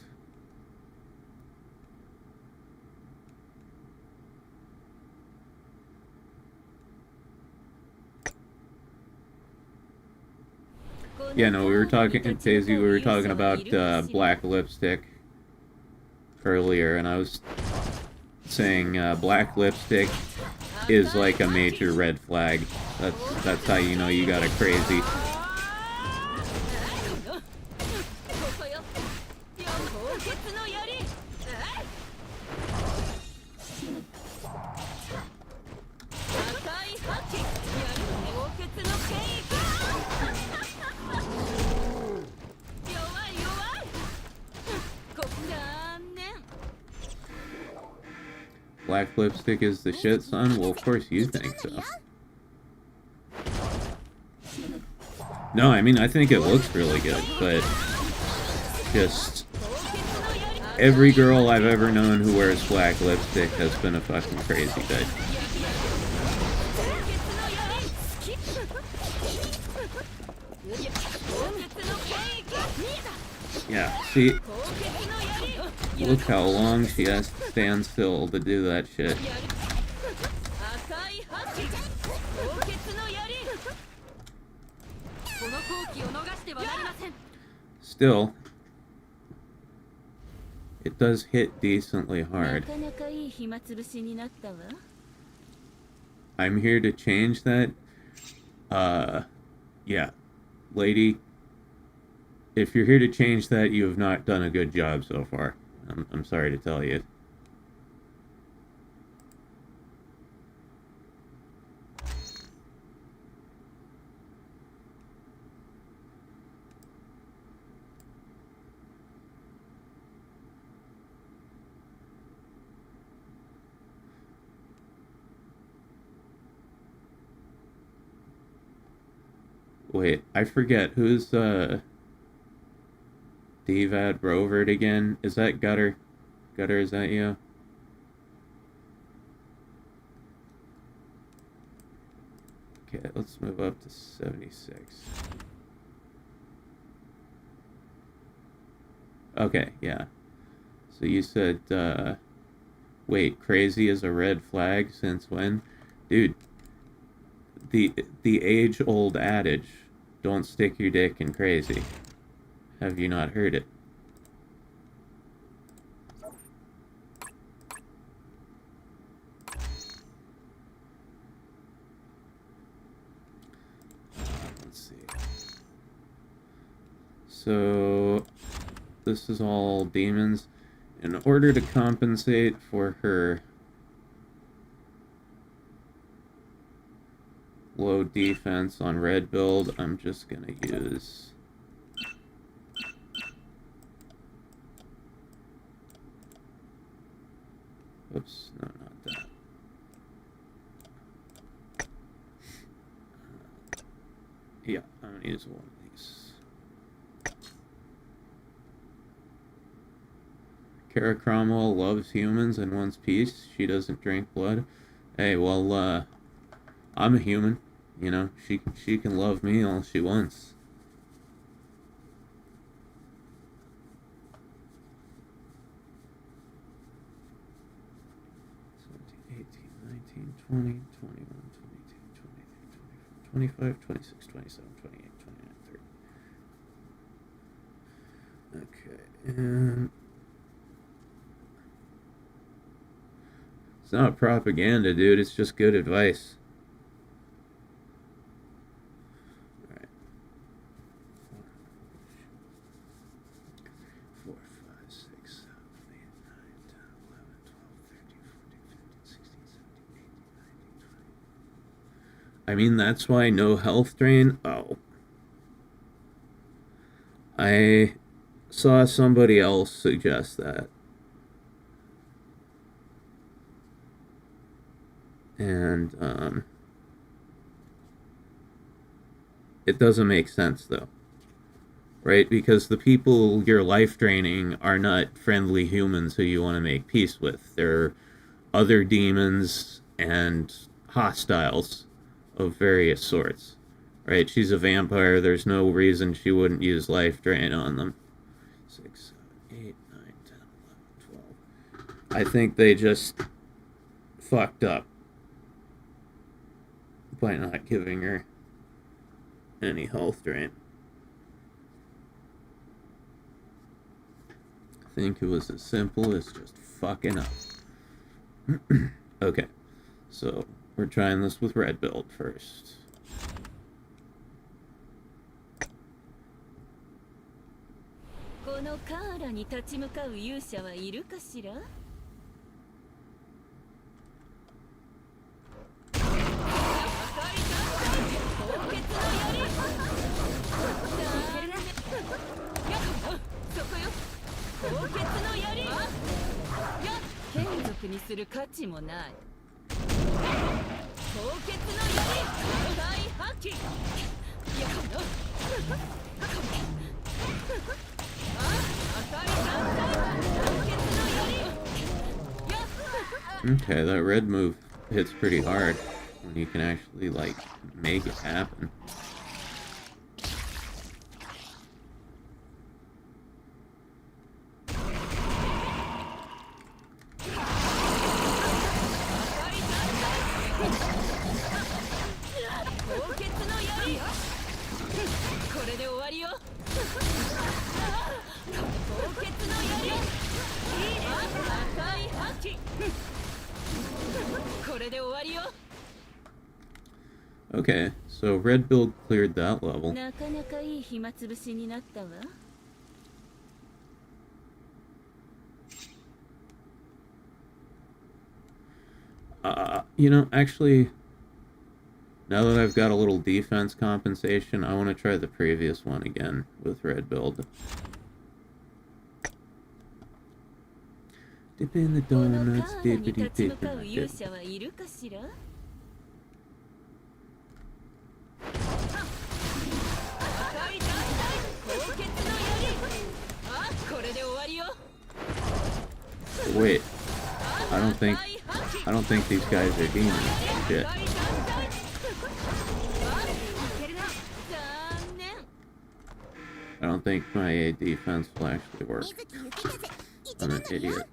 Speaker 2: Yeah, no, we were talking, Daisy, we were talking about black lipstick earlier, and I was saying black lipstick is like a major red flag. That's how you know you got a crazy. Black lipstick is the shit, son? Well, of course you think so. No, I mean, I think it looks really good, but just every girl I've ever known who wears black lipstick has been a fucking crazy bitch. Yeah, see, look how long she has to stand still to do that shit. Still, it does hit decently hard. I'm here to change that. Yeah. Lady, if you're here to change that, you have not done a good job so far. I'm sorry to tell you. Wait, I forget, who's, Devad Rovert again? Is that Gutter? Gutter, is that you? Okay, let's move up to 76. Okay, yeah. So you said, wait, crazy is a red flag since when? Dude, the age-old adage, don't stick your dick in crazy. Have you not heard it? Let's see. So, this is all demons. In order to compensate for her low defense on red build, I'm just gonna use oops, no, not that. Yeah, I'm gonna use one of these. Cara Cromwell loves humans and wants peace. She doesn't drink blood. Hey, well, I'm a human. You know, she can love me all she wants. $17, $18, $19, $20, $21, $22, $23, $24, $25, $26, $27, $28, $29, $30. Okay, and it's not propaganda, dude. It's just good advice. Alright. 4, 5, 6, 7, 8, 9, 10, 11, 12, 13, 14, 15, 16, 17, 18, 19, 20. I mean, that's why no health drain. Oh. I saw somebody else suggest that. And, It doesn't make sense, though. Right? Because the people you're life draining are not friendly humans who you want to make peace with. They're other demons and hostiles of various sorts. Right? She's a vampire. There's no reason she wouldn't use life drain on them. 6, 7, 8, 9, 10, 11, 12. I think they just fucked up by not giving her any health drain. I think it was as simple as just fucking up. Okay, so we're trying this with red build first.
Speaker 3: Cara に立ち向かう勇者はいるかしら?
Speaker 2: Okay, that red move hits pretty hard when you can actually, like, make it happen. Okay, so red build cleared that level. You know, actually, now that I've got a little defense compensation, I want to try the previous one again with red build. Dip in the donuts, dippity dip in the dip. Wait, I don't think these guys are demons. Shit. I don't think my defense will actually work. I'm an idiot.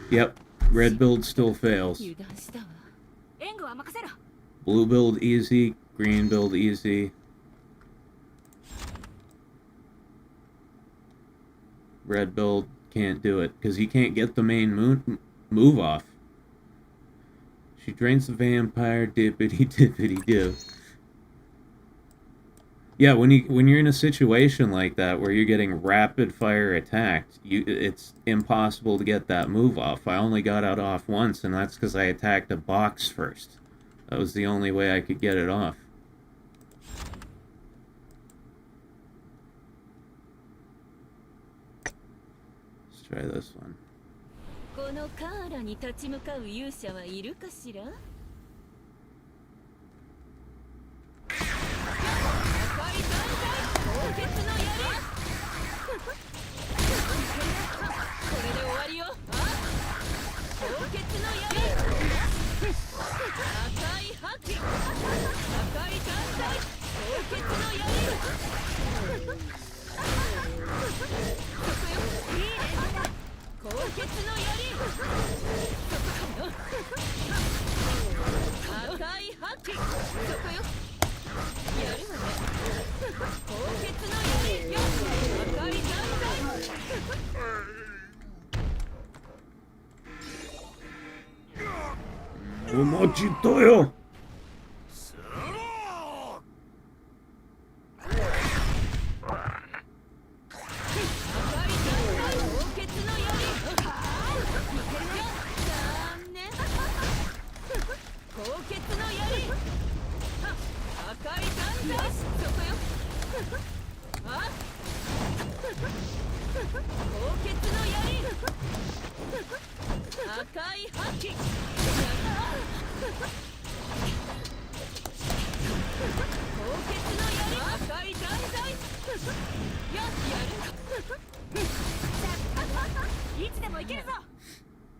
Speaker 2: Yep, red build still fails. Blue build easy, green build easy. Red build can't do it because he can't get the main move off. She drains the vampire, dippity dippity dip. Yeah, when you're in a situation like that where you're getting rapid fire attacked, it's impossible to get that move off. I only got it off once, and that's because I attacked a box first. That was the only way I could get it off. Let's try this one.
Speaker 3: このカーラに立ち向かう勇者はいるかしら?
Speaker 2: Omachitoyo!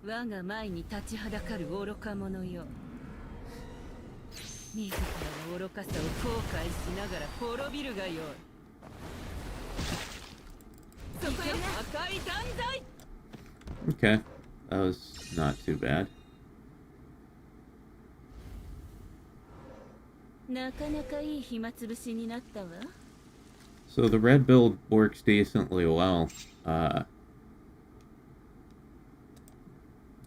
Speaker 3: 我が前に立ちはだかる愚か者よ。自らの愚かさを後悔しながら滅びるがよい。そこよ、赤い断罪。
Speaker 2: Okay, that was not too bad.
Speaker 3: なかなかいい暇つぶしになったわ。
Speaker 2: So the red build works decently well.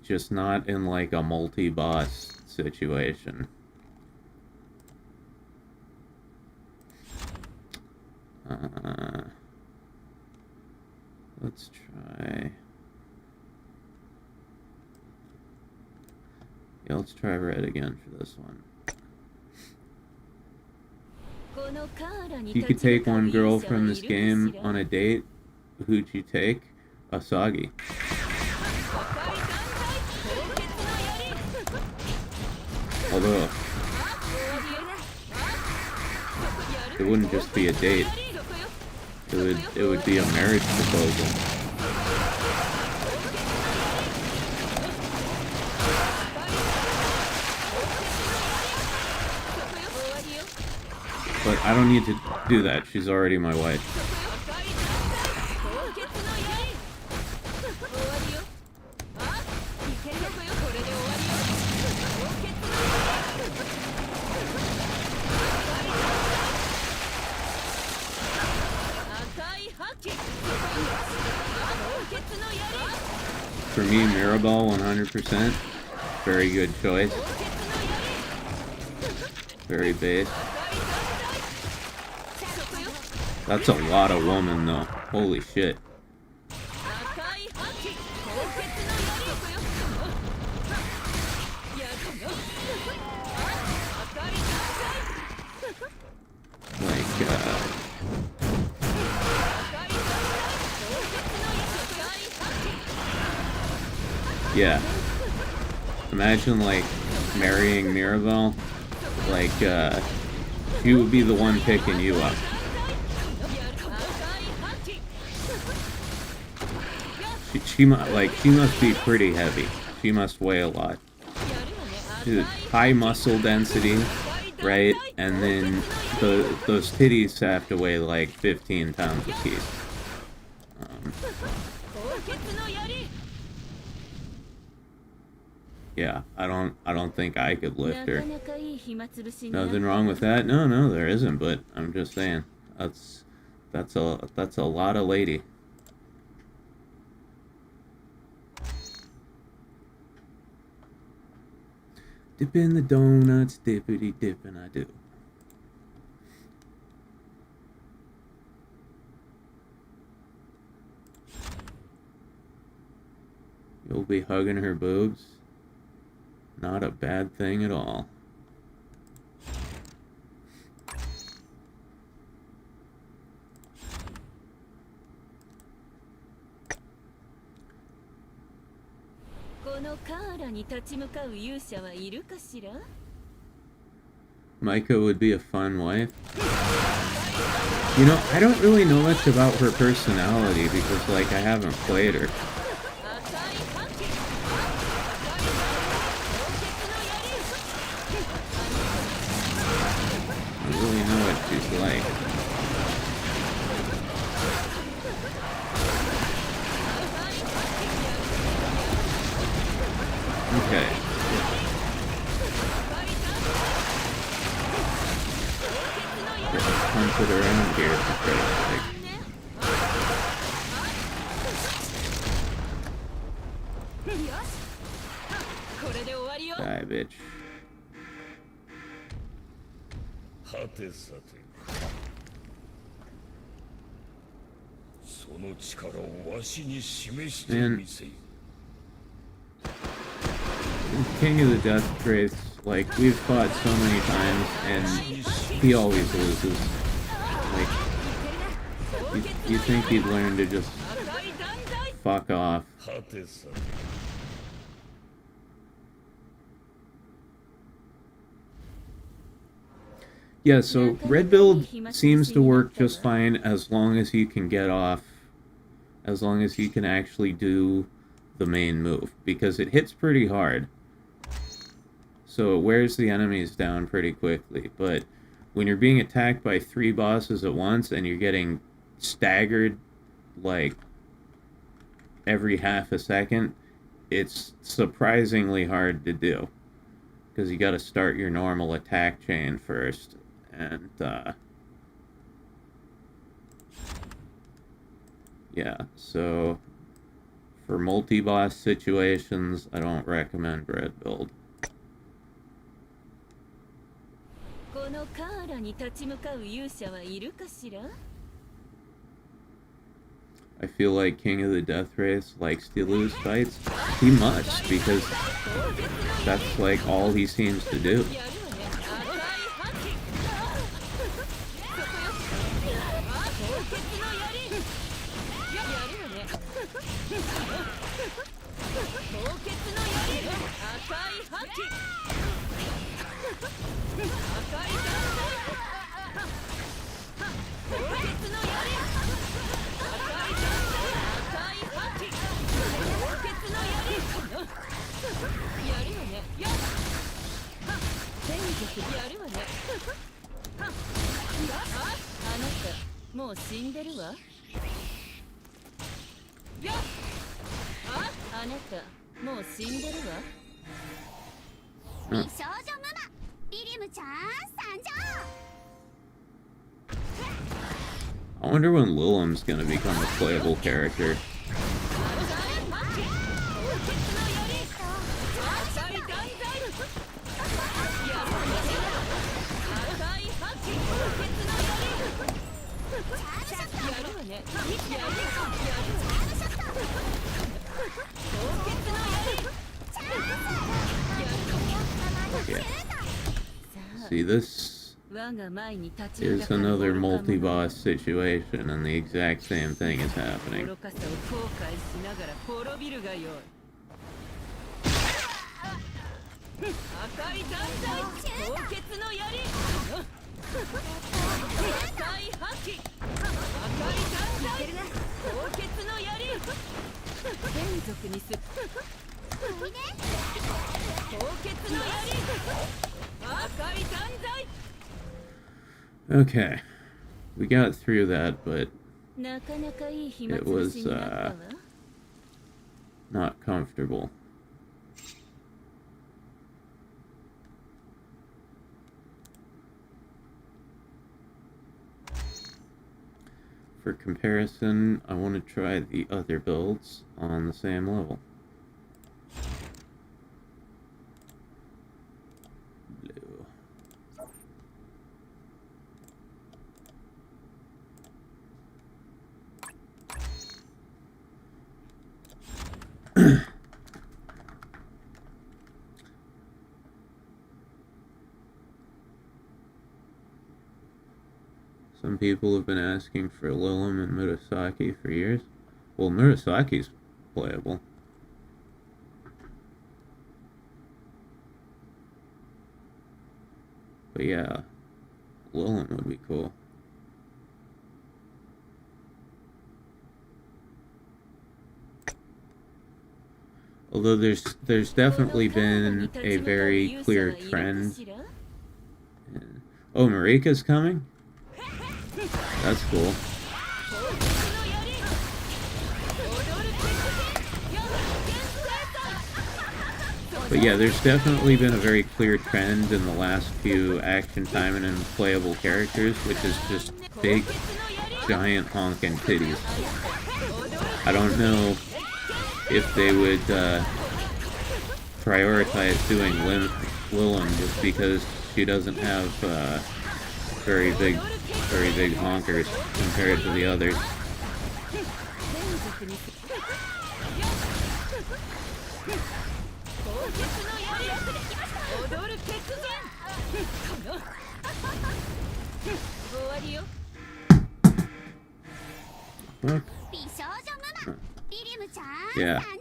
Speaker 2: Just not in like a multi-boss situation. Let's try... Yeah, let's try red again for this one. If you could take one girl from this game on a date, who'd you take? Asagi. Although, it wouldn't just be a date. It would be a marriage proposal. But I don't need to do that. She's already my wife. For me, Mirabelle 100%. Very good choice. Very base. That's a lot of woman, though. Holy shit. Yeah. Imagine, like, marrying Mirabelle. Like, she would be the one picking you up. She must be pretty heavy. She must weigh a lot. High muscle density, right? And then those titties have to weigh like 15 pounds a piece. Yeah, I don't think I could lift her. Nothing wrong with that. No, there isn't. But I'm just saying, that's a lot of lady. Dip in the donuts, dippity dip, and I do. You'll be hugging her boobs. Not a bad thing at all. Micah would be a fun wife. You know, I don't really know much about her personality because, like, I haven't played her. I don't really know what she's like. Okay. Get punted around here for Christ's sake. Die, bitch.
Speaker 5: はてさてその力をわしに示してみせ。
Speaker 2: King of the Death Wraith, like, we've fought so many times, and he always loses. Like, you think he'd learn to just fuck off.
Speaker 5: はてさて
Speaker 2: Yeah, so red build seems to work just fine as long as you can get off, as long as you can actually do the main move, because it hits pretty hard. So it wears the enemies down pretty quickly, but when you're being attacked by 3 bosses at once and you're getting staggered like every half a second, it's surprisingly hard to do, because you got to start your normal attack chain first. And, yeah, so for multi-boss situations, I don't recommend red build.
Speaker 3: このカーラに立ち向かう勇者はいるかしら?
Speaker 2: I feel like King of the Death Wraith likes to lose fights. He must, because that's like all he seems to do. I wonder when Lilim's gonna become a playable character. Yeah. See, this is another multi-boss situation, and the exact same thing is happening. Okay, we got through that, but it was not comfortable. For comparison, I want to try the other builds on the same level. Some people have been asking for Lilim and Murasaki for years. Well, Murasaki's playable. But yeah, Lilim would be cool. Although there's definitely been a very clear trend. Oh, Marika's coming? That's cool. But yeah, there's definitely been a very clear trend in the last few action time and playable characters, which is just big, giant honking titties. I don't know if they would prioritize doing Willem just because she doesn't have very big honkers compared to the others. Huh?
Speaker 4: 美少女ママリリムちゃん
Speaker 2: Yeah.
Speaker 4: 参上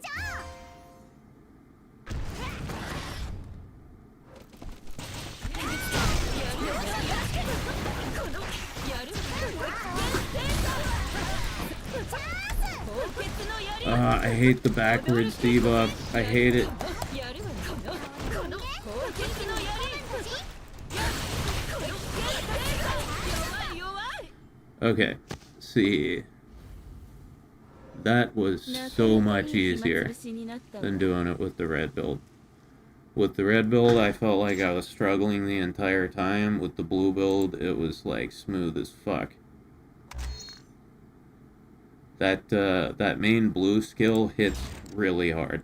Speaker 2: I hate the backwards debuff. I hate it. Okay, see. That was so much easier than doing it with the red build. With the red build, I felt like I was struggling the entire time. With the blue build, it was like smooth as fuck. That main blue skill hits really hard.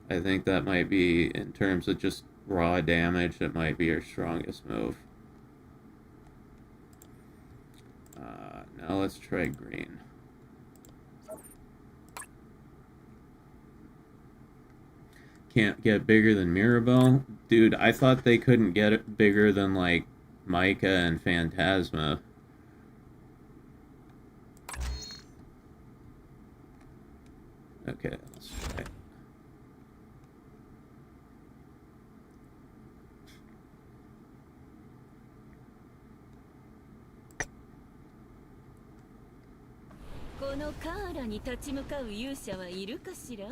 Speaker 2: I think that might be, in terms of just raw damage, it might be her strongest move. Now let's try green. Can't get bigger than Mirabelle? Dude, I thought they couldn't get it bigger than, like, Micah and Phantasma. Okay, let's try it.
Speaker 3: This Cara に立ち向かう勇者はいるかしら?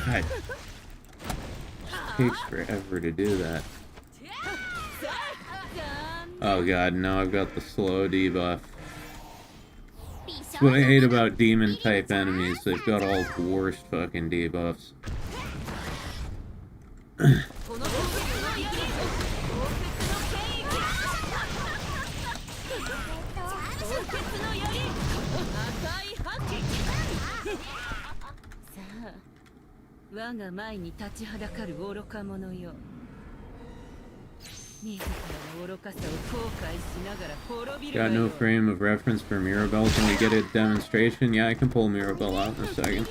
Speaker 2: God. Takes forever to do that. Oh god, now I've got the slow debuff. That's what I hate about demon type enemies. They've got all the worst fucking debuffs. Got no frame of reference for Mirabelle. Can we get a demonstration? Yeah, I can pull Mirabelle out in a second.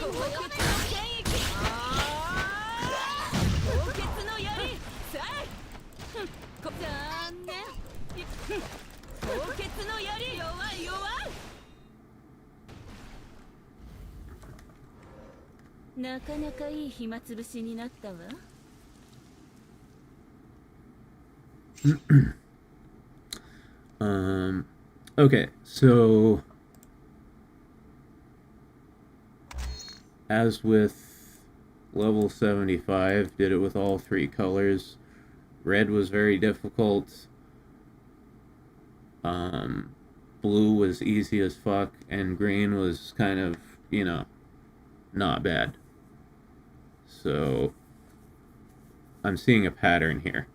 Speaker 2: Okay, so as with level 75, did it with all three colors. Red was very difficult. Blue was easy as fuck, and green was kind of, you know, not bad. So I'm seeing a pattern here.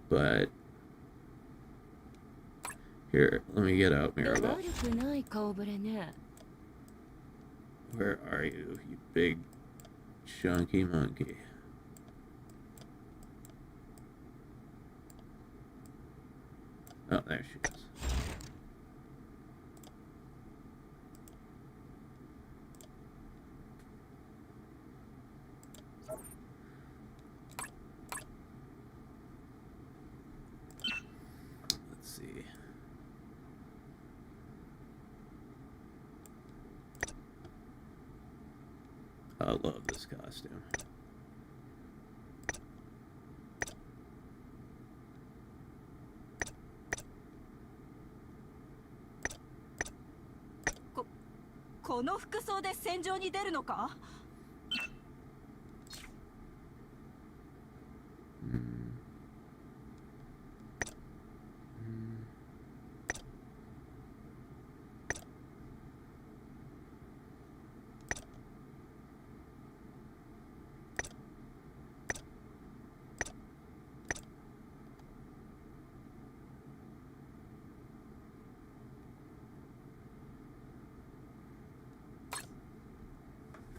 Speaker 2: But here, let me get out Mirabelle. Where are you, you big chunky monkey? Oh, there she is. Let's see. I love this costume.
Speaker 6: こ、この服装で戦場に出るのか?
Speaker 2: Mm.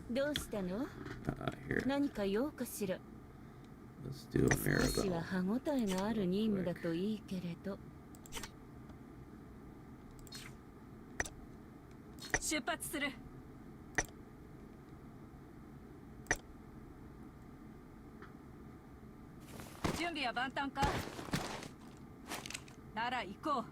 Speaker 3: どうしたの?
Speaker 2: Here.
Speaker 3: 何か用かしら?
Speaker 2: Let's do a
Speaker 3: 少しは
Speaker 2: Mirabelle.
Speaker 3: 歯ごたえがある任務だといいけれど。
Speaker 6: 出発する。準備は万端か? なら行こう。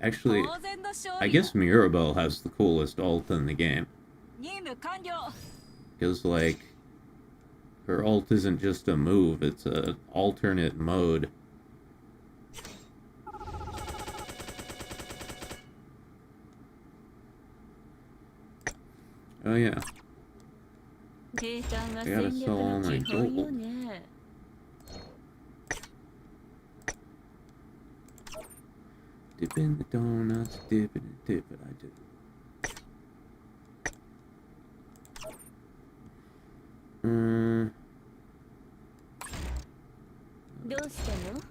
Speaker 2: Actually, I guess Mirabelle has the coolest ult in the game. Because, like, her ult isn't just a move, it's an alternate mode. Oh yeah. I gotta sell all my gold. Dip in the donuts, dip it and dip it, I do. Hmm.
Speaker 3: どうしたの?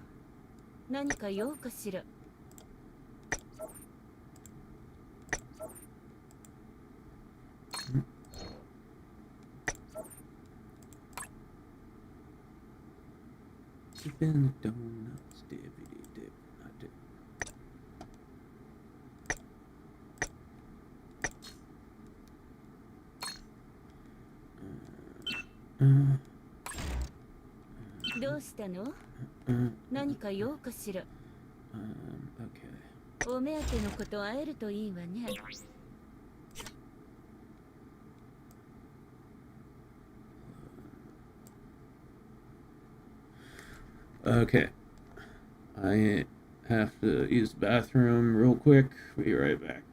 Speaker 3: 何か用かしら?
Speaker 2: Dip in the donuts, dip it, dip it, I do. Okay.
Speaker 3: お目当ての子と会えるといいわね。
Speaker 2: Okay. I have to use the bathroom real quick. Be right back.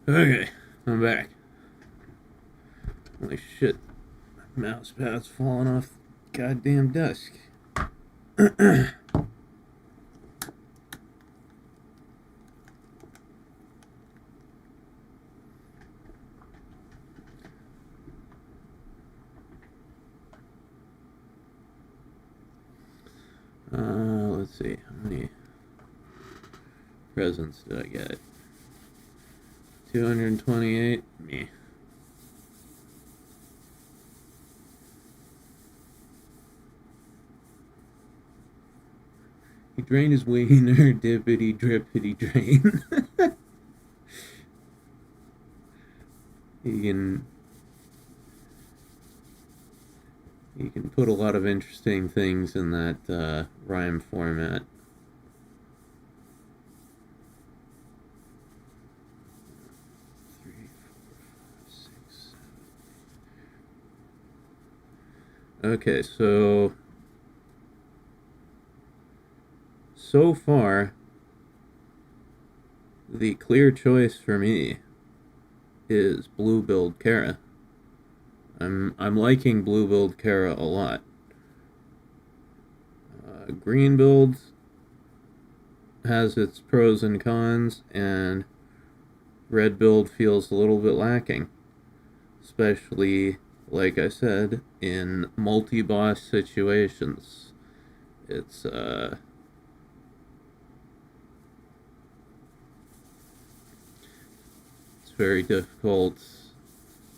Speaker 2: Okay, I'm back. Holy shit. My mouse pad's falling off the goddamn desk. Let's see, how many presents did I get? 228? Me. He drained his wiener, dippity, drippity, drain. He can put a lot of interesting things in that rhyme format. Okay, so far, the clear choice for me is blue-billed Cara. I'm liking blue-billed Cara a lot. Green-billed has its pros and cons, and red-billed feels a little bit lacking. Especially, like I said, in multi-boss situations. It's very difficult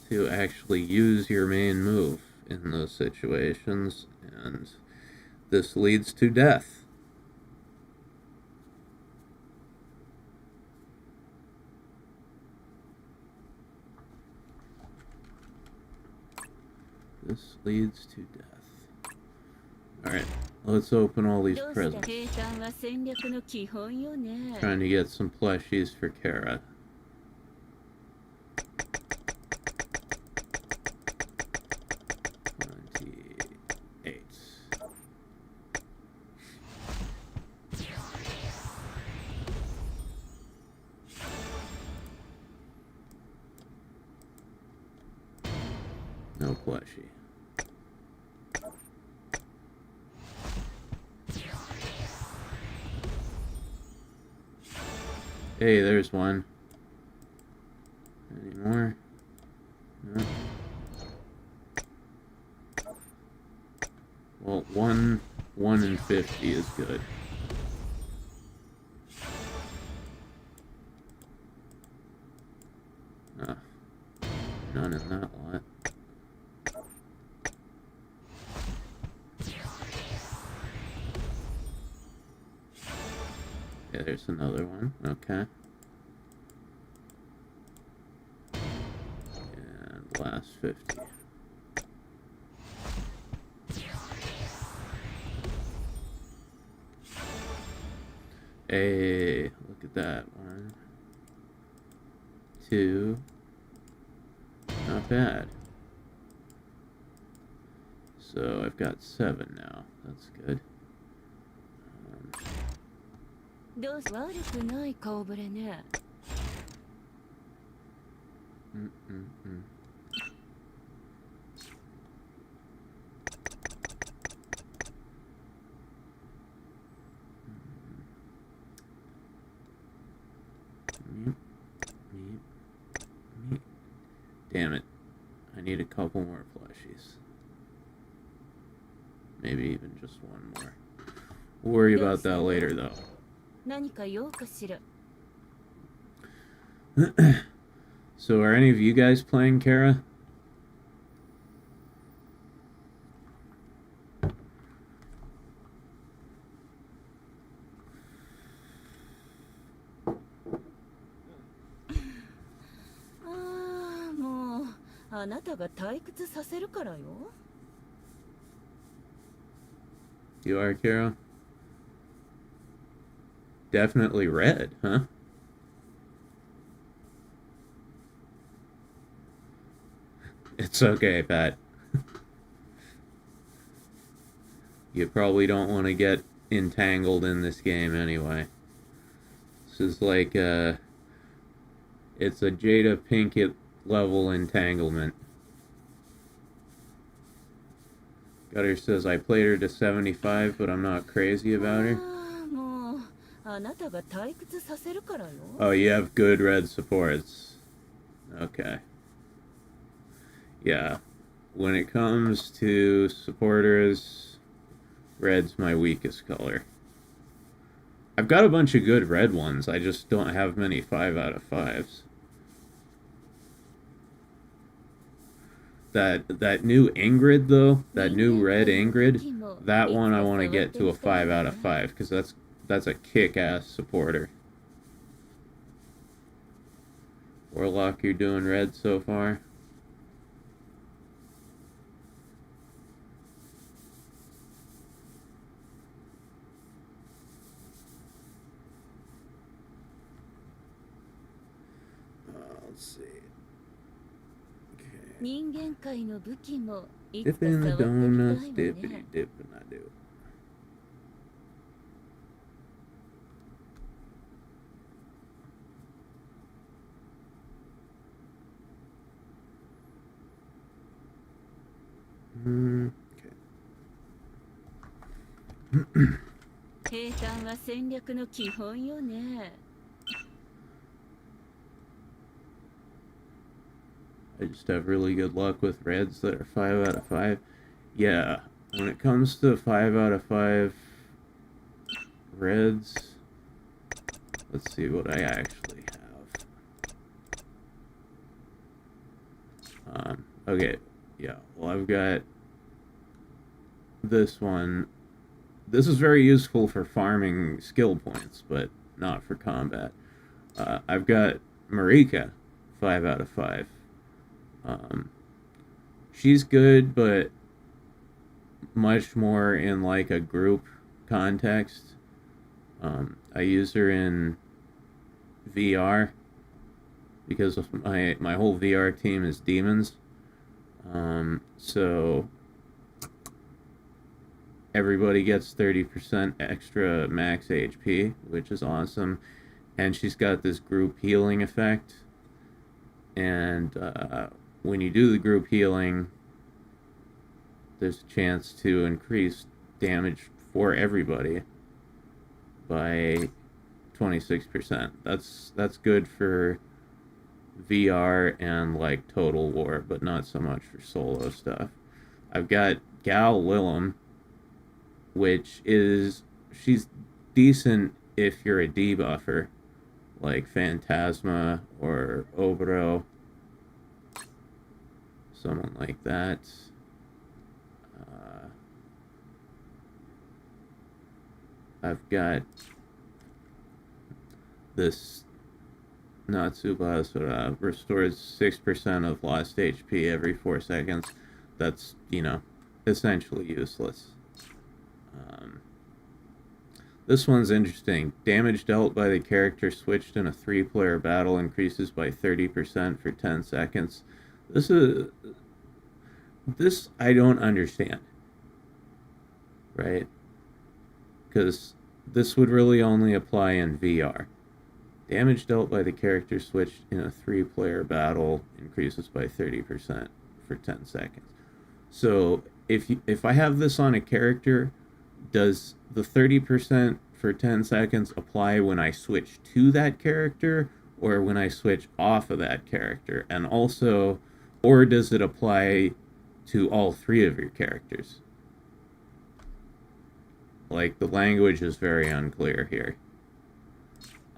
Speaker 2: to actually use your main move in those situations, and this leads to death. This leads to death. Alright, let's open all these presents. Trying to get some plushies for Cara. No plushie. Hey, there's one. Any more? No. Well, 1 in 50 is good. None in that lot. Yeah, there's another one. Okay. And last 50. Hey, look at that. 1, 2. Not bad. So I've got 7 now. That's good. Damn it. I need a couple more plushies. Maybe even just one more. We'll worry about that later, though. So, are any of you guys playing Cara? You are, Cara? Definitely red, huh? It's okay, Pat. You probably don't want to get entangled in this game anyway. This is like, It's a Jada Pinkett level entanglement. Gutter says, I played her to 75, but I'm not crazy about her.
Speaker 3: もうあなたが退屈させるからよ。
Speaker 2: Oh, you have good red supports. Okay. Yeah. When it comes to supporters, red's my weakest color. I've got a bunch of good red ones. I just don't have many 5 out of 5s. That new Ingrid, though, that new red Ingrid, that one I want to get to a 5 out of 5, because that's a kick-ass supporter. Warlock, you're doing red so far? Let's see. Okay.
Speaker 3: 人間界の武器もいつ
Speaker 2: Dip
Speaker 3: か
Speaker 2: in
Speaker 3: 触
Speaker 2: the
Speaker 3: ってみたい
Speaker 2: donuts,
Speaker 3: わ
Speaker 2: dippity
Speaker 3: ね。
Speaker 2: dip, and I do. Okay.
Speaker 3: 平坦は戦略の基本よね。
Speaker 2: I just have really good luck with reds that are 5 out of 5. Yeah, when it comes to 5 out of 5 reds, let's see what I actually have. Okay, yeah, well, I've got this one. This is very useful for farming skill points, but not for combat. I've got Marika, 5 out of 5. She's good, but much more in like a group context. I use her in VR because of my whole VR team is demons. So everybody gets 30% extra max HP, which is awesome. And she's got this group healing effect. And when you do the group healing, there's a chance to increase damage for everybody by 26%. That's good for VR and like Total War, but not so much for solo stuff. I've got Gal Willem, which is, she's decent if you're a debuffer, like Phantasma or Obro, someone like that. I've got this Natsubasura, restores 6% of lost HP every 4 seconds. That's, essentially useless. This one's interesting. Damage dealt by the character switched in a 3-player battle increases by 30% for 10 seconds. This I don't understand. Right? Because this would really only apply in VR. Damage dealt by the character switched in a 3-player battle increases by 30% for 10 seconds. So if I have this on a character, does the 30% for 10 seconds apply when I switch to that character or when I switch off of that character? And also, or does it apply to all 3 of your characters? Like, the language is very unclear here.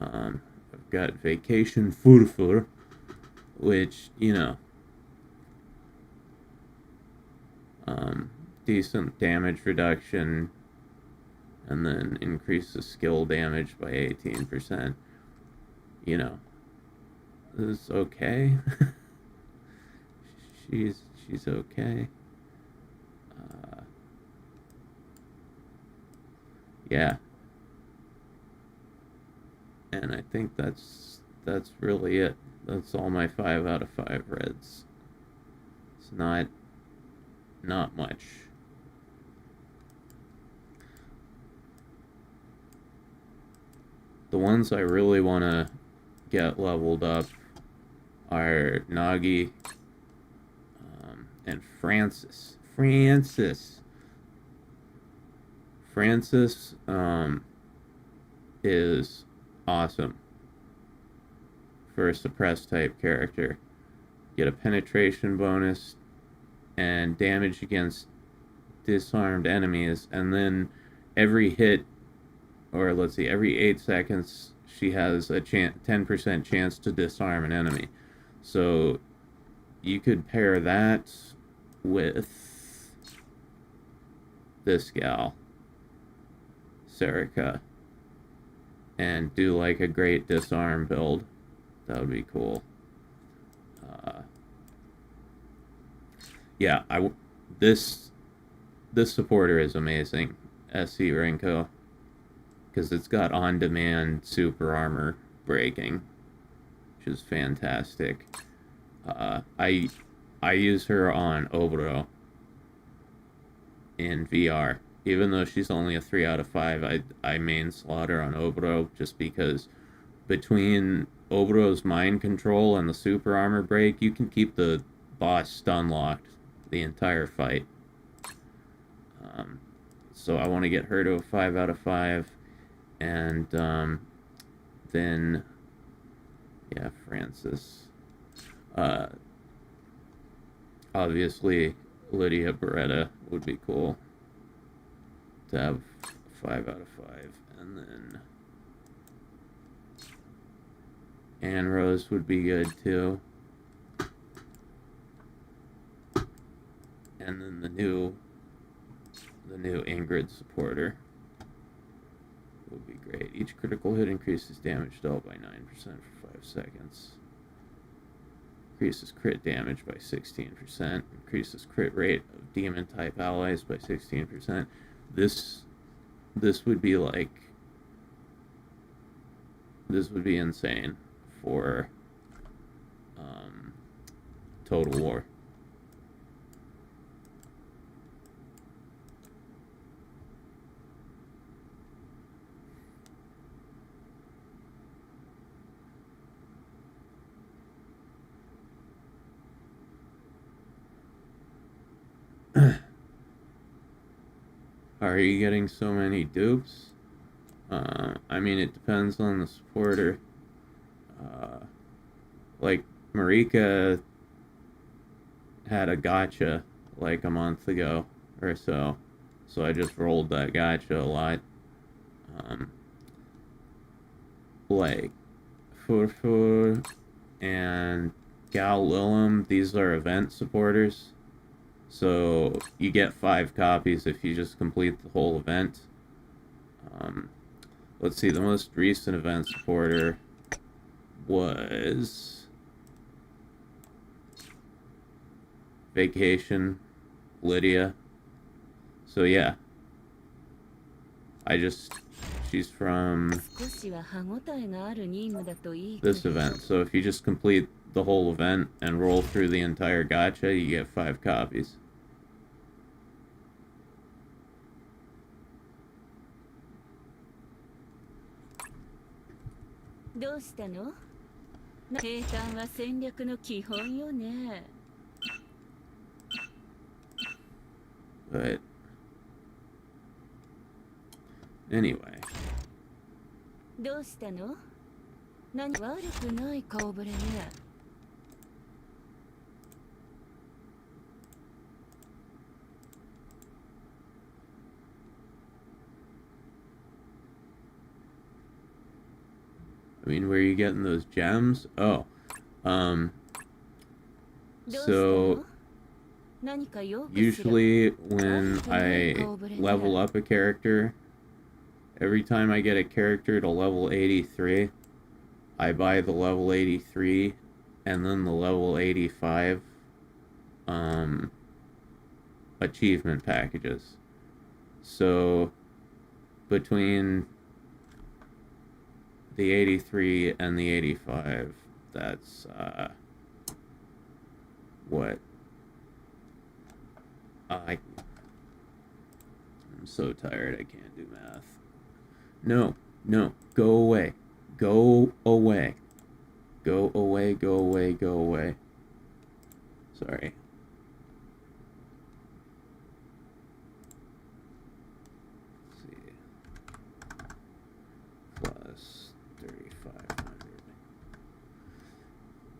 Speaker 2: I've got Vacation Furfur, which, decent damage reduction, and then increases skill damage by 18%. This is okay. she's okay. Yeah. And I think that's really it. That's all my 5 out of 5 reds. It's not much. The ones I really want to get leveled up are Nagi and Francis. Francis is awesome for a suppressed type character. Get a penetration bonus and damage against disarmed enemies, and then every hit, or let's see, every 8 seconds she has a 10% chance to disarm an enemy. So you could pair that with this gal, Serica, and do like a great disarm build. That would be cool. Yeah, this supporter is amazing, SC Rinko, because it's got on-demand super armor breaking, which is fantastic. I use her on Oboro in VR. Even though she's only a 3 out of 5, I main slot her on Oboro just because between Oboro's mind control and the super armor break, you can keep the boss stun locked the entire fight. So I want to get her to a 5 out of 5, and then yeah, Francis. Obviously Lydia Beretta would be cool to have 5 out of 5, and then Anne Rose would be good too, and then the new Ingrid supporter would be great. Each critical hit increases damage dealt by 9% for 5 seconds. Increases crit damage by 16%. Increases crit rate of demon type allies by 16%. This would be like, this would be insane for Total War. Are you getting so many dupes? I mean, it depends on the supporter. Like, Marika had a gacha like a month ago or so. So I just rolled that gacha a lot. Like, Furfur and Gal Lilim, these are event supporters. So you get 5 copies if you just complete the whole event. Let's see, the most recent event supporter was Vacation Lydia. So yeah, she's from this event. So if you just complete the whole event and roll through the entire gacha, you get 5 copies. But anyway. I mean, where are you getting those gems? Oh, so usually when I level up a character, every time I get a character to level 83, I buy the level 83 and then the level 85 achievement packages. So between the 83 and the 85, that's what I'm so tired I can't do math. No, go away. Go away. Go away, go away, go away. Sorry. Let's see. Plus 3,500.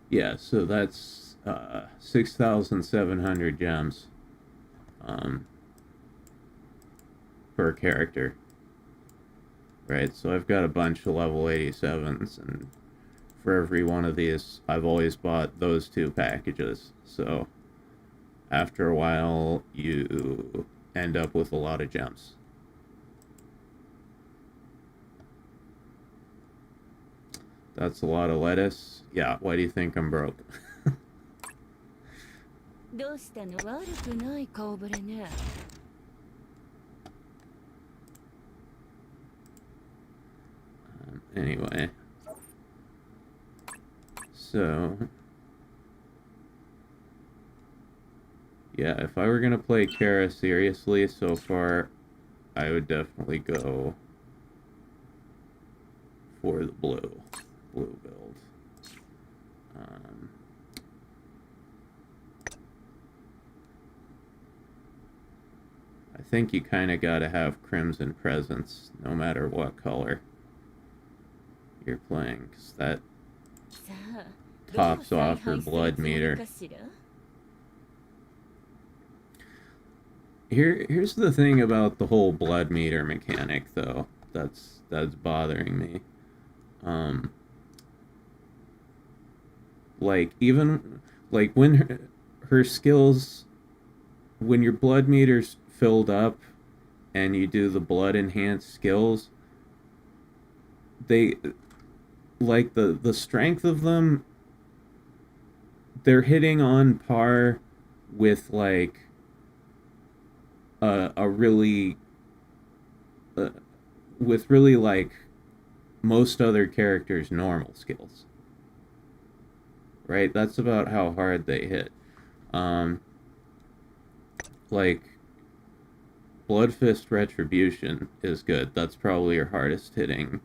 Speaker 2: Yeah, so that's 6,700 gems per character. Right, so I've got a bunch of level 87s, and for every one of these, I've always bought those two packages. So after a while, you end up with a lot of gems. That's a lot of lettuce. Yeah, why do you think I'm broke?
Speaker 3: どうしたの？悪くない顔ぶれね。
Speaker 2: Anyway. So, yeah, if I were gonna play Cara seriously so far, I would definitely go for the blue build. I think you kind of gotta have Crimson Presence, no matter what color you're playing, because that
Speaker 3: さあ、
Speaker 2: tops
Speaker 3: どう
Speaker 2: off
Speaker 3: 采
Speaker 2: her
Speaker 3: 配する
Speaker 2: blood
Speaker 3: つもり
Speaker 2: meter.
Speaker 3: かしら？
Speaker 2: Here's the thing about the whole blood meter mechanic, though. That's bothering me. Like even like when her skills, when your blood meter's filled up, and you do the blood enhanced skills, they like the strength of them. They're hitting on par with like a really with really like most other characters' normal skills. Right? That's about how hard they hit. Like Blood Fist Retribution is good. That's probably your hardest hitting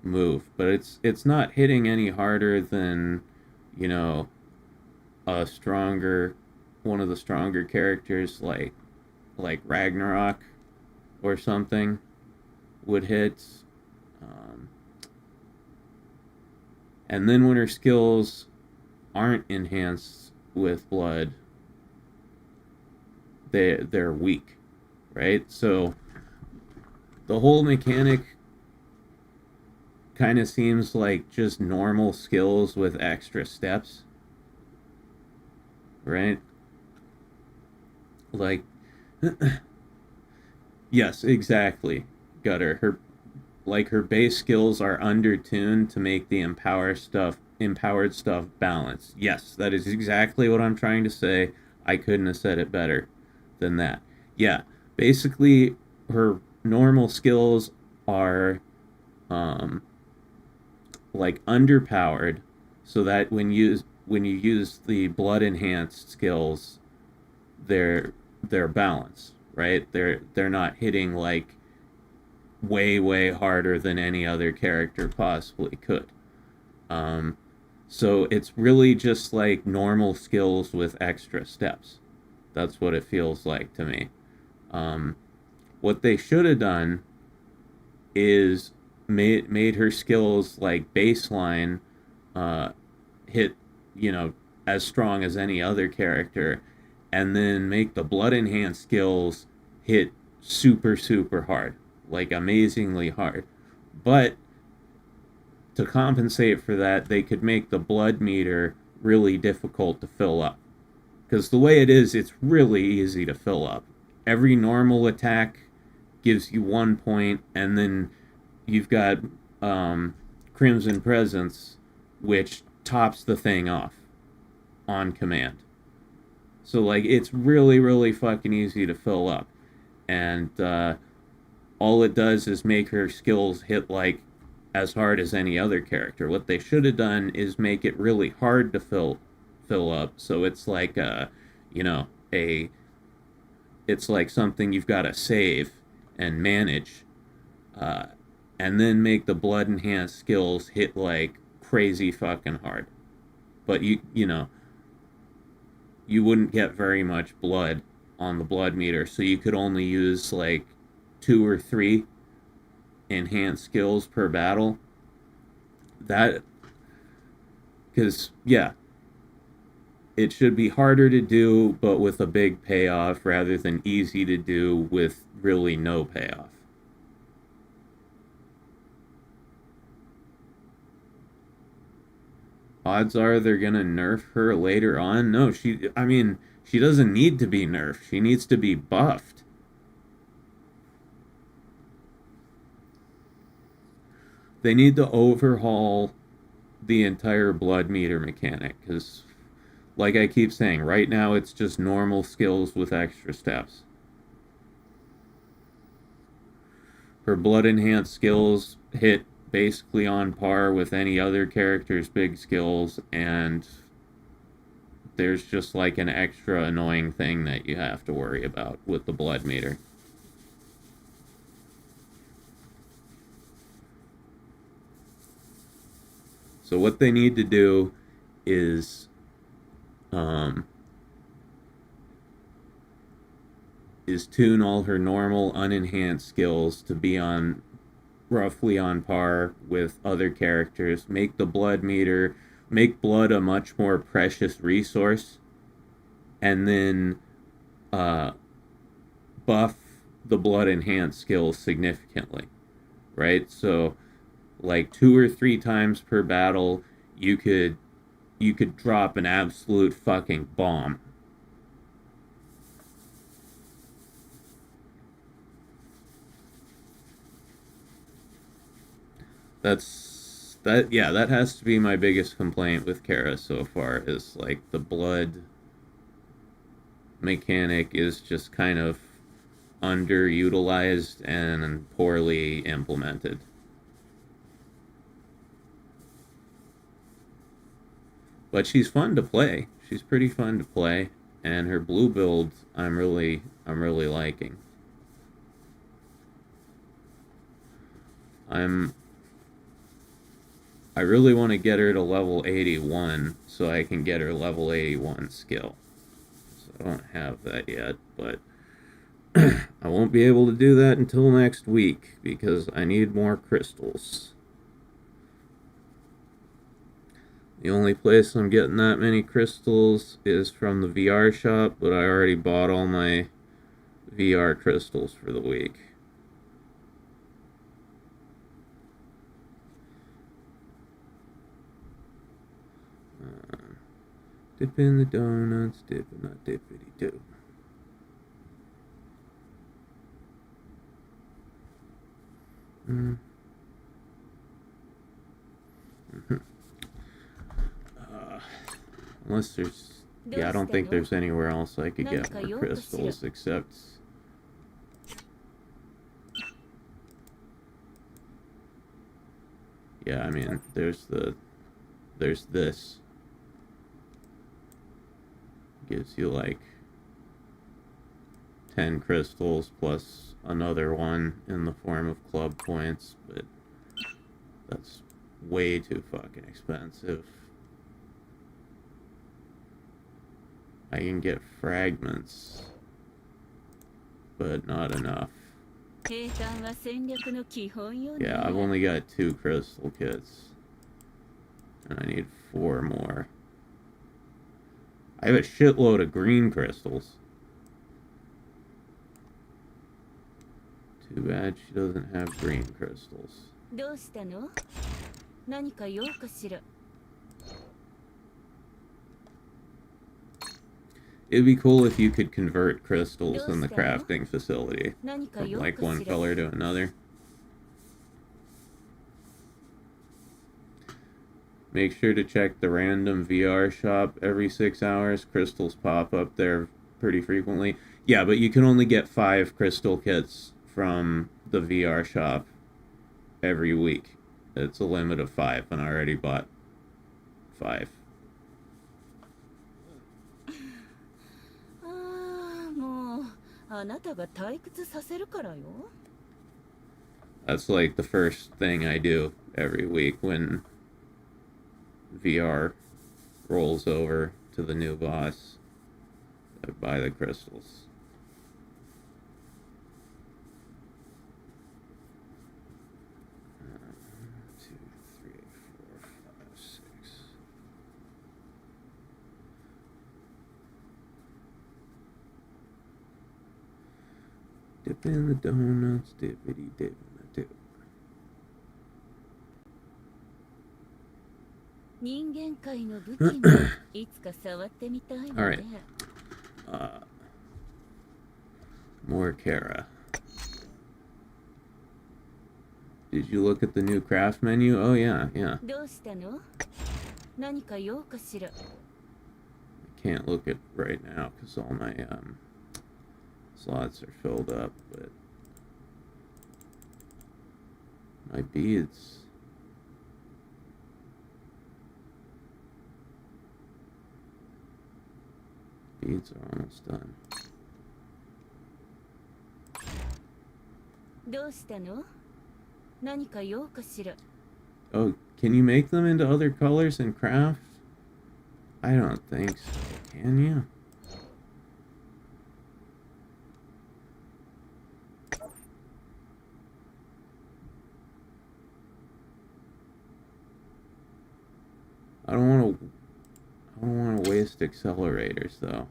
Speaker 2: move, but it's not hitting any harder than, you know, one of the stronger characters like Ragnarok or something would hit. And then when her skills aren't enhanced with blood, they're weak, right? So the whole mechanic kind of seems like just normal skills with extra steps, right? Like, yes, exactly, Gutter. Her base skills are undertuned to make the empowered stuff balanced. Yes, that is exactly what I'm trying to say. I couldn't have said it better than that. Yeah, basically her normal skills are like underpowered, so that when you use the blood enhanced skills, they're balanced, right? They're not hitting like way harder than any other character possibly could. So it's really just like normal skills with extra steps. That's what it feels like to me. What they should have done is made her skills like baseline hit, you know, as strong as any other character, and then make the blood enhanced skills hit super hard, like amazingly hard. But to compensate for that, they could make the blood meter really difficult to fill up. Because the way it is, it's really easy to fill up. Every normal attack gives you 1 point, and then you've got Crimson Presence, which tops the thing off on command. So, like, it's really fucking easy to fill up. And all it does is make her skills hit, like, as hard as any other character. What they should have done is make it really hard to fill up, so it's like it's like something you've got to save and manage, and then make the blood enhanced skills hit like crazy fucking hard. But you know, you wouldn't get very much blood on the blood meter, so you could only use like 2 or 3 enhanced skills per battle. That, because yeah, it should be harder to do but with a big payoff rather than easy to do with really no payoff. Odds are they're gonna nerf her later on. No, I mean, she doesn't need to be nerfed. She needs to be buffed. They need to overhaul the entire blood meter mechanic, because, like I keep saying, right now it's just normal skills with extra steps. Her blood enhanced skills hit basically on par with any other character's big skills, and there's just like an extra annoying thing that you have to worry about with the blood meter. So what they need to do is tune all her normal unenhanced skills to be on roughly on par with other characters. Make the blood meter, make blood a much more precious resource, and then buff the blood enhanced skills significantly, right? So like 2 or 3 times per battle, you could drop an absolute fucking bomb. That has to be my biggest complaint with Cara so far, is like the blood mechanic is just kind of underutilized and poorly implemented. But she's fun to play. She's pretty fun to play, and her blue build I'm really liking. I really want to get her to level 81 so I can get her level 81 skill. So I don't have that yet, but I won't be able to do that until next week because I need more crystals. The only place I'm getting that many crystals is from the VR shop, but I already bought all my VR crystals for the week. Dip in the donuts, dip and not dippity do. Unless there's... Yeah, I don't think there's anywhere else I could get more crystals except... Yeah, I mean, there's this. Gives you like 10 crystals plus another one in the form of club points, but that's way too fucking expensive. I can get fragments, but not enough. Yeah, I've only got 2 crystal kits, and I need 4 more. I have a shitload of green crystals. Too bad she doesn't have green crystals. It'd be cool if you could convert crystals in the crafting facility from like one color to another. Make sure to check the random VR shop every 6 hours. Crystals pop up there pretty frequently. Yeah, but you can only get 5 crystal kits from the VR shop every week. It's a limit of 5, and I already bought 5. That's like the first thing I do every week when VR rolls over to the new boss. I buy the crystals. Two, three, four, five, six. Dip in the donuts, dippity dip in the dip.
Speaker 3: 人間界の武器もいつか触ってみたいわね。
Speaker 2: More Cara. Did you look at the new craft menu? Oh yeah, yeah.
Speaker 3: どうしたの？何か用かしら？
Speaker 2: I can't look at right now because all my slots are filled up, but my beads. Beads are almost done.
Speaker 3: どうしたの？何か用かしら？
Speaker 2: Oh, can you make them into other colors in craft? I don't think so. Can you? I don't want to waste accelerators though.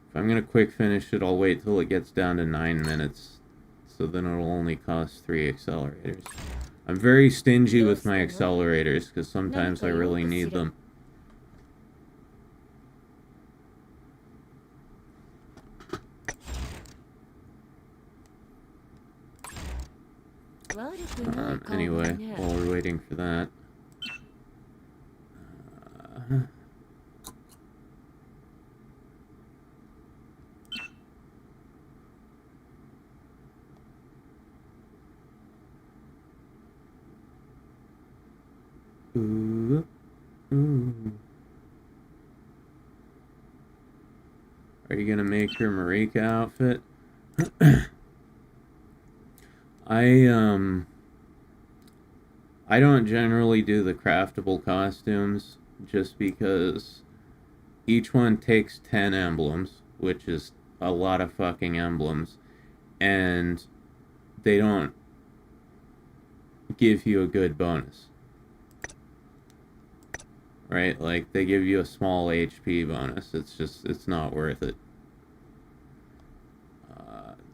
Speaker 2: If I'm gonna quick finish it, I'll wait till it gets down to 9 minutes. So then it'll only cost 3 accelerators. I'm very stingy with my accelerators because sometimes I really need them. Anyway, while we're waiting for that. Ooh. Are you gonna make your Marika outfit? I don't generally do the craftable costumes just because each one takes 10 emblems, which is a lot of fucking emblems, and they don't give you a good bonus. Right? Like, they give you a small HP bonus. It's not worth it.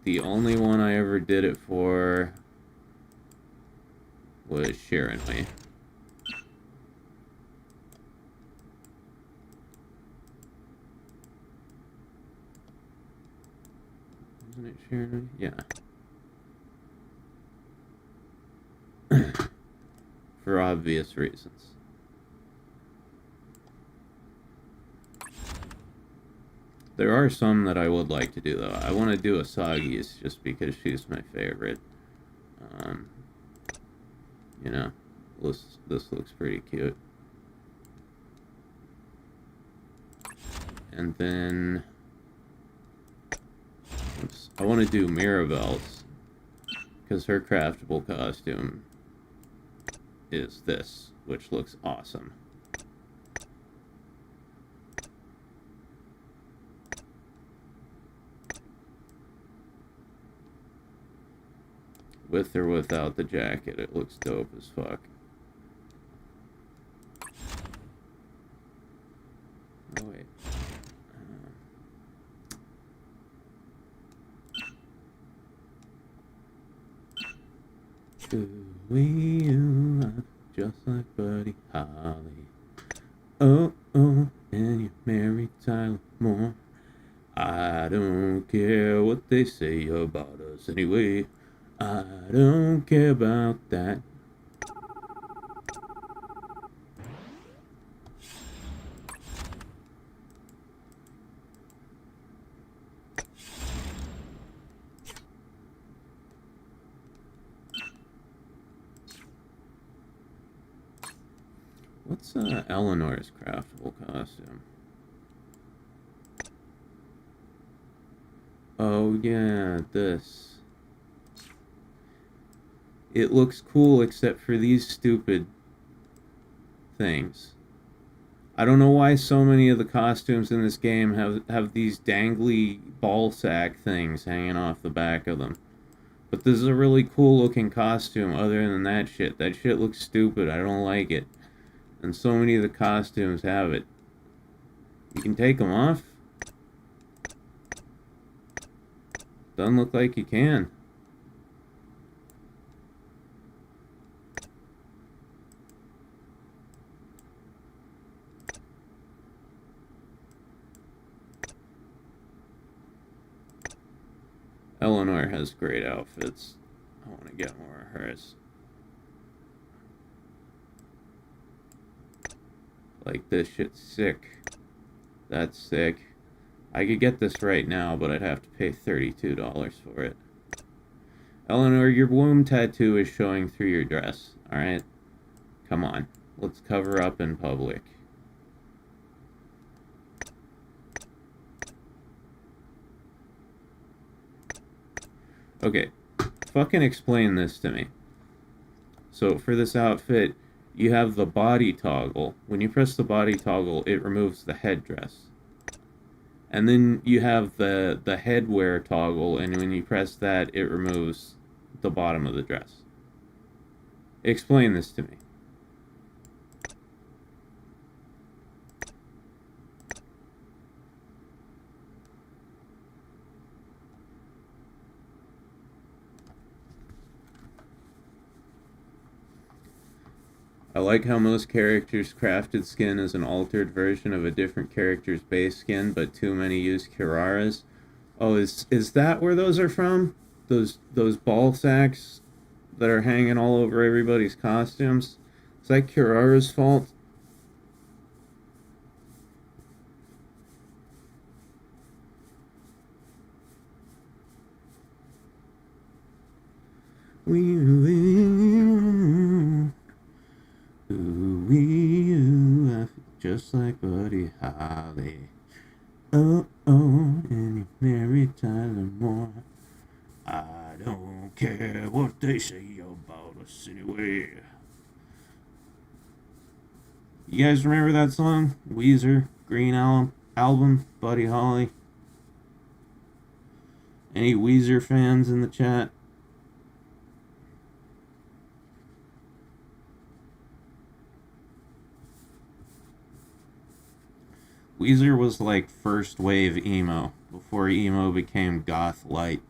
Speaker 2: The only one I ever did it for was Sharon Lee. Isn't it Sharon Lee? Yeah. For obvious reasons. There are some that I would like to do, though. I want to do Asagi's just because she's my favorite. You know, this looks pretty cute. And then... oops, I want to do Mirabelle's because her craftable costume is this, which looks awesome. With or without the jacket, it looks dope as fuck. Oh wait. We are just like Buddy Holly. Oh, and you married Tyler Moore. I don't care what they say about us anyway. I don't care about that. What's Eleanor's craftable costume? Oh yeah, this. It looks cool except for these stupid things. I don't know why so many of the costumes in this game have these dangly ball sack things hanging off the back of them. But this is a really cool looking costume other than that shit. That shit looks stupid. I don't like it. And so many of the costumes have it. You can take them off. Doesn't look like you can. Eleanor has great outfits. I want to get more of hers. Like, this shit's sick. That's sick. I could get this right now, but I'd have to pay $32 for it. Eleanor, your womb tattoo is showing through your dress, alright? Come on. Let's cover up in public. Okay, fucking explain this to me. So for this outfit, you have the body toggle. When you press the body toggle, it removes the headdress. And then you have the headwear toggle, and when you press that, it removes the bottom of the dress. Explain this to me. I like how most characters' crafted skin is an altered version of a different character's base skin, but too many use Cararas. Oh, is that where those are from? Those ball sacks that are hanging all over everybody's costumes? Is that Carrara's fault? Just like Buddy Holly. Oh, and he married Tyler Moore. I don't care what they say about us anyway. You guys remember that song? Weezer, Green Album, Buddy Holly. Any Weezer fans in the chat? Weezer was like first wave emo, before emo became goth light.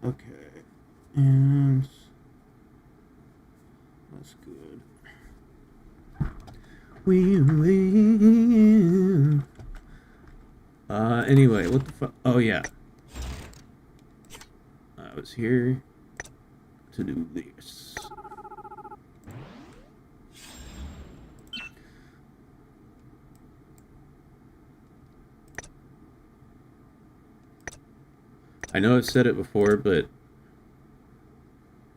Speaker 2: Okay, and that's good. We win. Anyway, what the fuck? Oh, yeah. I was here to do this. I know I've said it before, but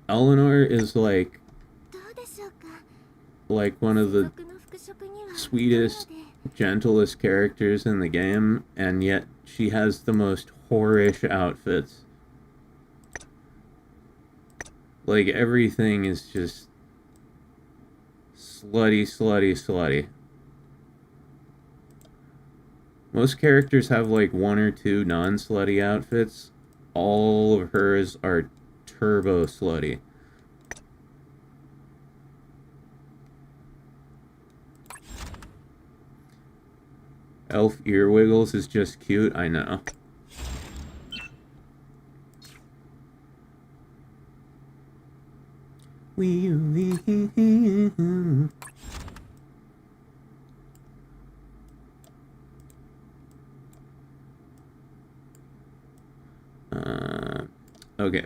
Speaker 2: Eleanor is like one of the sweetest, gentlest characters in the game, and yet she has the most whorish outfits. Like, everything is just slutty, slutty, slutty. Most characters have like one or two non-slutty outfits. All of hers are turbo slutty. Elf Earwiggles is just cute, I know. We win. Okay.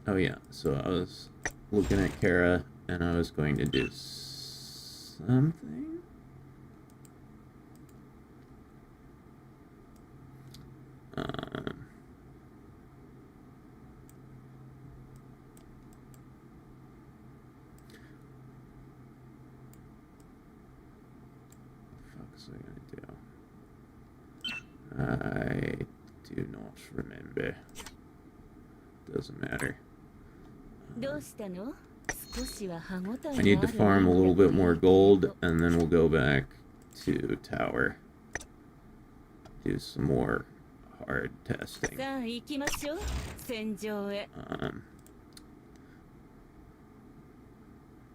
Speaker 2: Oh yeah, so I was looking at Cara, and I was going to do something. was I gonna do? I do not remember. Doesn't matter.
Speaker 3: どうしたの？少しは歯ごたえ
Speaker 2: I need to
Speaker 3: がある
Speaker 2: farm a
Speaker 3: 任
Speaker 2: little
Speaker 3: 務だ
Speaker 2: bit
Speaker 3: といい
Speaker 2: more
Speaker 3: けど。
Speaker 2: gold, and then we'll go back to tower. Do some more hard testing.
Speaker 3: さあ行きましょう。戦場へ。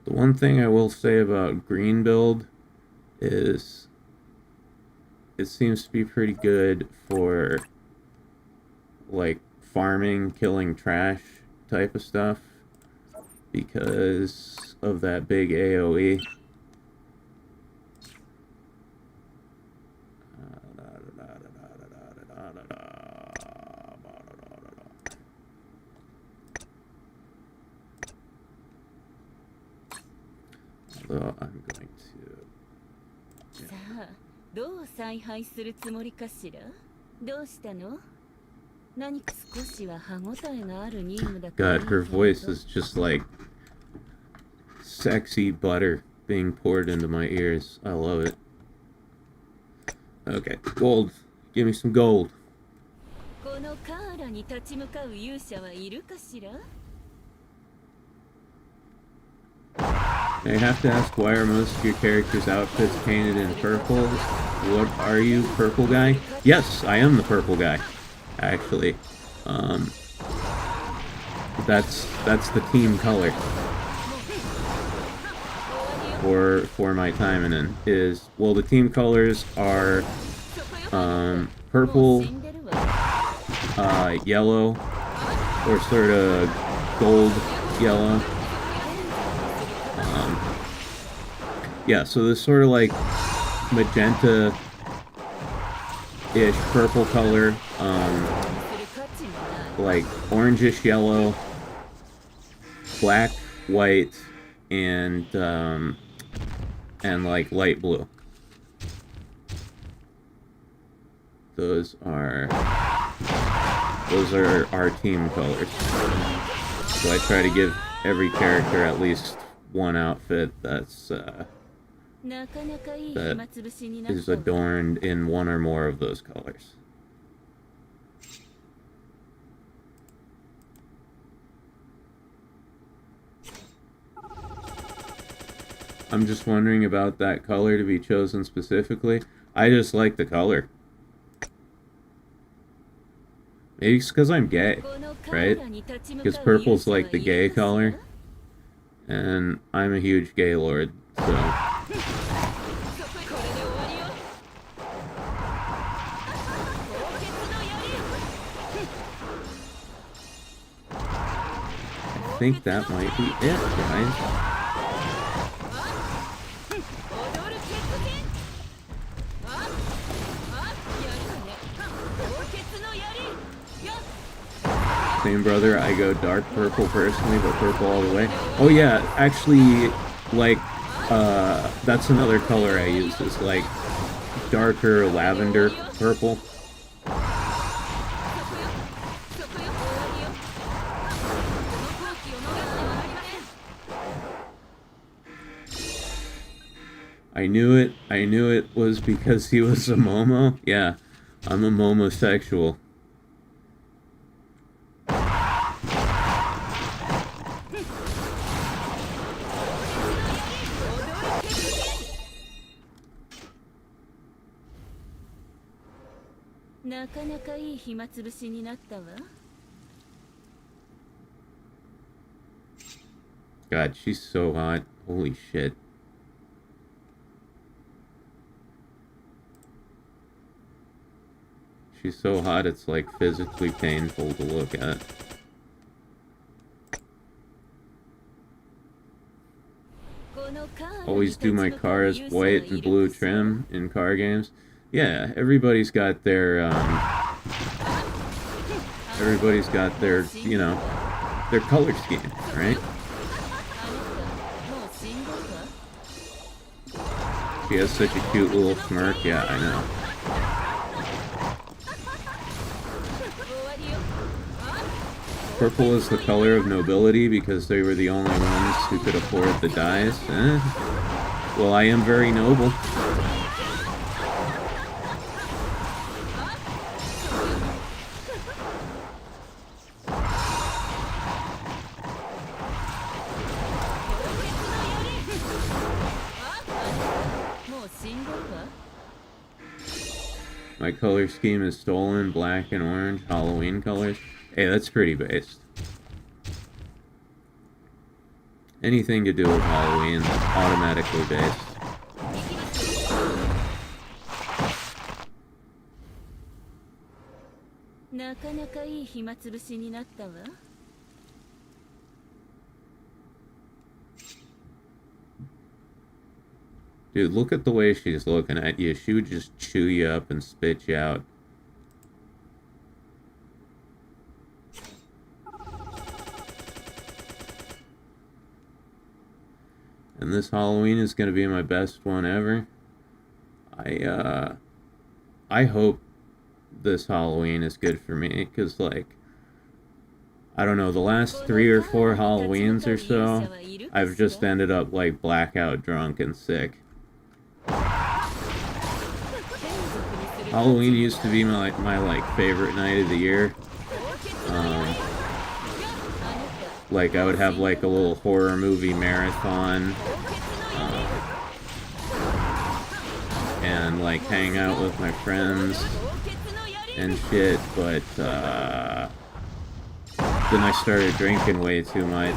Speaker 2: The one thing I will say about green build is it seems to be pretty good for like farming, killing trash type of stuff because of that big AoE. Although I'm going to...
Speaker 3: さあどう采配するつもりかしら。どうしたの？何か少しは歯ごたえがある任務だといい
Speaker 2: God,
Speaker 3: け
Speaker 2: her
Speaker 3: ど。
Speaker 2: voice is just like sexy butter being poured into my ears. I love it. Okay, gold. Give me some gold.
Speaker 3: このカーラに立ち向かう勇者はいるかしら。
Speaker 2: I have to ask, why are most of your characters' outfits painted in purple? What are you, purple guy? Yes, I am the purple guy, actually. That's the team color for my Taimanen is, well, the team colors are purple, yellow, or sort of gold yellow. Yeah, so this sort of like magenta-ish purple color, like orangish yellow, black, white, and like light blue. Those are our team colors. So I try to give every character at least one outfit that is adorned in one or more of those colors. I'm just wondering about that color to be chosen specifically. I just like the color. Maybe it's because I'm gay, right? Because purple's like the gay color. And I'm a huge gay lord, so... I think that might be it, guys. Same brother, I go dark purple personally, but purple all the way. Oh yeah, actually, like, that's another color I use, is like darker lavender purple. I knew it was because he was a Momo. Yeah, I'm a Momosexual. God, she's so hot. Holy shit. She's so hot, it's like physically painful to look at. Always do my cars white and blue trim in car games. Yeah, everybody's got their, you know, their color scheme, right? She has such a cute little smirk. Yeah, I know. Purple is the color of nobility because they were the only ones who could afford the dyes. Well, I am very noble.
Speaker 3: 死んでるわ。
Speaker 2: My color scheme is stolen, black and orange, Halloween colors. Hey, that's pretty based. Anything to do with Halloween is automatically based.
Speaker 3: なかなかいい暇つぶしになったわ。
Speaker 2: Dude, look at the way she's looking at you. She would just chew you up and spit you out. And this Halloween is gonna be my best one ever. I hope this Halloween is good for me, because, like, I don't know, the last 3 or 4 Halloweens or so, I've just ended up, like, blackout drunk and sick. Halloween used to be my favorite night of the year. Like, I would have, like, a little horror movie marathon, and, like, hang out with my friends and shit, but, then I started drinking way too much,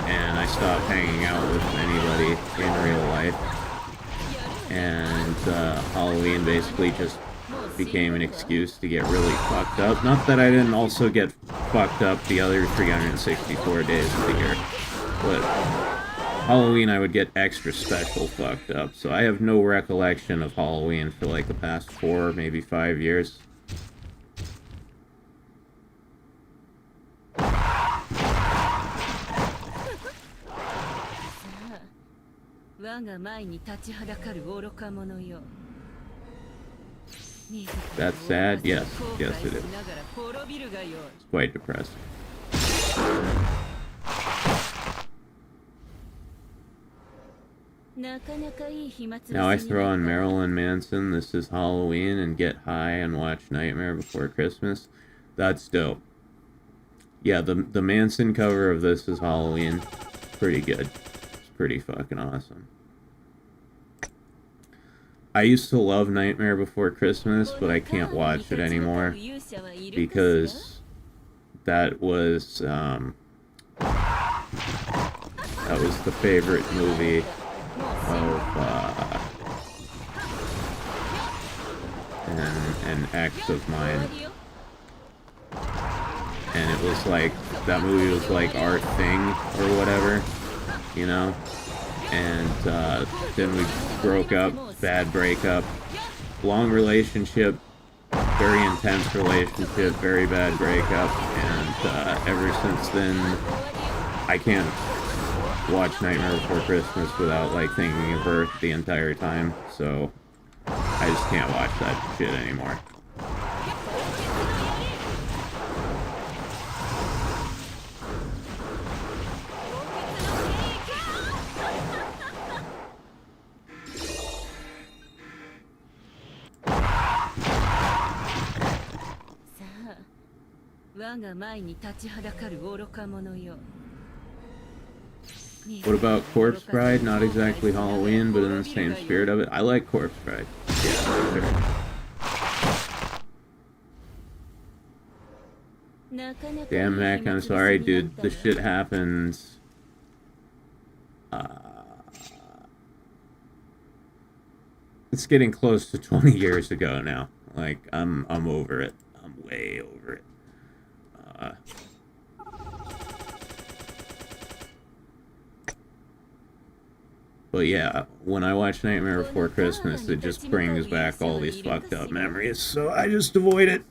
Speaker 2: and I stopped hanging out with anybody in real life, and, Halloween basically just became an excuse to get really fucked up. Not that I didn't also get fucked up the other 364 days of the year, but Halloween I would get extra special fucked up, so I have no recollection of Halloween for like the past 4, maybe 5 years.
Speaker 3: 我が前に立ちはだかる愚か者よ。
Speaker 2: That's sad? Yes. Yes, it is. It's quite depressing. Now I throw on Marilyn Manson, This Is Halloween, and get high and watch Nightmare Before Christmas. That's dope. Yeah, the Manson cover of This Is Halloween, pretty good. It's pretty fucking awesome. I used to love Nightmare Before Christmas, but I can't watch it anymore because that was the favorite movie of an ex of mine, and it was like that movie was like our thing or whatever, you know. And then we broke up, bad breakup, long relationship, very intense relationship, very bad breakup, and ever since then, I can't watch Nightmare Before Christmas without, like, thinking of her the entire time, so I just can't watch that shit anymore. What about Corpse Bride? Not exactly Halloween, but in the same spirit of it. I like Corpse Bride. Yeah, sure. Damn, Mac, I'm sorry, dude. This shit happens. It's getting close to 20 years ago now. Like, I'm over it. I'm way over it. But yeah, when I watch Nightmare Before Christmas, it just brings back all these fucked up memories, so I just avoid it.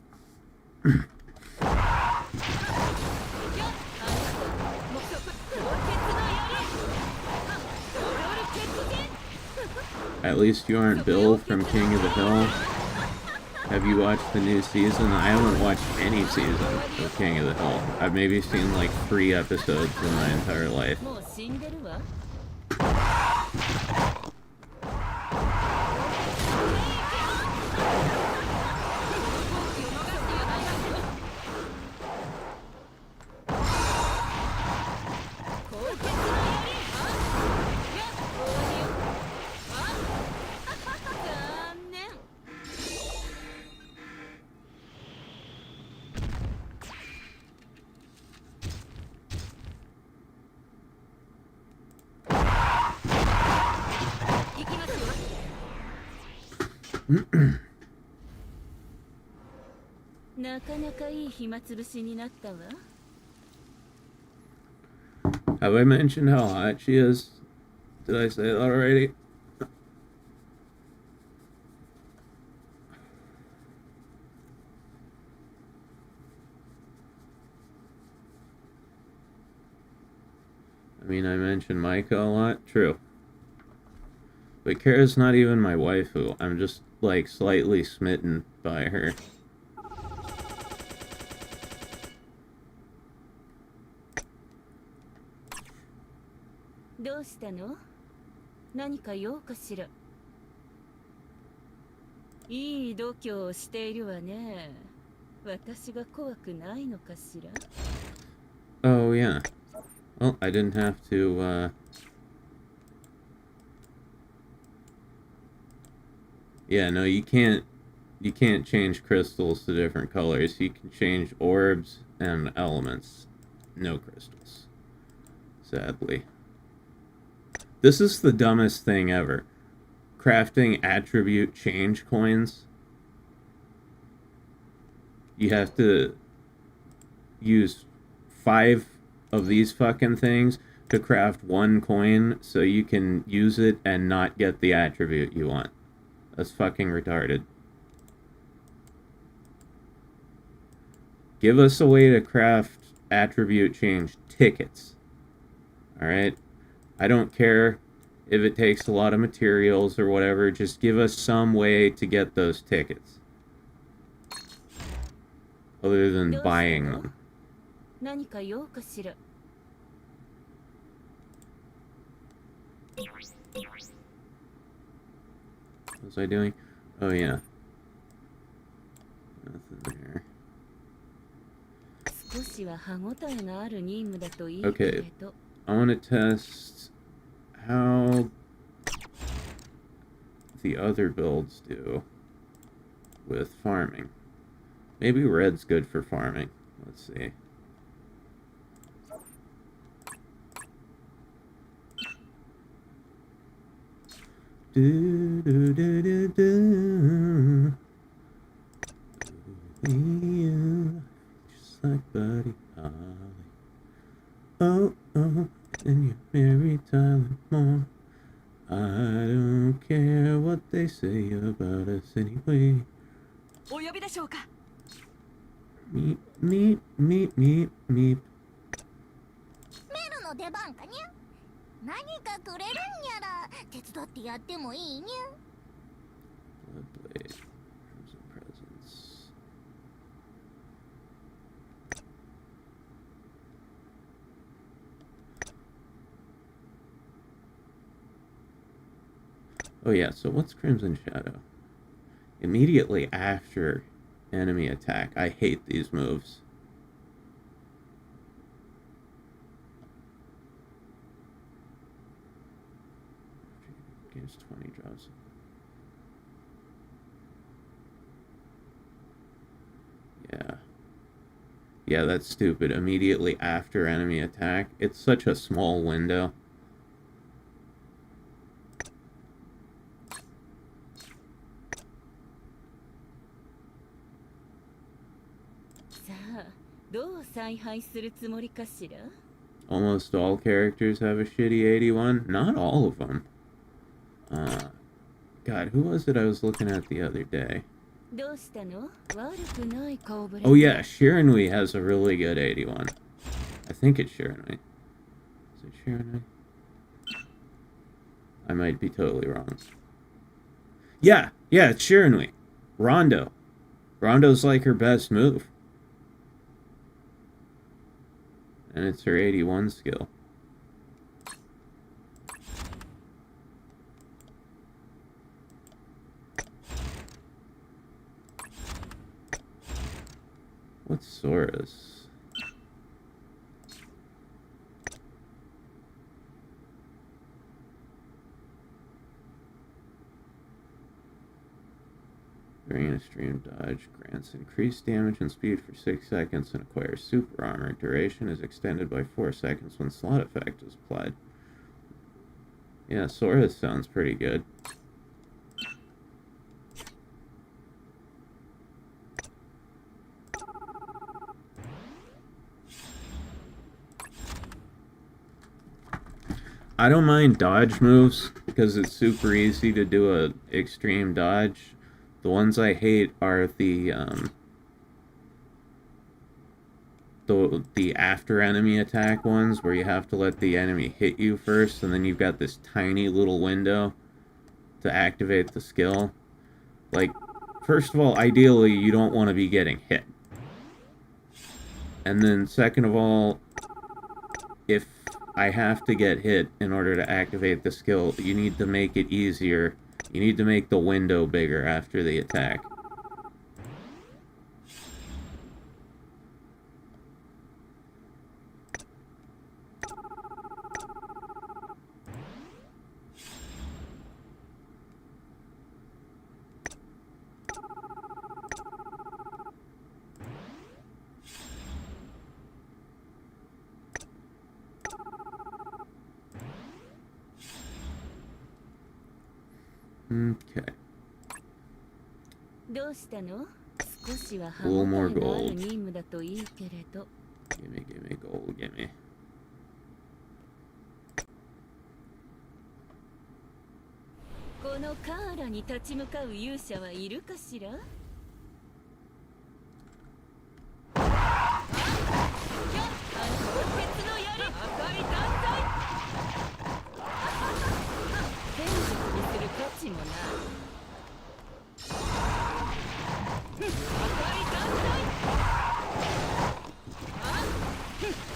Speaker 2: At least you aren't Bill from King of the Hill. Have you watched the new season? I haven't watched any season of King of the Hill. I've maybe seen like 3 episodes in my entire life.
Speaker 3: なかなかいい暇つぶしになったわ。
Speaker 2: Have I mentioned how hot she is? Did I say that already? I mean, I mentioned Micah a lot. True. But Cara's not even my waifu. I'm just, like, slightly smitten by her. Oh, yeah. Well, I didn't have to, Yeah, no, you can't change crystals to different colors. You can change orbs and elements. No crystals. Sadly. This is the dumbest thing ever. Crafting attribute change coins. You have to use 5 of these fucking things to craft 1 coin so you can use it and not get the attribute you want. That's fucking retarded. Give us a way to craft attribute change tickets. Alright? I don't care if it takes a lot of materials or whatever. Just give us some way to get those tickets. Other than buying them. What was I doing? Oh, yeah. Nothing there. Okay. I want to test how the other builds do with farming. Maybe red's good for farming. Let's see. Do, do, do, do, do. You, just like Buddy Holly. Oh, oh, and you married Tyler Moore. I don't care what they say about us anyway. Meep, meep, meep, meep, meep.
Speaker 4: メルの出番かにゃ。何かくれるんやら手伝ってやってもいいにゃ。
Speaker 2: Bloodblade, Crimson Presence. Oh yeah, so what's Crimson Shadow? Immediately after enemy attack. I hate these moves. Gains 20 draws. Yeah. Yeah, that's stupid. Immediately after enemy attack. It's such a small window. Almost all characters have a shitty 81. Not all of them. God, who was it I was looking at the other day? Oh yeah, Shiranui has a really good 81. I think it's Shiranui. Is it Shiranui? I might be totally wrong. Yeah, it's Shiranui. Rondo. Rondo's like her best move. And it's her 81 skill. What's Sora's? During an extreme dodge, grants increased damage and speed for 6 seconds and acquires super armor. Duration is extended by 4 seconds when slot effect is applied. Yeah, Sora sounds pretty good. I don't mind dodge moves because it's super easy to do a extreme dodge. The ones I hate are the after enemy attack ones where you have to let the enemy hit you first, and then you've got this tiny little window to activate the skill. Like, first of all, ideally you don't want to be getting hit. And then second of all, if I have to get hit in order to activate the skill, you need to make it easier. You need to make the window bigger after the attack. Okay.
Speaker 3: どうしたの？少しは
Speaker 2: A little more
Speaker 3: 歯応えのある
Speaker 2: gold.
Speaker 3: 任務だといいけれど。
Speaker 2: Gimme gold, gimme.
Speaker 3: このカーラに立ち向かう勇者はいるかしら？鉄の槍、赤い断罪。天国にする価値もない。赤い断罪。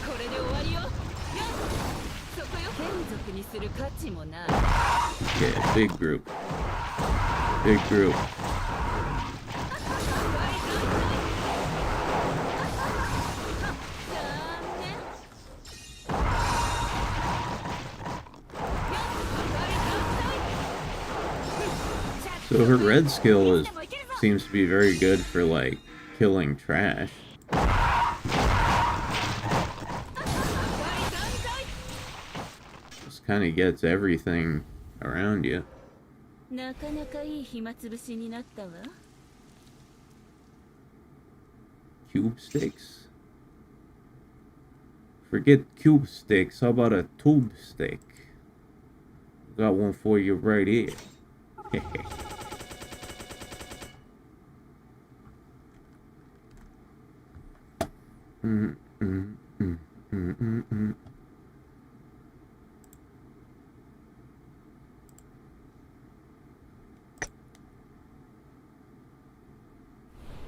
Speaker 3: これで終わりよ。そこよ。天族にする価値もない。
Speaker 2: Yeah, big group. Big group. So her red skill seems to be very good for, like, killing trash. Just kind of gets everything around you.
Speaker 3: なかなかいい暇つぶしになったわ。
Speaker 2: Cube steaks? Forget cube steaks, how about a tube steak? Got one for you right here. Mm.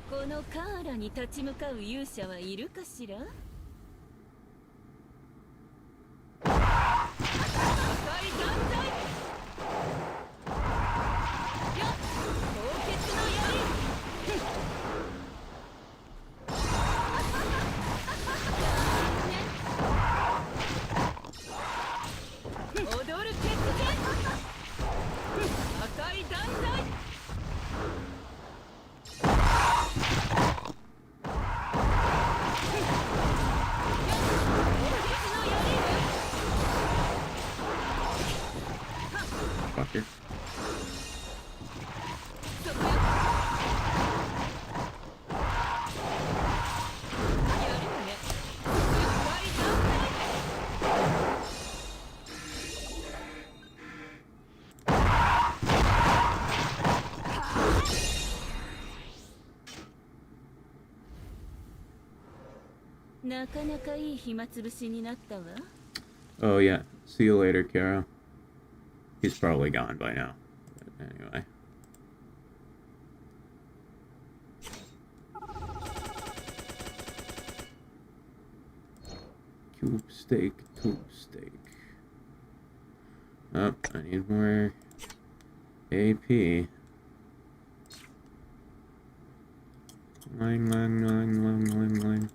Speaker 3: このカーラに立ち向かう勇者はいるかしら？赤い断罪。やっ、凍結の槍。踊る決戦。赤い断罪。
Speaker 2: Fucker. Oh yeah, see you later, Cara. He's probably gone by now. But anyway. Cube steak, tube steak. Oh, I need more AP. Line.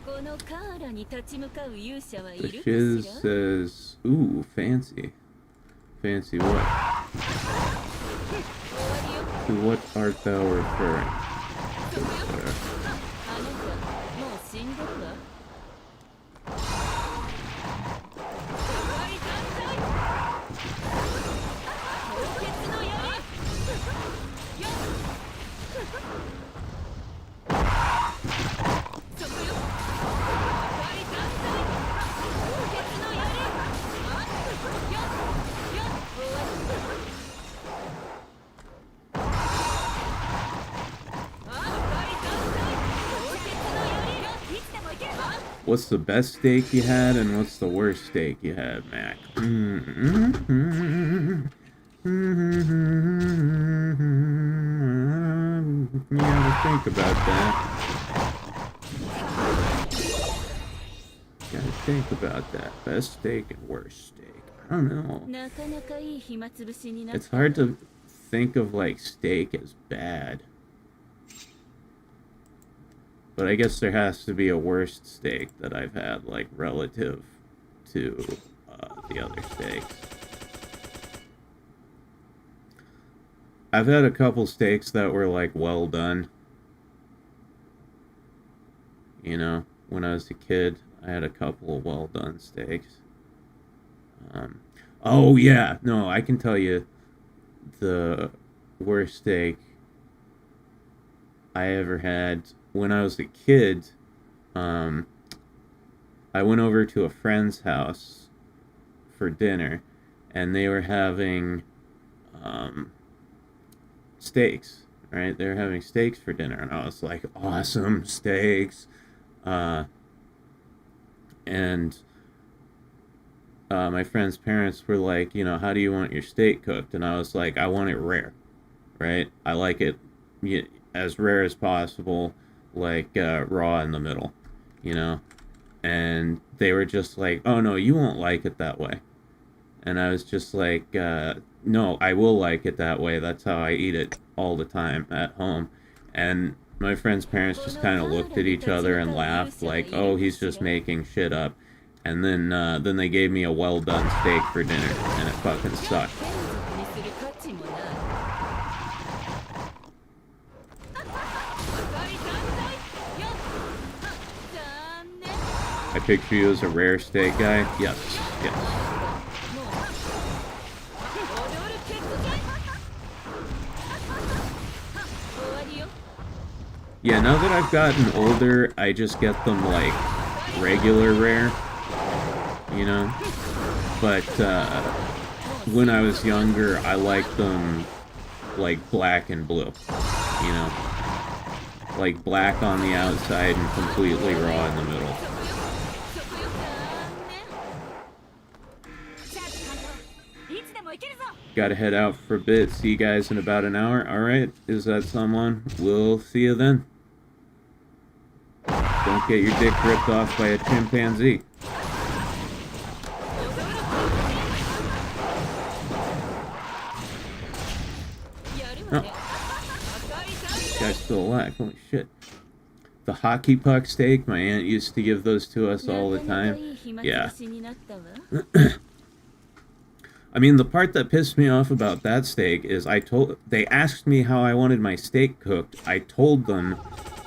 Speaker 3: このカーラに立ち向かう勇者はい
Speaker 2: The
Speaker 3: るか
Speaker 2: shiz
Speaker 3: しら？
Speaker 2: says, ooh, fancy. Fancy what? To what art thou referring?
Speaker 3: あなたもう死んでるわ。
Speaker 2: What's the best steak you had, and what's the worst steak you had, Mac? You gotta think about that. Gotta think about that. Best steak and worst steak. I don't know. It's hard to think of, like, steak as bad. But I guess there has to be a worst steak that I've had, like, relative to the other steaks. I've had a couple steaks that were, like, well done. You know, when I was a kid, I had a couple of well done steaks. Oh, yeah. No, I can tell you the worst steak I ever had. When I was a kid, I went over to a friend's house for dinner, and they were having steaks, right? They were having steaks for dinner, and I was like, awesome, steaks. And my friend's parents were like, you know, how do you want your steak cooked? And I was like, I want it rare, right? I like it as rare as possible, like raw in the middle, you know? And they were just like, oh no, you won't like it that way. And I was just like, no, I will like it that way. That's how I eat it all the time at home. And my friend's parents just kind of looked at each other and laughed like, oh, he's just making shit up. And then they gave me a well done steak for dinner, and it fucking sucked. I picture you as a rare steak guy. Yes, yes. Yeah, now that I've gotten older, I just get them, like, regular rare, you know? But, when I was younger, I liked them, like, black and blue, you know? Like, black on the outside and completely raw in the middle. Gotta head out for a bit. See you guys in about an hour. Alright, is that someone? We'll see you then. Don't get your dick ripped off by a chimpanzee. Oh. This guy's still alive. Holy shit. The hockey puck steak, my aunt used to give those to us all the time. Yeah. I mean, the part that pissed me off about that steak is they asked me how I wanted my steak cooked. I told them,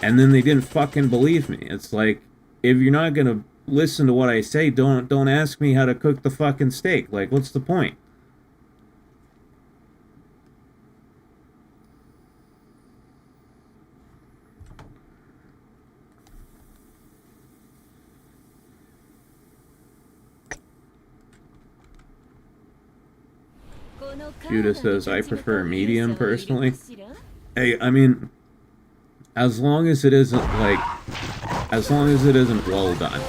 Speaker 2: and then they didn't fucking believe me. It's like, if you're not gonna listen to what I say, don't ask me how to cook the fucking steak. Like, what's the point? Judah says, I prefer medium personally. Hey, I mean, as long as it isn't well done.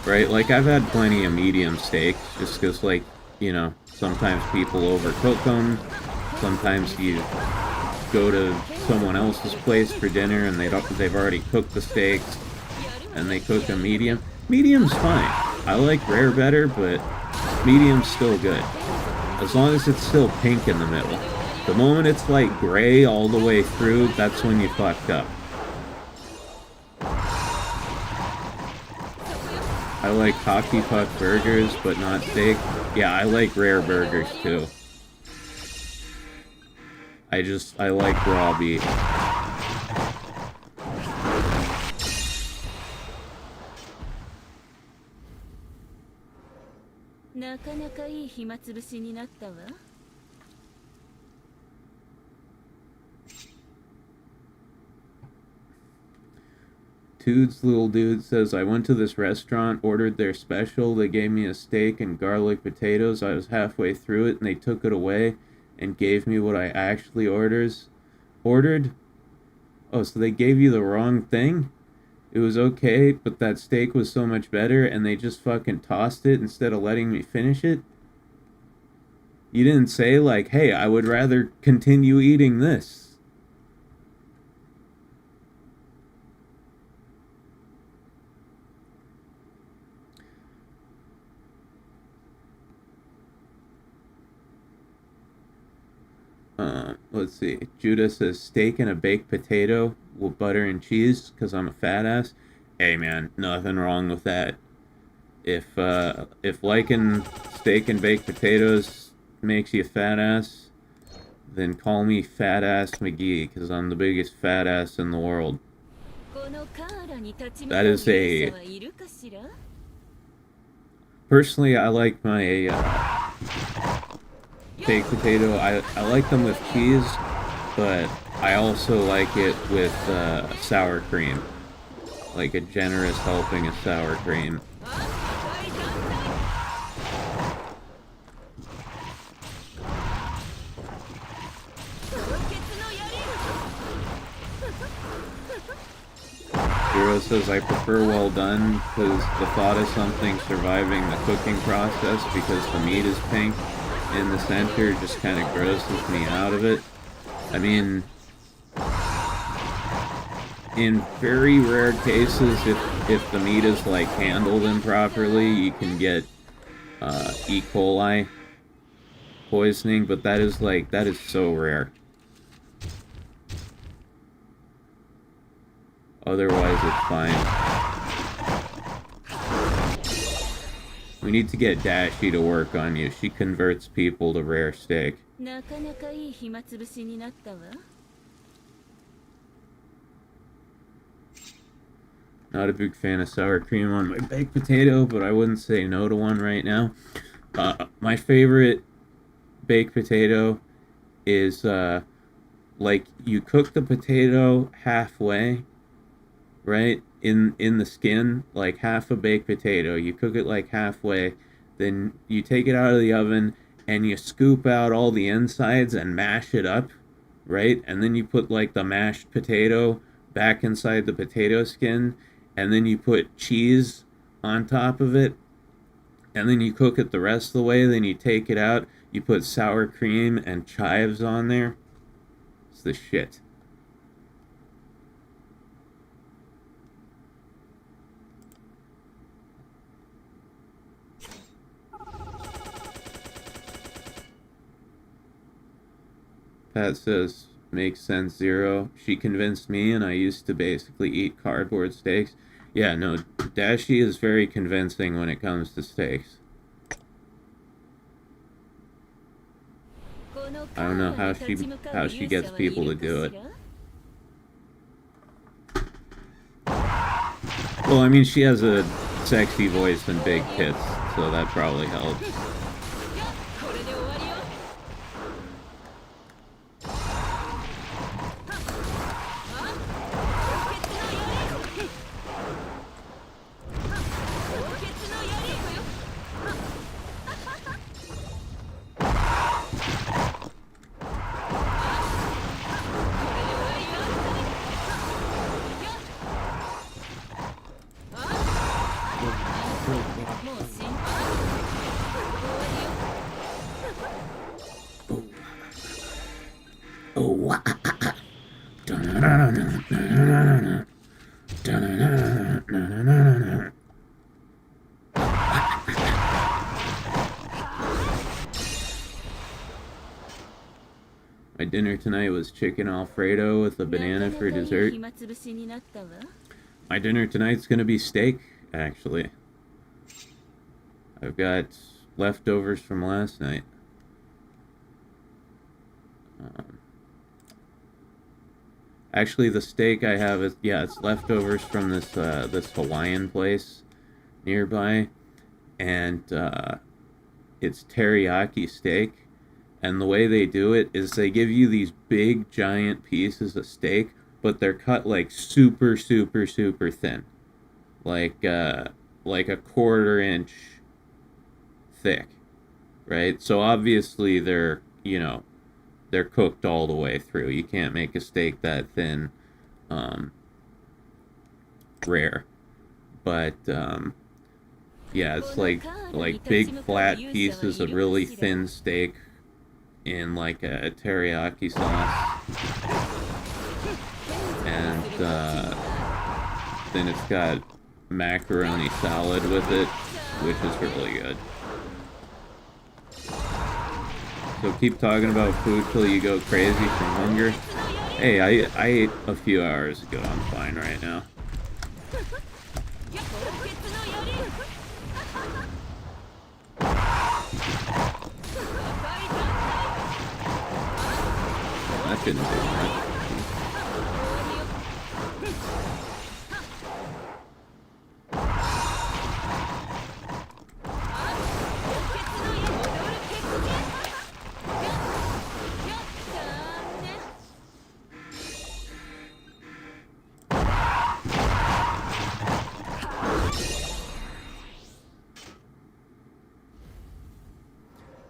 Speaker 2: Right? Like, I've had plenty of medium steaks, just because, like, you know, sometimes people overcook them. Sometimes you go to someone else's place for dinner and they've already cooked the steaks and they cook them medium. Medium's fine. I like rare better, but medium's still good. As long as it's still pink in the middle. The moment it's like gray all the way through, that's when you fucked up. I like hockey puck burgers, but not steak. Yeah, I like rare burgers too. I like raw beef. Tude's little dude says, I went to this restaurant, ordered their special. They gave me a steak and garlic potatoes. I was halfway through it, and they took it away and gave me what I actually ordered. Oh, so they gave you the wrong thing? It was okay, but that steak was so much better, and they just fucking tossed it instead of letting me finish it? You didn't say, like, hey, I would rather continue eating this. Let's see. Judah says steak and a baked potato with butter and cheese because I'm a fat ass. Hey man, nothing wrong with that. If liking steak and baked potatoes makes you a fat ass, then call me Fat Ass McGee because I'm the biggest fat ass in the world. That is a... Personally, I like my baked potato. I like them with cheese, but I also like it with sour cream. Like a generous helping of sour cream. Hero says, I prefer well done because the thought of something surviving the cooking process because the meat is pink in the center just kind of grosses me out of it. I mean, in very rare cases, if the meat is like handled improperly, you can get E. coli poisoning, but that is so rare. Otherwise, it's fine. We need to get Dashie to work on you. She converts people to rare steak. Not a big fan of sour cream on my baked potato, but I wouldn't say no to one right now. My favorite baked potato is like you cook the potato halfway, right? In the skin, like half a baked potato. You cook it like halfway, then you take it out of the oven and you scoop out all the insides and mash it up, right? And then you put like the mashed potato back inside the potato skin, and then you put cheese on top of it, and then you cook it the rest of the way. Then you take it out, you put sour cream and chives on there. It's the shit. Pat says, makes sense, Zero. She convinced me, and I used to basically eat cardboard steaks. Yeah, no, Dashie is very convincing when it comes to steaks. I don't know how she gets people to do it. Well, I mean, she has a sexy voice and big tits, so that probably helps. My dinner tonight was chicken Alfredo with a banana for dessert. My dinner tonight's gonna be steak, actually. I've got leftovers from last night. Actually, the steak I have is, yeah, it's leftovers from this this Hawaiian place nearby, and it's teriyaki steak. And the way they do it is they give you these big giant pieces of steak, but they're cut like super, super, super thin. Like a 1/4 inch thick, right? So obviously they're, they're cooked all the way through. You can't make a steak that thin rare. But yeah, it's like big flat pieces of really thin steak in like a teriyaki sauce, and then it's got macaroni salad with it, which is really good. So keep talking about food till you go crazy from hunger. Hey, I ate a few hours ago. I'm fine right now. That didn't do much.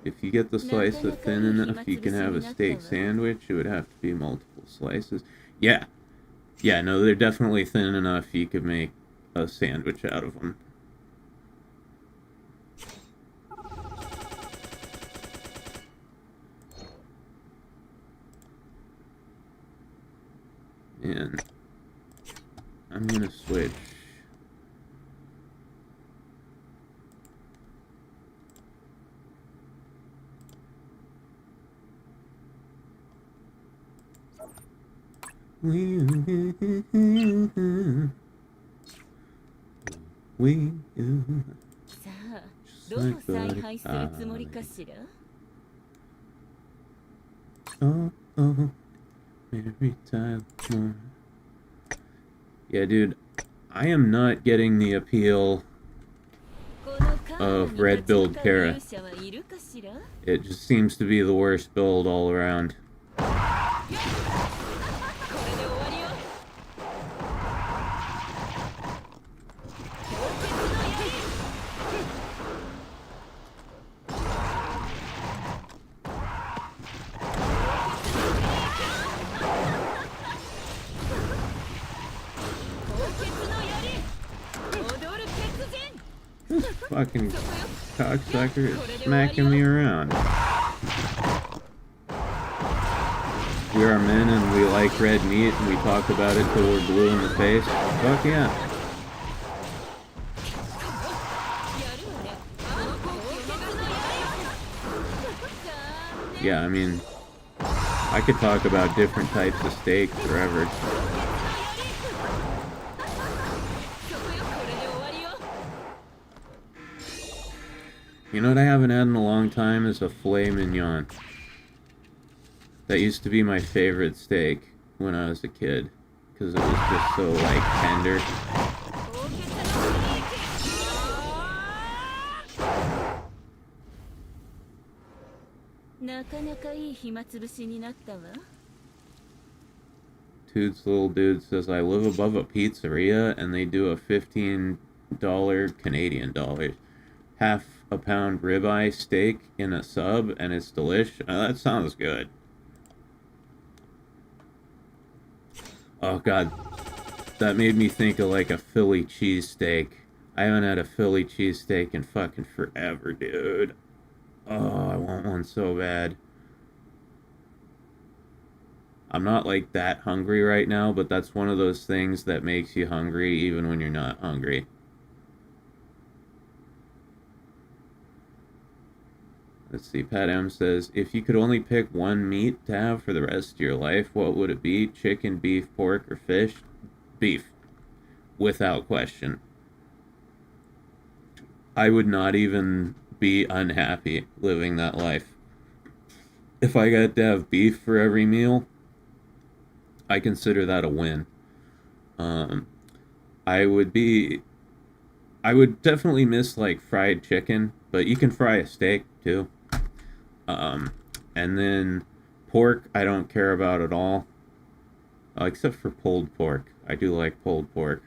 Speaker 2: If you get the slice of thin enough, you can have a steak sandwich. It would have to be multiple slices. Yeah. Yeah, no, they're definitely thin enough you could make a sandwich out of them. And I'm gonna switch. We
Speaker 3: さあ、どう采配するつもりかしら
Speaker 2: Oh, oh, every time more. Yeah, dude, I am not getting the appeal of red build Cara. It just seems to be the worst build all around. This fucking cocksucker is smacking me around. We are men and we like red meat and we talk about it till we're blue in the face. Fuck yeah. Yeah, I mean, I could talk about different types of steak forever. You know what I haven't had in a long time is a filet mignon. That used to be my favorite steak when I was a kid, because it was just so, like, tender. Toots little dude says, I live above a pizzeria and they do a $15 Canadian dollars. Half a pound ribeye steak in a sub and it's delish. That sounds good. Oh god, that made me think of like a Philly cheesesteak. I haven't had a Philly cheesesteak in fucking forever, dude. Oh, I want one so bad. I'm not like that hungry right now, but that's one of those things that makes you hungry even when you're not hungry. Let's see, Pat M says, if you could only pick one meat to have for the rest of your life, what would it be? Chicken, beef, pork, or fish? Beef. Without question. I would not even be unhappy living that life. If I got to have beef for every meal, I consider that a win. I would definitely miss like fried chicken, but you can fry a steak too. And then pork, I don't care about at all. Except for pulled pork. I do like pulled pork.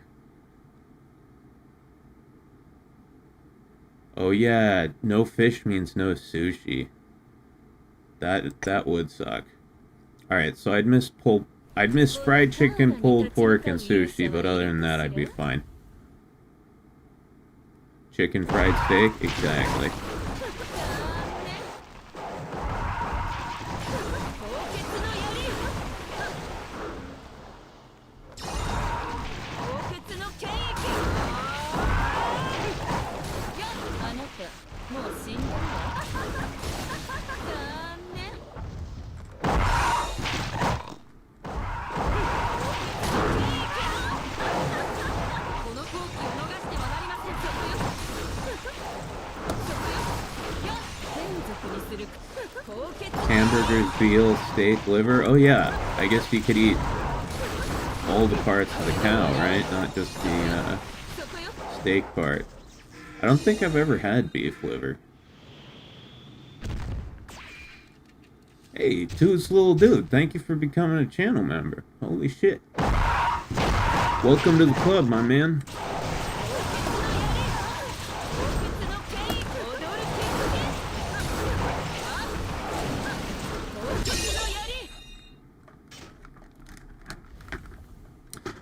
Speaker 2: Oh yeah, no fish means no sushi. That would suck. Alright, so I'd miss fried chicken, pulled pork, and sushi, but other than that, I'd be fine. Chicken fried steak? Exactly. Hamburgers, veal, steak, liver. Oh yeah, I guess you could eat all the parts of the cow, right? Not just the steak part. I don't think I've ever had beef liver. Hey, Too's little dude, thank you for becoming a channel member. Holy shit. Welcome to the club, my man.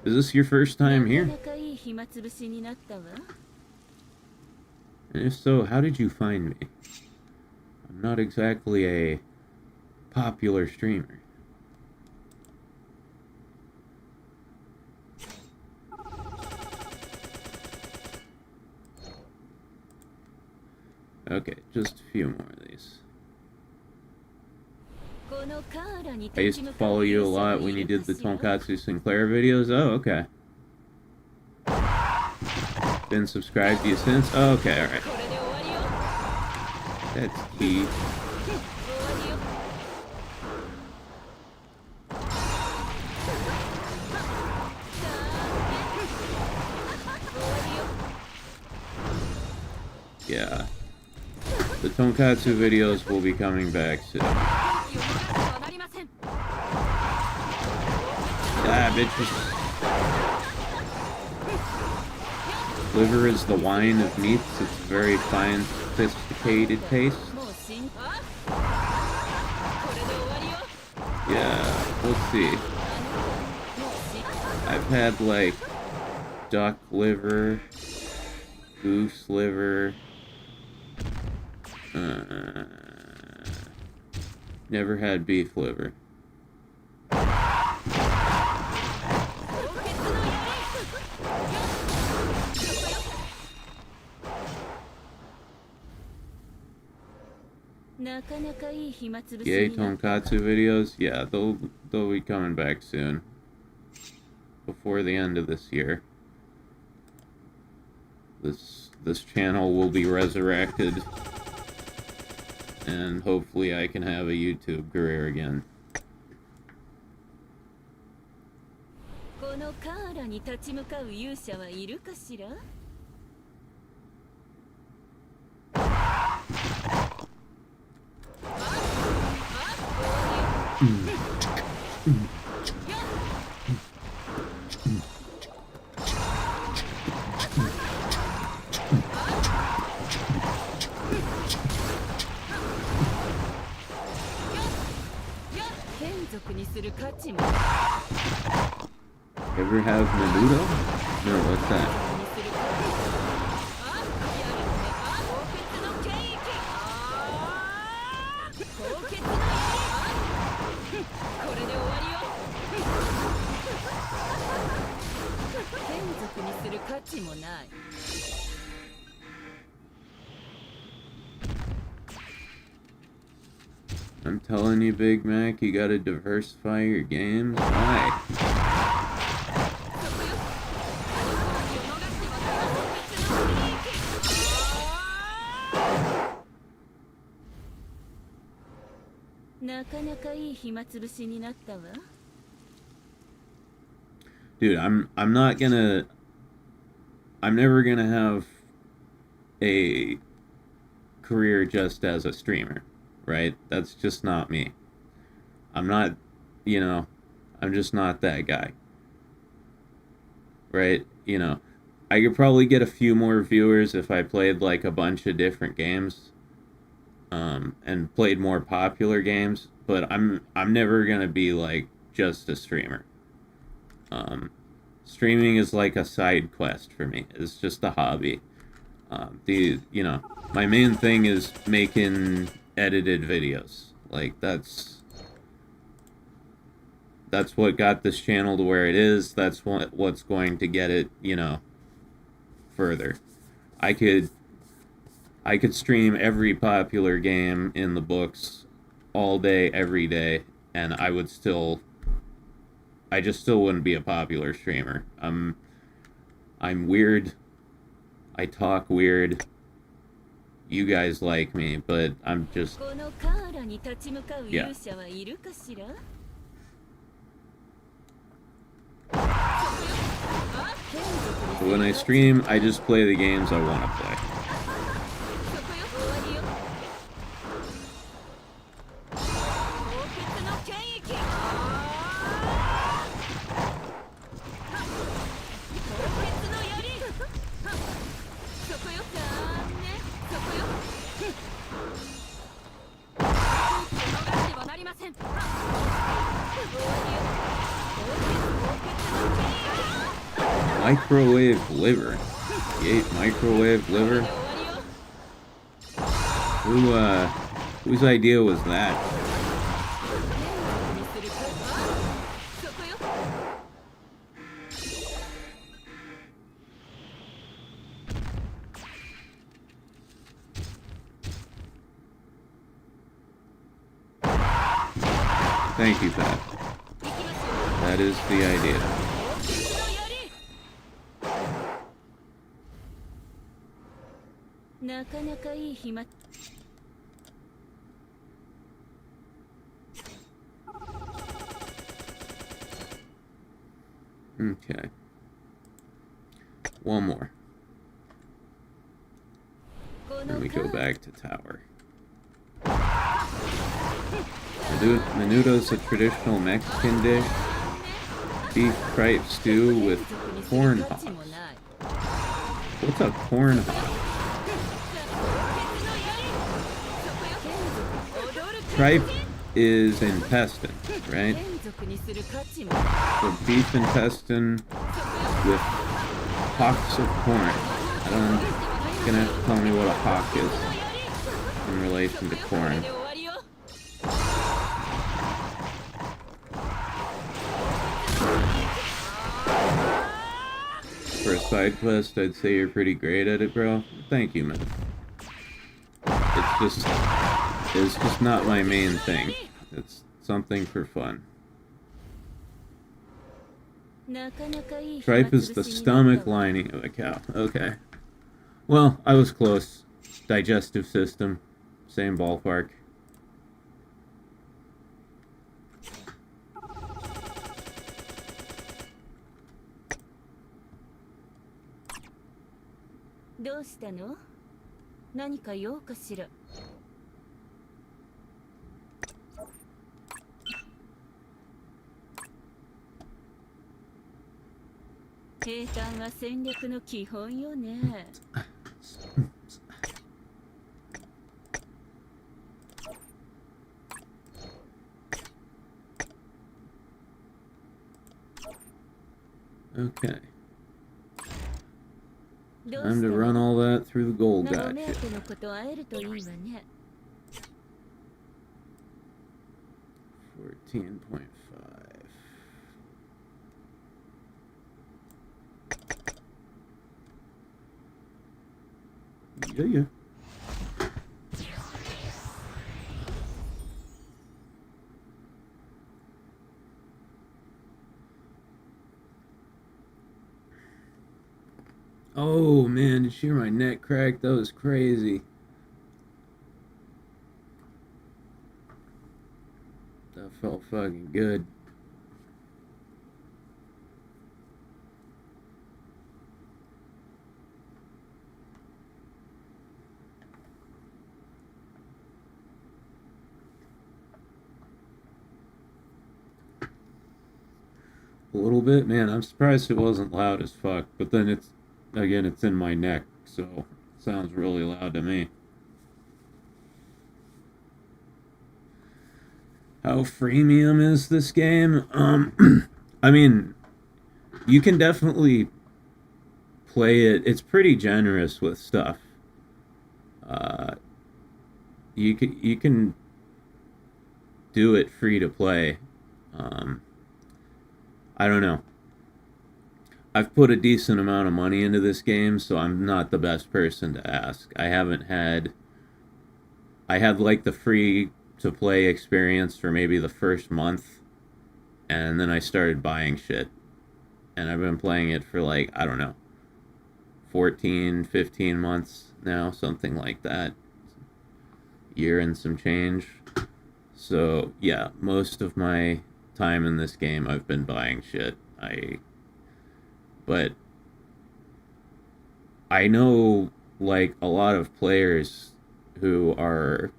Speaker 2: Is this your first time here? And if so, how did you find me? I'm not exactly a popular streamer. Okay, just a few more of these. I used to follow you a lot when you did the Tonkatsu Sinclair videos. Oh, okay. Been subscribed to you since? Oh, okay, alright. That's key. Yeah. The Tonkatsu videos will be coming back soon. Ah, bitches. Liver is the wine of meats. It's a very fine, sophisticated taste. Yeah, let's see. I've had, like, duck liver, goose liver, never had beef liver. Yay, Tonkatsu videos? Yeah, they'll be coming back soon. Before the end of this year. This channel will be resurrected. And hopefully I can have a YouTube career again. Ever have menudo? No, what's that? I'm telling you, Big Mac, you gotta diversify your games. Why? Dude, I'm never gonna have a career just as a streamer, right? That's just not me. I'm not, I'm just not that guy. Right? You know, I could probably get a few more viewers if I played like a bunch of different games, and played more popular games, but I'm never gonna be like just a streamer. Streaming is like a side quest for me. It's just a hobby. You know, my main thing is making edited videos. Like that's what got this channel to where it is. That's what's going to get it, you know, further. I could stream every popular game in the books all day, every day, and I just still wouldn't be a popular streamer. I'm weird. I talk weird. You guys like me, but I'm just... Yeah. So when I stream, I just play the games I want to play. Microwave liver. You ate microwave liver? Whose idea was that? Thank you, Pat. That is the idea. Okay. One more. Then we go back to tower. Menudo's a traditional Mexican dish. Beef tripe stew with corn hawks. What's a corn hawk? Tripe is intestine, right? So beef intestine with hawks of corn. You're gonna have to tell me what a hawk is in relation to corn. For a side quest, I'd say you're pretty great at it, bro. Thank you, man. It's just not my main thing. It's something for fun. Tripe is the stomach lining of a cow. Okay. Well, I was close. Digestive system. Same ballpark. Okay. Time to run all that through the gold gotcha. 14.5. Yeah. Oh man, did you hear my neck crack? That was crazy. That felt fucking good. little bit. Man, I'm surprised it wasn't loud as fuck. But then it's in my neck, so it sounds really loud to me. How freemium is this game? I mean, you can definitely play it. It's pretty generous with stuff. You can do it free to play. I don't know. I've put a decent amount of money into this game, so I'm not the best person to ask. I had like the free to play experience for maybe the first month, and then I started buying shit. And I've been playing it for like, I don't know, 14, 15 months now, something like that. Year and some change. So, yeah, most of my time in this game I've been buying shit. But I know like a lot of players who are,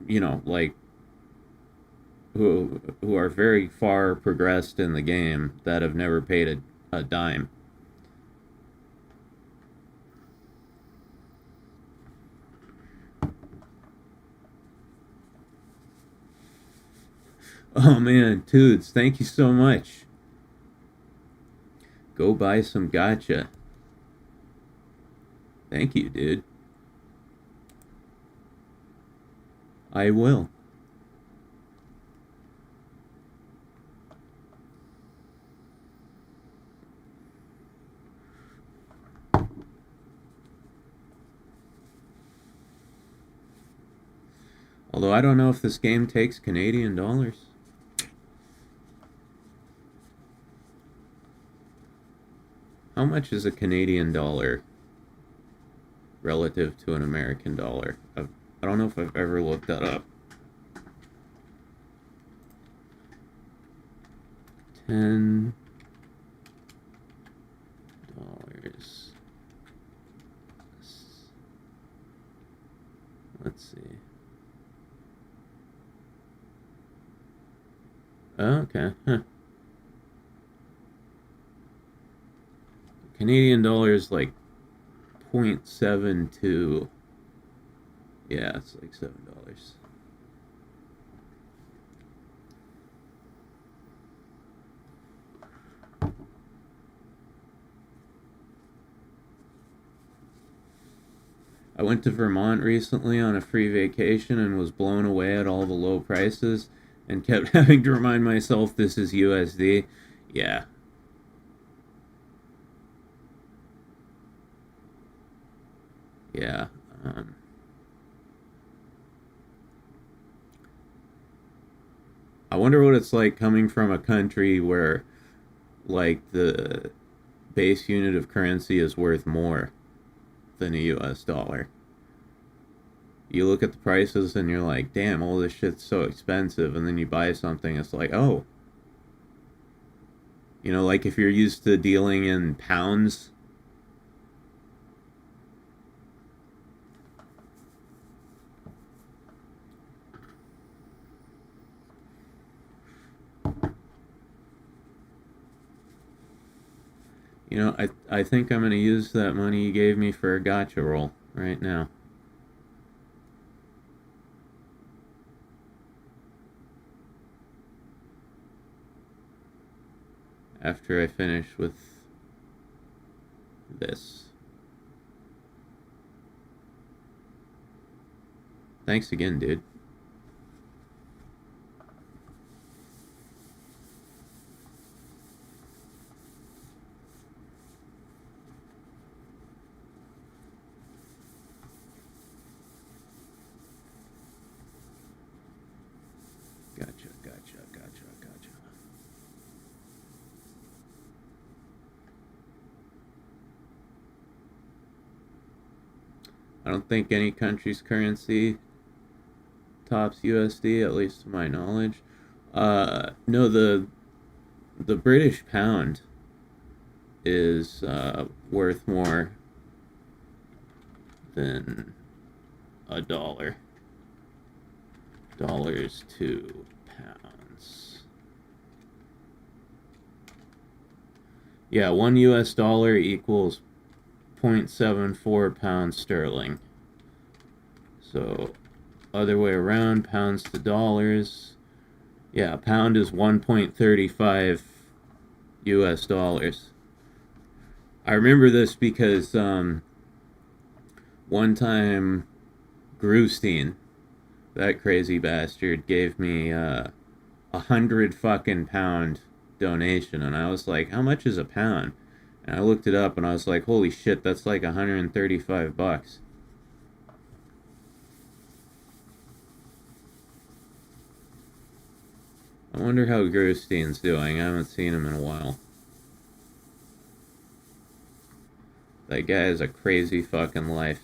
Speaker 2: you know, like who are very far progressed in the game that have never paid a dime. Oh man, Toots, thank you so much. Go buy some gacha. Thank you, dude. I will. Although I don't know if this game takes Canadian dollars. How much is a Canadian dollar relative to an American dollar? I don't know if I've ever looked that up. $10. Let's see. Oh, okay. Huh. Canadian dollar is like 0.72. Yeah, it's like $7. I went to Vermont recently on a free vacation and was blown away at all the low prices and kept having to remind myself this is USD. Yeah. Yeah. I wonder what it's like coming from a country where, like, the base unit of currency is worth more than a US dollar. You look at the prices and you're like, damn, all this shit's so expensive, and then you buy something, it's like, oh. You know, like if you're used to dealing in pounds, you know, I think I'm going to use that money you gave me for a gacha roll right now. After I finish with this. Thanks again, dude. Gotcha. I don't think any country's currency tops USD, at least to my knowledge. No, the British pound is worth more than a dollar. Dollars to pounds. Yeah, 1 US dollar equals 0.74 pounds sterling. So, other way around, pounds to dollars. Yeah, a pound is 1.35 US dollars. I remember this because one time Grustein, that crazy bastard, gave me 100 fucking pound donation, and I was like, how much is a pound? And I looked it up and I was like, holy shit, that's like 135 bucks. I wonder how Grustein's doing. I haven't seen him in a while. That guy has a crazy fucking life.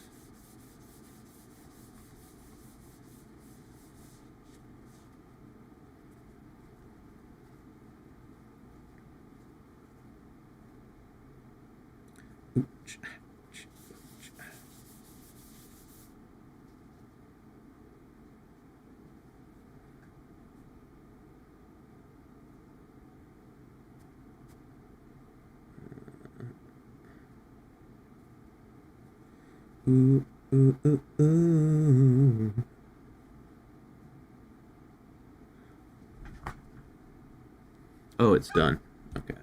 Speaker 2: Ooh, ooh, ooh, ooh. Oh, it's done. Okay.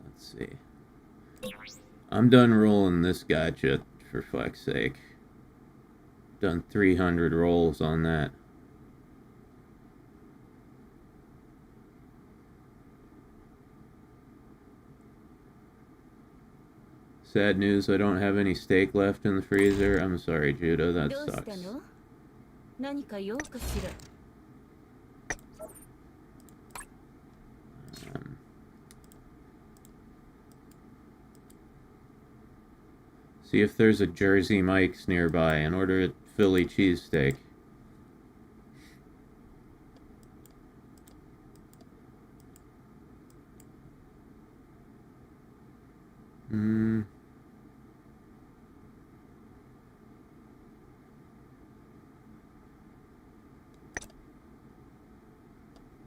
Speaker 2: Let's see. I'm done rolling this gadget, for fuck's sake. Done 300 rolls on that. Sad news, I don't have any steak left in the freezer. I'm sorry, Judah, that
Speaker 3: どうした
Speaker 2: sucks.
Speaker 3: の？何か用かしら。
Speaker 2: See if there's a Jersey Mike's nearby and order a Philly cheesesteak.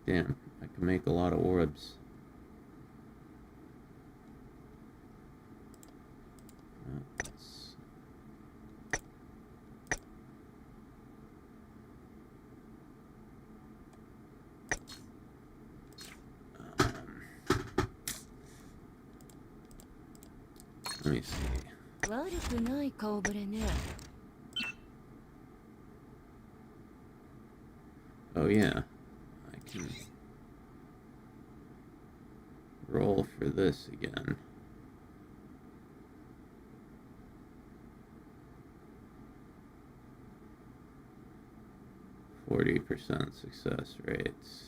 Speaker 2: Damn, I can make a lot of orbs. Let me see.
Speaker 3: 悪くない顔ぶれね。
Speaker 2: Oh yeah, I can roll for this again. %40 success rates.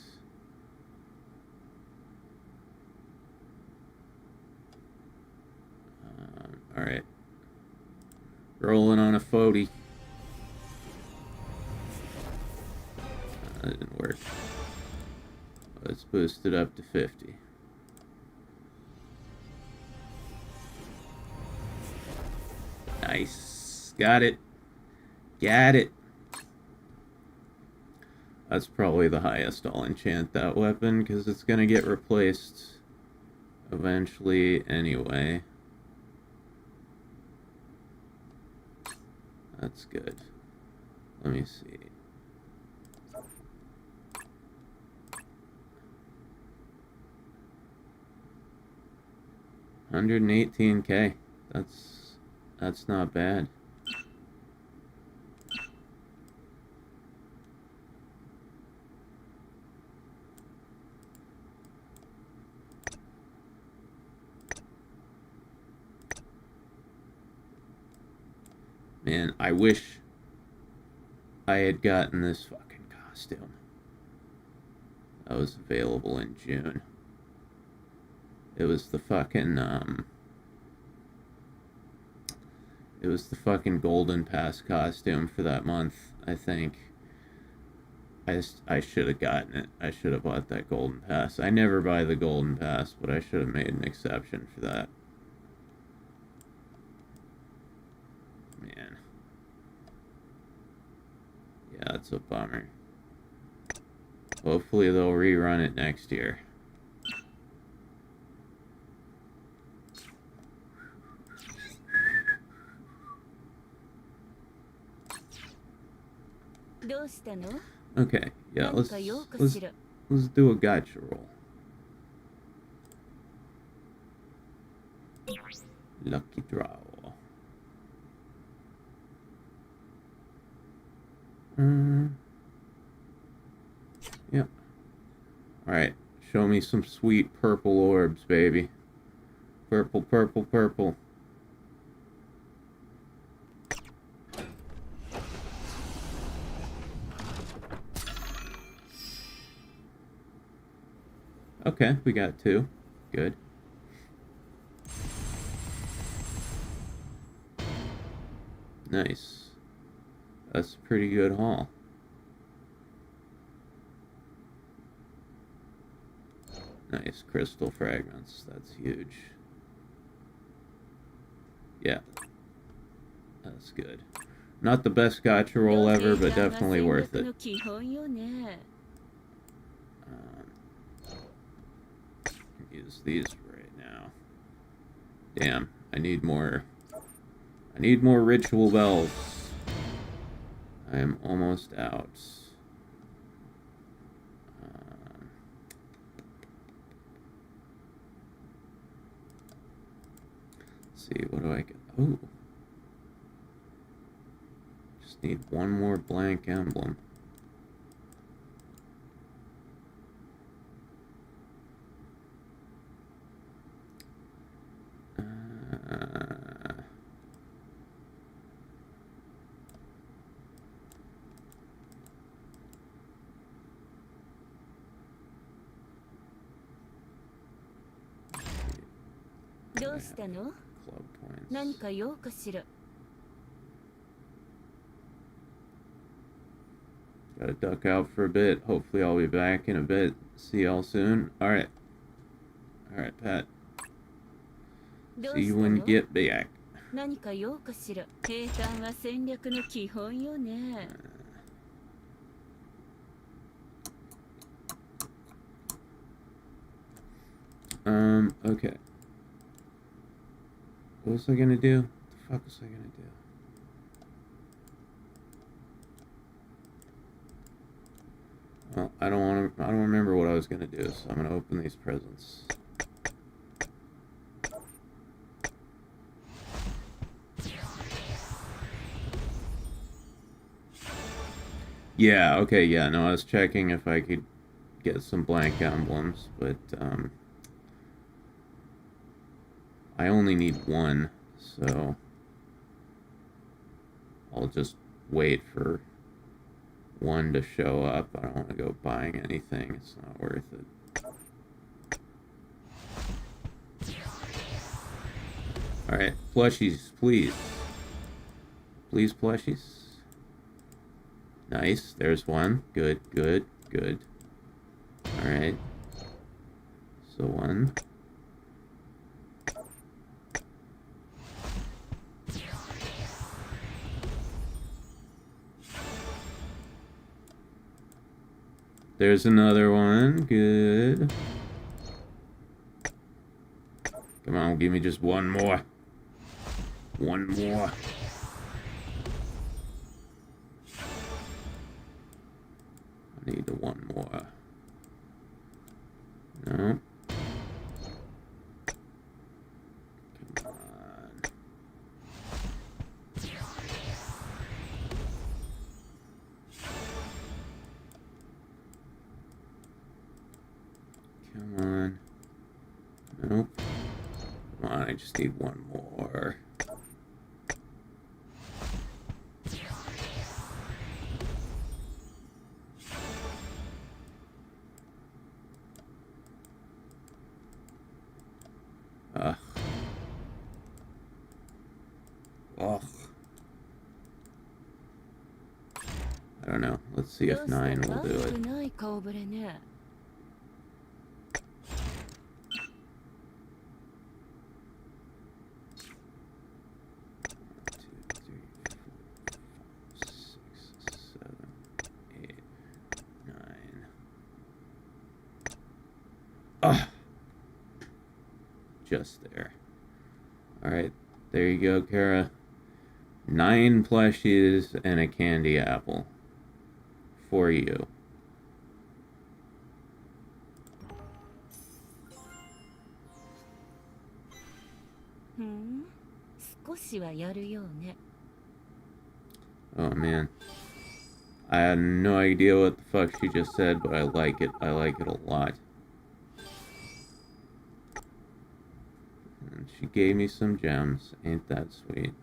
Speaker 2: All right, rolling on a 40. That didn't work. Let's boost it up to 50. Nice. Got it. Got it. That's probably the highest I'll enchant that weapon, because it's going to get replaced eventually anyway. That's good. Let me see. $118K. That's not bad. Man, I wish I had gotten this fucking costume. That was available in June. It was the fucking, it was the fucking Golden Pass costume for that month, I think. I should have gotten it. I should have bought that Golden Pass. I never buy the Golden Pass, but I should have made an exception for that. Man. Yeah, that's a bummer. Hopefully they'll rerun it next year. Okay, yeah, let's do a gotcha roll. Lucky draw. Yep. Alright, show me some sweet purple orbs, baby. Purple, purple, purple. Okay, we got 2. Good. Nice. That's a pretty good haul. Nice crystal fragments. That's huge. Yeah. That's good. Not the best gotcha roll ever, but definitely worth it. Use these right now. Damn, I need more ritual bells. I am almost out. Let's see, what do I get? Oh. Just need one more blank emblem. Club points. Gotta duck out for a bit. Hopefully I'll be back in a bit. See y'all soon. Alright. Alright, Pat. See you when you get back. Okay. What was I gonna do? What the fuck was I gonna do? Well, I don't remember what I was gonna do, so I'm gonna open these presents. Yeah, okay, yeah, no, I was checking if I could get some blank emblems, but, I only need one, so I'll just wait for one to show up. I don't want to go buying anything. It's not worth it. Alright, plushies, please. Please, plushies. Nice, there's one. Good, good, good. Alright. So one. There's another one. Good. Come on, give me just one more. One more. I need one more. No. Come on. Come on. Nope. Come on, I just need one more. Ugh. Ugh. I don't know. Let's see if 9 will do it. Just there. Alright, there you go, Cara. 9 plushies and a candy apple. For you. Oh man. I had no idea what the fuck she just said, but I like it. I like it a lot. And she gave me some gems. Ain't that sweet?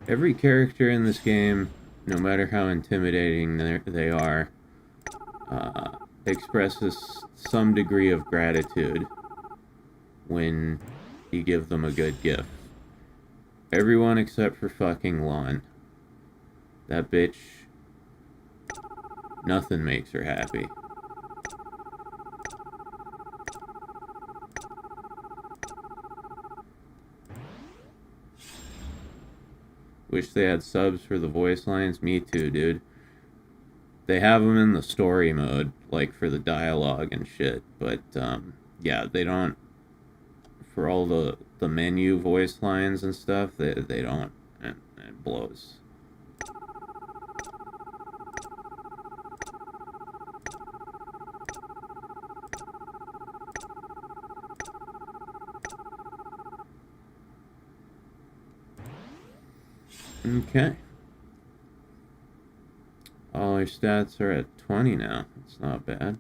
Speaker 2: Every character in this game, no matter how intimidating they are, expresses some degree of gratitude when you give them a good gift. Everyone except for fucking Lon. That bitch, nothing makes her happy. Wish they had subs for the voice lines. Me too, dude. They have them in the story mode, like for the dialogue and shit. But, yeah, they don't... For all the menu voice lines and stuff, they don't. And it blows. Okay. All our stats are at 20 now. It's not bad.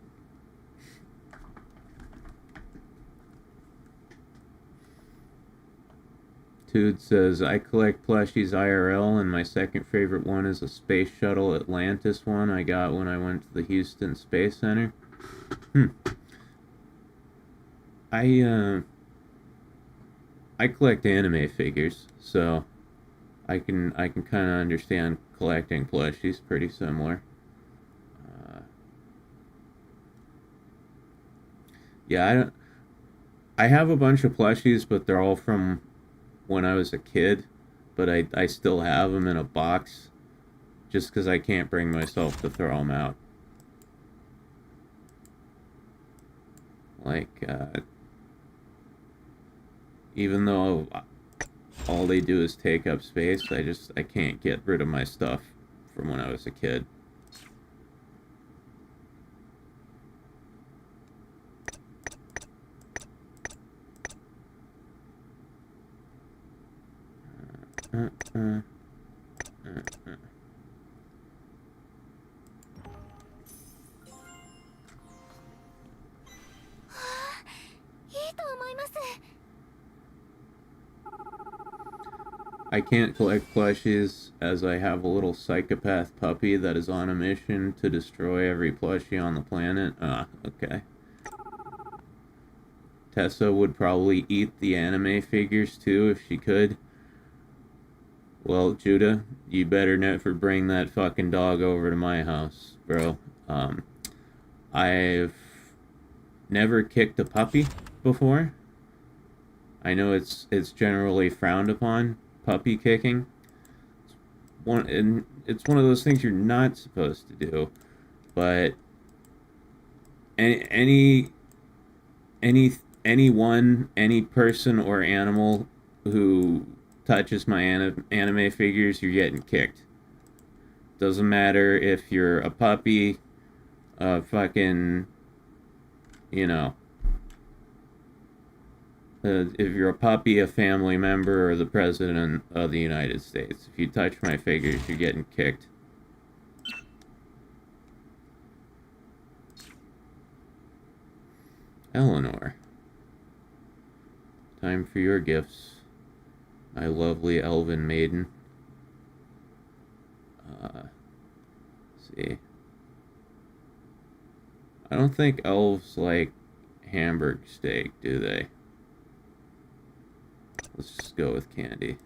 Speaker 2: Tude says, I collect plushies IRL, and my second favorite one is a Space Shuttle Atlantis one I got when I went to the Houston Space Center. I collect anime figures, so I can kind of understand collecting plushies. Pretty similar. Yeah, I have a bunch of plushies, but they're all from when I was a kid. But I still have them in a box, just because I can't bring myself to throw them out. Like, even though all they do is take up space, I can't get rid of my stuff from when I was a kid. I can't collect plushies as I have a little psychopath puppy that is on a mission to destroy every plushie on the planet. Okay. Tessa would probably eat the anime figures too if she could. Well, Judah, you better never bring that fucking dog over to my house, bro. I've never kicked a puppy before. I know it's generally frowned upon, puppy kicking. It's one of those things you're not supposed to do. But any person or animal who touches my anime figures, you're getting kicked. Doesn't matter if you're a puppy, a fucking, you know, if you're a puppy, a family member, or the President of the United States. If you touch my figures, you're getting kicked. Eleanor. Time for your gifts, my lovely elven maiden. Let's see. I don't think elves like hamburg steak, do they? Let's just go with candy.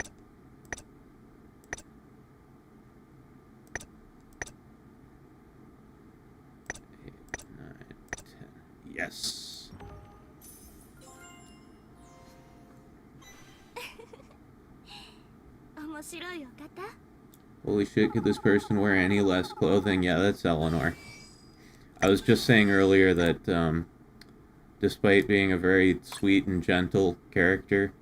Speaker 2: Yes. Holy shit, could this person wear any less clothing? Yeah, that's Eleanor. I was just saying earlier that, despite being a very sweet and gentle character,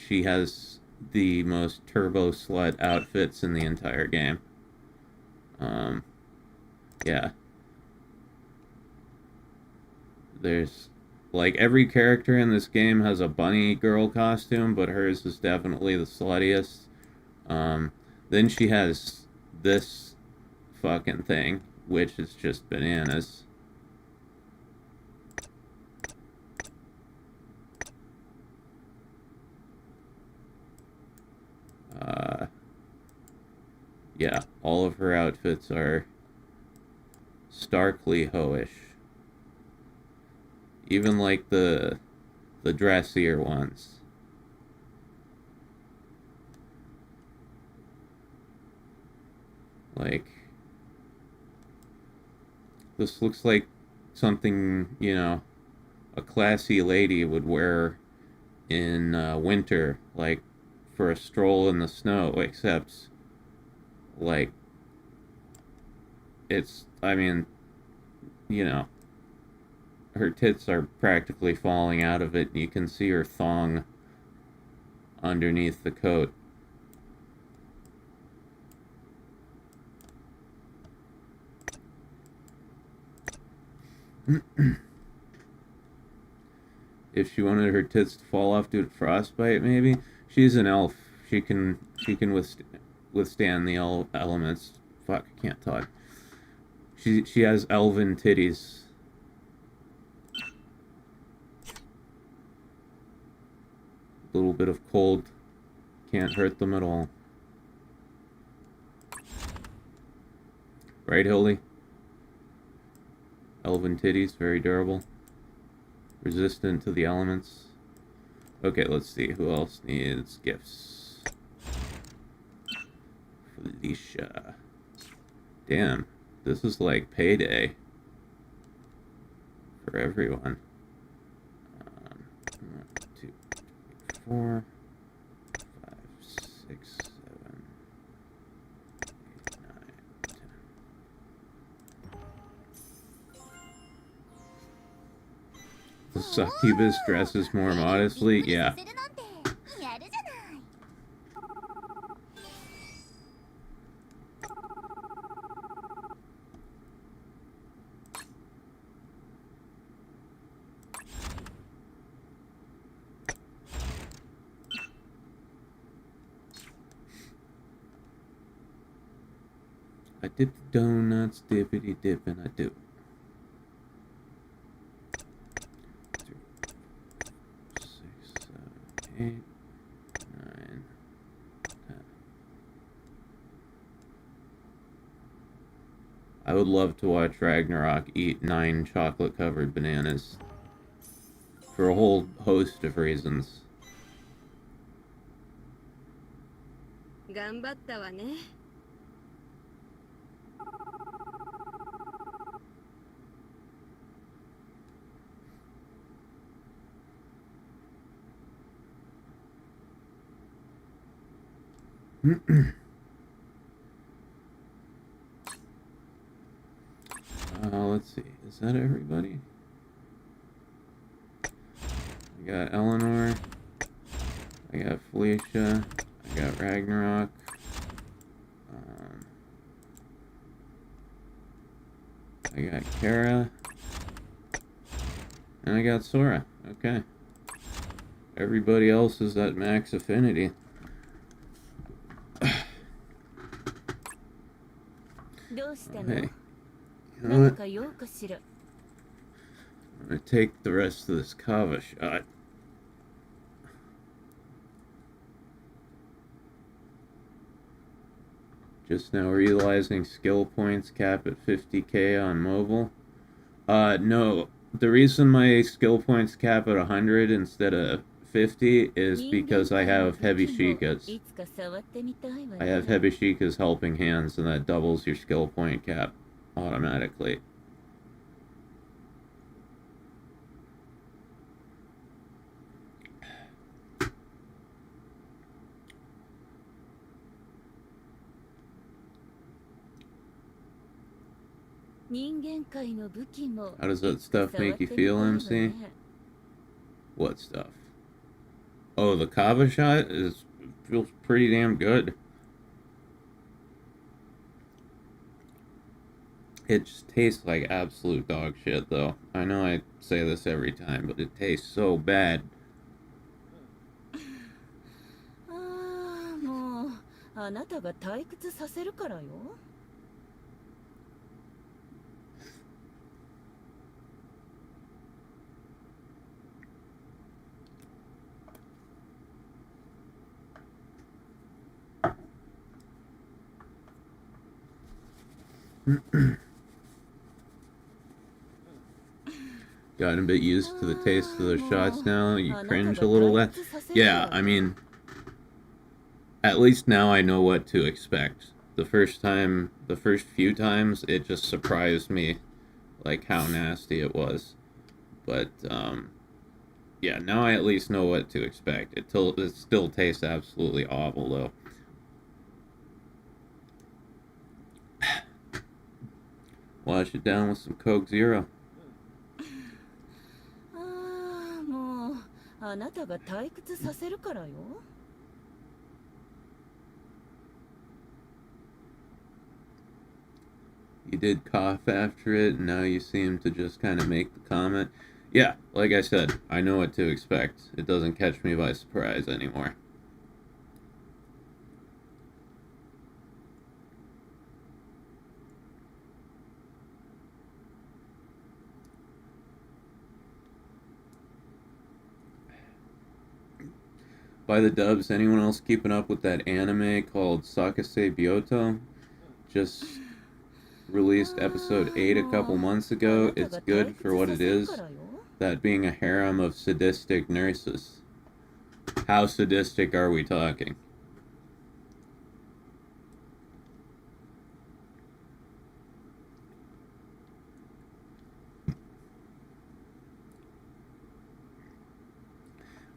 Speaker 2: she has the most turbo slut outfits in the entire game. Yeah. There's, like, every character in this game has a bunny girl costume, but hers is definitely the sluttiest. Then she has this fucking thing, which is just bananas. Yeah, all of her outfits are starkly hoish. Even like the dressier ones. Like, this looks like something, you know, a classy lady would wear in winter, like for a stroll in the snow, except, like, it's, I mean, you know, her tits are practically falling out of it, and you can see her thong underneath the coat. If she wanted her tits to fall off due to frostbite, maybe. She's an elf. She can withstand the elements. Fuck, I can't talk. She has elven titties. A little bit of cold can't hurt them at all. Right, Hildy? Elven titties, very durable. Resistant to the elements. Okay, let's see. Who else needs gifts? Felicia. Damn. This is like payday. For everyone. 1, 2, 3, 4, 5, 6, 7, 8, 9, 10. The succubus dresses more modestly? Yeah. I dip the donuts, dippity dip, and I do. 3, 4, 6, 7, 8, 9, 10. I would love to watch Ragnarok eat 9 chocolate-covered bananas. For a whole host of reasons.
Speaker 7: 頑張ったわね。
Speaker 2: Let's see. Is that everybody? I got Eleanor. I got Felicia. I got Ragnarok. I got Cara. And I got Sora. Okay. Everybody else is at max affinity. Hey, you know what? I'm gonna take the rest of this kava shot. Just now realizing skill points cap at 50k on mobile. No, the reason my skill points cap at 100 instead of 50 is because I have heavy shikas. I have heavy shikas helping hands, and that doubles your skill point cap automatically. How does that stuff make you feel, MC? What stuff? Oh, the kava shot feels pretty damn good. It just tastes like absolute dog shit, though. I know I say this every time, but it tastes so bad.
Speaker 3: もうあなたが退屈させるからよ。
Speaker 2: Gotten a bit used to the taste of the shots now. You cringe a little less. Yeah, I mean, at least now I know what to expect. The first few times, it just surprised me, like how nasty it was. But yeah, now I at least know what to expect. It still tastes absolutely awful though. Wash it down with some Coke Zero.
Speaker 3: もうあなたが退屈させるからよ。
Speaker 2: You did cough after it, and now you seem to just kind of make the comment. Yeah, like I said, I know what to expect. It doesn't catch me by surprise anymore. By the dubs, anyone else keeping up with that anime called Sakase Byoto? Just released episode 8 a couple months ago. It's good for what it is, that being a harem of sadistic nurses. How sadistic are we talking?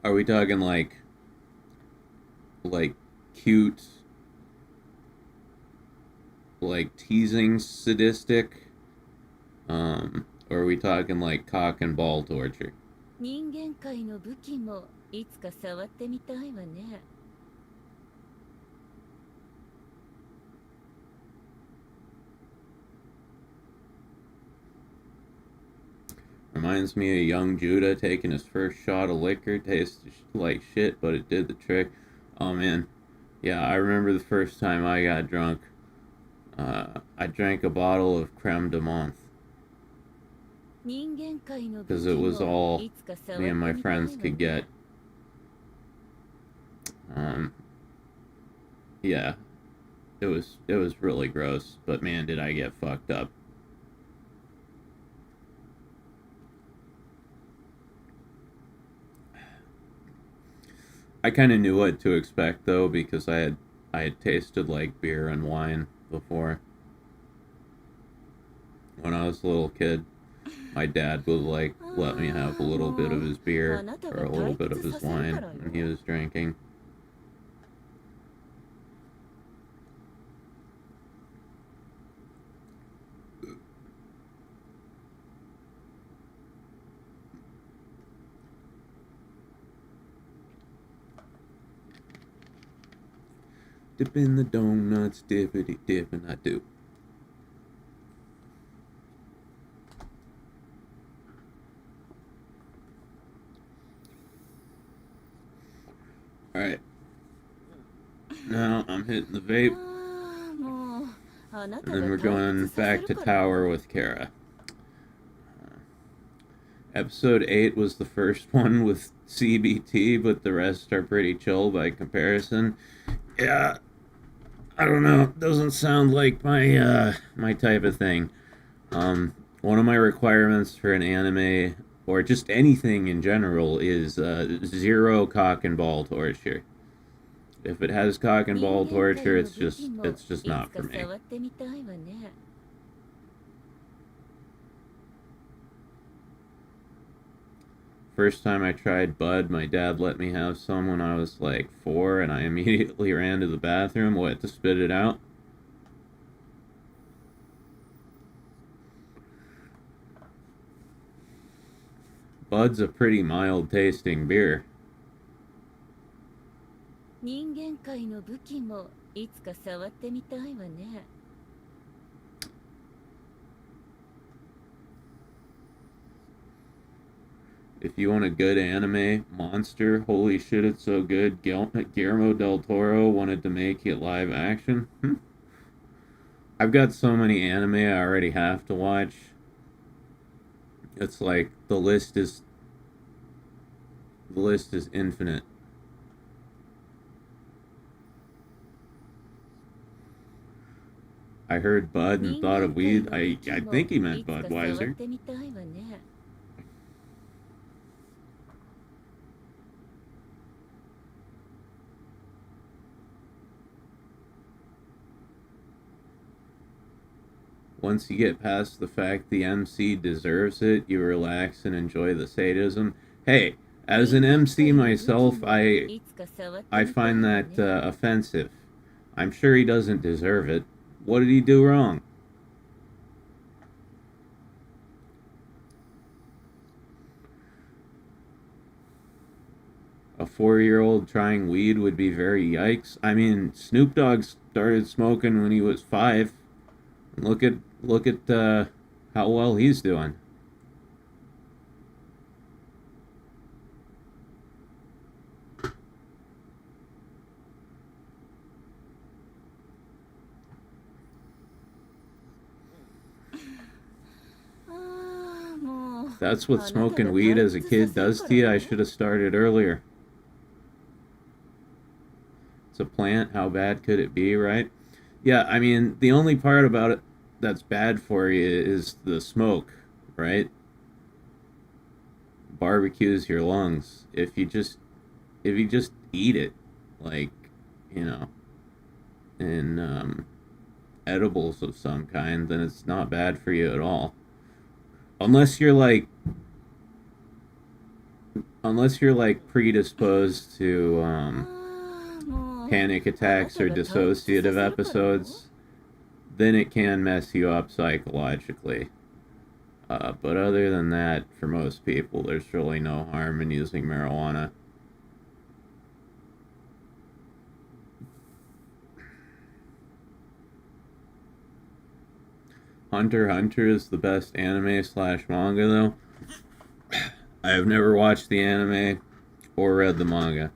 Speaker 2: Are we talking like cute, like teasing sadistic, or are we talking like cock and ball torture?
Speaker 3: 人間界の武器もいつか触ってみたいわね。
Speaker 2: Reminds me of young Judah taking his first shot of liquor. Tasted like shit, but it did the trick. Oh man, yeah, I remember the first time I got drunk. I drank a bottle of creme de menthe. Because it was all me and my friends could get. Yeah, it was really gross, but man, did I get fucked up. I kind of knew what to expect though, because I had tasted like beer and wine before. When I was a little kid, my dad would like let me have a little bit of his beer or a little bit of his wine when he was drinking. Dip in the donuts, dippity dip, and I do. Alright. Now I'm hitting the vape. And then we're going back to Tower with Cara. Episode 8 was the first one with CBT, but the rest are pretty chill by comparison. Yeah, I don't know. Doesn't sound like my my type of thing. One of my requirements for an anime, or just anything in general, is zero cock and ball torture. If it has cock and ball torture, it's just not for me. First time I tried bud, my dad let me have some when I was like 4, and I immediately ran to the bathroom, went to spit it out. Bud's a pretty mild tasting beer.
Speaker 3: 人間界の武器もいつか触ってみたいわね。
Speaker 2: If you want a good anime monster, holy shit, it's so good. Guillermo del Toro wanted to make it live action. I've got so many anime I already have to watch. It's like the list is infinite. I heard Bud and thought of weed. I think he meant Budweiser. Once you get past the fact the MC deserves it, you relax and enjoy the sadism. Hey, as an MC myself, I find that offensive. I'm sure he doesn't deserve it. What did he do wrong? A 4-year-old trying weed would be very yikes. I mean, Snoop Dogg started smoking when he was 5. Look at how well he's doing. That's what smoking weed as a kid does to you. I should have started earlier. It's a plant. How bad could it be, right? Yeah, I mean, the only part about it that's bad for you is the smoke, right? Barbecues your lungs. If you just eat it, like, you know, in edibles of some kind, then it's not bad for you at all. Unless you're like predisposed to panic attacks or dissociative episodes, then it can mess you up psychologically. But other than that, for most people, there's really no harm in using marijuana. Hunter x Hunter is the best anime/manga, though. I have never watched the anime or read the manga.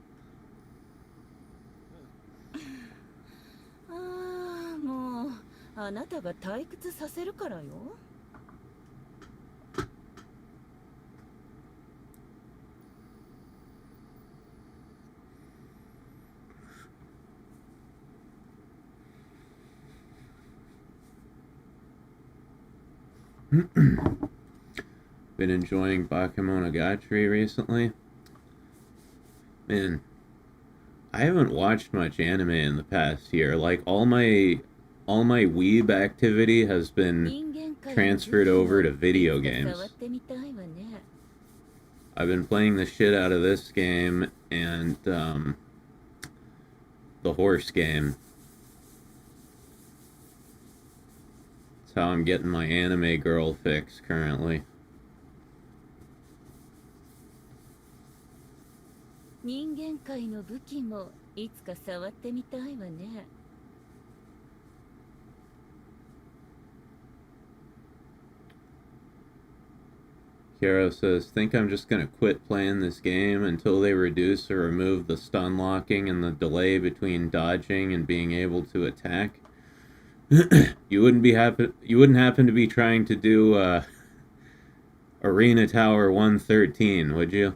Speaker 2: Been enjoying Bakemonogatari recently. Man, I haven't watched much anime in the past year. Like, all my weeb activity has been transferred over to video games. I've been playing the shit out of this game and the horse game. That's how I'm getting my anime girl fix currently. Cara says, think I'm just gonna quit playing this game until they reduce or remove the stun locking and the delay between dodging and being able to attack. You wouldn't happen to be trying to do Arena Tower 113, would you?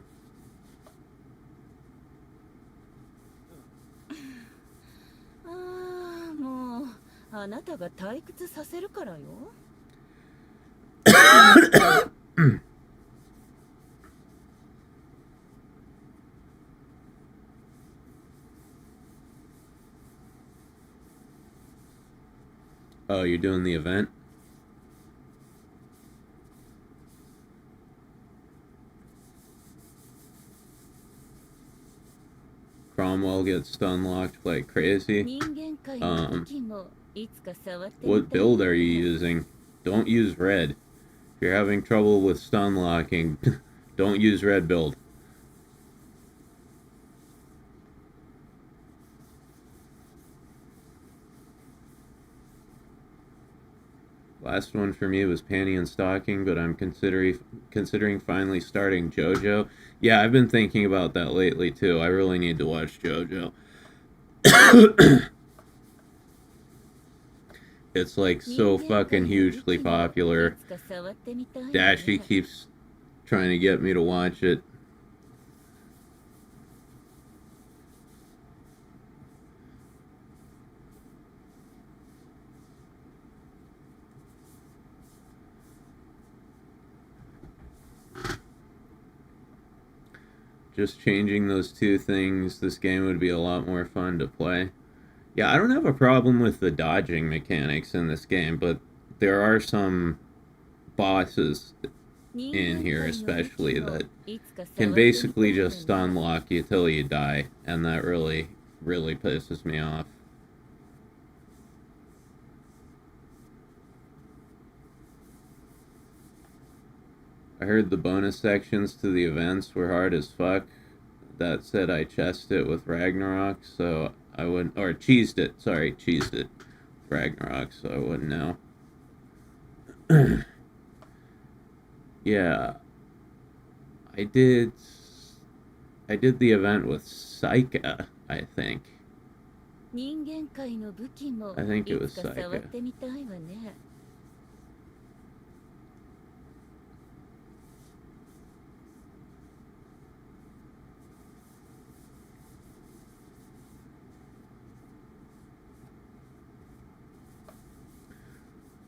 Speaker 2: Oh, you're doing the event? Cromwell gets stun locked like crazy. What build are you using? Don't use red. If you're having trouble with stun locking, Don't use red build. Last one for me was Panty and Stocking, but I'm considering finally starting JoJo. Yeah, I've been thinking about that lately too. I really need to watch JoJo. It's like so fucking hugely popular. Dashie keeps trying to get me to watch it. Just changing those two things, this game would be a lot more fun to play. Yeah, I don't have a problem with the dodging mechanics in this game, but there are some bosses in here especially that can basically just unlock you till you die, and that really, really pisses me off. I heard the bonus sections to the events were hard as fuck. That said, I chessed it with Ragnarok, so I wouldn't, or cheesed it with Ragnarok, so I wouldn't know. Yeah. I did the event with Saika, I think. I think it was Saika.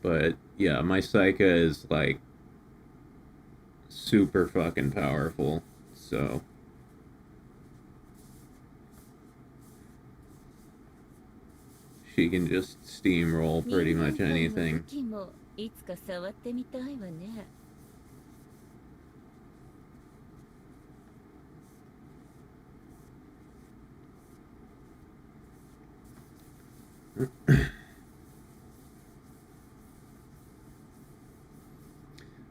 Speaker 2: But yeah, my Saika is like super fucking powerful, so she can just steamroll pretty much anything.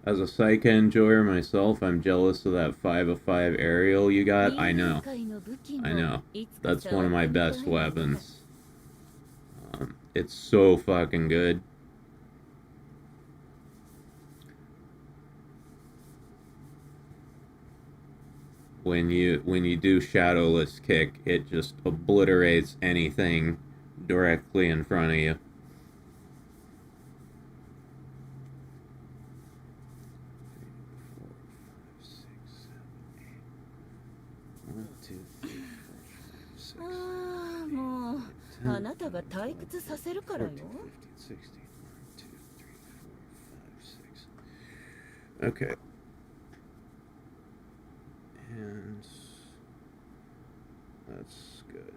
Speaker 2: As a Saika enjoyer myself, I'm jealous of that 5 of 5 aerial you got. I know. That's one of my best weapons. It's so fucking good. When you do Shadowless Kick, it just obliterates anything directly in front of you.
Speaker 3: あなたが退屈させるからよ。
Speaker 2: Okay. And that's good.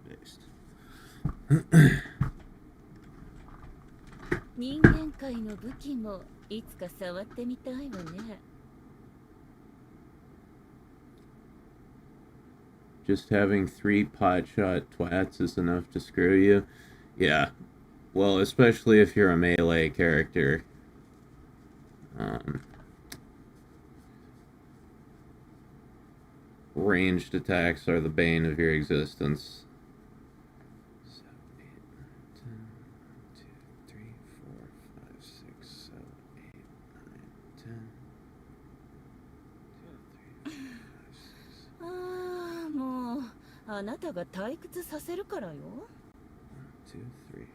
Speaker 2: Based.
Speaker 3: 人間界の武器もいつか触ってみたいわね。
Speaker 2: Just having 3 potshot twats is enough to screw you? Yeah. Well, especially if you're a melee character. Ranged attacks are the bane of your existence. 7, 8, 10, 1, 2, 3, 4, 5, 6, 7, 8, 9, 10.
Speaker 3: ああ、もうあなたが退屈させるからよ。
Speaker 2: 1, 2, 3, 4,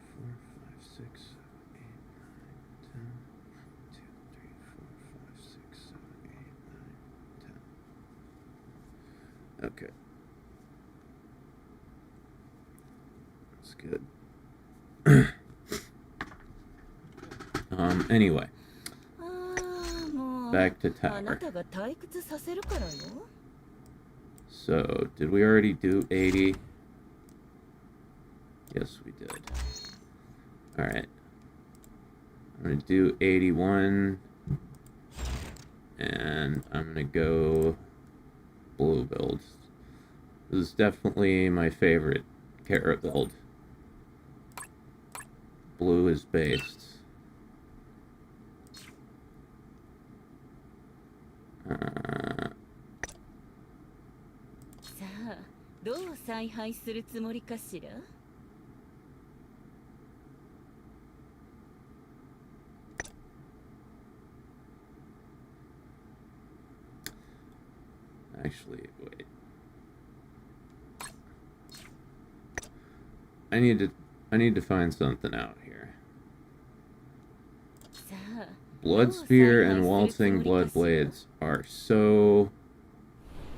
Speaker 2: 5, 6, 7, 8, 9, 10. 1, 2, 3, 4, 5, 6, 7, 8, 9, 10. Okay. That's good. Anyway. Back to tower.
Speaker 3: あなたが退屈させるからよ。
Speaker 2: So, did we already do 80? Yes, we did. Alright. I'm gonna do 81. And I'm gonna go blue build. This is definitely my favorite Cara build. Blue is based. Uh,
Speaker 3: さあどう采配するつもりかしら
Speaker 2: actually, wait. I need to find something out here.
Speaker 3: さあ
Speaker 2: Blood Spear and Waltzing Blood Blades are so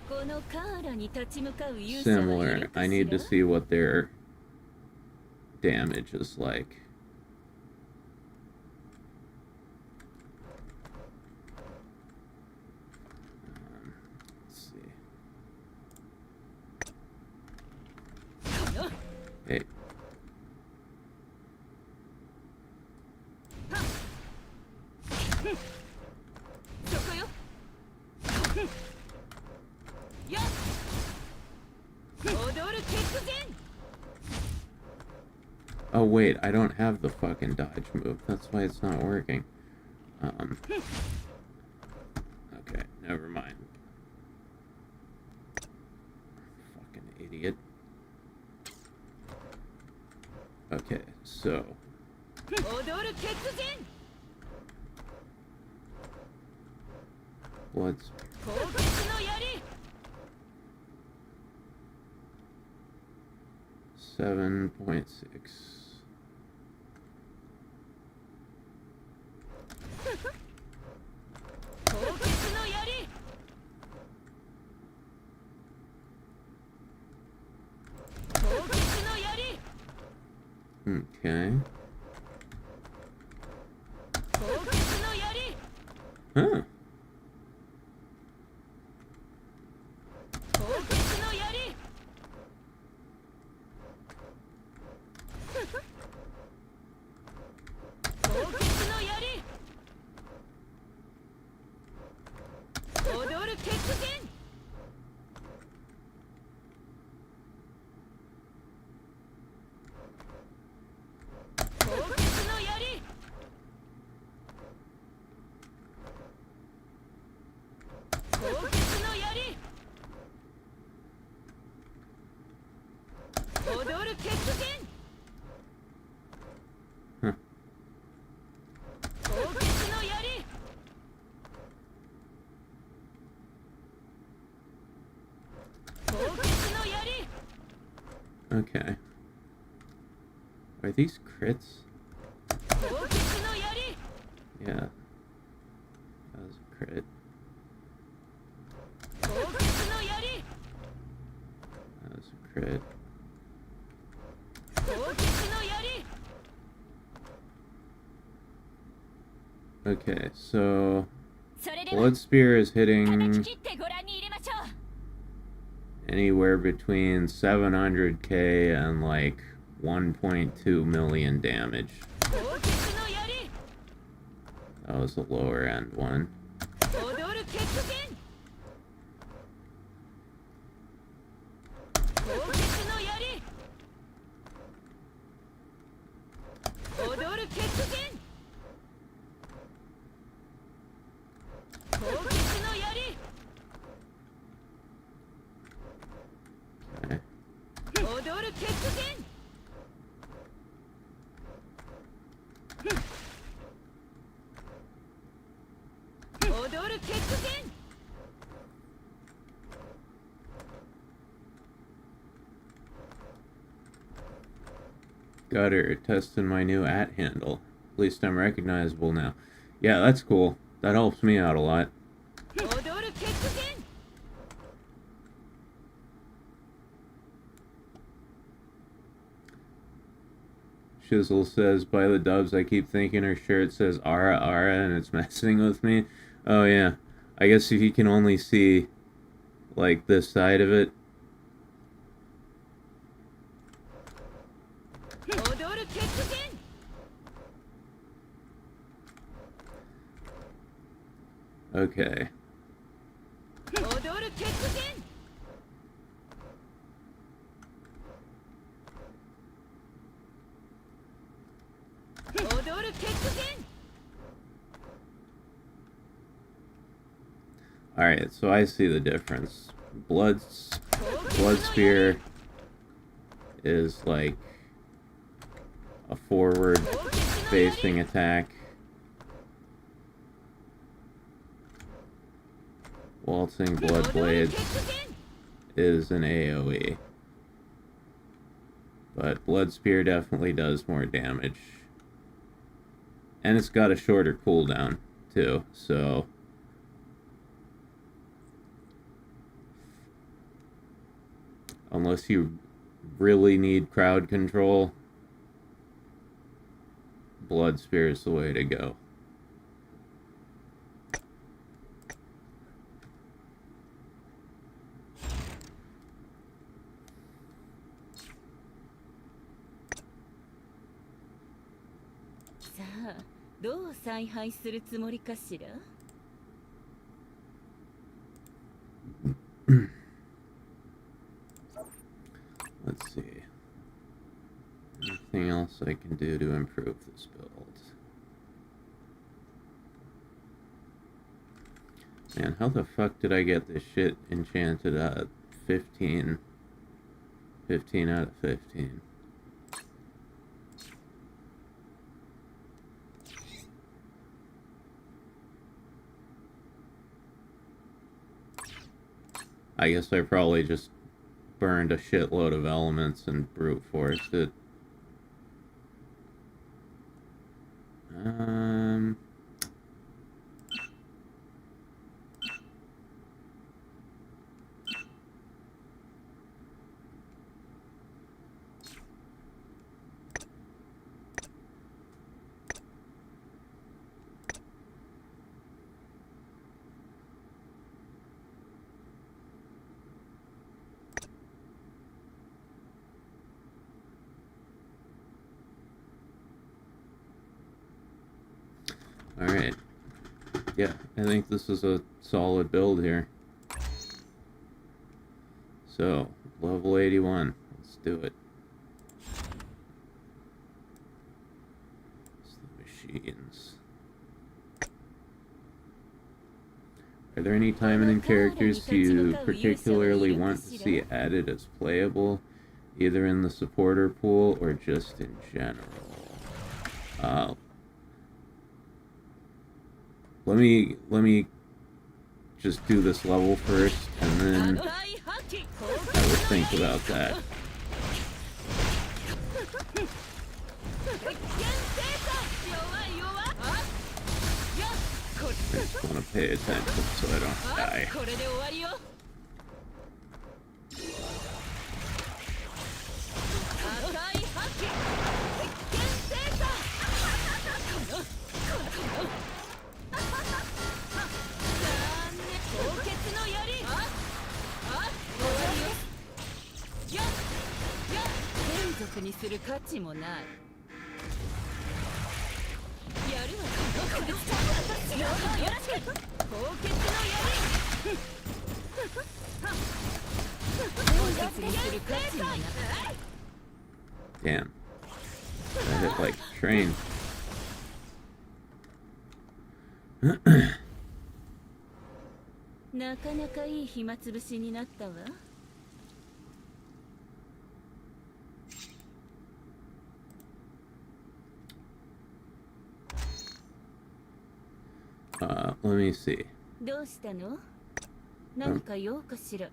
Speaker 3: このカーラに立ち向かう勇者はいる
Speaker 2: similar.
Speaker 3: か
Speaker 2: I
Speaker 3: し
Speaker 2: need to
Speaker 3: ら
Speaker 2: see what their damage is like. Let's see. Hey.
Speaker 3: そこよやっ踊る決戦
Speaker 2: Oh wait, I don't have the fucking dodge move. That's why it's not working. Okay, never mind. Fucking idiot. Okay, so
Speaker 3: 踊る決戦
Speaker 2: Blood
Speaker 3: 攻撃の槍
Speaker 2: 7.6.
Speaker 3: 攻撃の槍 攻撃の槍
Speaker 2: Okay.
Speaker 3: 攻撃の槍
Speaker 2: Huh.
Speaker 3: 攻撃の槍 攻撃の槍 踊る決戦 攻撃の槍 攻撃の槍 踊る決戦
Speaker 2: Huh.
Speaker 3: 攻撃の槍 攻撃の槍
Speaker 2: Okay. Are these crits?
Speaker 3: 攻撃の槍
Speaker 2: Yeah. That was a crit.
Speaker 3: 攻撃の槍
Speaker 2: That was a crit.
Speaker 3: 攻撃の槍
Speaker 2: Okay, so
Speaker 3: それでは
Speaker 2: Blood Spear is
Speaker 3: 叩き
Speaker 2: hitting
Speaker 3: 切ってご覧に入れましょう
Speaker 2: anywhere between 700k and like 1.2 million damage.
Speaker 3: 攻撃の槍
Speaker 2: That was the lower end one.
Speaker 3: 踊る決戦攻撃の槍踊る決戦攻撃の槍
Speaker 2: Okay.
Speaker 3: 踊る決戦 踊る決戦
Speaker 2: Got her testing my new @ handle. At least I'm recognizable now. Yeah, that's cool. That helps me out a lot.
Speaker 3: 踊る決戦
Speaker 2: Shizzle says, by the dubs, I keep thinking her shirt says Ara Ara and it's messing with me. Oh yeah. I guess if you can only see, like, this side of it.
Speaker 3: 踊る決戦
Speaker 2: Okay, Okay. Alright, so I see the difference. Blood Spear is like a forward facing attack. Waltzing Blood Blades is an AoE. But Blood Spear definitely does more damage. And it's got a shorter cooldown, too, so... Unless you really need crowd control, Blood Spear is the way to go. Let's see. Anything else I can do to improve this build? Man, how the fuck did I get this shit enchanted at 15? 15 out of 15. I guess I probably just burned a shitload of elements and brute forced it. Alright. Yeah, I think this is a solid build here. So, level 81. Let's do it. It's the machines. Are there any time-ending characters you particularly want to see added as playable, either in the supporter pool or just in general? Let me just do this level first, and then I will think about that. I just want to pay attention so I don't die. Damn. I hit like a train. Let me see.
Speaker 4: どうしたの？何か用かしら。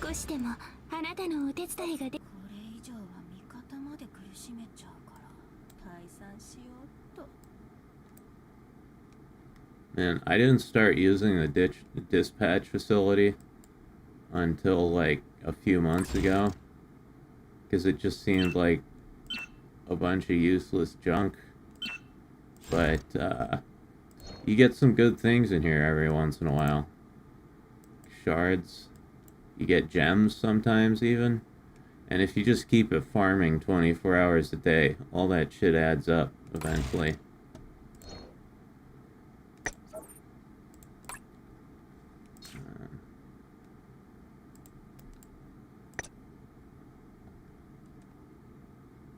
Speaker 4: 少しでもあなたのお手伝いがで。これ以上は味方まで苦しめちゃうから退散しようと。
Speaker 2: Man, I didn't start using the dispatch facility until like a few months ago, because it just seemed like a bunch of useless junk. But you get some good things in here every once in a while. Shards. You get gems sometimes even. And if you just keep it farming 24 hours a day, all that shit adds up eventually.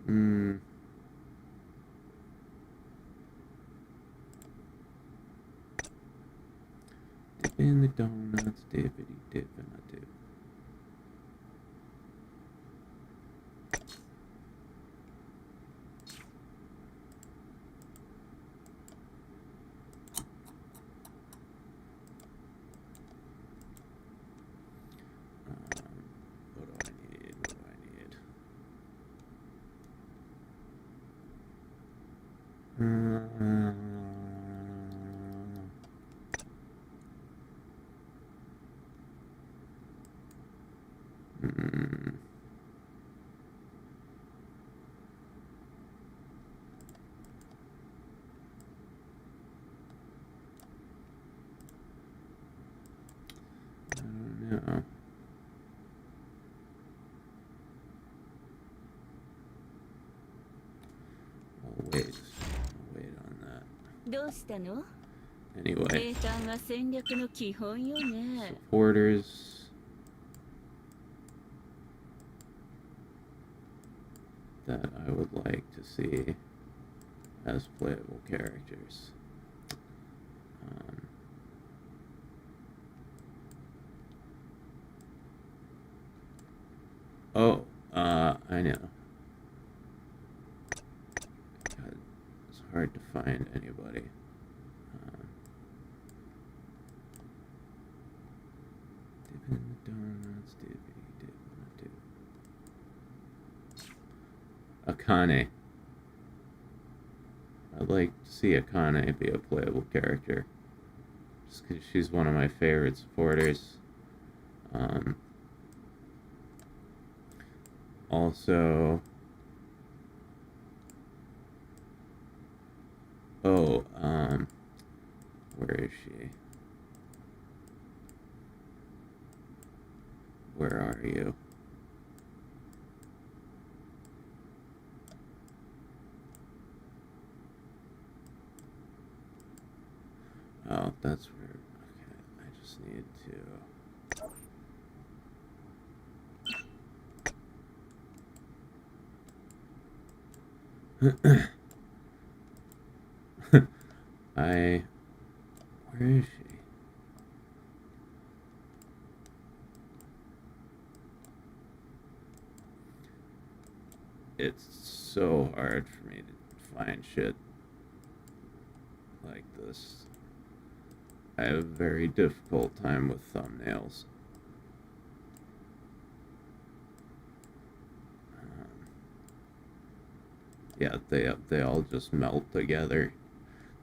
Speaker 2: Hmm. Dip in the donuts, dippity dip, and I do. What do I need? What do I need? I don't know. I'll wait on that.
Speaker 3: どうしたの？
Speaker 2: Anyway,
Speaker 3: 平坦が戦略の基本よね。
Speaker 2: supporters that I would like to see as playable characters. I know. God, it's hard to find anybody. Dip in the donuts, dippity dip, I do. Akane. I'd like to see Akane be a playable character. Just because she's one of my favorite supporters. Also, where is she? Where are you? Oh, that's where, okay, I just need to... where is she? It's so hard for me to find shit like this. I have a very difficult time with thumbnails. Yeah, they all just melt together.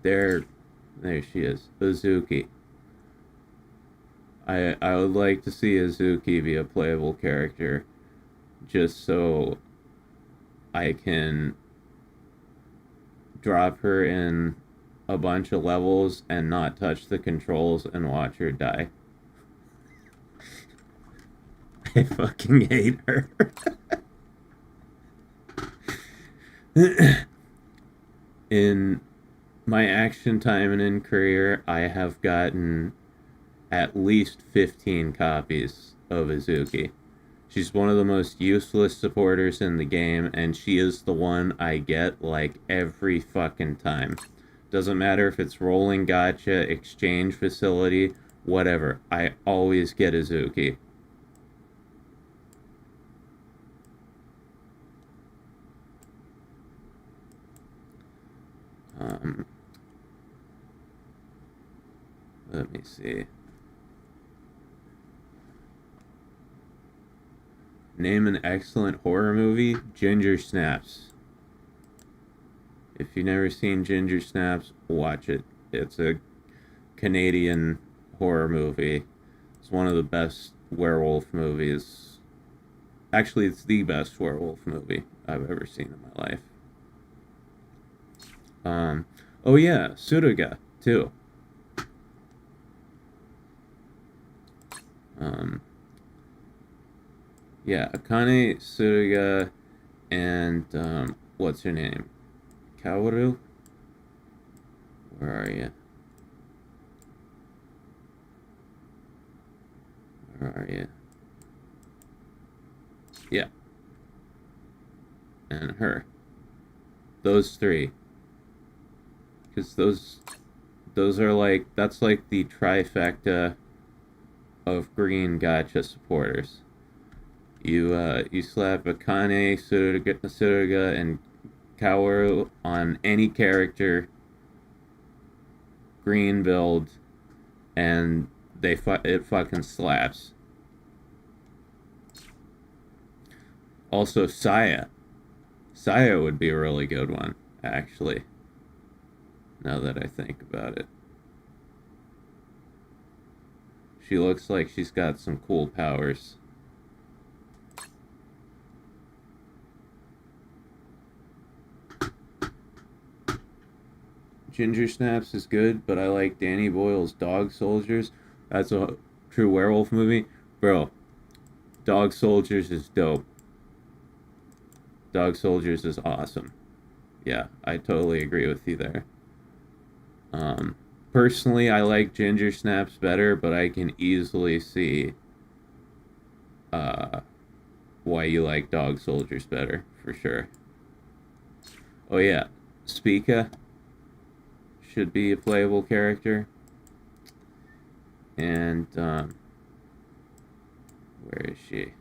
Speaker 2: There she is, Azuki. I would like to see Azuki be a playable character, just so I can drop her in a bunch of levels and not touch the controls and watch her die. I fucking hate her. In my action time and in career, I have gotten at least 15 copies of Azuki. She's one of the most useless supporters in the game, and she is the one I get like every fucking time. Doesn't matter if it's rolling gacha, exchange facility, whatever. I always get Azuki. Let me see. Name an excellent horror movie. Ginger Snaps. If you've never seen Ginger Snaps, watch it. It's a Canadian horror movie. It's one of the best werewolf movies. Actually, it's the best werewolf movie I've ever seen in my life. Oh yeah, Suruga, too. Yeah, Akane, Suruga, and, what's her name? Kaworu? Where are you? Where are you? Yeah. And her. those three. Because those are like, that's like the trifecta of green gacha supporters. You slap Akane, Suruga, and Kaworu on any character, green build, and it fucking slaps. Also, Saya. Saya would be a really good one, actually. Now that I think about it. She looks like she's got some cool powers. Ginger Snaps is good, but I like Danny Boyle's Dog Soldiers. That's a true werewolf movie. Bro, Dog Soldiers is dope. Dog Soldiers is awesome. Yeah, I totally agree with you there. Personally, I like Ginger Snaps better, but I can easily see why you like Dog Soldiers better, for sure. Oh yeah, Spica should be a playable character. And, where is she?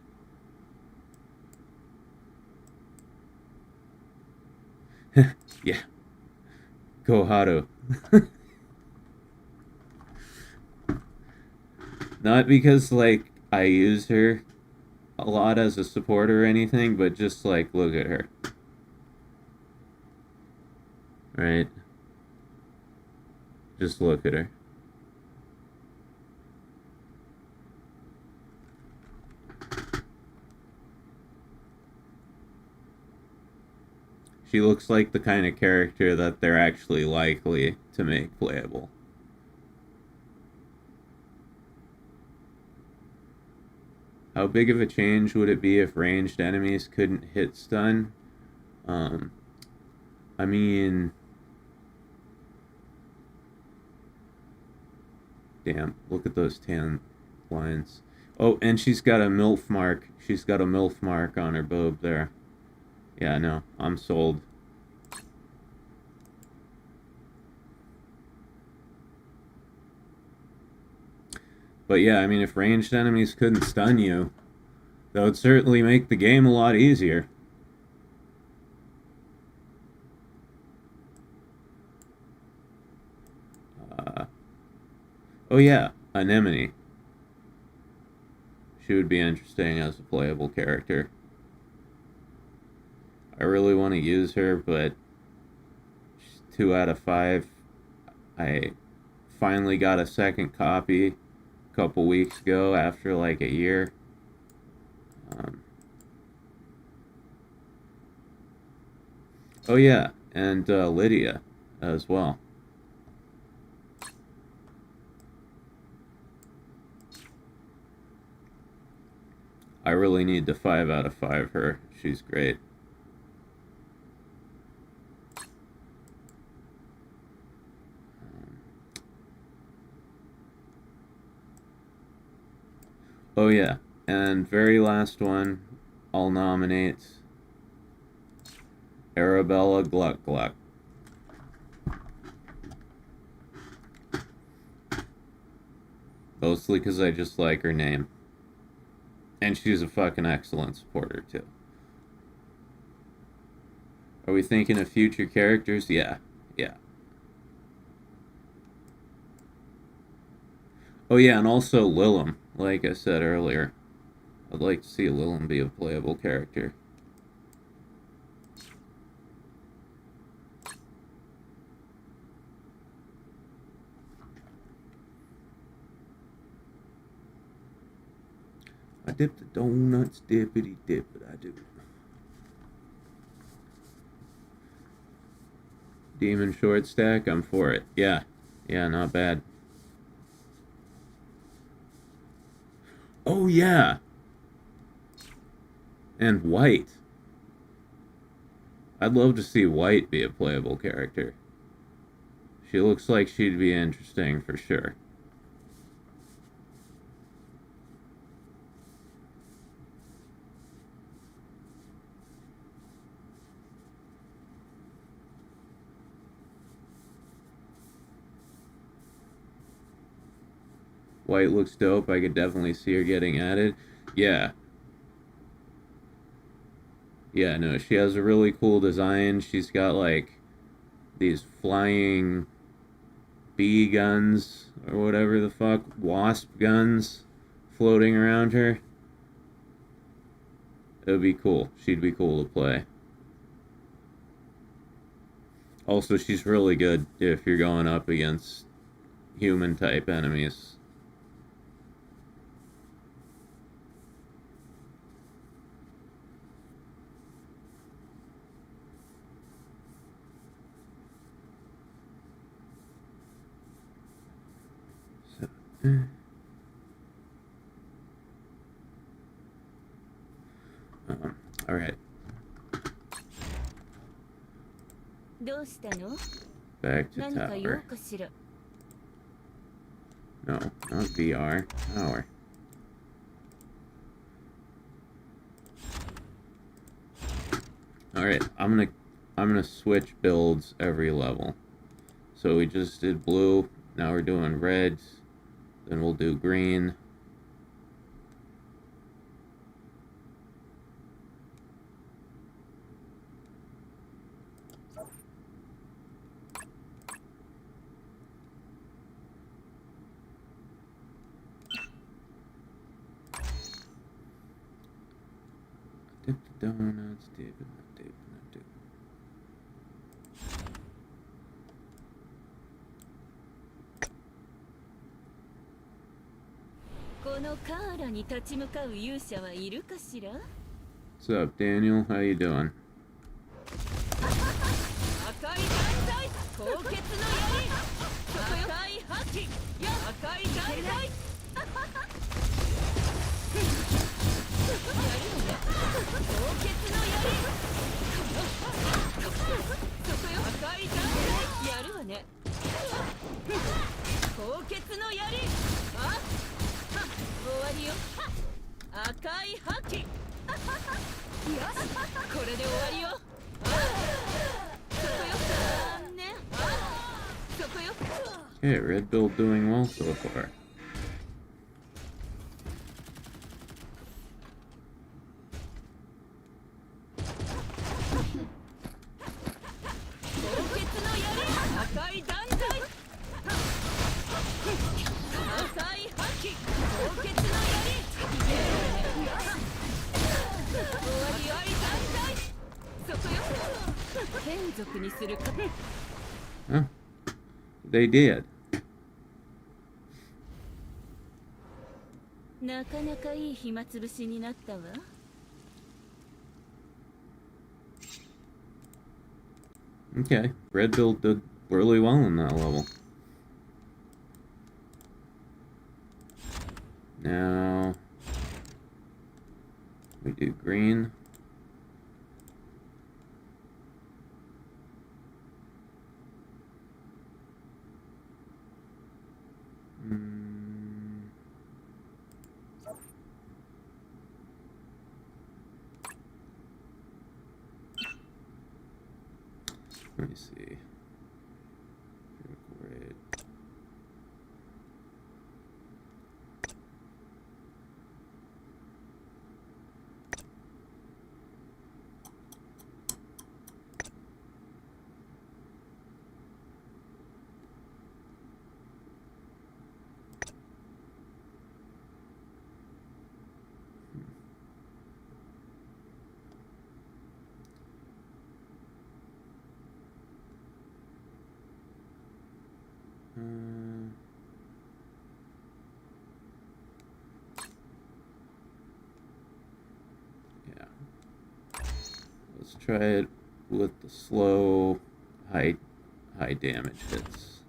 Speaker 2: Yeah. Koharu. Not because, like, I use her a lot as a support or anything, but just, like, look at her. Right? Just look at her. She looks like the kind of character that they're actually likely to make playable. How big of a change would it be if ranged enemies couldn't hit stun? I mean... Damn, look at those tan lines. Oh, and she's got a MILF mark. She's got a MILF mark on her boob there. Yeah, no, I'm sold. But yeah, I mean, if ranged enemies couldn't stun you, that would certainly make the game a lot easier. Oh yeah, Anemone. She would be interesting as a playable character. I really want to use her, but she's 2 out of 5. I finally got a second copy a couple weeks ago after like a year. Oh yeah, and Lydia as well. I really need to 5 out of 5 her. She's great. Oh yeah, and very last one, I'll nominate Arabella Gluck Gluck. Mostly because I just like her name. And she's a fucking excellent supporter, too. Are we thinking of future characters? Yeah. Yeah. Oh, yeah, and also Lilum, like I said earlier. I'd like to see Lilum be a playable character. I dip the donuts, dippity dip it, I do. Demon short stack, I'm for it. Yeah. Yeah, not bad. Oh, yeah. And White. I'd love to see White be a playable character. She looks like she'd be interesting for sure. White looks dope. I could definitely see her getting added. Yeah. Yeah, no, she has a really cool design. She's got, like, these flying bee guns, or whatever the fuck, wasp guns, floating around her. It would be cool. She'd be cool to play. Also, she's really good if you're going up against human-type enemies. Alright.
Speaker 3: どうしたの？
Speaker 2: Back to
Speaker 3: 何か用
Speaker 2: tower.
Speaker 3: かしら。
Speaker 2: No, not VR. Tower. Alright, I'm gonna switch builds every level. So we just did blue, now we're doing reds, then we'll do green. Dip the donuts, dip it, dip it, dip it.
Speaker 3: このカーラに立ち向かう勇者はいるかしら？
Speaker 2: What's up, Daniel? How you doing?
Speaker 3: 赤い断罪、高潔の槍、赤い覇気、赤い断罪。高潔の槍。そこよ、赤い断罪。やるわね。高潔の槍。あ、終わりよ。赤い覇気。よし、これで終わりよ。
Speaker 2: Okay, red build doing well so far. Huh? They did.
Speaker 3: なかなかいい暇つぶしになったわ。
Speaker 2: Okay, red build did really well in that level. Now we do green. Let me see. Red. Yeah. Let's try it with the slow, high damage hits.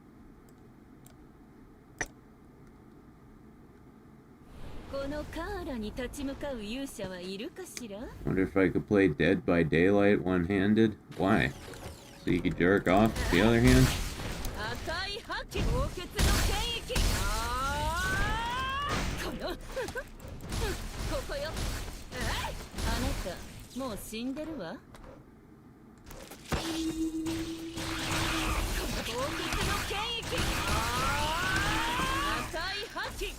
Speaker 2: Wonder if I could play Dead by Daylight one-handed? Why? So you could jerk off with the other hand?
Speaker 3: もう死んでるわ。高潔の権益。赤い覇気。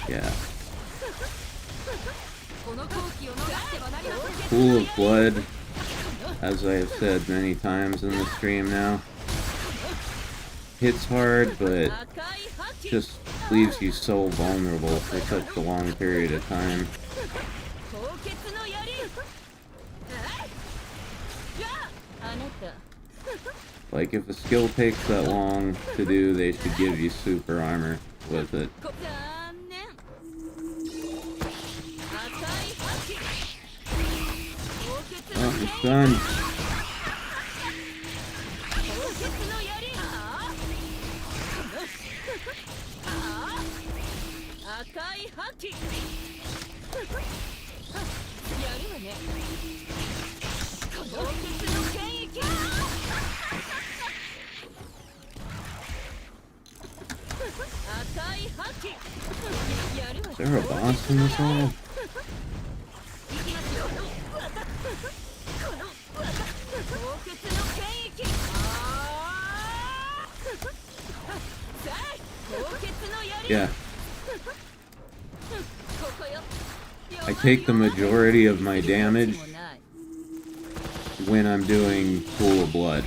Speaker 2: Yeah. Pool of Blood, as I have said many times in the stream now, hits hard, but just leaves you so vulnerable for such a long period of time. Like, if a skill takes that long to do, they should give you super armor with it. Oh, it's done. Is there a boss in this level? Yeah. I take the majority of my damage when I'm doing Pool of Blood.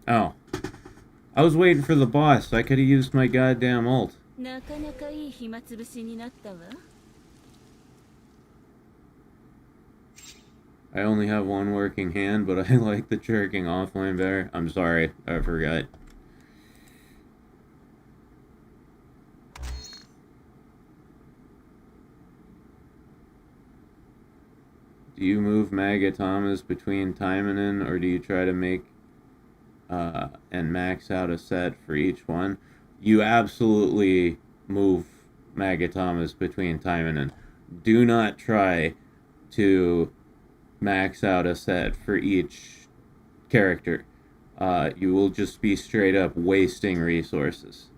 Speaker 2: Oh. I was waiting for the boss. I could have used my goddamn ult. I only have one working hand, but I like the jerking offline better. I'm sorry, I forgot. Do you move Magatomas between Taimanin, or do you try to make and max out a set for each one? You absolutely move Magatomas between Taimanin. Do not try to max out a set for each character. You will just be straight up wasting resources.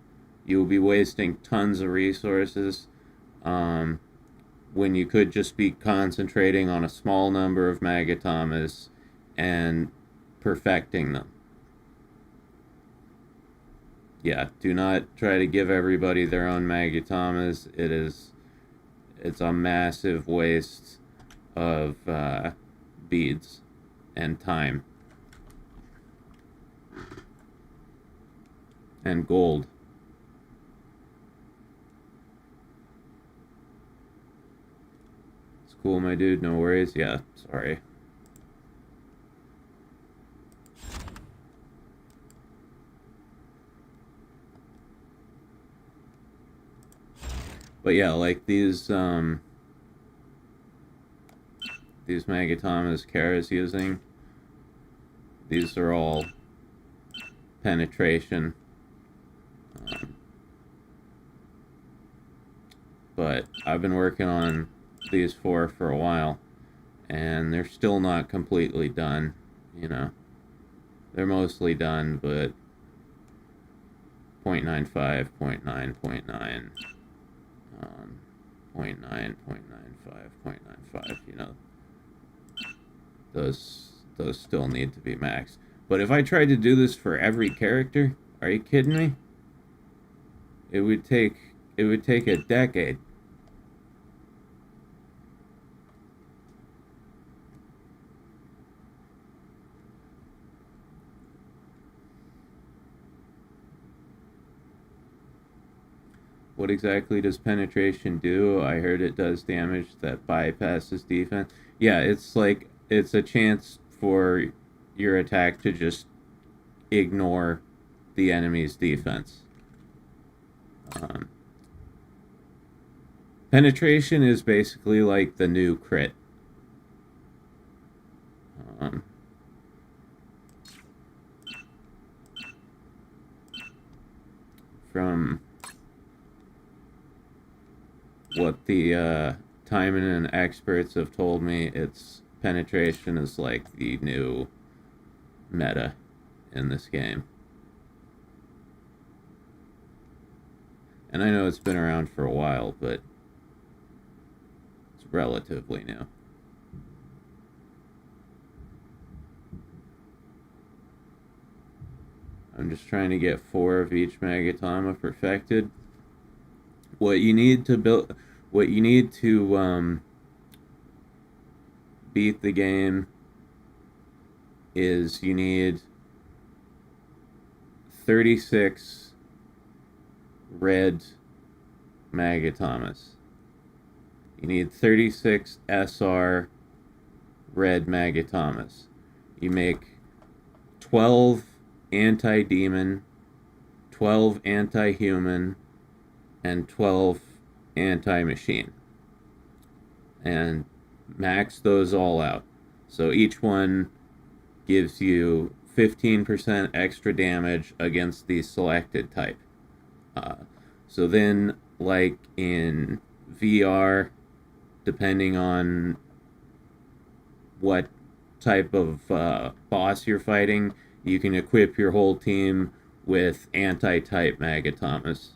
Speaker 2: You will be wasting tons of resources when you could just be concentrating on a small number of Magatomas and perfecting them. Yeah, do not try to give everybody their own Magatomas. It's a massive waste of beads and time and gold. It's cool, my dude, no worries. Yeah, sorry. But yeah, like these Magatomas Cara's using, these are all penetration. But I've been working on these four for a while, and they're still not completely done, you know. They're mostly done, but 0.95, 0.9, 0.9, 0.9, 0.95, 0.95, you know. Those still need to be maxed. But if I tried to do this for every character, are you kidding me? It would take a decade. What exactly does penetration do? I heard it does damage that bypasses defense. Yeah, it's like, it's a chance for your attack to just ignore the enemy's defense. Penetration is basically like the new crit. From what the Timon and experts have told me it's penetration is like the new meta in this game. And I know it's been around for a while, but it's relatively new. I'm just trying to get 4 of each Magatama perfected. What you need to beat the game is you need 36 red Magatamas. You need 36 SR red Magatamas. You make 12 anti-demon, 12 anti-human, and 12 anti-machine. And max those all out. So each one gives you 15% extra damage against the selected type. So then, like in VR, depending on what type of boss you're fighting, you can equip your whole team with anti-type Magatamas.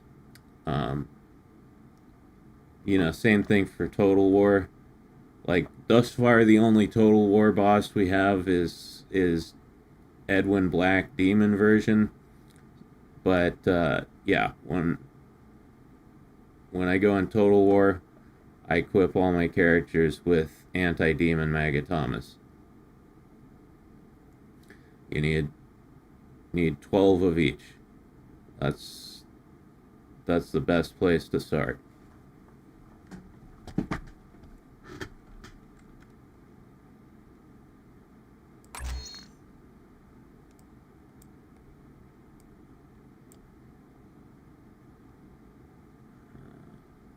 Speaker 2: Same thing for Total War. Like, thus far, the only Total War boss we have is Edwin Black Demon version. But, yeah, when I go in Total War, I equip all my characters with anti-demon Magatamas. You need 12 of each. That's the best place to start.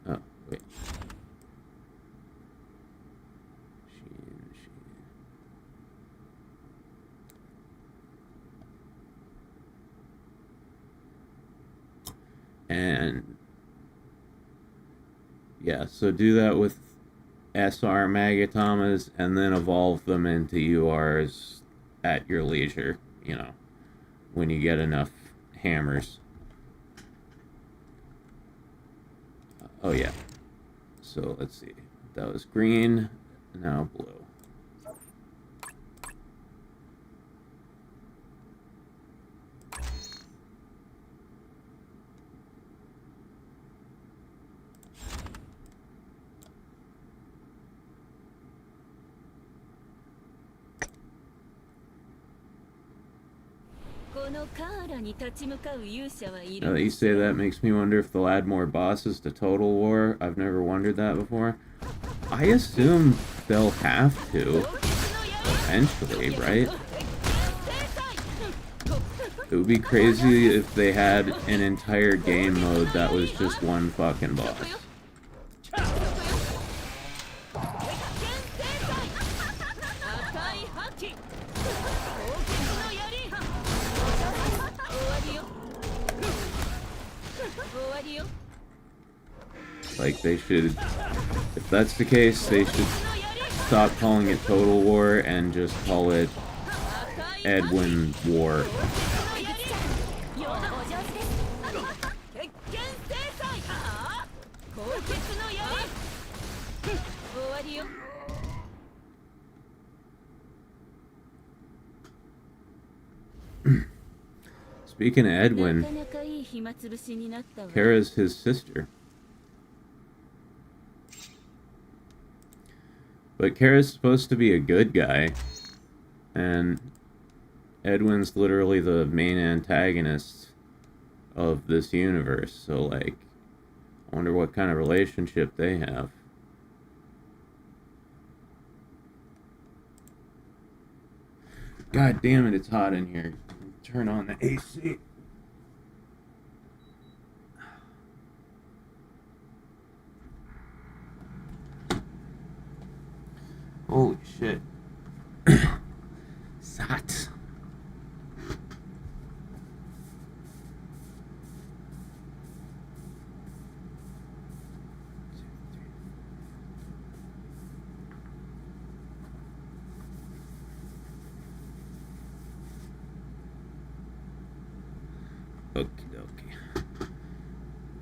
Speaker 2: Oh, wait. And yeah, so do that with SR Magatamas and then evolve them into URs at your leisure, when you get enough hammers. Oh yeah. So let's see. That was green, now blue. Now that you say that, makes me wonder if they'll add more bosses to Total War. I've never wondered that before. I assume they'll have to, eventually, right? It would be crazy if they had an entire game mode that was just one fucking boss. Like, they should, if that's the case, they should stop calling it Total War and just call it Edwin War. Speaking of Edwin, Cara's his sister. But Cara's supposed to be a good guy, and Edwin's literally the main antagonist of this universe, so, like, I wonder what kind of relationship they have. God damn it, it's hot in here. Turn on the AC. Holy shit. Sat. Okie dokie.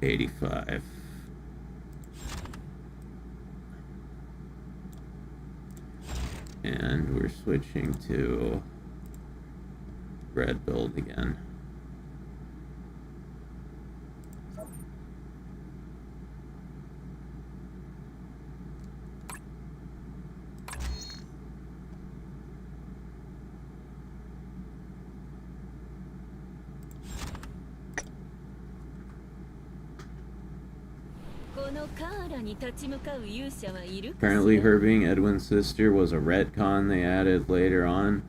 Speaker 2: 85. And we're switching to red build again.
Speaker 3: Apparently her being Edwin's sister was a retcon they added later on.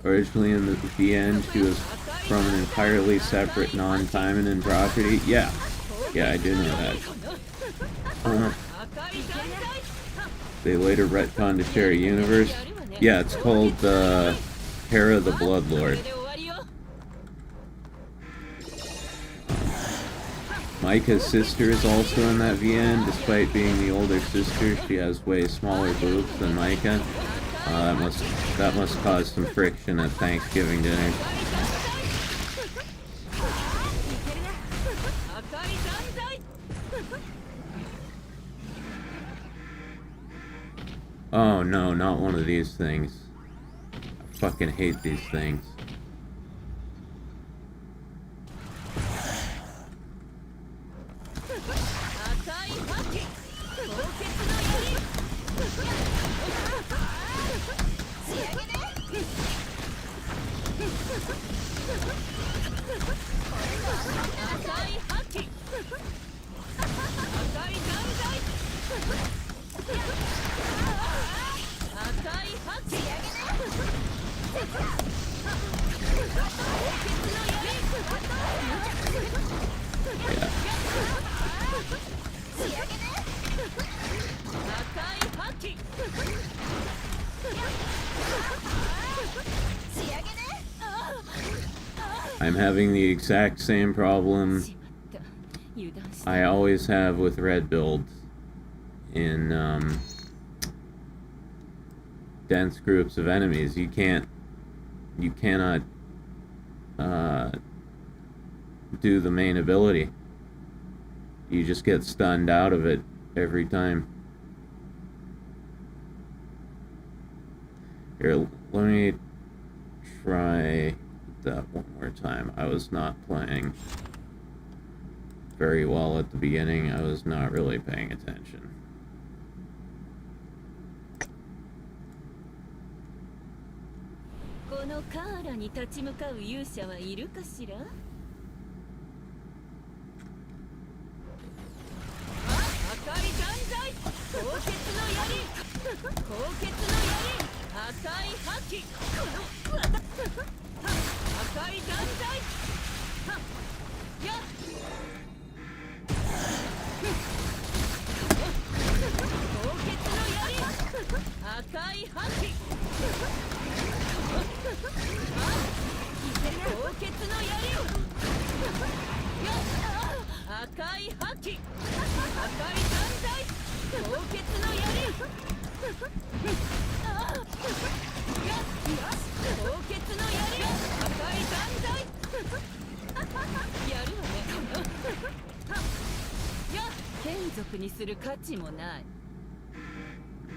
Speaker 3: Originally in the end, she was from an entirely separate non-Taimanan property. Yeah, I do know that. They later retconned to share a universe. Yeah, it's called Cara the Bloodlord. Micah's sister is also in that VN. Despite being the older sister, she has way smaller boobs than Micah. That must cause some friction at Thanksgiving dinner. Oh no, not one of these things. I fucking hate these things. I'm having the exact same problem I always have with red builds in dense groups of enemies. You cannot do the main ability. You just get stunned out of it every time. Here, let me try that one more time. I was not playing very well at the beginning. I was not really paying attention.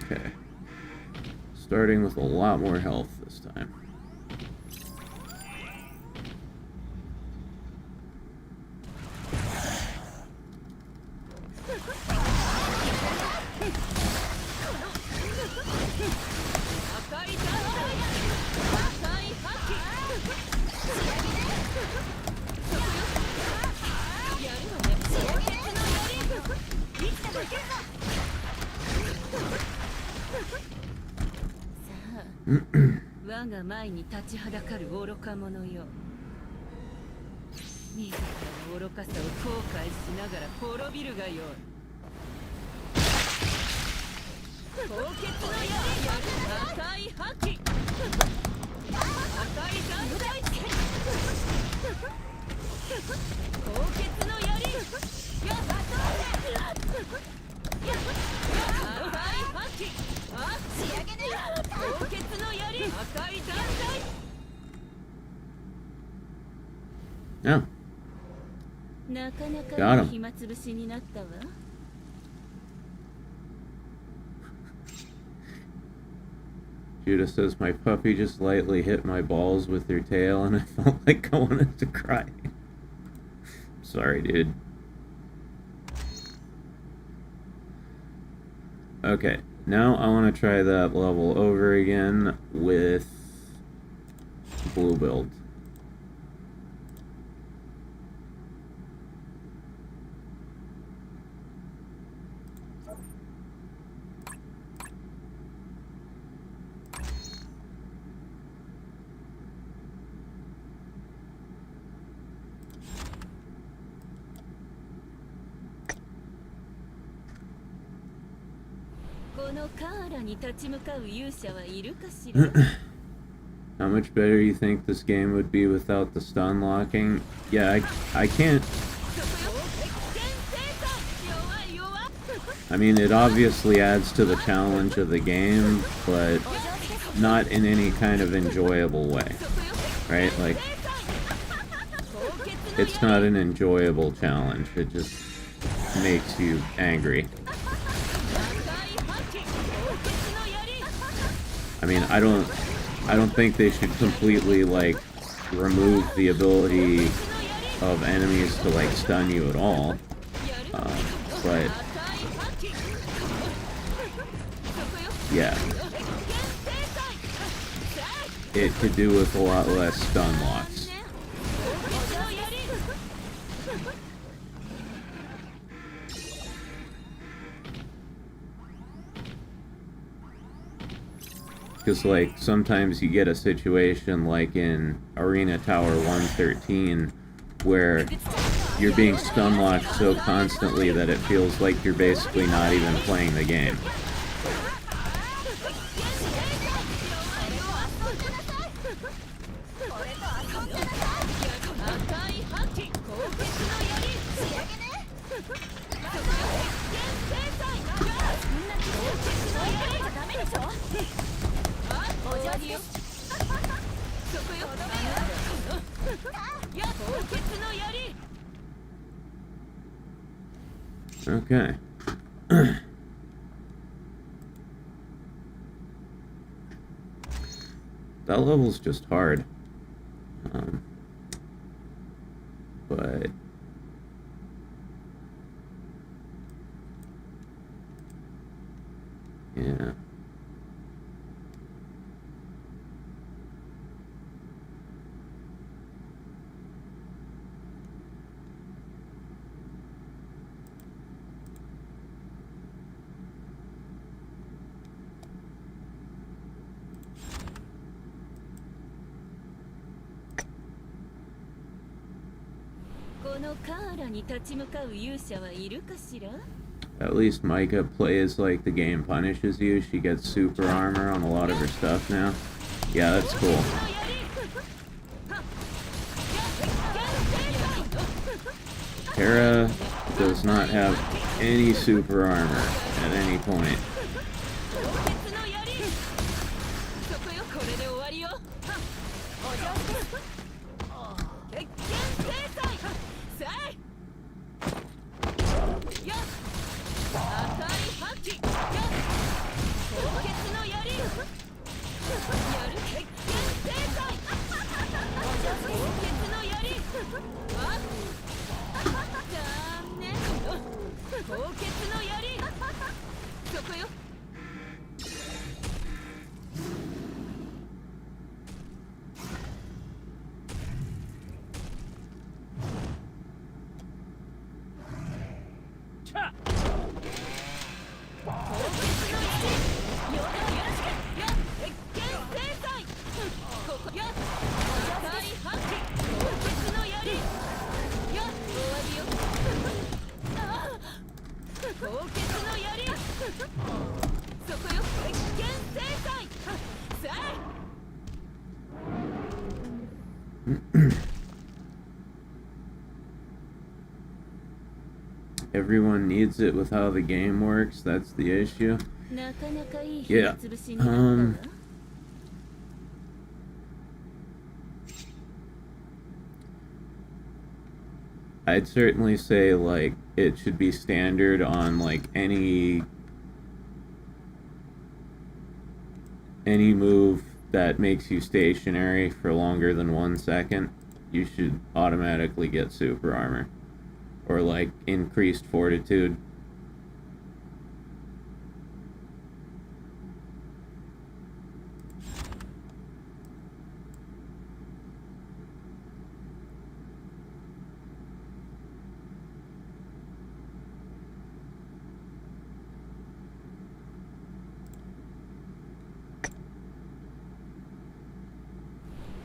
Speaker 3: Okay. Starting with a lot more health this time. No.
Speaker 2: Got him. Judah says, my puppy just lightly hit my balls with her tail and I felt like I wanted to cry. Sorry, dude. Okay, now I want to try that level over again with blue build. How much better you think this game would be without the stun locking? Yeah, I can't... I mean, it obviously adds to the challenge of the game, but not in any kind of enjoyable way, right? Like, it's not an enjoyable challenge, it just makes you angry. I mean, I don't think they should completely, like, remove the ability of enemies to, like, stun you at all. But, yeah. It could do with a lot less stun locks. Because, like, sometimes you get a situation like in Arena Tower 113 where you're being stun locked so constantly that it feels like you're basically not even playing the game. Okay. That level's just hard. But yeah. At least Micah plays like the game punishes you. She gets super armor on a lot of her stuff now. Yeah, that's cool. Cara does not have any super armor at any point. Everyone needs it with how the game works, that's the issue. Yeah.
Speaker 3: I'd certainly say, like, it should be standard on, like, any move that makes you stationary for longer than 1 second. You should automatically get super armor. Or, like, increased fortitude.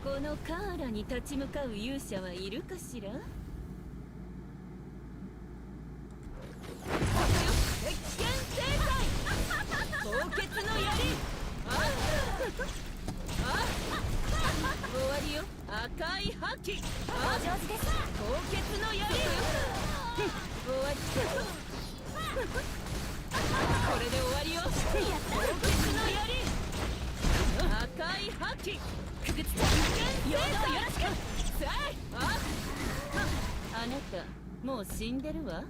Speaker 4: このカーラに立ち向かう勇者はいるかしら？鉄拳制裁凍結の槍終わりよ赤い覇気お上手です凍結の槍終わりこれで終わりよ凍結の槍赤い覇気くぐっちゃうよろしくさあなたもう死んでるわ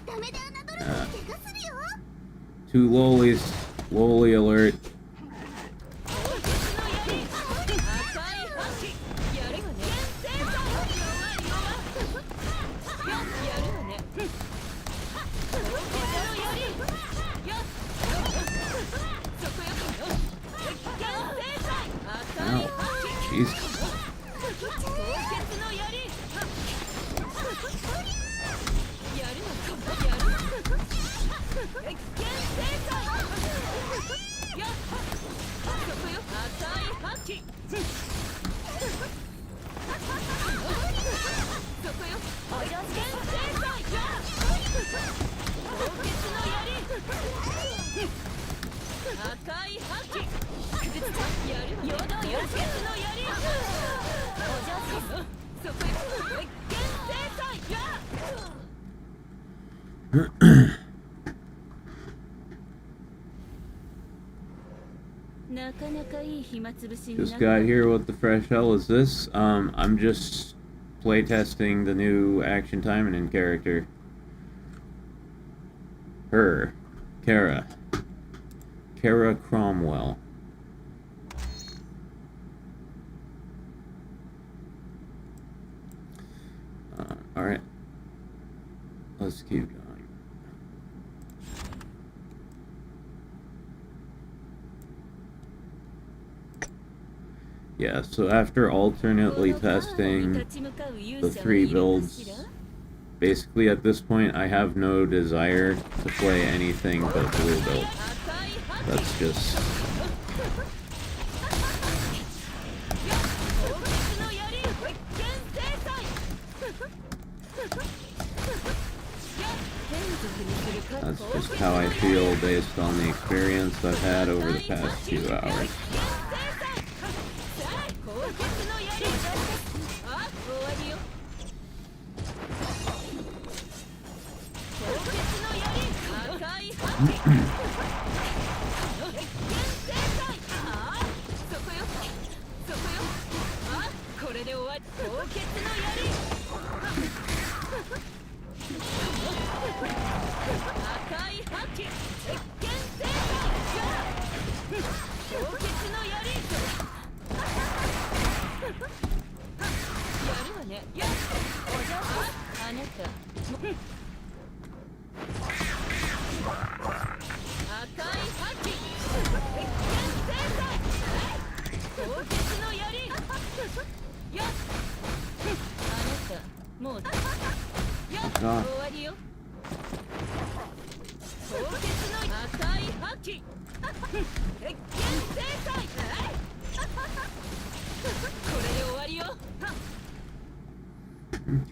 Speaker 4: ダメで侮ると怪我するよ
Speaker 3: Two lollies. Lolly alert.
Speaker 4: なかなかいい暇つぶしに
Speaker 3: Just got here. What the fresh hell is this? I'm just playtesting the new action timing character. Her. Cara. Cara Cromwell. Alright. Let's keep going. Yeah, so after alternately testing the 3 builds, basically at this point I have no desire to play anything but blue build. That's just... That's just how I feel based on the experience I've had over the past few hours.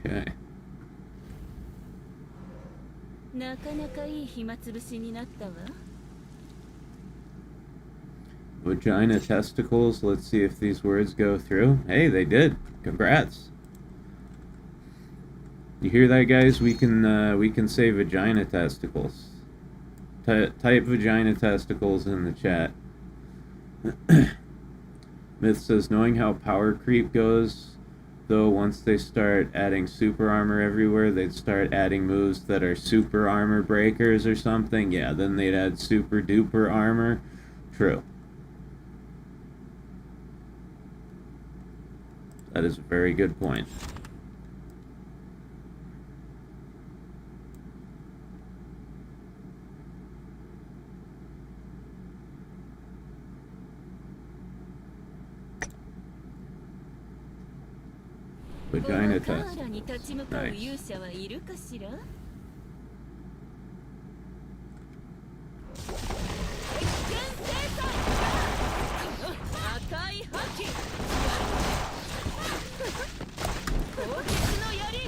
Speaker 3: Okay.
Speaker 4: なかなかいい暇つぶしになったわ。
Speaker 3: Vagina testicles. Let's see if these words go through. Hey, they did. Congrats. You hear that, guys? We can say vagina testicles. Type vagina testicles in the chat. Myth says, knowing how power creep goes, though, once they start adding super armor everywhere, they'd start adding moves that are super armor breakers or something. Yeah, then they'd add super duper armor. True. That is a very good point. Vagina test.
Speaker 4: カーラに立ち向かう勇者はいるかしら？赤い覇気。高血の槍。これ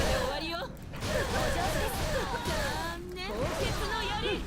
Speaker 4: で終わりよ。残念。高血の槍。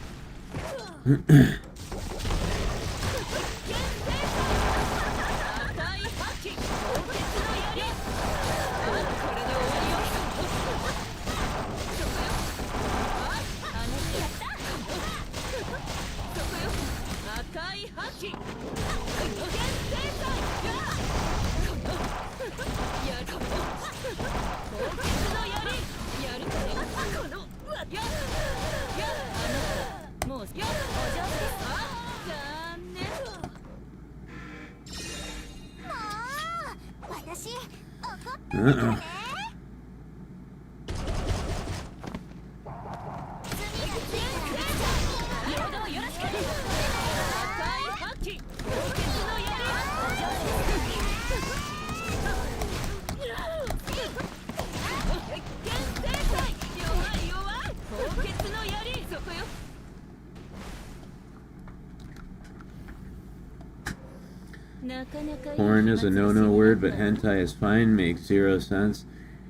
Speaker 3: Porn is a no-no word, but hentai is fine. Makes 0 sense.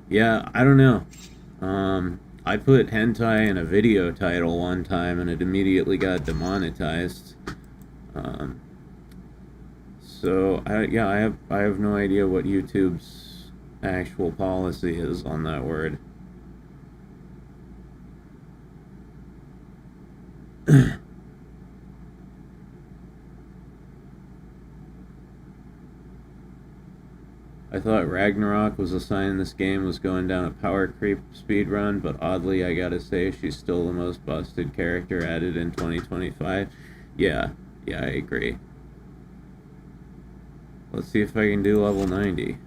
Speaker 3: Yeah, I don't know. I put hentai in a video title one time and it immediately got demonetized. So I have no idea what YouTube's actual policy is on that word. I thought Ragnarok was a sign this game was going down a power creep speedrun, but oddly I gotta say she's still the most busted character added in 2025. Yeah, I agree. Let's see if I can do level 90.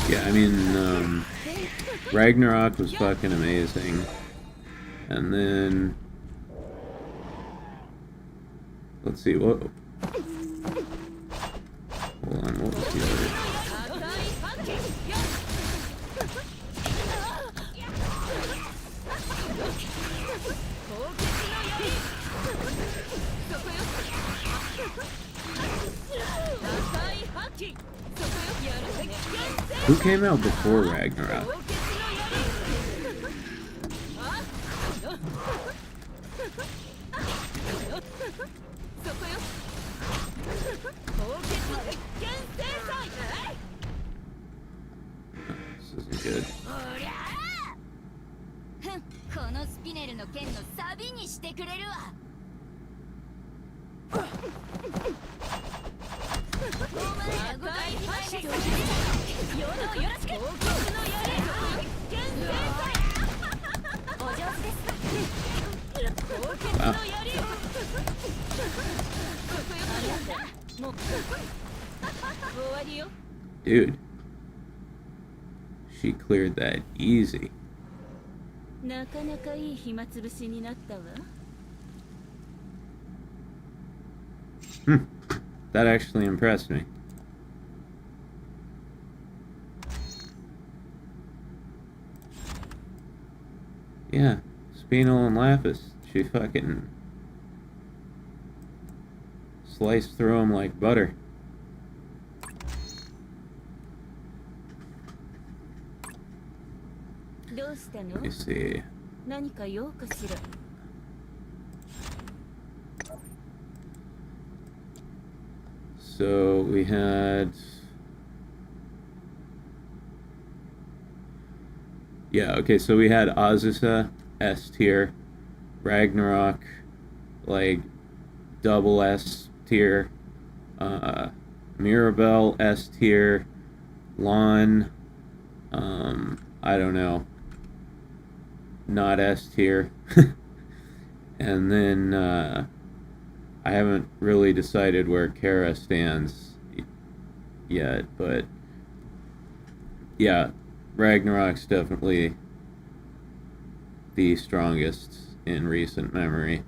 Speaker 3: Yeah, I mean, Ragnarok was fucking amazing. And then, let's see, what, hold on, what was the other? Who came out before Ragnarok? This isn't good.
Speaker 4: このスピネルの剣のサビにしてくれるわ。お前らご大事前です。よろしく。お上手です。
Speaker 3: Dude, she cleared that easy.
Speaker 4: なかなかいい暇つぶしになったわ。
Speaker 3: That actually impressed me. Yeah, Spinel and Lapis. She fucking sliced through them like butter.
Speaker 4: たの
Speaker 2: Let me see.
Speaker 4: 何か用かしら
Speaker 2: So we had... Yeah, okay, so we had Azusa, S tier, Ragnarok, like, double S tier, Mirabelle, S tier, Lon, I don't know, not S tier, and then, I haven't really decided where Cara stands yet, but, yeah, Ragnarok's definitely the strongest in recent memory.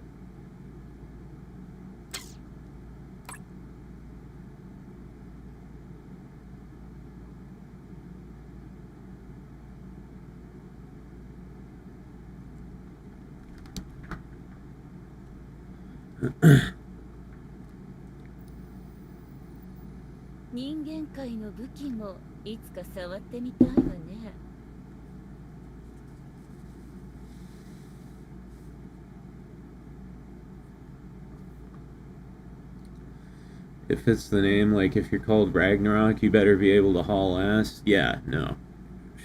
Speaker 2: If it's the name, like if you're called Ragnarok, you better be able to haul ass. Yeah, no.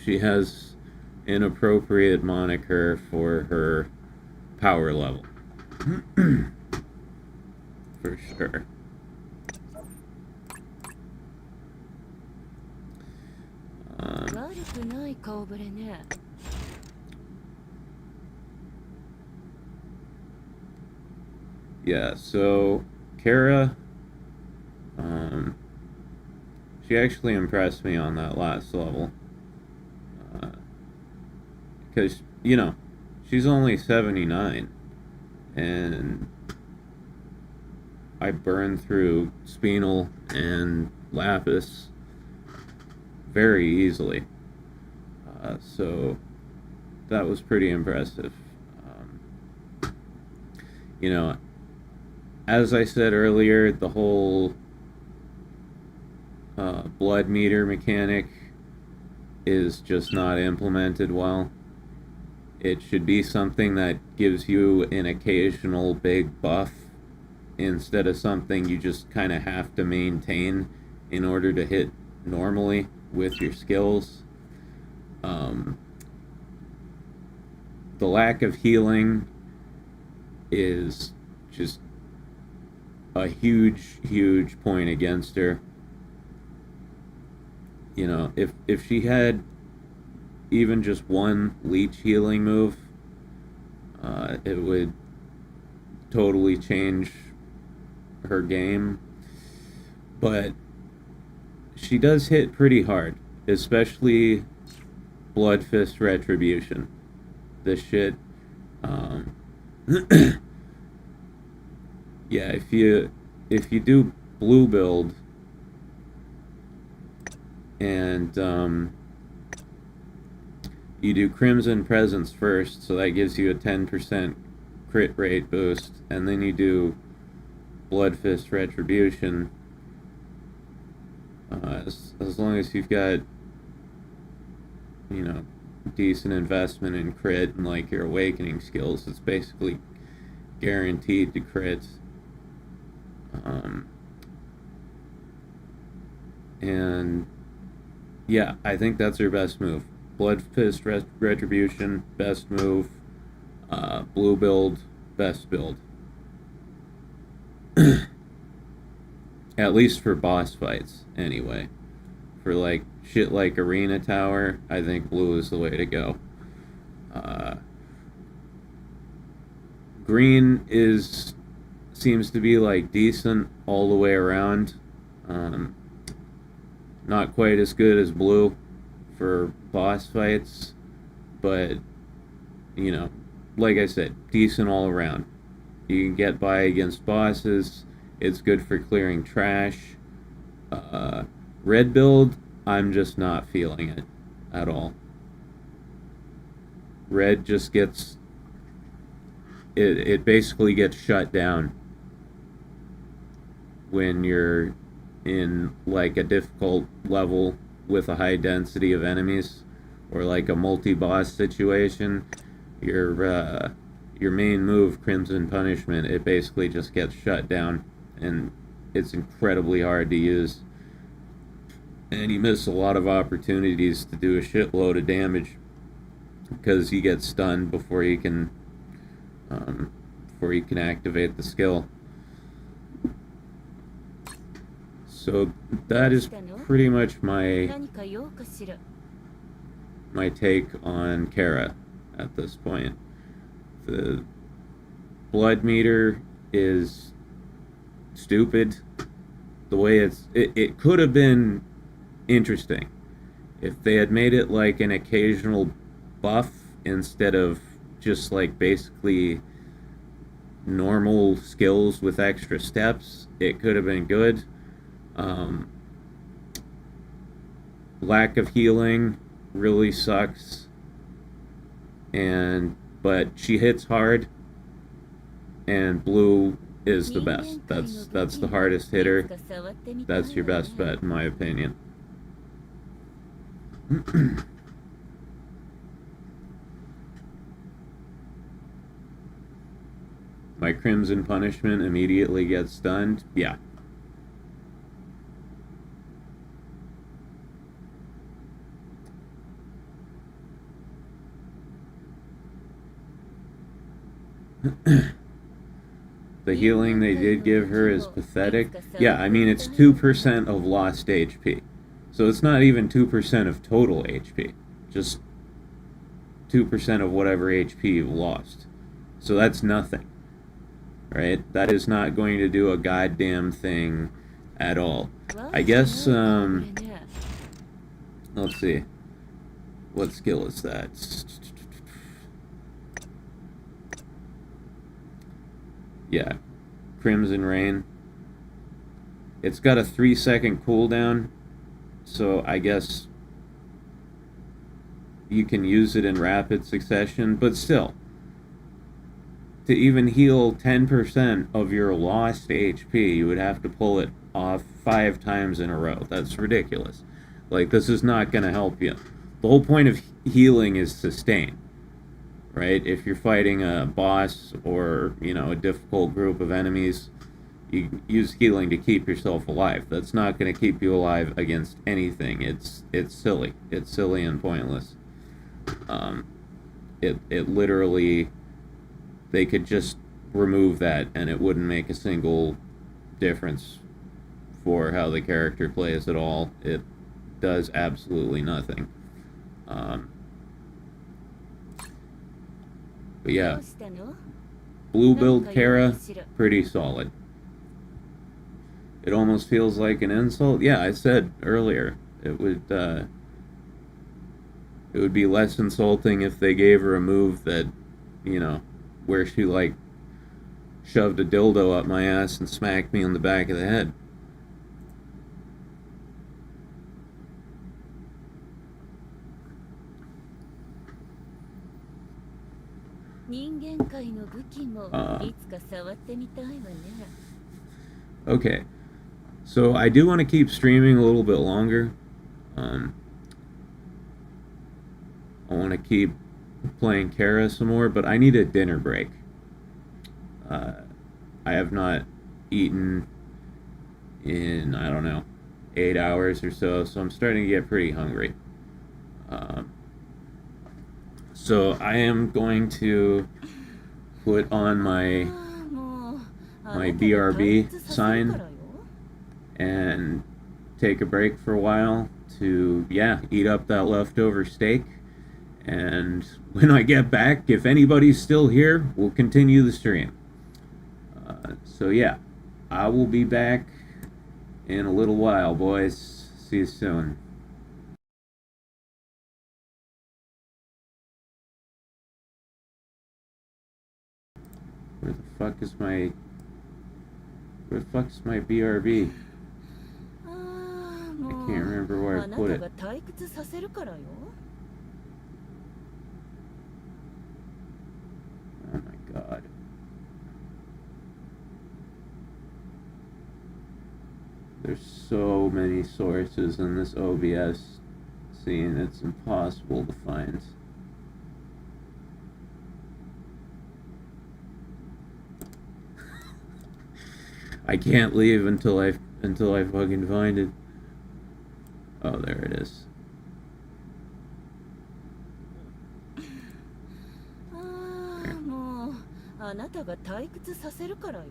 Speaker 2: She has an appropriate moniker for her power level. For sure. Yeah, so Cara, she actually impressed me on that last level. Because, you know, she's only 79, and I burned through Spinel and Lapis very easily. So that was pretty impressive. You know, as I said earlier, the whole blood meter mechanic is just not implemented well. It should be something that gives you an occasional big buff instead of something you just kind of have to maintain in order to hit normally with your skills. The lack of healing is just a huge point against her. You know, if she had even just one leech healing move, it would totally change her game. But she does hit pretty hard, especially Blood Fist Retribution. This shit, yeah, if you do blue build and you do Crimson Presence first, so that gives you a 10% crit rate boost, and then you do Blood Fist Retribution. As long as you've got, you know, decent investment in crit and like your awakening skills, it's basically guaranteed to crit. And yeah, I think that's her best move. Blood Fist Retribution, best move. Blue build, best build. At least for boss fights, anyway. For like shit like Arena Tower, I think blue is the way to go. Green seems to be like decent all the way around. Not quite as good as blue for boss fights, but you know, like I said, decent all around. You can get by against bosses. It's good for clearing trash. Red build, I'm just not feeling it at all. Red just gets... It basically gets shut down when you're in like a difficult level with a high density of enemies,
Speaker 3: or like a multi-boss situation, your main move, Crimson Punishment, it basically just gets shut down, and it's incredibly hard to use. And you miss a lot of opportunities to do a shitload of damage because you get stunned before you can activate the skill. So that is pretty much my take on Cara at this point. The blood meter is stupid. The way it could have been interesting if they had made it like an occasional buff instead of just like basically normal skills with extra steps. It could have been good. Lack of healing really sucks, but she hits hard, and blue is the best. That's the hardest hitter. That's your best bet in my opinion. My Crimson Punishment immediately gets stunned. Yeah. The healing they did give her is pathetic. Yeah, I mean, it's 2% of lost HP. So it's not even 2% of total HP. Just 2% of whatever HP you've lost. So that's nothing. Right? That is not going to do a goddamn thing at all. I guess, let's see. What skill is that? Yeah, Crimson Rain. It's got a 3-second cooldown, so I guess you can use it in rapid succession, but still, to even heal 10% of your lost HP, you would have to pull it off 5 times in a row. That's ridiculous. Like, this is not going to help you. The whole point of healing is sustain. Right? If you're fighting a boss or, a difficult group of enemies, you use healing to keep yourself alive. That's not going to keep you alive against anything. It's silly. It's silly and pointless. It literally, they could just remove that and it wouldn't make a single difference for how the character plays at all. It does absolutely nothing. But yeah, blue build Cara, pretty solid. It almost feels like an insult. Yeah, I said earlier it would be less insulting if they gave her a move that, where she like shoved a dildo up my ass and smacked me on the back of the head. Okay, so I do want to keep streaming a little bit longer. I want to keep playing Cara some more, but I need a dinner break. I have not eaten in, 8 hours or so I'm starting to get pretty hungry. So I am going to put on my BRB sign and take a break for a while to, eat up that leftover steak. And when I get back, if anybody's still here, we'll continue the stream. So I will be back in a little while, boys. See you soon. Where the fuck is my BRB? I can't remember where I put it. Oh my god. There's so many sources in this OBS Seeing it's impossible to find. I can't leave until I fucking find it. Oh, there it is.
Speaker 6: もうあなたが退屈させるからよ。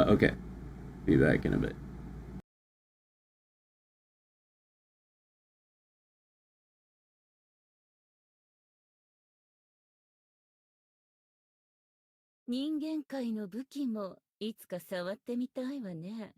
Speaker 3: Okay. Be back in a bit.
Speaker 6: 人間界の武器もいつか触ってみたいわね。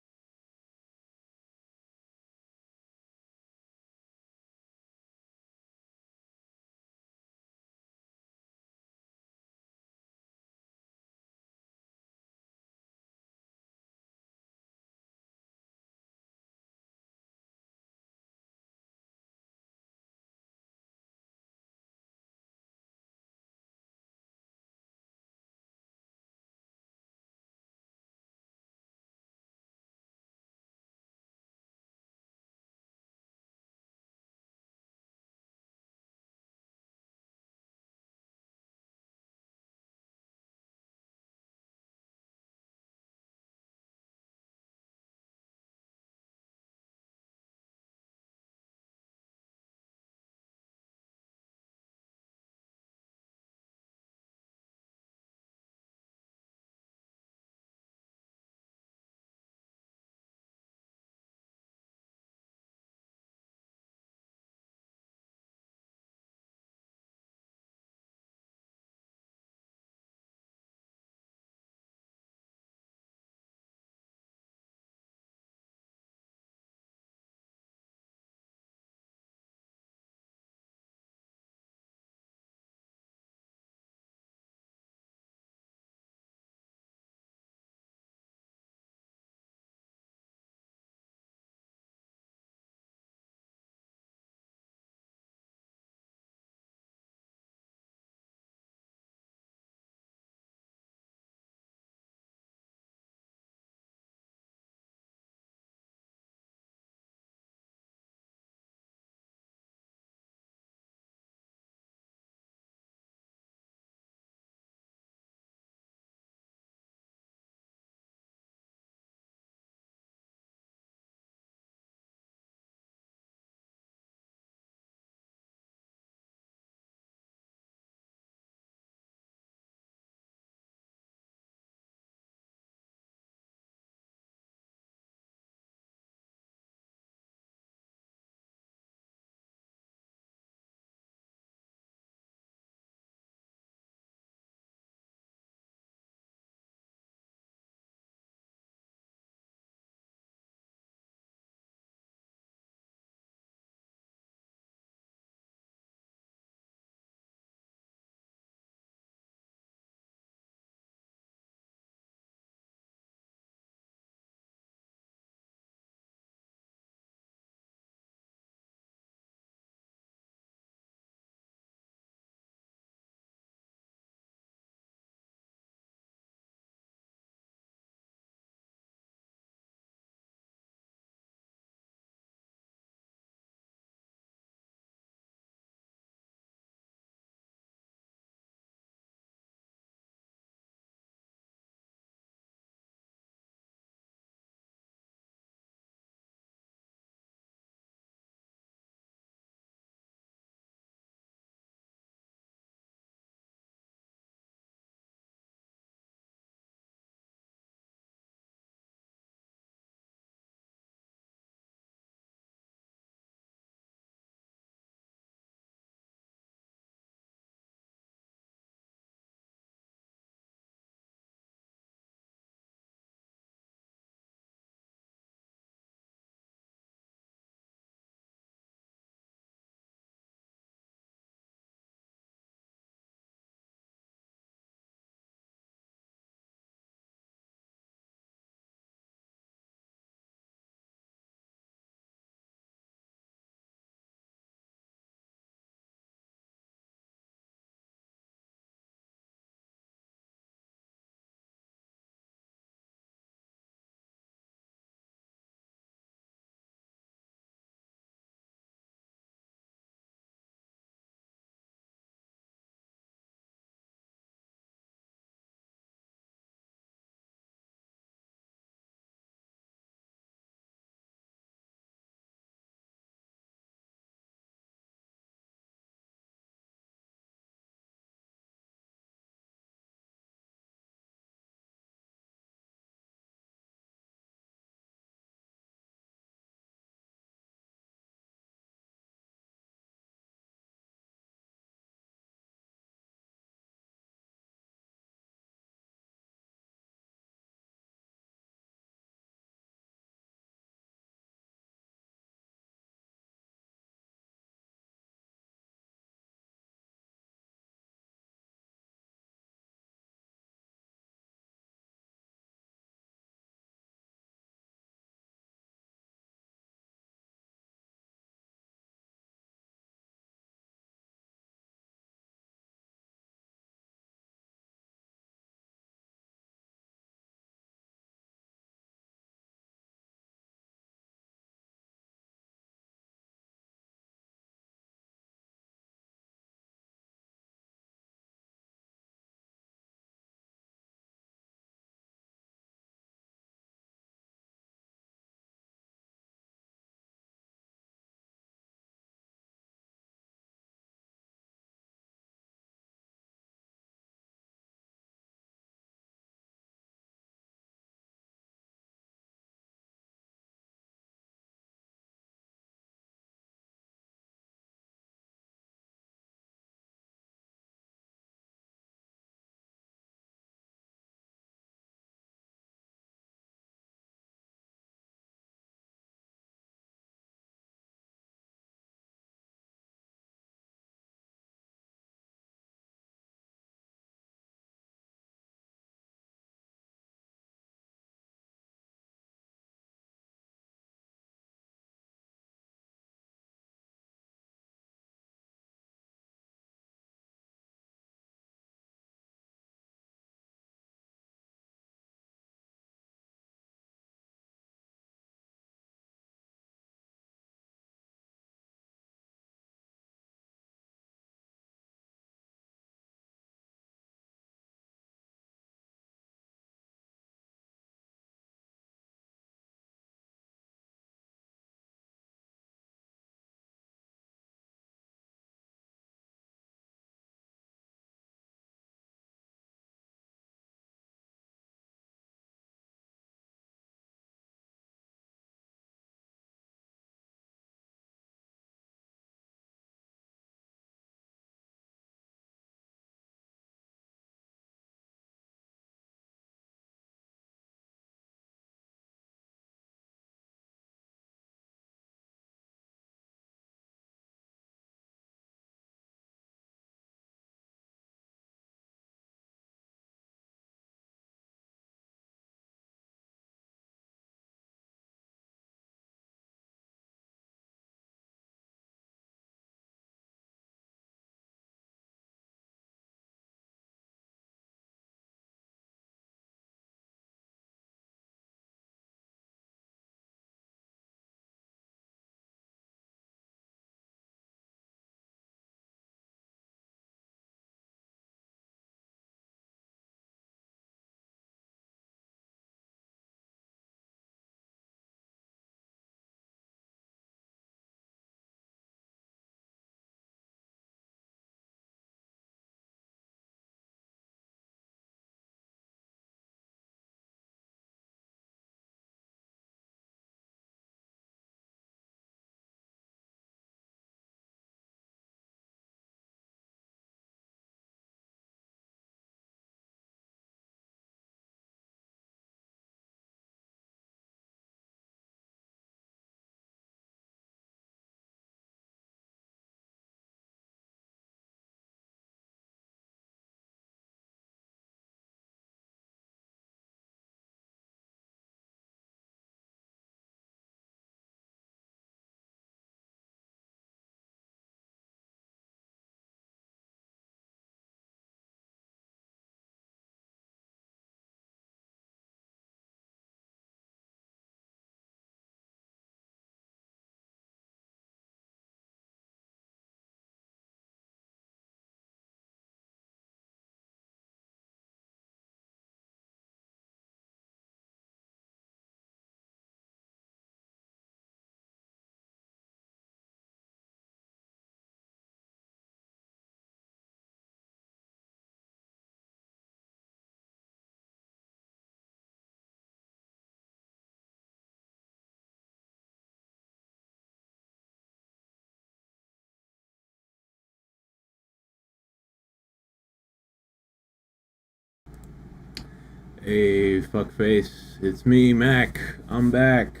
Speaker 2: Hey, fuckface. It's me, Mac. I'm back.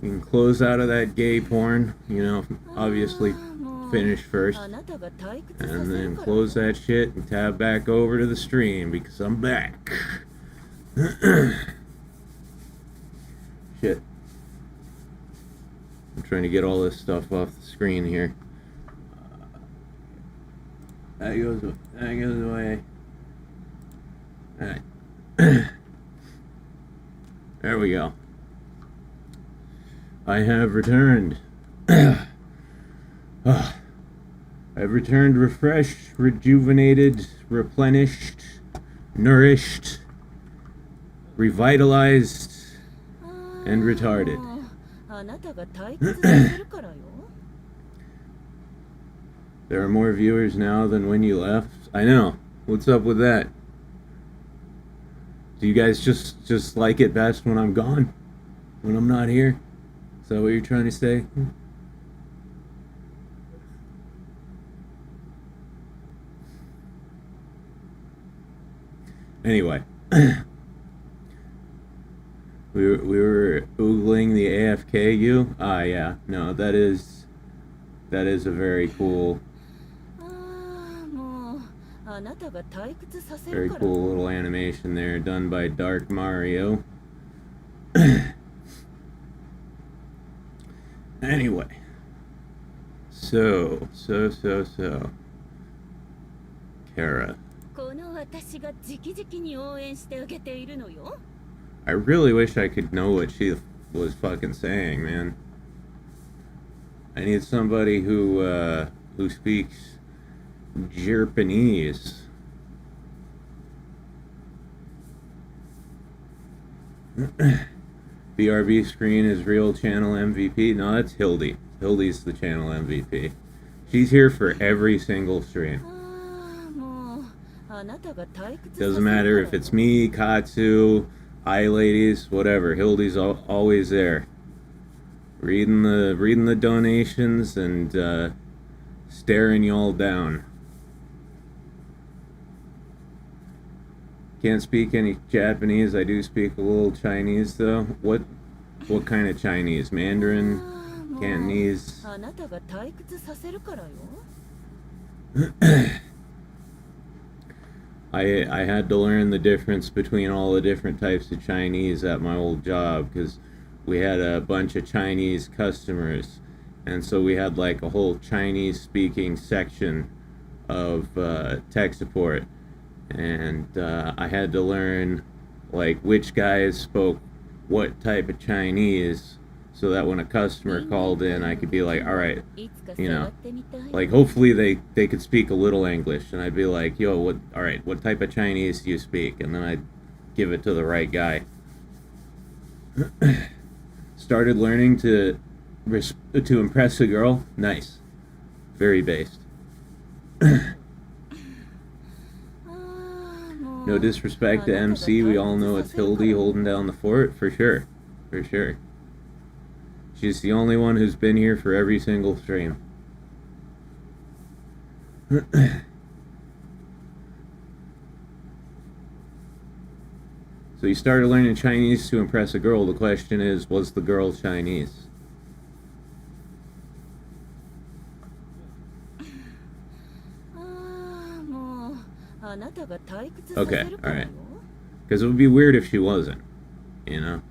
Speaker 2: You can close out of that gay porn. You know, obviously finish first.
Speaker 6: あなたが退屈させ
Speaker 2: And
Speaker 6: る
Speaker 2: then
Speaker 6: から
Speaker 2: close that shit and tab back over to the stream because I'm back. Shit. I'm trying to get all this stuff off the screen here. That goes away. Alright. There we go. I have returned. I've returned refreshed, rejuvenated, replenished, nourished, revitalized, and retarded.
Speaker 6: あなたが退屈させるからよ
Speaker 2: There are more viewers now than when you left. I know. What's up with that? Do you guys just like it best when I'm gone? When I'm not here? Is that what you're trying to say? Anyway, we were oogling the AFKU. Ah, yeah. No, that is a very cool,
Speaker 6: ああもうあなたが退屈させ
Speaker 2: very
Speaker 6: るから
Speaker 2: cool little animation there done by Dark Mario. Anyway, so, Cara.
Speaker 6: この私が直々に応援してあげているのよ
Speaker 2: I really wish I could know what she was fucking saying, man. I need somebody who speaks Japanese. BRB screen is real channel MVP. No, that's Hildy. Hildy's the channel MVP. She's here for every single stream.
Speaker 6: ああもうあなたが退屈させる
Speaker 2: Doesn't matter if it's me, Katsu, ladies, whatever. Hildy's always there, reading the donations and staring y'all down. Can't speak any Japanese. I do speak a little Chinese though. What kind of Chinese? Mandarin,
Speaker 6: ああもう
Speaker 2: Cantonese.
Speaker 6: あなたが退屈させるからよ
Speaker 2: I had to learn the difference between all the different types of Chinese at my old job because we had a bunch of Chinese customers, and so we had like a whole Chinese speaking section of tech support, and I had to learn like which guys spoke what type of Chinese so that when a customer called in I could be like, all right,
Speaker 6: いつか
Speaker 2: you
Speaker 6: 触
Speaker 2: know,
Speaker 6: ってみたい
Speaker 2: like hopefully they could speak a little English, and I'd be like, yo, what type of Chinese do you speak? And then I'd give it to the right guy. Started learning to impress a girl. Nice. Very based.
Speaker 6: ああもう
Speaker 2: No disrespect to MC, we all know it's Hildy holding down the fort, for sure. For sure. She's the only one who's been here for every single stream. So you started learning Chinese to impress a girl. The question is, was the girl Chinese?
Speaker 6: ああもうあなたが退屈
Speaker 2: Okay,
Speaker 6: させるからよ
Speaker 2: alright. Because it would be weird if she wasn't, you know?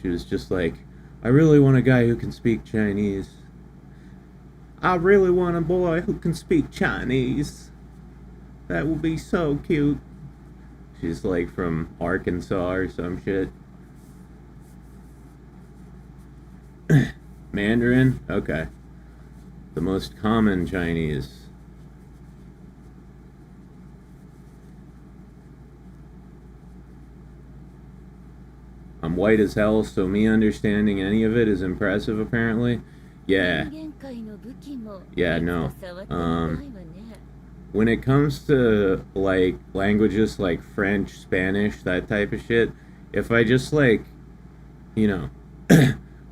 Speaker 2: She was just like, I really want a guy who can speak Chinese. I really want a boy who can speak Chinese. That would be so cute. She's like from Arkansas or some shit. Mandarin? Okay. The most common Chinese. I'm white as hell, so me understanding any of it is impressive, apparently. Yeah.
Speaker 6: 人間界の武器も
Speaker 2: Yeah,
Speaker 6: いつか
Speaker 2: no.
Speaker 6: 触ってみたいわね
Speaker 2: When it comes to, like, languages like French, Spanish, that type of shit, if I just, like, you know,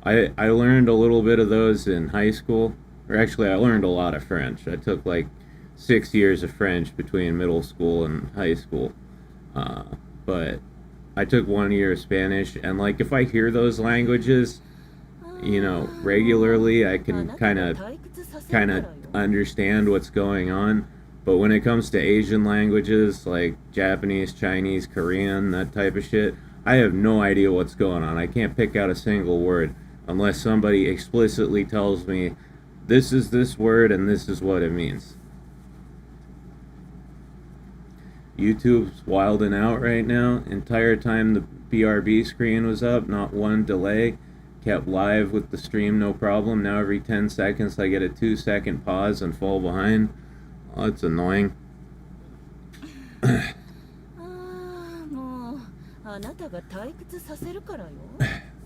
Speaker 2: I learned a little bit of those in high school. Or actually, I learned a lot of French. I took, like, 6 years of French between middle school and high school. but I took 1 year of Spanish, and like if I hear those languages, you know, regularly, I can kind of understand what's going on. But when it comes to Asian languages like Japanese, Chinese, Korean, that type of shit, I have no idea what's going on. I can't pick out a single word unless somebody explicitly tells me this is this word and this is what it means. YouTube's wilding out right now. Entire time the BRB screen was up, not one delay. Kept live with the stream, no problem. Now every 10 seconds I get a 2-second pause and fall behind. Oh, it's annoying.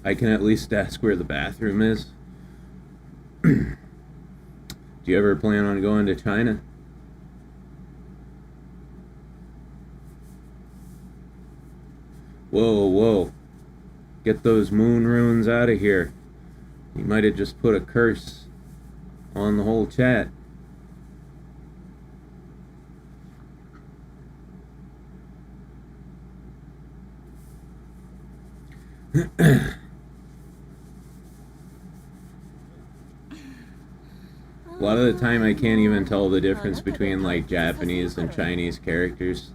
Speaker 2: I can at least ask where the bathroom is. Do you ever plan on going to China? Whoa, whoa. Get those moon runes out of here. You might have just put a curse on the whole chat. A lot of the time I can't even tell the difference between like Japanese and Chinese characters.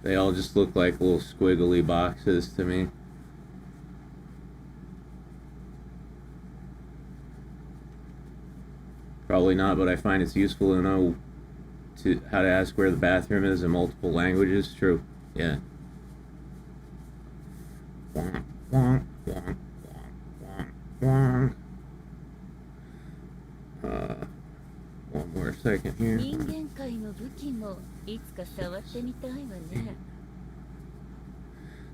Speaker 2: They all just look like little squiggly boxes to me. Probably not, but I find it's useful to know how to ask where the bathroom is in multiple languages. True. Yeah. Wonk, wonk, wonk, wonk, wonk, wonk. One more second here.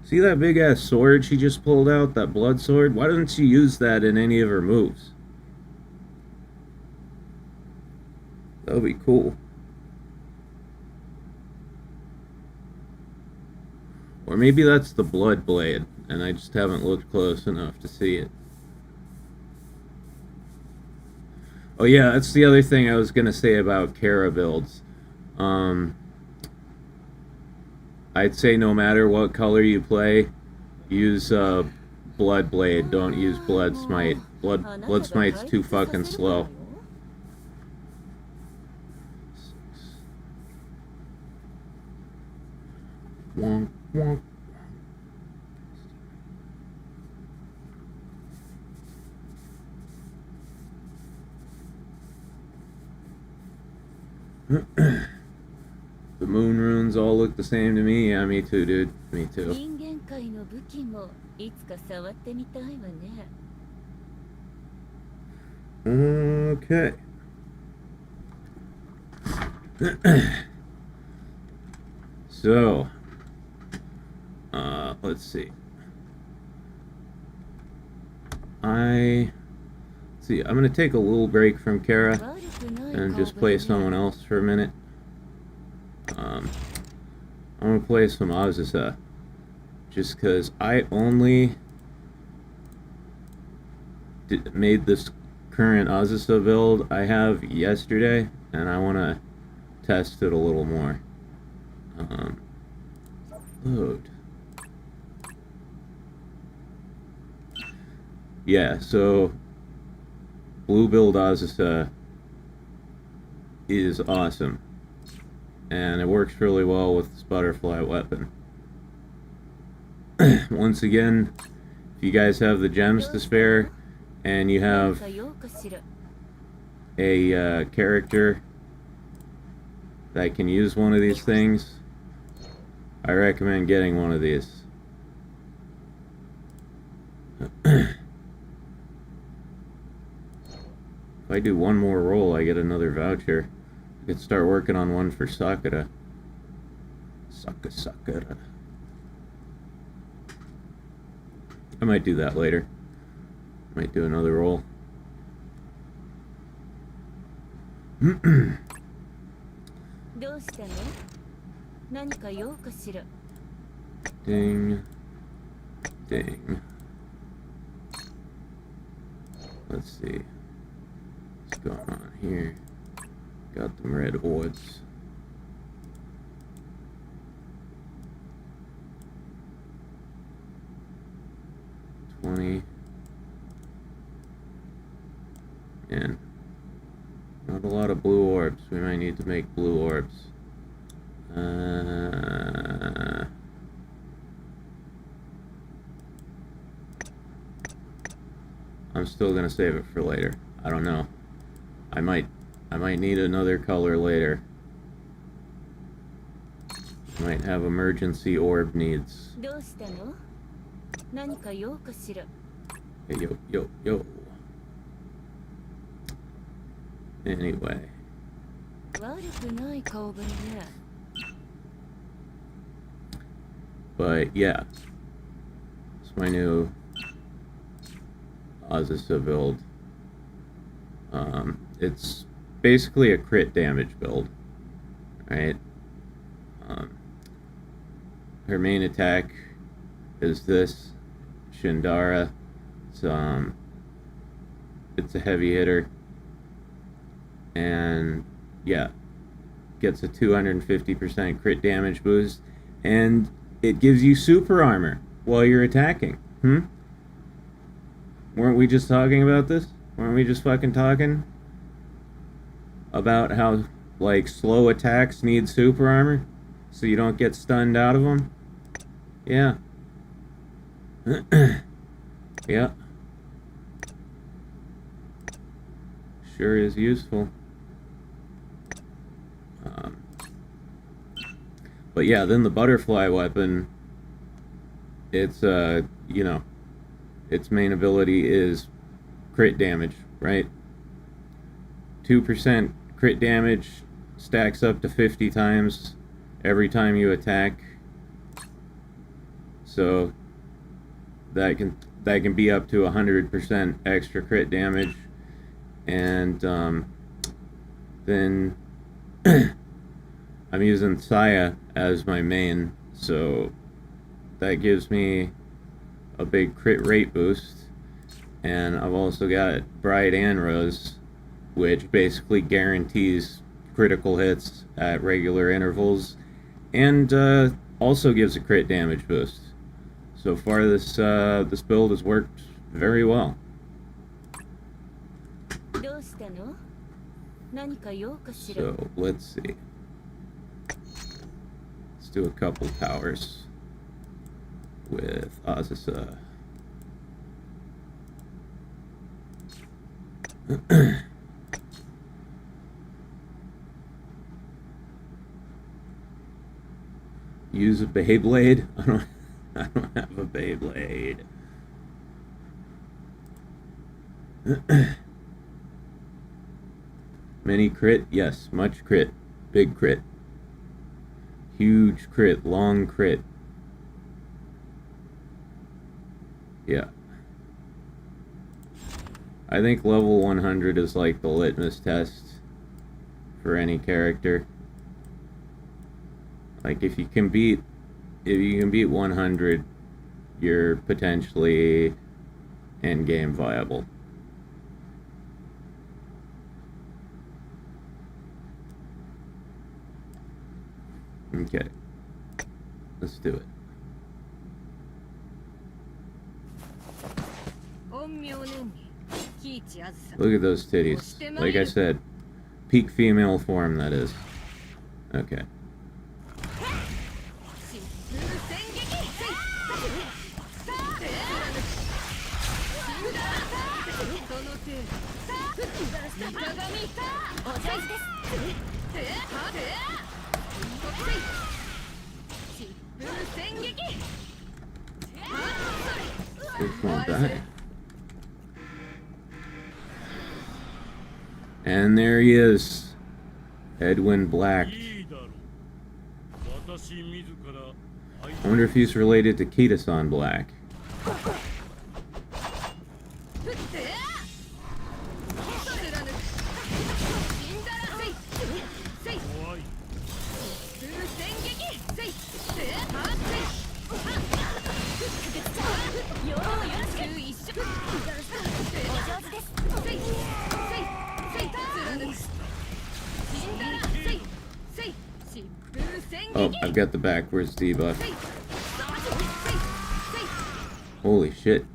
Speaker 2: See that big ass sword she just pulled out? That blood sword? Why doesn't she use that in any of her moves? That would be cool. Or maybe that's the blood blade, and I just haven't looked close enough to see it. Oh yeah, that's the other thing I was gonna say about Cara builds. I'd say no matter what color you play, use Blood Blade. Don't use Blood Smite. Blood Smite's too fucking slow. Wonk, wonk. The moon runes all look the same to me. Yeah, me too, dude. Me too. Okay. So, let's see. I'm gonna take a little break from Cara and just play someone else for a minute. I'm gonna play some Azusa, just because I only made this current Azusa build I have yesterday, and I want to test it a little more. Load. Yeah, so blue build Azusa is awesome, and it works really well with this butterfly weapon. Once again, if you guys have the gems to spare and you have a character that can use one of these things, I recommend getting one of these. If I do one more roll, I get another voucher. I could start working on one for Sakura. Sakura. I might do that later. Might do another roll. Ding. Ding. Let's see. What's going on here? Got them red orbs. 20. And not a lot of blue orbs. We might need to make blue orbs. I'm still gonna save it for later. I don't know. I might need another color later. Might have emergency orb needs.
Speaker 6: どうしたの？何か用かしら？
Speaker 2: Hey, yo. Anyway.
Speaker 6: 悪くない顔ぶれね。
Speaker 2: But yeah. It's my new Azusa build. It's basically a crit damage build. Right? Her main attack is this Shindara. It's a heavy hitter. And yeah, gets a 250% crit damage boost, and it gives you super armor while you're attacking. Weren't we just talking about this? Weren't we just fucking talking about how, like, slow attacks need super armor so you don't get stunned out of them? Yeah. Yeah. Sure is useful. But yeah, then the butterfly weapon, it's, you know, its main ability is crit damage, right? 2% crit damage stacks up to 50 times every time you attack. So that can be up to 100% extra crit damage. And then I'm using Saya as my main, so that gives me a big crit rate boost. And I've also got Bright and Rose, which basically guarantees critical hits at regular intervals, and also gives a crit damage boost. So far, this build has worked very well.
Speaker 6: どうしたの？何か用かしら？
Speaker 2: So let's see. Let's do a couple towers with Azusa. Use a Beyblade? I don't have a Beyblade. Many crit? Yes, much crit. Big crit. Huge crit. Long crit. Yeah. I think level 100 is like the litmus test for any character. Like if you can beat 100, you're potentially end-game viable. Okay. Let's do it. Look at those titties. Like I said, peak female form, that is. Okay. It won't die. And there he is, Edwin Black. I wonder if he's related to Kita-san Black. Oh, I've got the backwards debuff. Holy shit.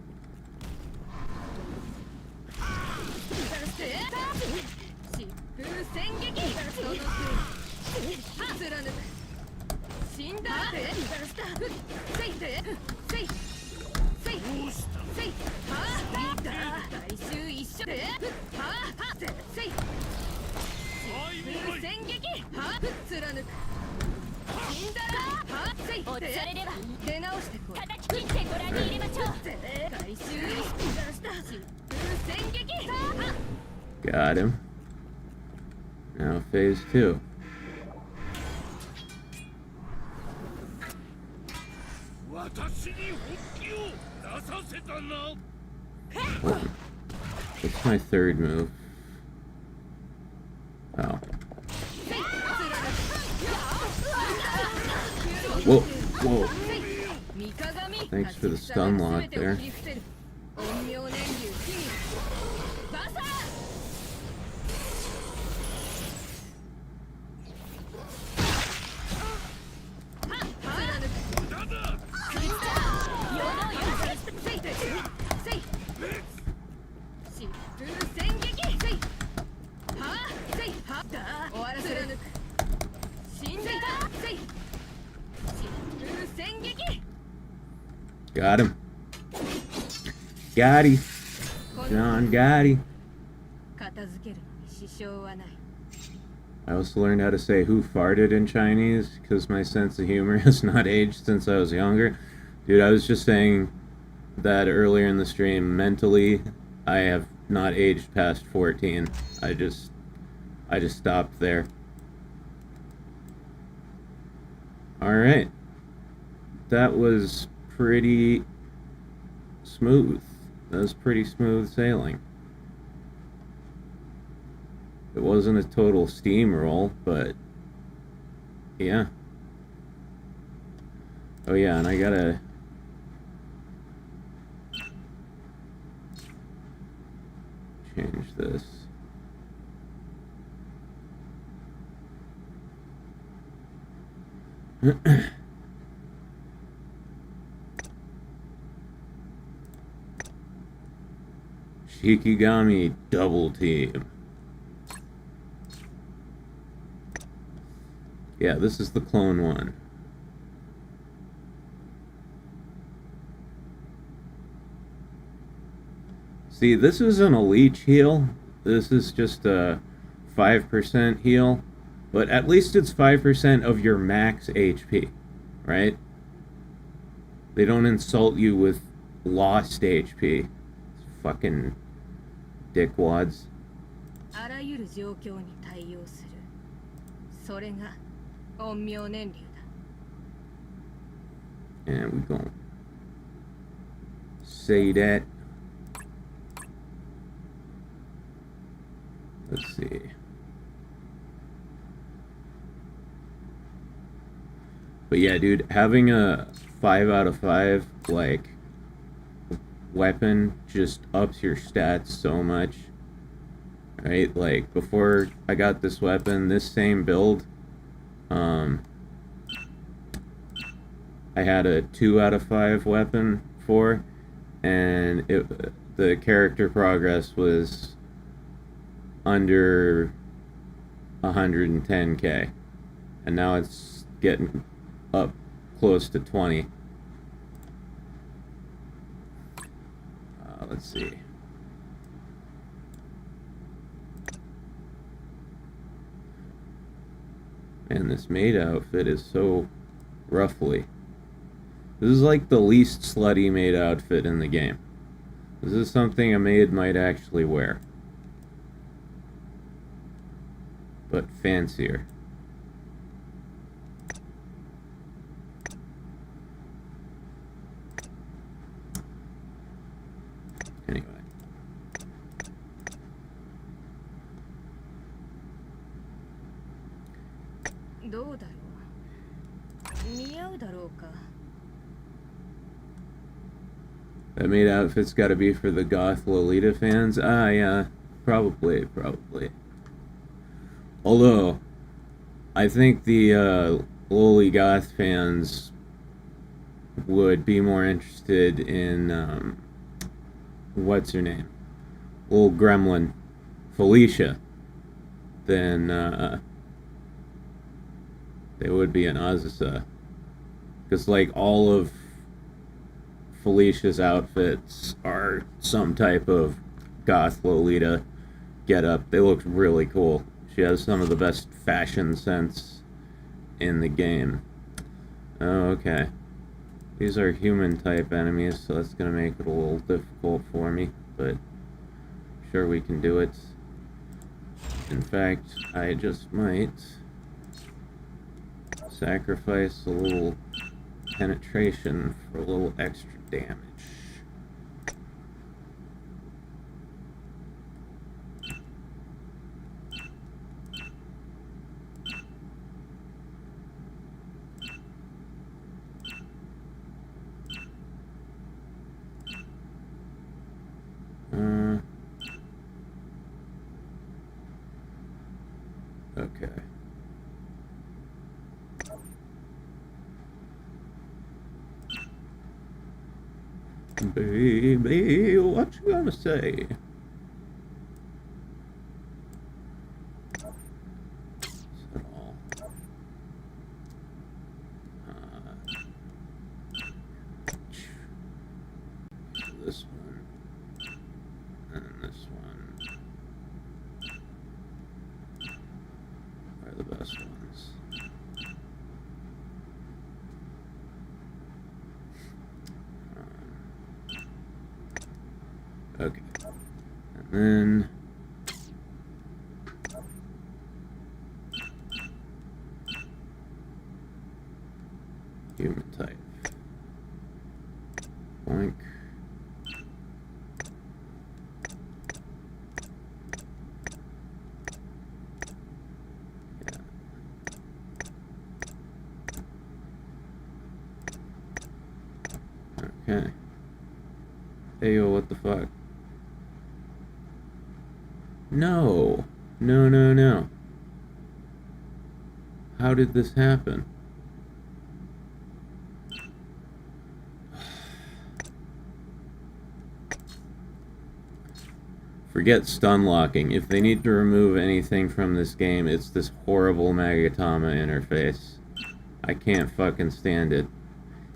Speaker 3: Got him. Now phase 2. What's my third move? Oh. Whoa, whoa. Thanks for the stun lock there. Got him. Got him. John got him. I also learned how to say who farted in Chinese because my sense of humor has not aged since I was younger. Dude, I was just saying that earlier in the stream. Mentally, I have not aged past 14. I just stopped there. Alright. That was pretty smooth. That was pretty smooth sailing. It wasn't a total steamroll, but yeah. Oh yeah, and I gotta change this. Shikigami double team. Yeah, this is the clone one. See, this isn't a leech heal. This is just a 5% heal. But at least it's 5% of your max HP, right? They don't insult you with lost HP. Fucking dickwads. And we gon' say that. Let's see. But yeah, dude, having a 5 out of 5 like weapon just ups your stats so much. Right? Like before I got this weapon, this same build, I had a 2 out of 5 weapon for, and the character progress was under 110k, and now it's getting up close to 20. Let's see. Man, this maid outfit is so ruffly. This is like the least slutty maid outfit in the game. This is something a maid might actually wear, but fancier. Anyway. That maid outfit's gotta be for the goth Lolita fans. Ah, yeah. Probably. Although, I think the Loli goth fans would be more interested in, what's her name? Old gremlin, Felicia, than they would be in Azusa. Because, like, all of Felicia's outfits are some type of goth Lolita getup. They look really cool. She has some of the best fashion sense in the game. Oh, okay. These are human type enemies, so that's gonna make it a little difficult for me, but I'm sure we can do it. In fact, I just might sacrifice a little penetration for a little extra damage. Okay. Baby, what you gonna say? Is that all? This one. And this one are the best ones. Okay. And then human type. Boink. Yeah. Okay. Hey, yo, what the fuck? No. No, no, no. How did this happen? Forget stun locking. If they need to remove anything from this game, it's this horrible Magatama interface. I can't fucking stand it.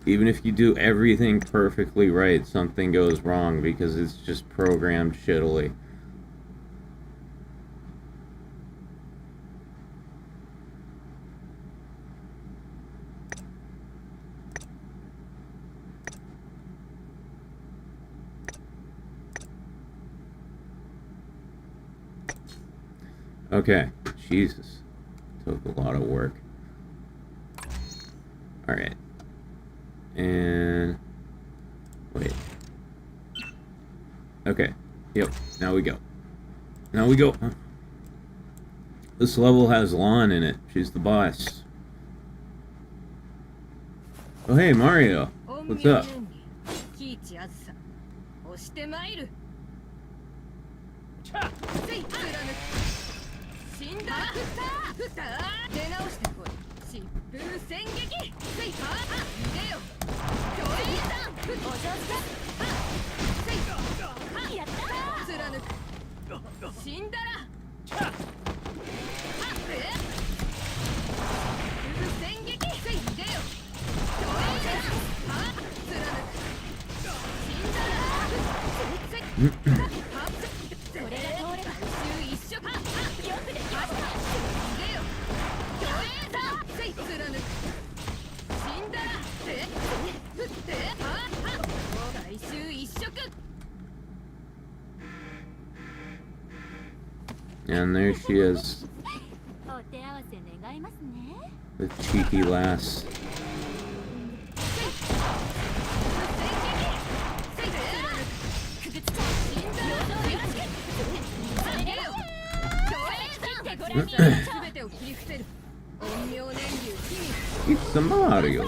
Speaker 3: Even if you do everything perfectly right, something goes wrong because it's just programmed shittily. Okay, Jesus. Took a lot of work. Alright. And... wait. Okay. Yep, now we go. Now we go. Huh? This level has Lon in it. She's the boss. Oh, hey, Mario. What's up? And there she is. The cheeky lass. It's the Mario.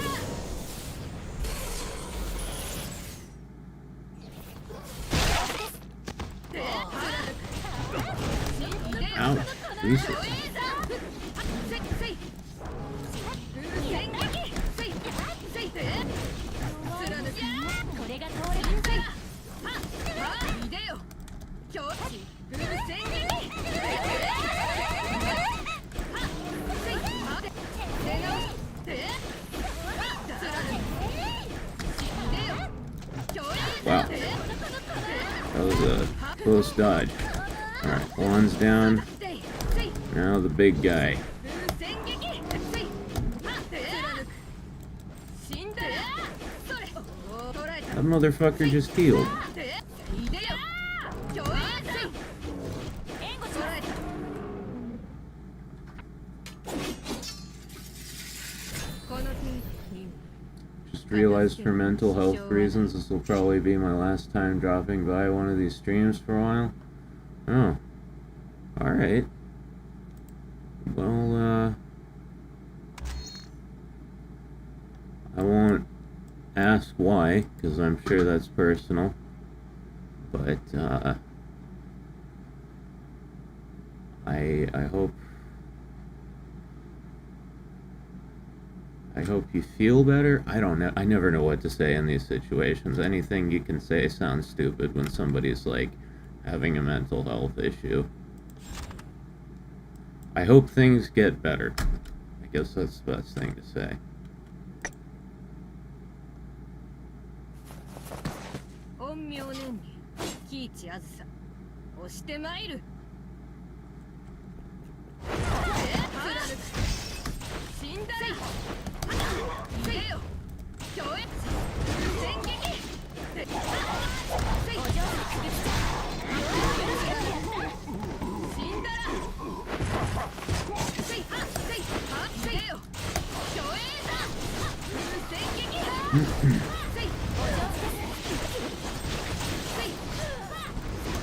Speaker 3: Ouch, Jesus. Close dodge. Alright, one's down. Now the big guy. That motherfucker just healed. Just realized for mental health reasons this will probably be my last time dropping by one of these streams for a while. Oh. Alright. Well, I won't ask why, because I'm sure that's personal. But, I hope you feel better. I don't know. I never know what to say in these situations. Anything you can say sounds stupid when somebody's, like, having a mental health issue. I hope things get better. I guess that's the best thing to say.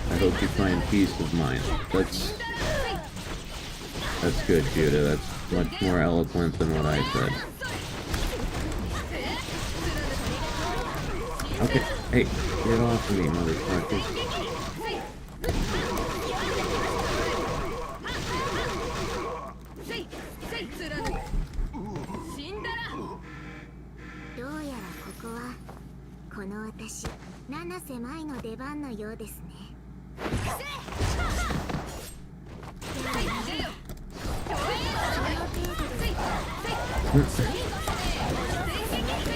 Speaker 3: I hope you find peace of mind. That's good, Judah. That's much more eloquent than what I said. Okay, hey, get off of me, motherfucker.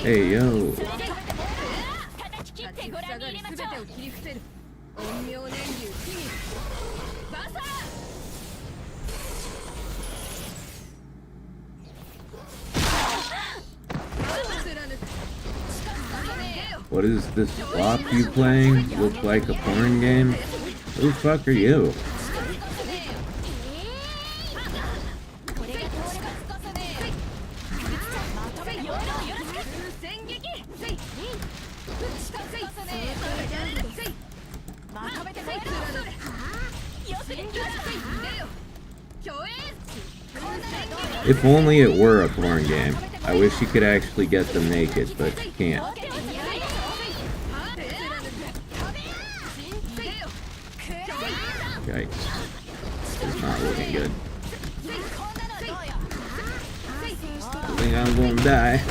Speaker 3: Hey, yo. What is this flop you playing? Look like a porn game? Who the fuck are you? If only it were a porn game. I wish you could actually get them naked, but you can't. Yikes. This is not looking good. I think I'm gonna die.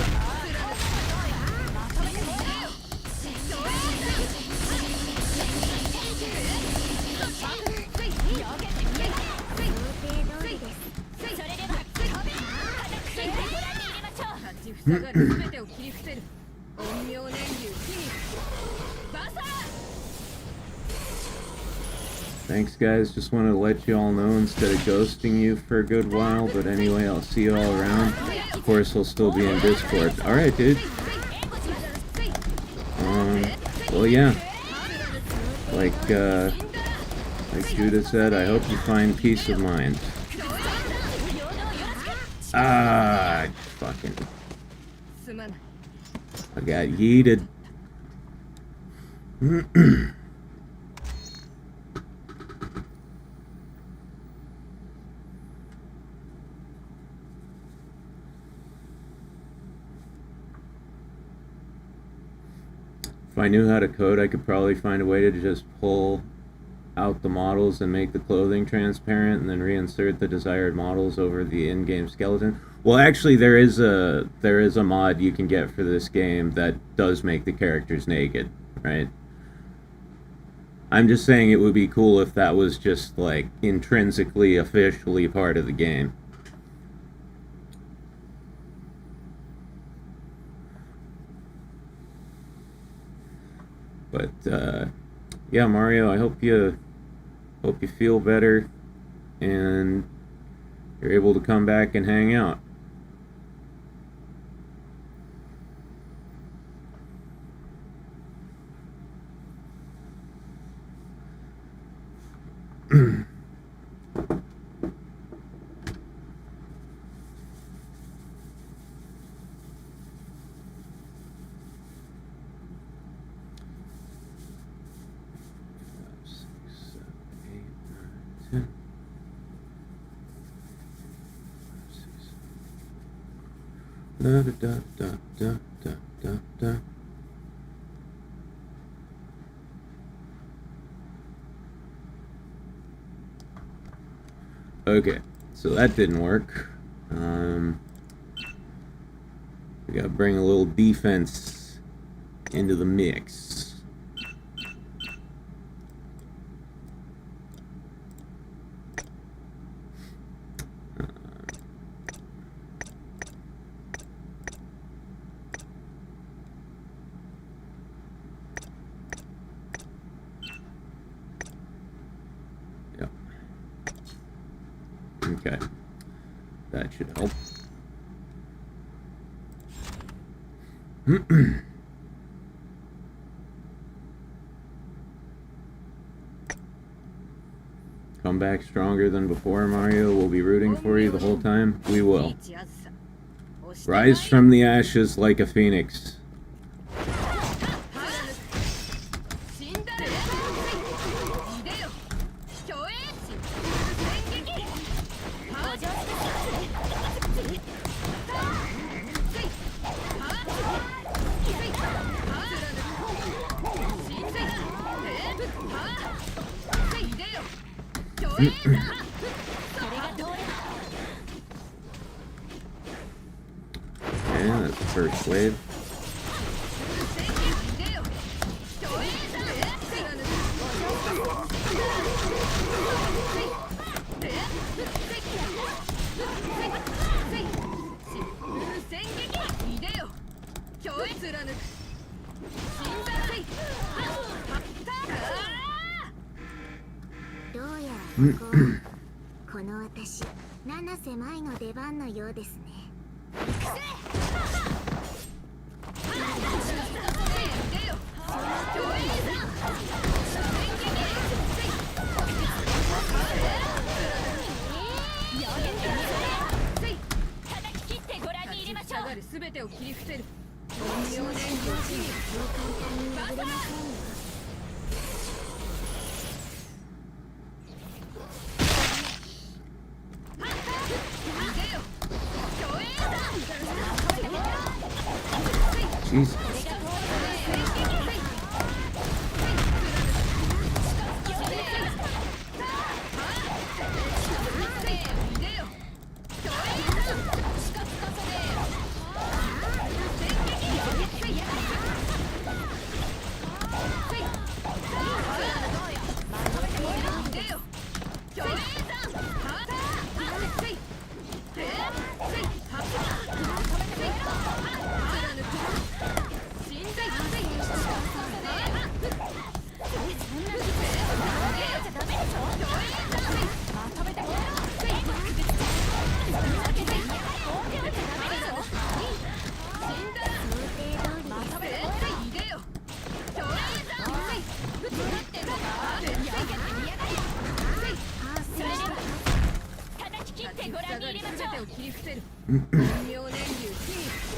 Speaker 3: Thanks, guys. Just wanted to let you all know instead of ghosting you for a good while. But anyway, I'll see you all around. Of course, I'll still be in Discord. Alright, dude. Well, yeah. Like Judah said, I hope you find peace of mind. Ah, fucking. I got yeeted. If I knew how to code, I could probably find a way to just pull out the models and make the clothing transparent and then reinsert the desired models over the in-game skeleton. Well, actually, there is a mod you can get for this game that does make the characters naked, right? I'm just saying it would be cool if that was just, like, intrinsically, officially part of the game. But, yeah, Mario, I hope you feel better and you're able to come back and hang out. Da, da, da, da, da, da, da, da. Okay, so that didn't work. We gotta bring a little defense into the mix. Yep. Okay, that should help. Come back stronger than before, Mario. We'll be rooting for you the whole time. We will. Rise from the ashes like a phoenix. Yeah, that's the first wave. Jesus.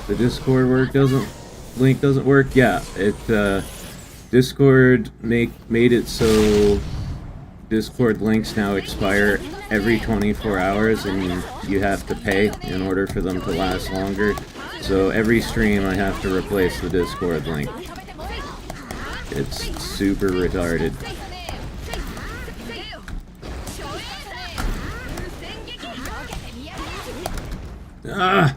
Speaker 3: The Discord link doesn't work. Yeah, Discord made it so Discord links now expire every 24 hours, and you have to pay in order for them to last longer. So every stream I have to replace the Discord link. It's super retarded. Ah!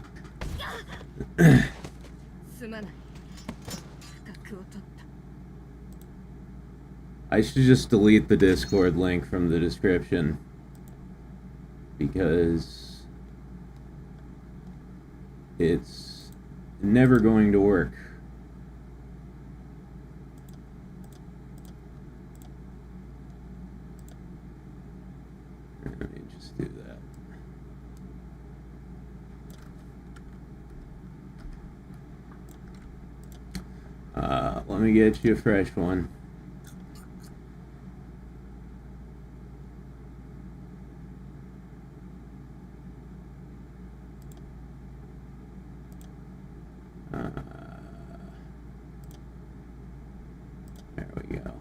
Speaker 3: I should just delete the Discord link from the description, because it's never going to work. do that. Let me get you a fresh one. There we go.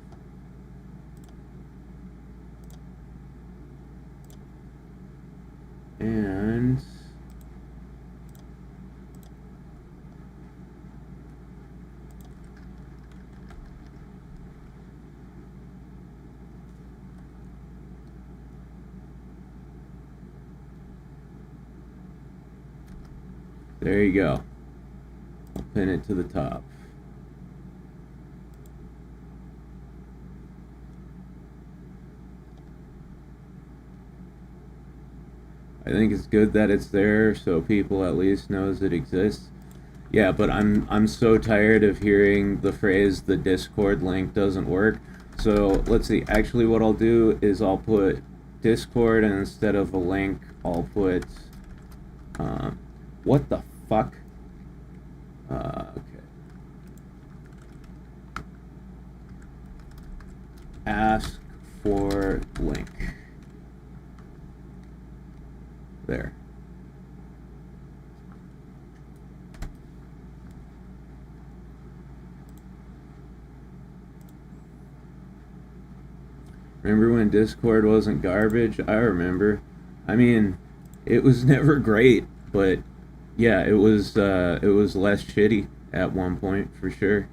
Speaker 3: And there you go. I'll pin it to the top. I think it's good that it's there so people at least knows it exists. Yeah, but I'm so tired of hearing the phrase the Discord link doesn't work. So let's see. Actually, what I'll do is I'll put Discord, and instead of a link, I'll put what the fuck? Okay. Ask for link. There. Remember when Discord wasn't garbage? I remember. I mean, it was never great, but yeah, it was less shitty at one point for sure.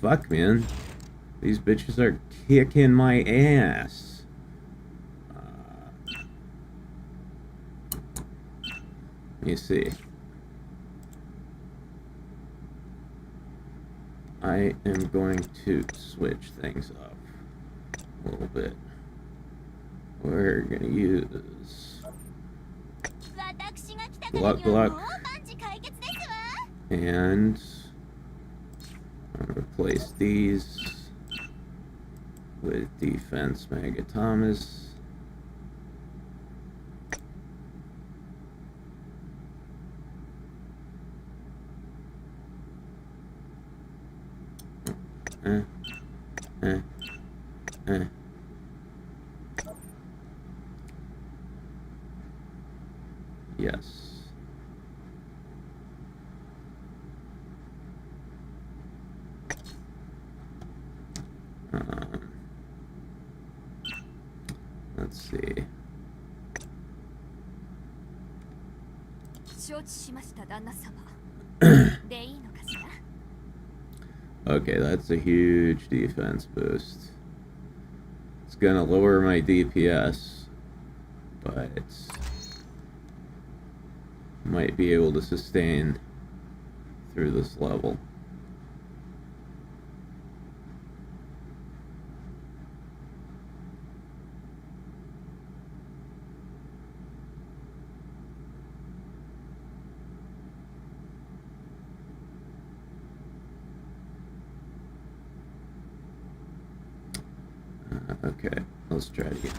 Speaker 3: Fuck, man. These bitches are kicking my ass. Let me see. I am going to switch things up a little bit. We're gonna use Gluck, and I'm gonna replace these with Defense Megatomus. Yes. Let's see. Okay, that's a huge defense boost. It's gonna lower my DPS, but it's might be able to sustain through this level. Okay, let's try it again.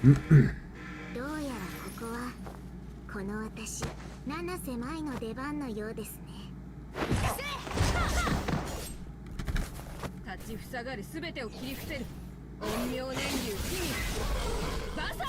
Speaker 4: どうやらここはこの私七瀬舞の出番のようですね。
Speaker 7: 立ちふさがるすべてを切り伏せる陰陽年流秘密バサー。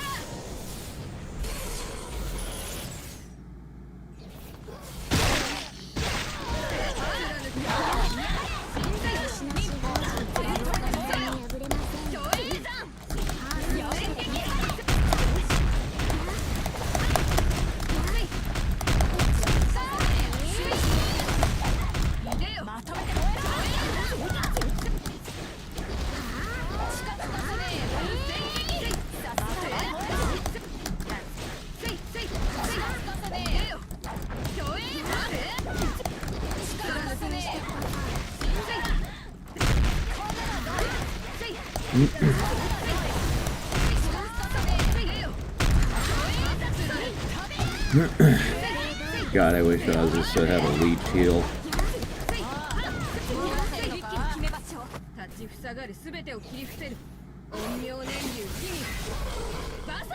Speaker 3: God, I wish Ozus had a leech heal.
Speaker 7: 立ちふさがるすべてを切り伏せる陰陽年流秘密バサー。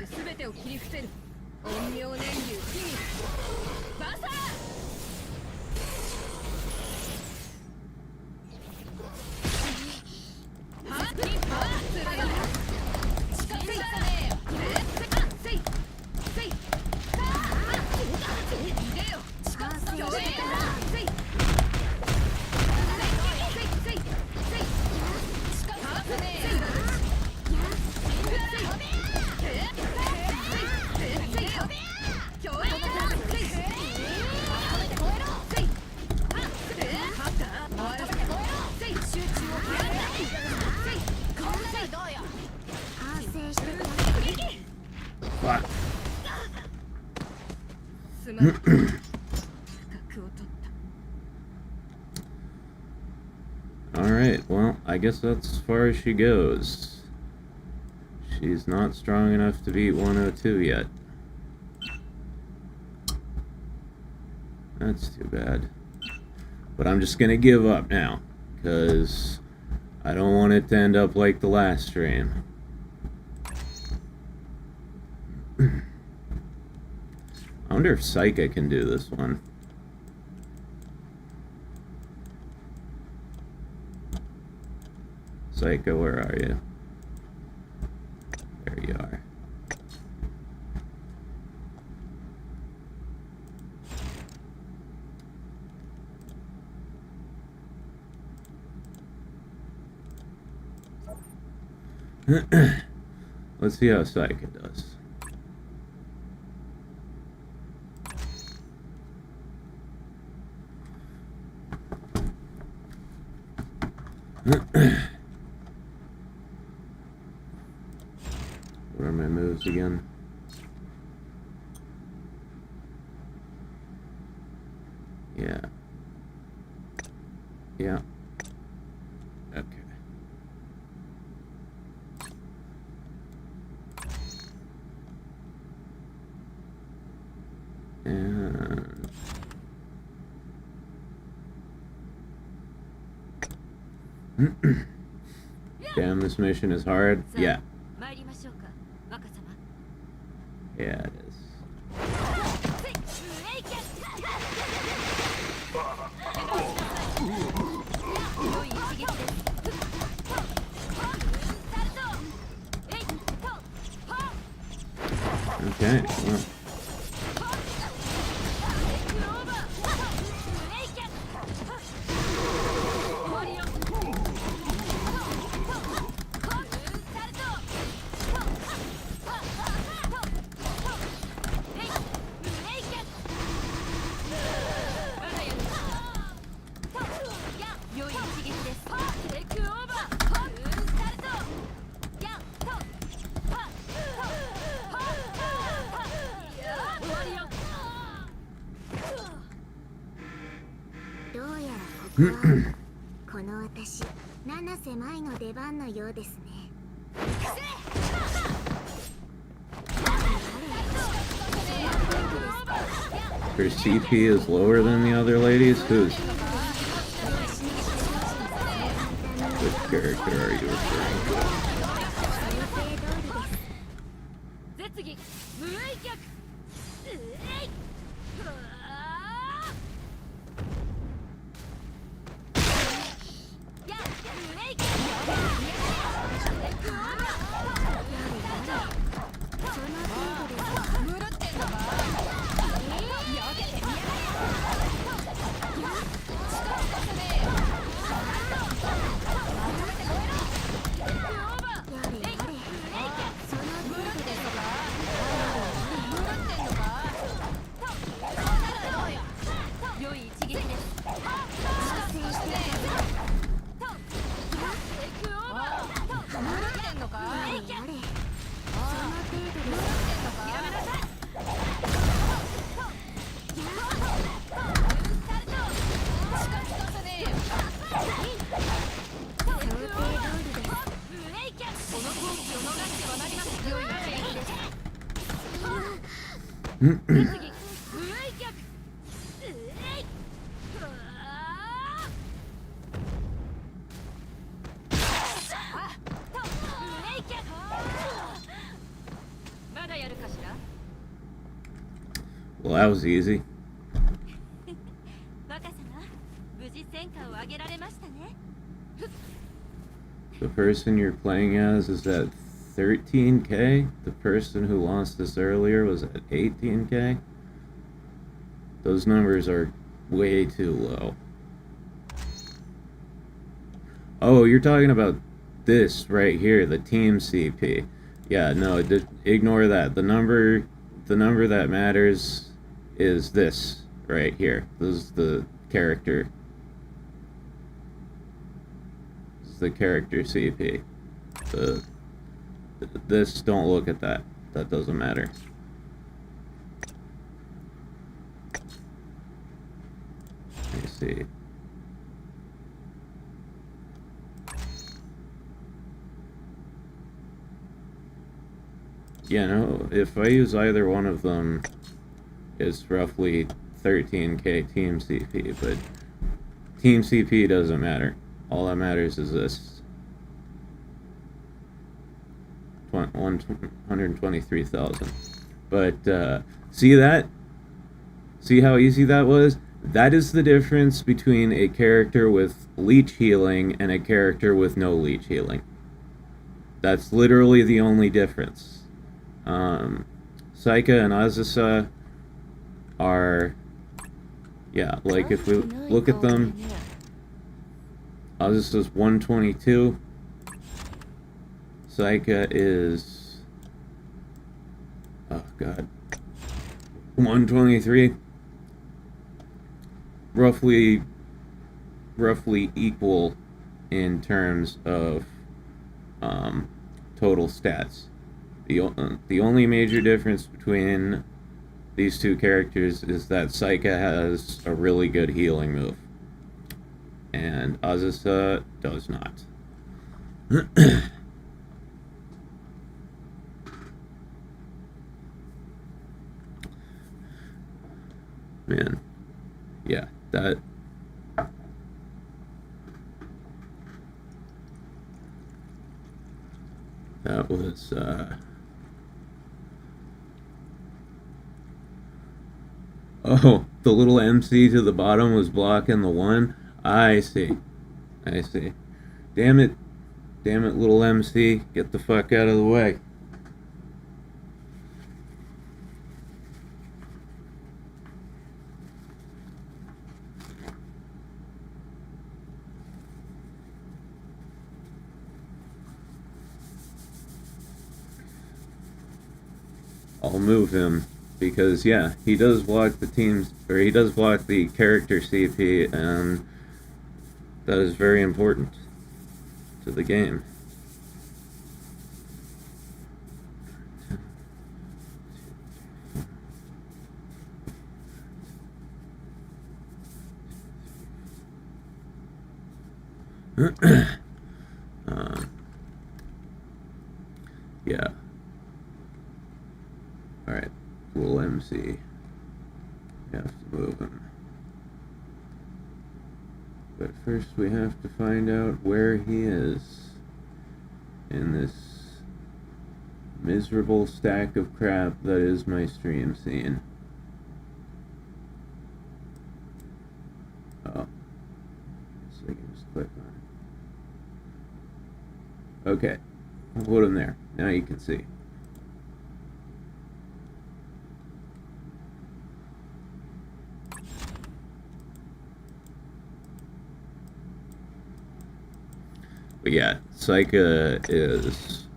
Speaker 7: すべてを切り伏せる陰陽年流秘密バサー。
Speaker 3: Fuck.
Speaker 7: すまん不覚を取った
Speaker 3: Alright, well, I guess that's as far as she goes. She's not strong enough to beat 102 yet. That's too bad. But I'm just gonna give up now, because I don't want it to end up like the last stream. I wonder if Psycha can do this one. Psycha, where are you? There you are. Let's see how Psycha does. What are my moves again? Yeah. Yeah. Okay. And damn, this mission is hard. Yeah. Yeah, it is.
Speaker 2: Okay, well. Her CP is lower than the other ladies? Whose? Which character are you referring to? Well, that was easy. The person you're playing as is at 13k. The person who lost this earlier was at 18k. Those numbers are way too low. Oh, you're talking about this right here, the team CP. Yeah, no, ignore that. The number that matters is this right here. This is the character. This is the character CP. This, don't look at that. That doesn't matter. Let me see. Yeah, no, if I use either one of them, it's roughly 13k team CP, but team CP doesn't matter. All that matters is this. 123,000. But, see that? See how easy that was? That is the difference between a character with leech healing and a character with no leech healing. That's literally the only difference. Saika and Azusa are, yeah, like if we look at them, Azusa's 122, Saika is, oh god, 123, roughly equal in terms of total stats. The only major difference between these two characters is that Saika has a really good healing move, and Azusa does not. Man, yeah, that was Oh, the little MC to the bottom was blocking the one? I see. I see. Damn it. Damn it, little MC. Get the fuck out of the way. I'll move him because, yeah, he does block the team's, or he does block the character CP, and that is very important to the game. Yeah. Alright, little MC. You have to move him. But first we have to find out where he is in this miserable stack of crap that is my stream scene. Oh. So I can just click on it. Okay. I'll put him there. Now you can see. But yeah, Psycha is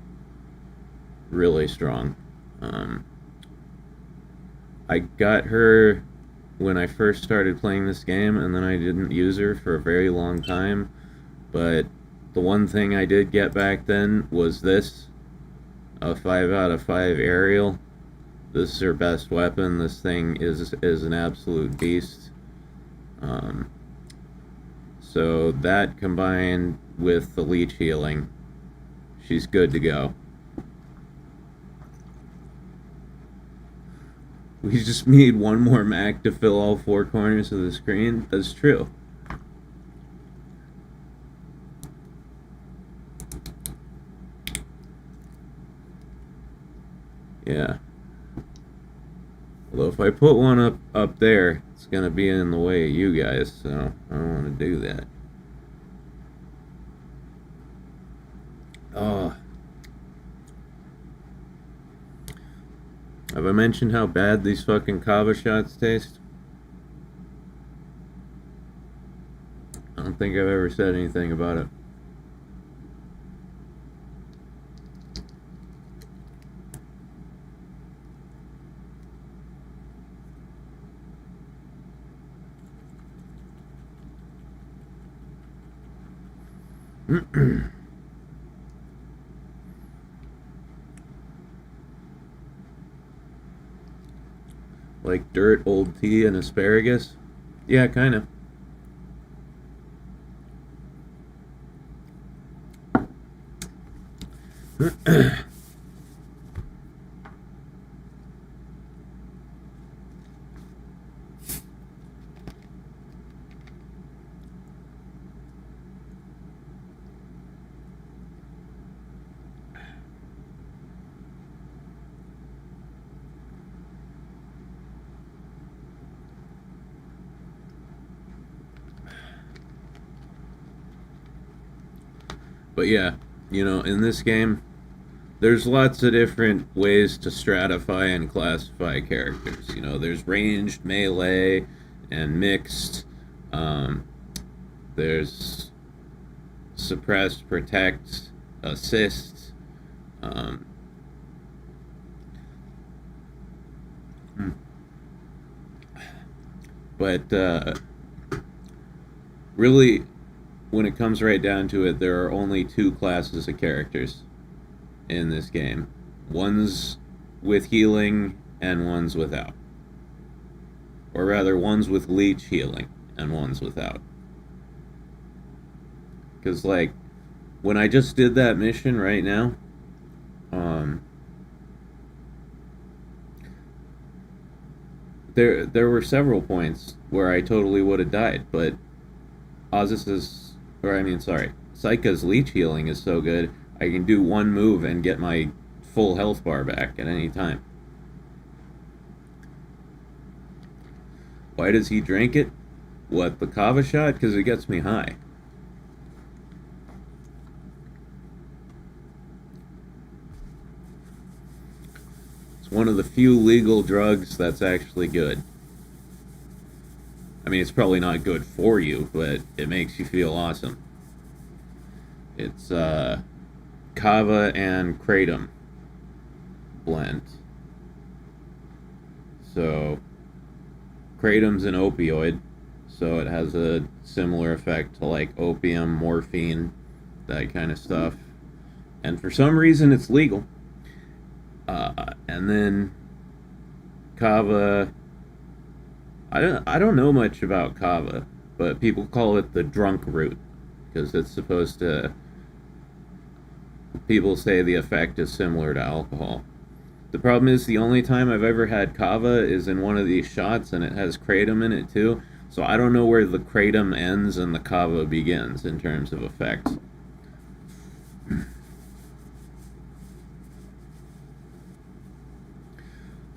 Speaker 2: really strong. I got her when I first started playing this game, and then I didn't use her for a very long time. But the one thing I did get back then was this, a 5 out of 5 aerial. This is her best weapon. This thing is an absolute beast. So that combined with the leech healing, she's good to go. We just need one more Mac to fill all 4 corners of the screen. That's true. Yeah. Although if I put one up there, it's gonna be in the way of you guys, so I don't want to do that. Oh. Have I mentioned how bad these fucking kava shots taste? I don't think I've ever said anything about it. Like dirt, old tea, and asparagus? Yeah, kind of. But yeah, you know, in this game, there's lots of different ways to stratify and classify characters. You know, there's ranged, melee, and mixed. There's suppressed, protect, assist. But really, when it comes right down to it, there are only 2 classes of characters in this game. One's with healing and one's without. Or rather, one's with leech healing and one's without. Because, like, when I just did that mission right now, there were several points where I totally would have died, but Psycha's leech healing is so good, I can do one move and get my full health bar back at any time.
Speaker 3: Why does he drink it? What, the kava shot? Because it gets me high. It's one of the few legal drugs that's actually good. I mean, it's probably not good for you, but it makes you feel awesome. It's kava and kratom blend. So, kratom's an opioid, so it has a similar effect to like opium, morphine, that kind of stuff. And for some reason, it's legal. And then kava. I don't know much about kava, but people call it the drunk root because it's supposed to. People say the effect is similar to alcohol. The problem is the only time I've ever had kava is in one of these shots, and it has kratom in it too. So I don't know where the kratom ends and the kava begins in terms of effects.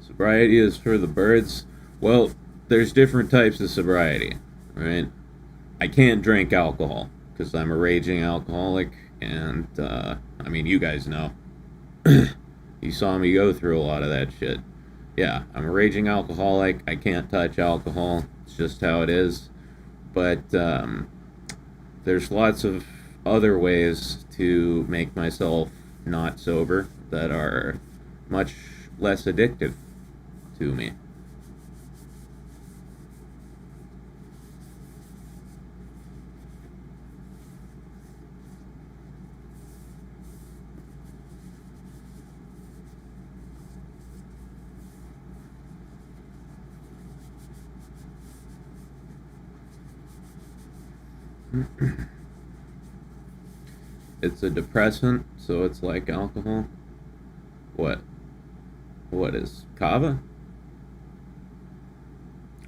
Speaker 3: Sobriety is for the birds. Well, there's different types of sobriety, right? I can't drink alcohol because I'm a raging alcoholic, and I mean, you guys know. You saw me go through a lot of that shit. Yeah, I'm a raging alcoholic. I can't touch alcohol. It's just how it is. But there's lots of other ways to make myself not sober that are much less addictive to me. It's a depressant, so it's like alcohol. What is kava?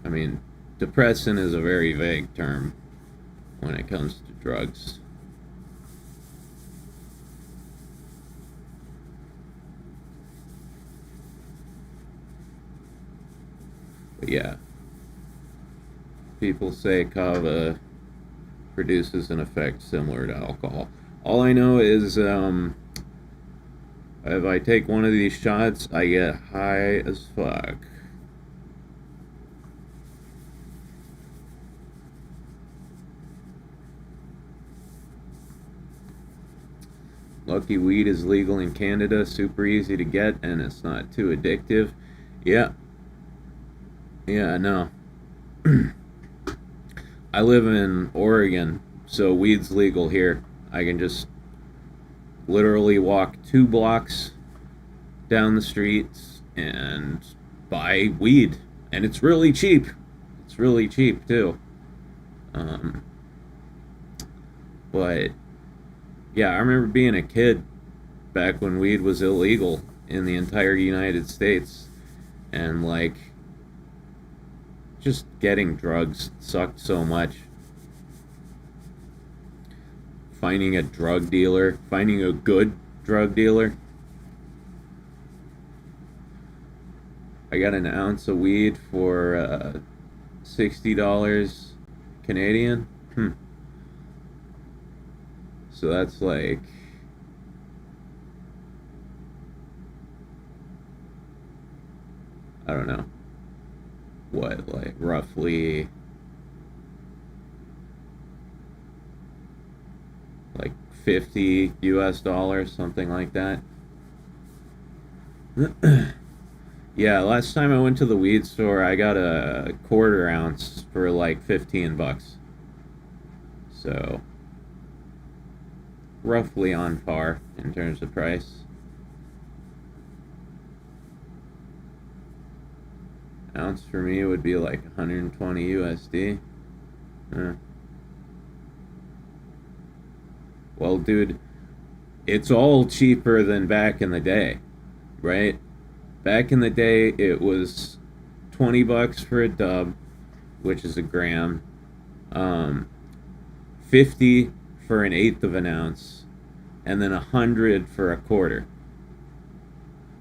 Speaker 3: I mean, depressant is a very vague term when it comes to drugs. But yeah, people say kava produces an effect similar to alcohol. All I know is if I take one of these shots, I get high as fuck. Lucky weed is legal in Canada, super easy to get, and it's not too addictive. Yeah, no. I live in Oregon, so weed's legal here. I can just literally walk 2 blocks down the streets and buy weed. And it's really cheap. It's really cheap, too. But, yeah, I remember being a kid back when weed was illegal in the entire United States. And, like, just getting drugs sucked so much. Finding a drug dealer, finding a good drug dealer. I got an ounce of weed for $60 Canadian. So that's like I don't know. What, like roughly like $50 US, something like that. Yeah, last time I went to the weed store, I got a 1/4 ounce for like $15. So roughly on par in terms of price. Ounce for me would be like 120 USD. Well, dude, it's all cheaper than back in the day, right? Back in the day, it was $20 for a dub, which is a gram, 50 for 1/8 of an ounce, and then 100 for a 1/4,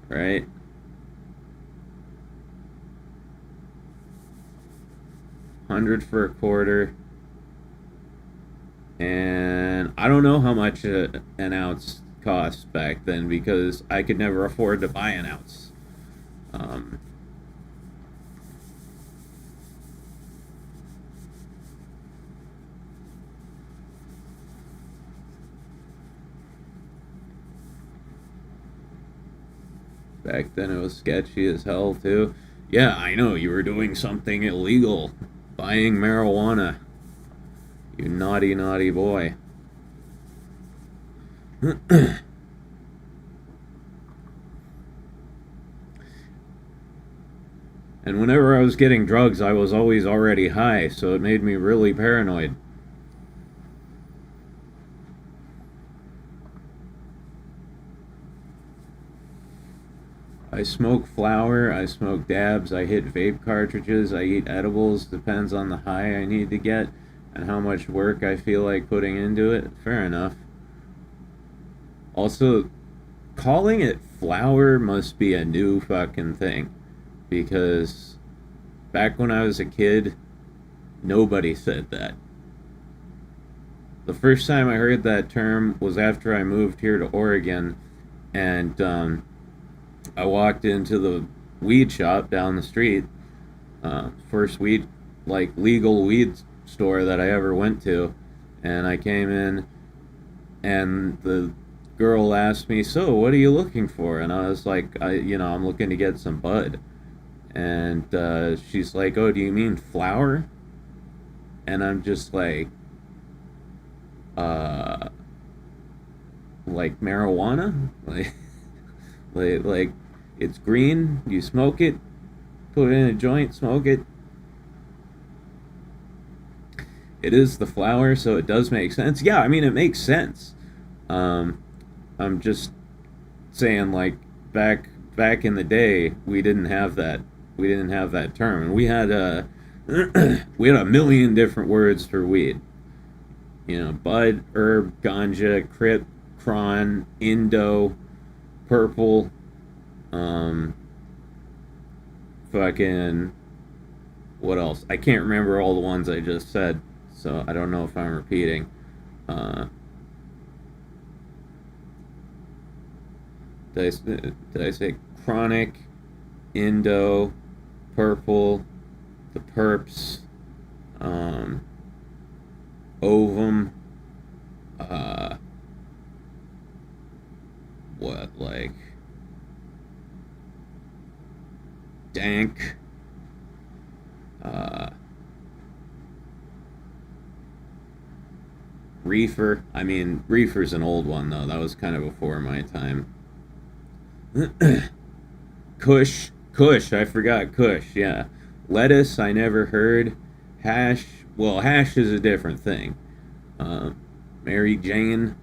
Speaker 3: right? 100 for a quarter. And I don't know how much an ounce cost back then because I could never afford to buy an ounce. Back then it was sketchy as hell too. Yeah, I know, you were doing something illegal. Buying marijuana. You naughty, naughty boy. And whenever I was getting drugs, I was always already high, so it made me really paranoid. I smoke flower, I smoke dabs, I hit vape cartridges, I eat edibles, depends on the high I need to get and how much work I feel like putting into it. Fair enough. Also, calling it flower must be a new fucking thing. Because back when I was a kid, nobody said that. The first time I heard that term was after I moved here to Oregon, and I walked into the weed shop down the street. First weed, like legal weed store that I ever went to, and I came in, and the girl asked me, "So, what are you looking for?" And I was like, I'm looking to get some bud. And she's like, "Oh, do you mean flower?" And I'm just like marijuana? Like it's green, you smoke it, put it in a joint, smoke it. It is the flower, so it does make sense. Yeah, I mean, it makes sense. I'm just saying, like, back in the day, we didn't have that term, and we had a million different words for weed. Bud, herb, ganja, crip, cron, indo, purple, fucking, what else? I can't remember all the ones I just said, so I don't know if I'm repeating. Did I say chronic, indo, purple, the perps, ovum, dank, reefer. I mean, reefer's an old one though. That was kind of before my time. Kush, I forgot Kush, yeah. Lettuce, I never heard. Hash, well, hash is a different thing. Mary Jane.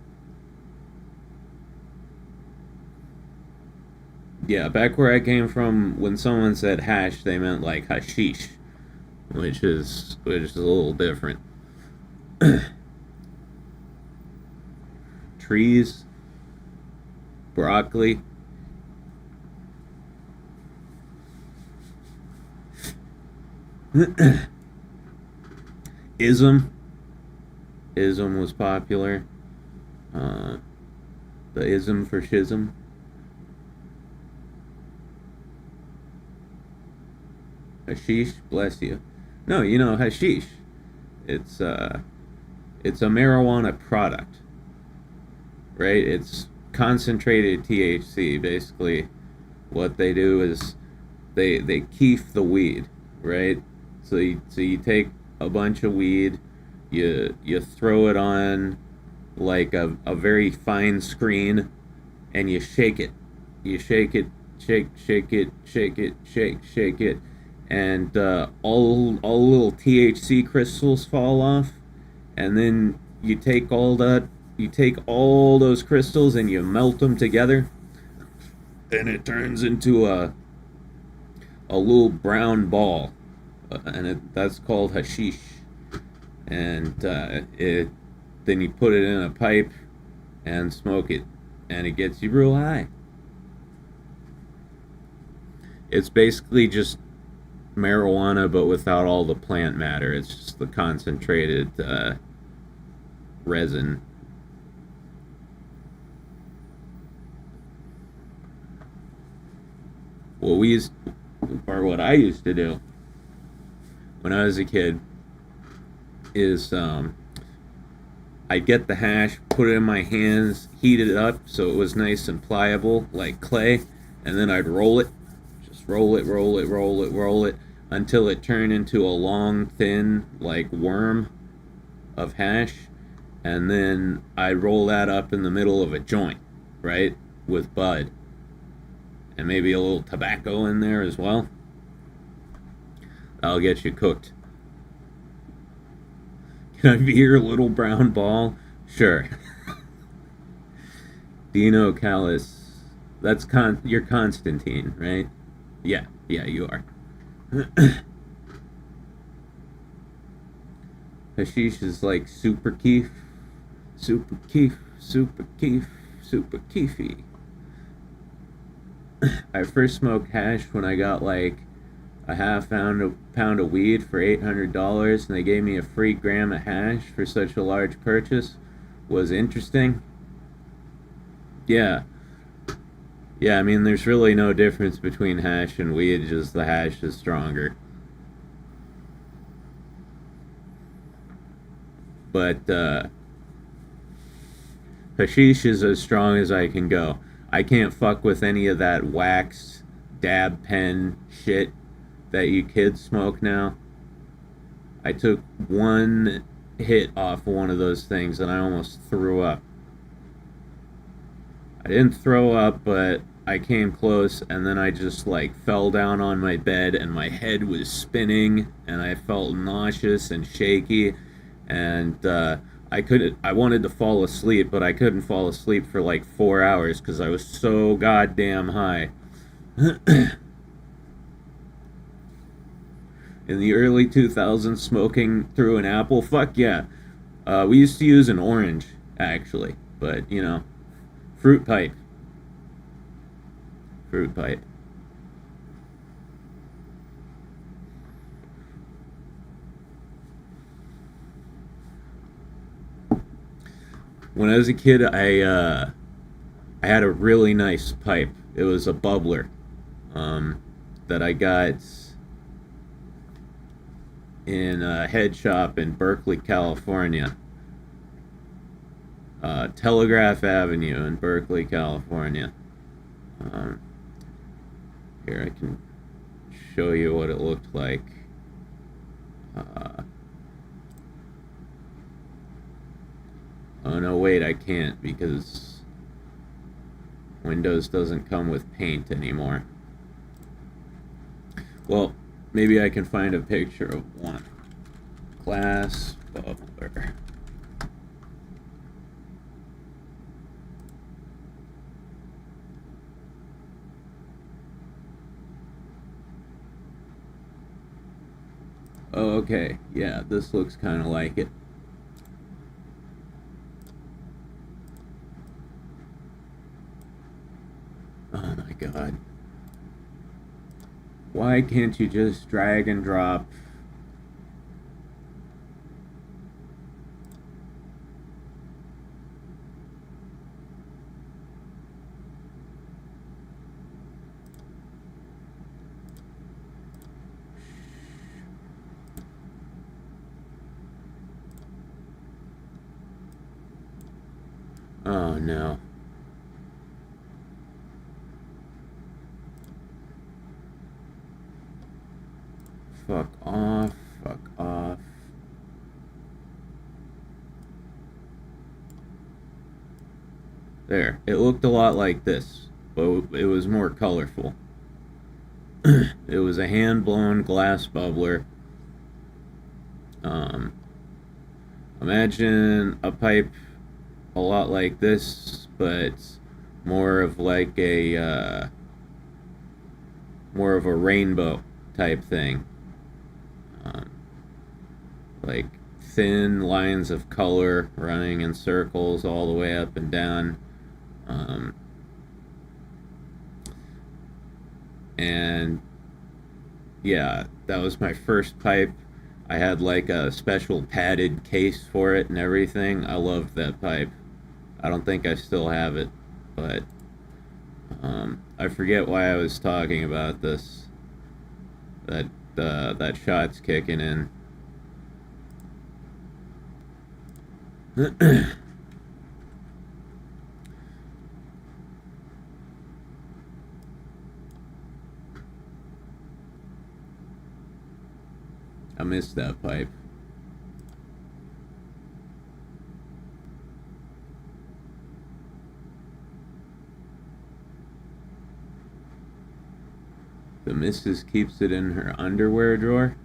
Speaker 3: Yeah, back where I came from, when someone said hash, they meant like hashish, which is a little different. Trees, broccoli. Ism was popular. The ism for schism. Hashish, bless you. No, hashish. It's a marijuana product, right? It's concentrated THC. Basically, what they do is they keef the weed, right? So you take a bunch of weed, you throw it on like a very fine screen, and you shake it. You shake it, shake it, and all little THC crystals fall off, and then you take all those crystals and you melt them together, and it turns into a little brown ball, and that's called hashish. And then you put it in a pipe and smoke it, and it gets you real high. It's basically just
Speaker 2: marijuana, but without all the plant matter. It's just the concentrated resin. What I used to do when I was a kid is I'd get the hash, put it in my hands, heat it up so it was nice and pliable like clay, and then I'd roll it, just roll it until it turned into a long, thin, like worm of hash, and then I'd roll that up in the middle of a joint, right, with bud, and maybe a little tobacco in there as well. I'll get you cooked. Can I be your little brown ball? Sure. Dino Callis. That's you're Constantine, right? Yeah, you are. Hashish is like super keef. Super keef. Super keef. Super keefy. I first smoked hash when I got like a half pound of weed for $800, and they gave me a free gram of hash for such a large purchase. Was interesting. Yeah, I mean, there's really no difference between hash and weed, just the hash is stronger. But hashish is as strong as I can go. I can't fuck with any of that wax dab pen shit that you kids smoke now. I took one hit off one of those things and I almost threw up. I didn't throw up, but I came close, and then I just like fell down on my bed and my head was spinning and I felt nauseous and shaky, and I wanted to fall asleep, but I couldn't fall asleep for like 4 hours because I was so goddamn high. In the early 2000s, smoking through an apple, fuck yeah. We used to use an orange, actually, but, you know, fruit pipe. When I was a kid, I had a really nice pipe. It was a bubbler that I got in a head shop in Berkeley, California. Telegraph Avenue in Berkeley, California. Here, I can show you what it looked like. Oh no, wait, I can't because Windows doesn't come with paint anymore. Well, maybe I can find a picture of one. Glass bubbler. Oh, okay. Yeah, this looks kind of like it. Oh my god. Why can't you just drag and drop? Oh no. Fuck off, fuck off. There. It looked a lot like this, but it was more colorful. It was a hand-blown glass bubbler. Imagine a pipe a lot like this, but more of like a more of a rainbow type thing. Like thin lines of color running in circles all the way up and down. And yeah,
Speaker 3: That was my first pipe. I had like a special padded case for it and everything. I loved that pipe. I don't think I still have it, but I forget why I was talking about this. That shot's kicking in. I missed that pipe. The missus keeps it in her underwear drawer?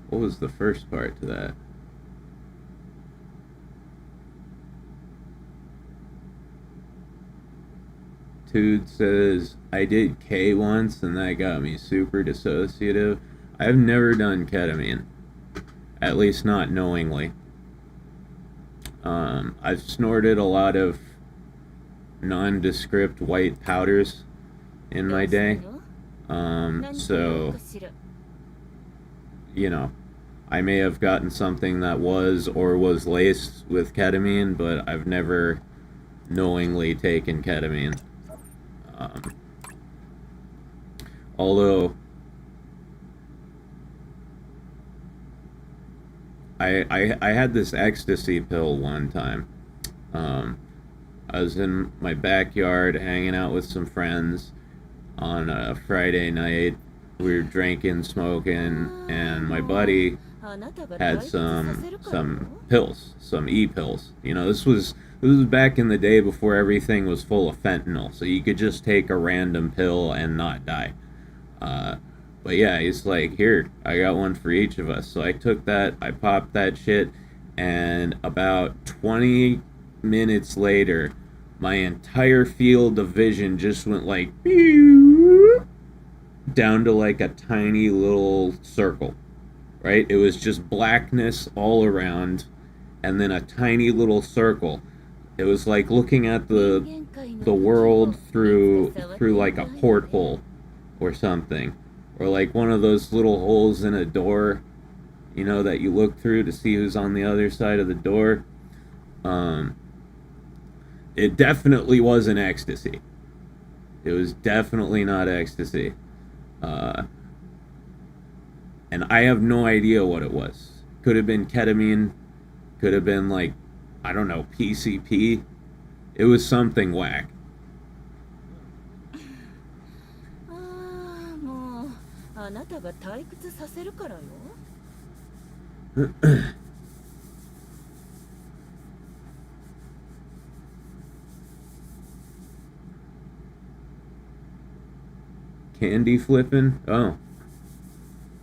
Speaker 3: What was the first part to that? Tude says, I did K once and that got me super dissociative. I've never done ketamine. At least not knowingly. I've snorted a lot of nondescript white powders in my day. So, you know, I may have gotten something that was or was laced with ketamine, but I've never knowingly taken ketamine. Although I had this ecstasy pill one time. I was in my backyard hanging out with some friends on a Friday night. We were drinking, smoking, and my buddy had some pills, some e-pills. You know, this was back in the day before everything was full of fentanyl, so you could just take a random pill and not die. But yeah, he's like, here, I got one for each of us. So I took that, I popped that shit, and about 20 minutes later, my entire field of vision just went like down to like a tiny little circle, right? It was just blackness all around, and then a tiny little circle. It was like looking at the world through like a porthole or something, or like one of those little holes in a door, you know, that you look through to see who's on the other side of the door. It definitely wasn't ecstasy. It was definitely not ecstasy. And I have no idea what it was. Could have been ketamine. Could have been like, I don't know, PCP. It was something whack. Candy flipping? Oh.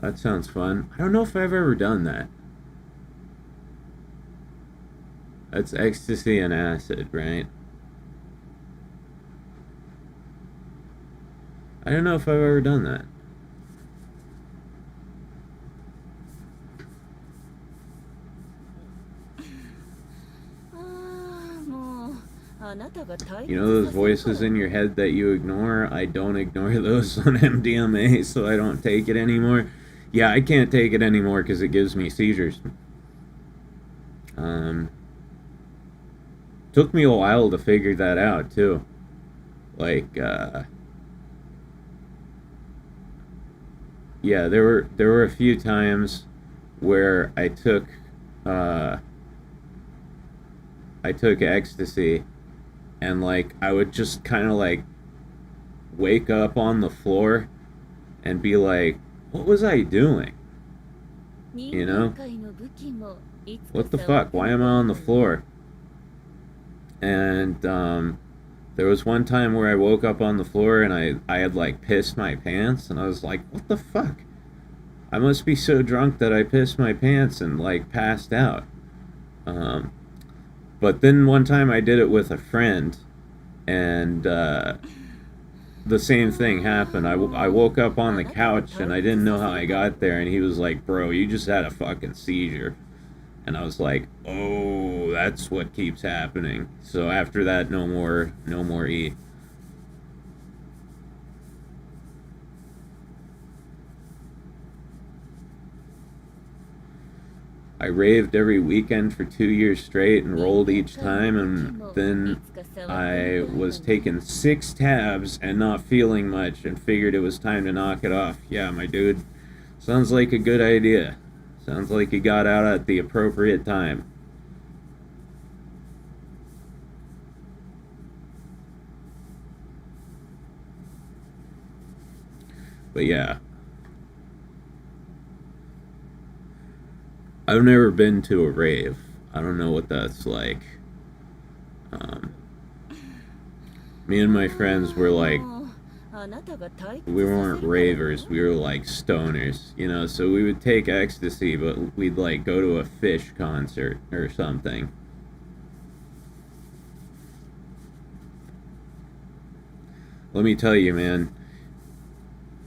Speaker 3: That sounds fun. I don't know if I've ever done that. That's ecstasy and acid, right? I don't know if I've ever done that. You know those voices in your head that you ignore? I don't ignore those on MDMA, so I don't take it anymore. Yeah, I can't take it anymore because it gives me seizures. Took me a while to figure that out, too. Like, yeah, there were a few times where I took ecstasy, and like I would just kind of like wake up on the floor and be like, what was I doing? You know? What the fuck? Why am I on the floor? And there was one time where I woke up on the floor and I had like pissed my pants, and I was like, what the fuck? I must be so drunk that I pissed my pants and like passed out. But then one time I did it with a friend, and the same thing happened. I woke up on the couch and I didn't know how I got there, and he was like, bro, you just had a fucking seizure. And I was like, oh, that's what keeps happening. So after that, no more E. I raved every weekend for 2 years straight and rolled each time, and then I was taking 6 tabs and not feeling much and figured it was time to knock it off. Yeah, my dude. Sounds like a good idea. Sounds like you got out at the appropriate time. But yeah. I've never been to a rave. I don't know what that's like. Me and my friends were like, we weren't ravers, we were like stoners, you know, so we would take ecstasy, but we'd like go to a Fish concert or something. Let me tell you, man,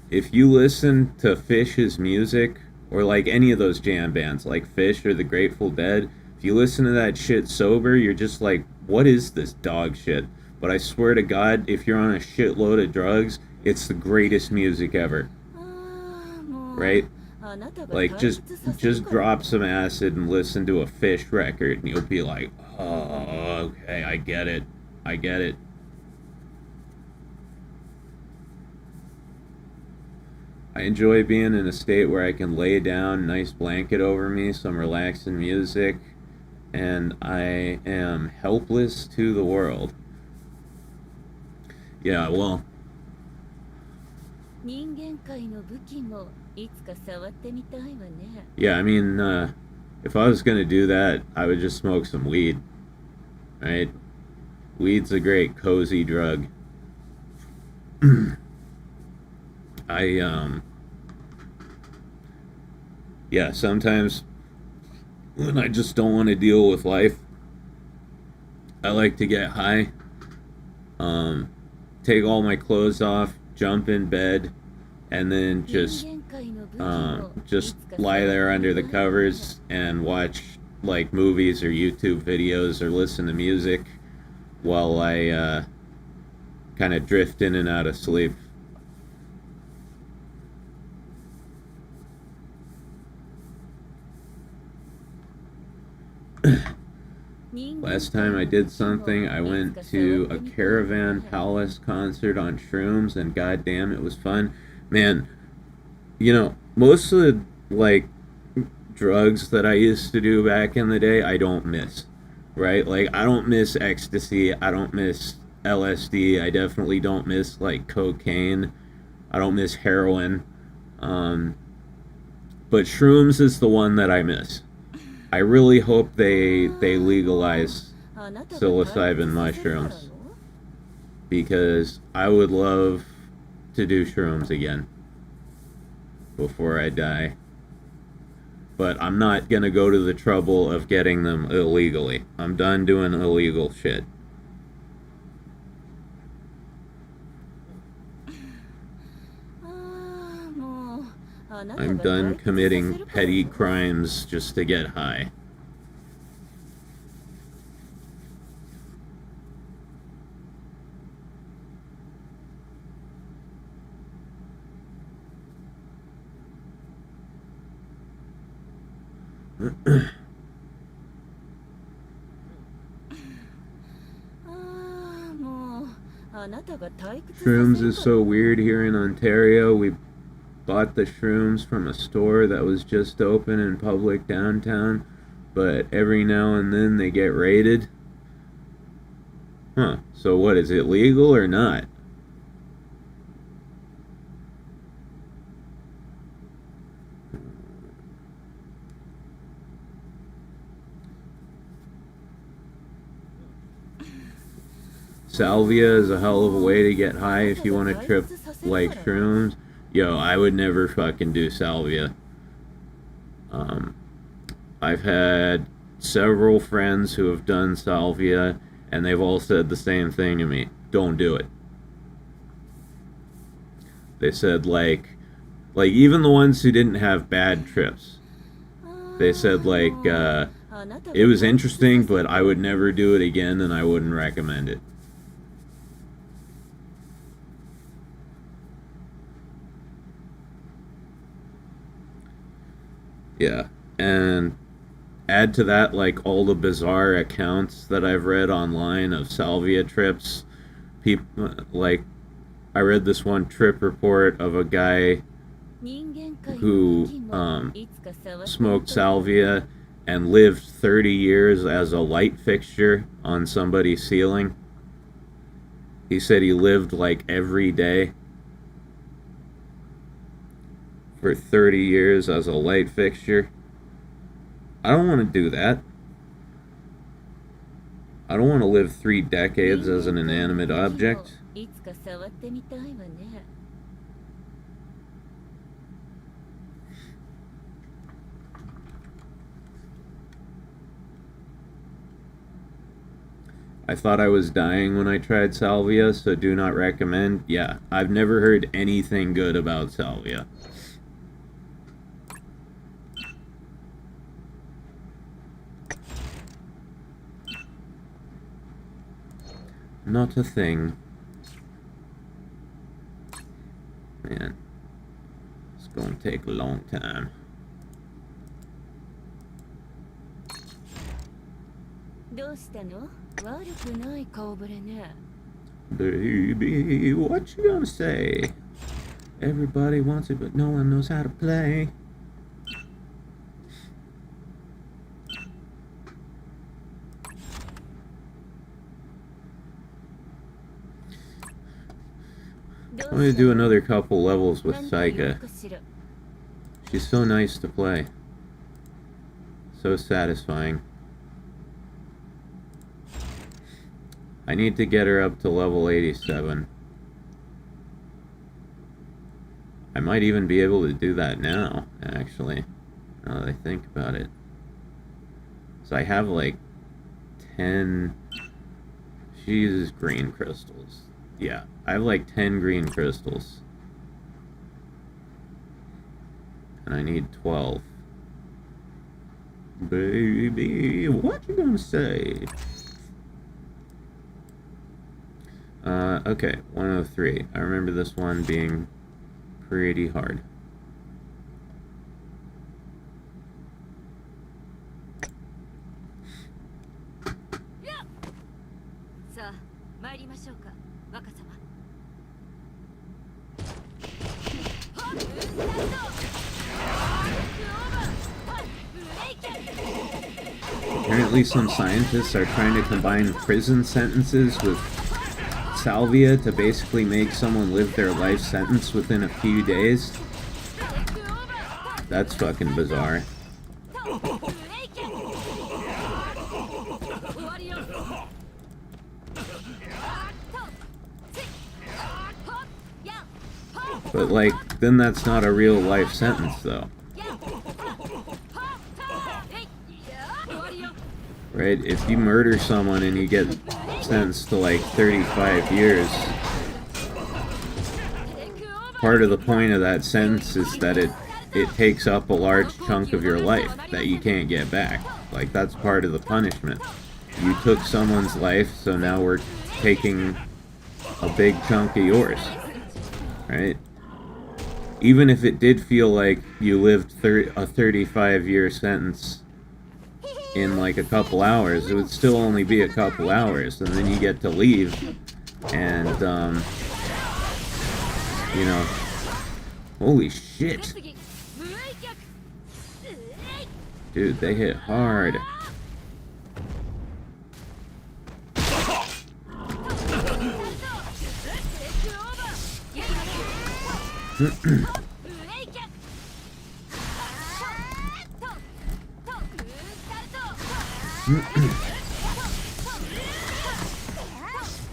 Speaker 3: if you listen to Fish's music, or like any of those jam bands, like Fish or the Grateful Dead, if you listen to that shit sober, you're just like, what is this dog shit? But I swear to God, if you're on a shitload of drugs, it's the greatest music ever. Right? Like, just drop some acid and listen to a Fish record, and you'll be like, oh, okay, I get it. I get it. I enjoy being in a state where I can lay down, nice blanket over me, some relaxing music, and I am helpless to the world. Yeah, well, yeah, I mean, if I was gonna do that, I would just smoke some weed, right? Weed's a great cozy drug. Yeah, sometimes when I just don't want to deal with life, I like to get high, take all my clothes off, jump in bed, and then just lie there under the covers and watch like movies or YouTube videos or listen to music while I kind of drift in and out of sleep. Last time I did something, I went to a Caravan Palace concert on shrooms, and goddamn, it was fun. Man, you know, most of the, like, drugs that I used to do back in the day, I don't miss, right? Like, I don't miss ecstasy, I don't miss LSD, I definitely don't miss, like, cocaine, I don't miss heroin, but shrooms is the one that I miss. I really hope they legalize psilocybin mushrooms, because I would love to do shrooms again before I die. But I'm not gonna go to the trouble of getting them illegally. I'm done doing illegal shit. I'm done committing petty crimes just to get high. Shrooms is so weird here in Ontario. We bought the shrooms from a store that was just open in public downtown, but every now and then they get raided. Huh, so what, is it legal or not? Salvia is a hell of a way to get high if you want to trip like shrooms. Yo, I would never fucking do salvia. I've had several friends who have done salvia, and they've all said the same thing to me. Don't do it. They said, like even the ones who didn't have bad trips, they said, like, it was interesting, but I would never do it again, and I wouldn't recommend it. Yeah, and
Speaker 2: add to that, like, all the bizarre accounts that I've read online of salvia trips. People, like, I read this one trip report of a guy who smoked salvia and lived 30 years as a light fixture on somebody's ceiling. He said he lived like every day for 30 years as a light fixture. I don't want to do that. I don't want to live 3 decades as an inanimate object. I thought I was dying when I tried salvia, so do not recommend. Yeah, I've never heard anything good about salvia. Not a thing. Man, it's gonna take a long time. Baby, what you gonna say? Everybody wants it, but no one knows how to play. I'm gonna do another couple levels with Saika. She's so nice to play. So satisfying. I need to get her up to level 87. I might even be able to do that now, actually, now that I think about it. So I have like 10... She uses green crystals. Yeah, I have like 10 green crystals. And I need 12. Baby, what you gonna say? Okay, 103. I remember this one being pretty hard. Apparently some scientists are trying to combine prison sentences with salvia to basically make someone live their life sentence within a few days. That's fucking bizarre. But like, then that's not a real life sentence though. Right? If you murder someone and you get sentenced to like 35 years, part of the point of that sentence is that it takes up a large chunk of your life that you can't get back. Like, that's part of the punishment. You took someone's life, so now we're taking a big chunk of yours. Right? Even if it did feel like you lived a 35-year sentence in like a couple hours, it would still only be a couple hours, and then you get to leave, and you know, holy shit, dude, they hit hard.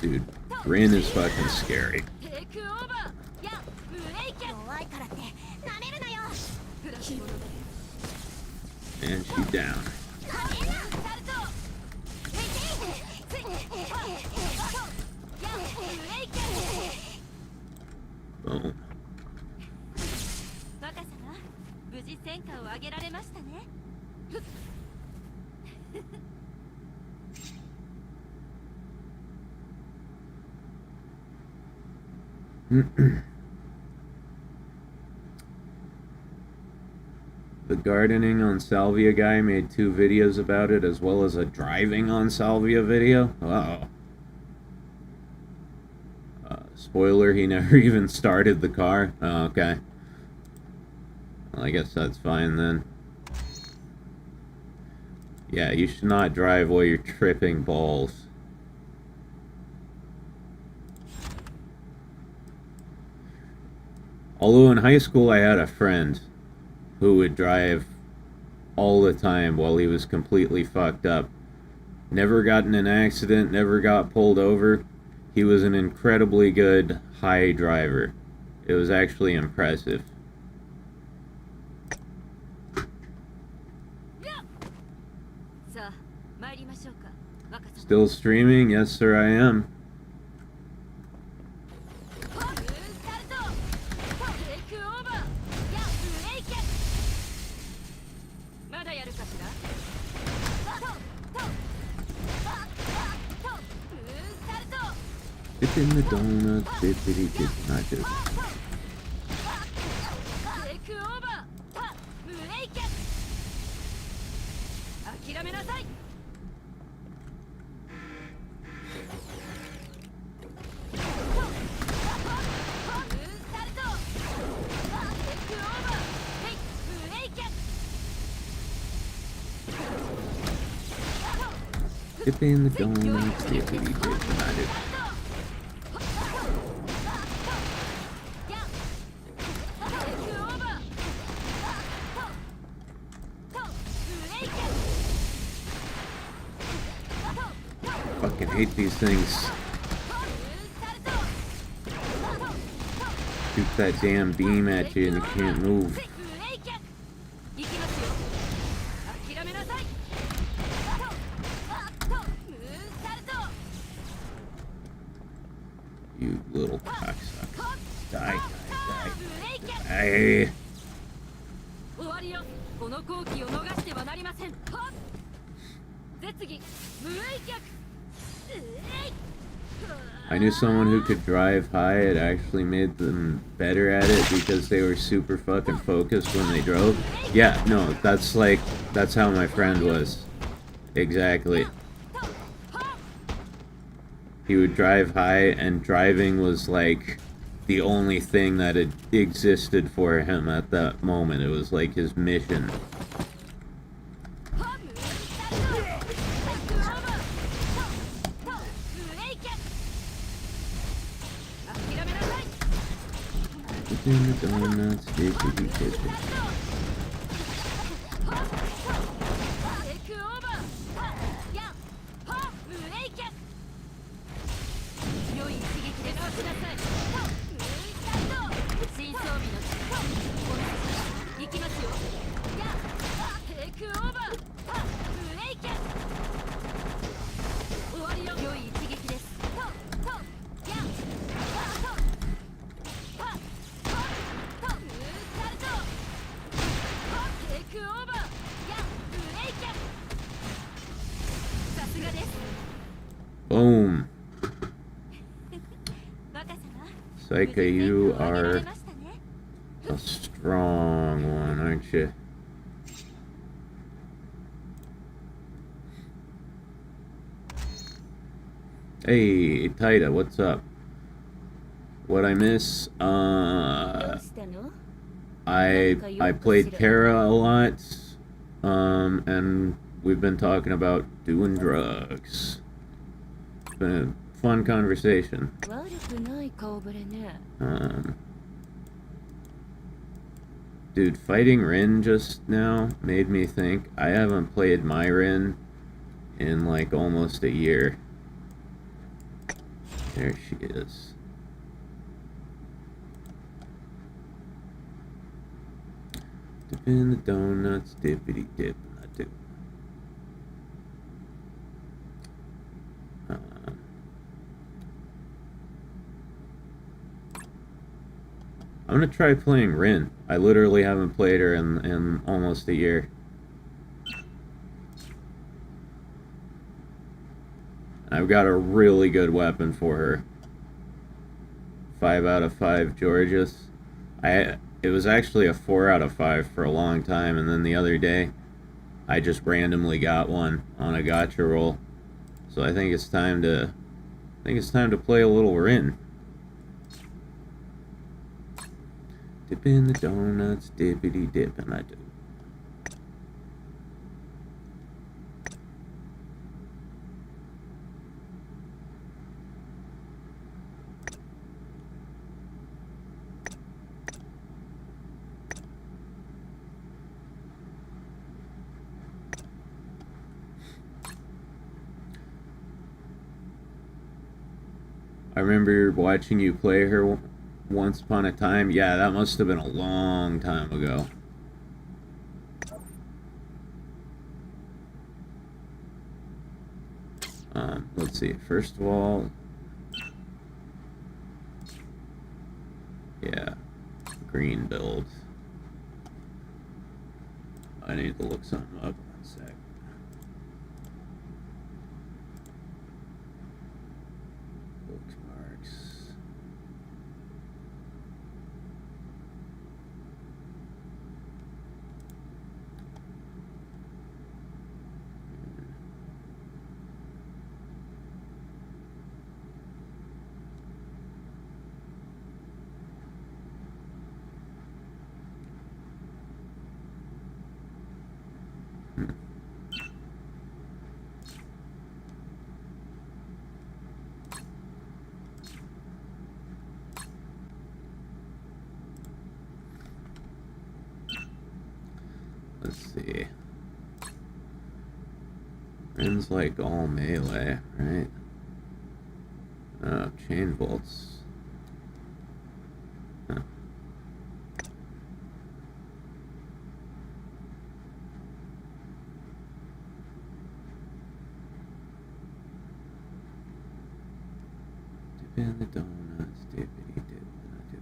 Speaker 2: Dude, Rin is fucking scary. And she's down. Boom.
Speaker 3: The gardening on salvia guy made 2 videos about it, as well as a driving on salvia video. Uh-oh. Spoiler, he never even started the car. Oh, okay. Well, I guess that's fine then. Yeah, you should not drive while you're tripping balls. Although in high school I had a friend who would drive all the time while he was completely fucked up. Never got in an accident, never got pulled over. He was an incredibly good high driver. It was actually impressive. Still streaming? Yes, sir, I am. Dip in the donuts, dippity dip, not just. Dip in the donuts, dippity dip, not just. Fucking hate these things. Shoot that damn beam at you and you can't move. You little cocksucker. Die, die, die. Die. I knew someone who could drive high. It actually made them better at it because they were super fucking focused when they drove. Yeah, no, that's how my friend was. Exactly. He would drive high, and driving was like the only thing that had existed for him at that moment. It was like his mission. In the donuts, dippity dippity. Boom. Saika, you are a strong one, aren't you? Hey, Taita, what's up? What I miss? I played Cara a lot, and we've been talking about doing drugs. It's been a fun conversation. Dude, fighting Rin just now made me think I haven't played my Rin in like almost a year. There she is. Dip in the donuts, dippity dip, not dip. I'm gonna try playing Rin. I literally haven't played her in almost a year. I've got a really good weapon for her. 5 out of 5 Georges. it was actually a 4 out of 5 for a long time, and then the other day I just randomly got one on a gacha roll. So I think it's time to play a little Rin. Dip in the donuts, dippity dip, and I do. I remember watching you play her once upon a time. Yeah, that must have been a long time ago. Let's see. First of all, yeah, green build. I need to look something up. One sec. Bookmarks. Let's see. Rin's like all melee, right? Oh, chain bolts. Huh. Dip in the donuts, dippity dip, and I do.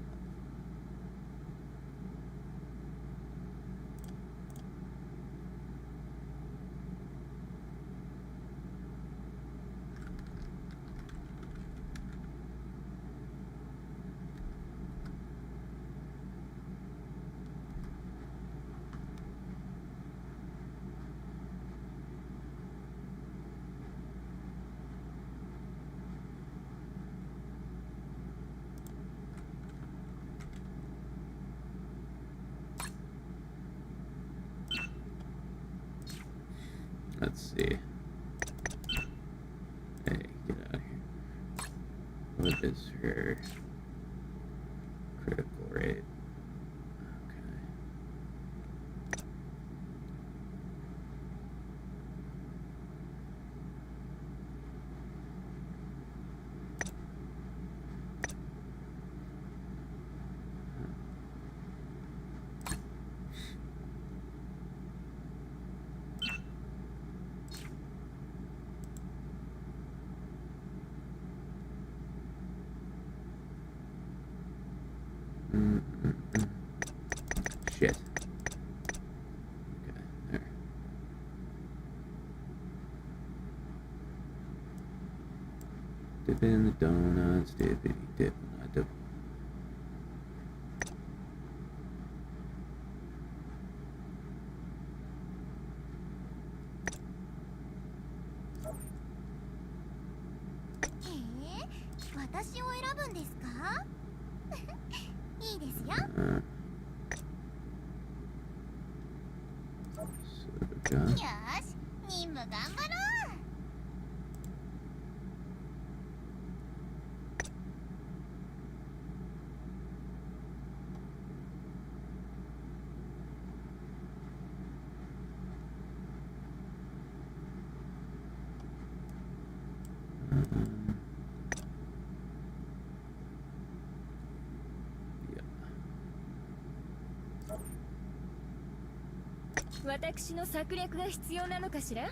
Speaker 3: Let's see. Hey, get out of here. What is her critical rate? Okay. Shit. Okay, there. Dip in the donuts, dippity dip, and I dip. Yeah.
Speaker 7: 私の策略が必要なのかしら？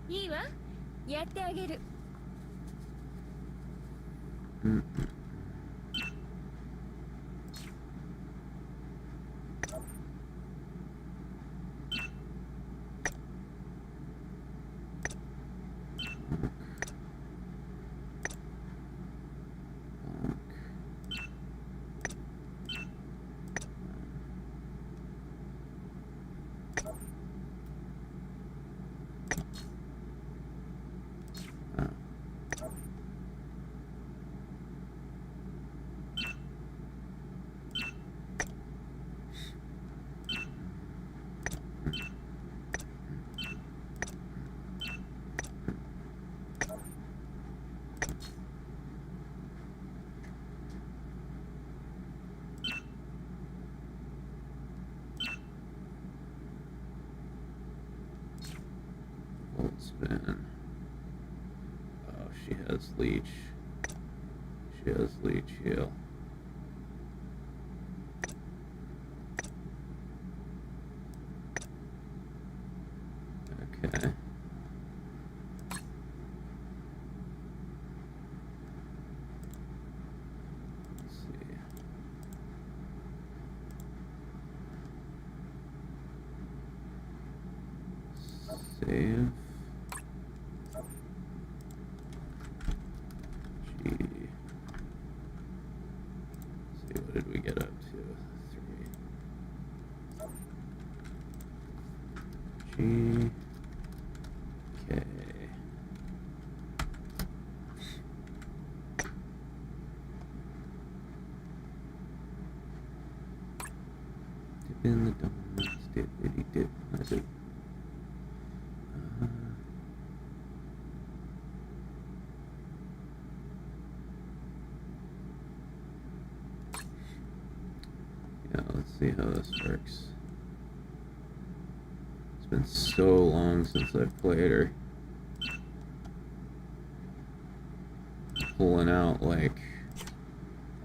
Speaker 7: いいわ、やってあげる。
Speaker 3: spin. Oh, she has leech. She has leech heal. Okay. Let's see. Save. G. See, what did we get up to? 3. G. K. Dip in the donuts, dippity dip. That's it. Yeah, let's see how this works. It's been so long since I've played her. Pulling out like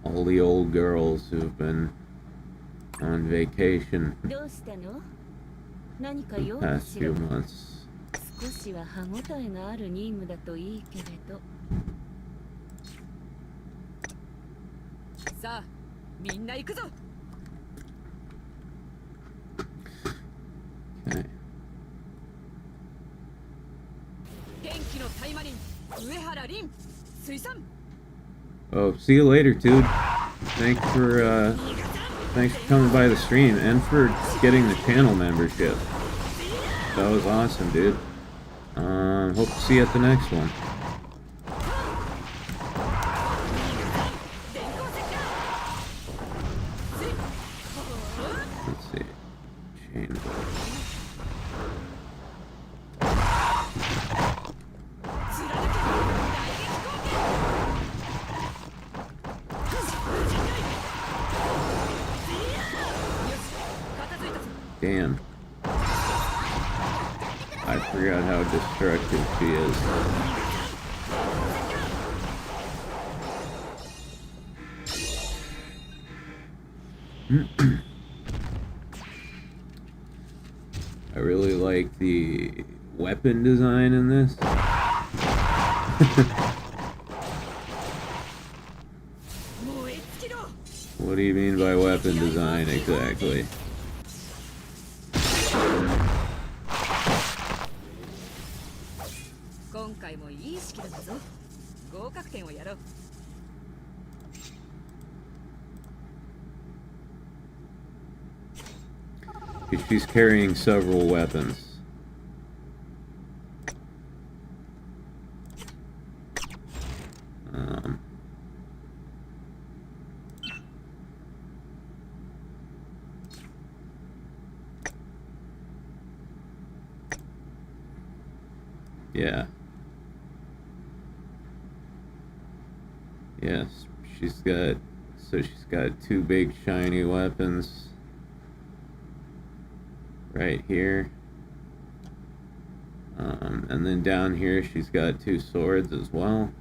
Speaker 3: all the old girls who've been on vacation
Speaker 6: どうしたの？何か
Speaker 3: the
Speaker 6: 用
Speaker 3: past
Speaker 6: かし
Speaker 3: few
Speaker 6: ら。
Speaker 3: months.
Speaker 6: 少しは歯ごたえがある任務だといいけれど。
Speaker 7: さあみんな行くぞ。
Speaker 3: Okay.
Speaker 7: 天気のタイマリン上原凛水産
Speaker 3: Oh, see you later, dude. Thanks for coming by the stream and for getting the channel membership. That was awesome, dude. Hope to see you at the next one. Let's see. Chain bolt. Damn. I forgot how destructive she is. I really like the weapon design in this. What do you mean by weapon design exactly? She's carrying several weapons. Yeah. Yes, she's got 2 big shiny weapons right here. And then down here she's got 2 swords as well.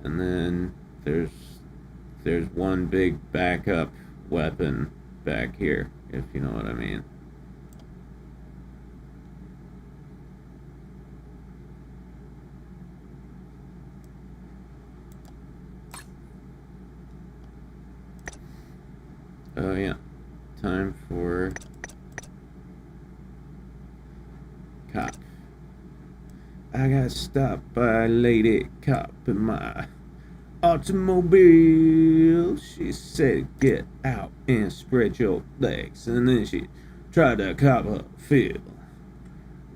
Speaker 3: And then there's one big backup weapon back here, if you know what I mean. Oh yeah, time for cop. I got stopped by a lady cop in my automobile. She said, "Get out and spread your legs," and then she tried to cop her feel.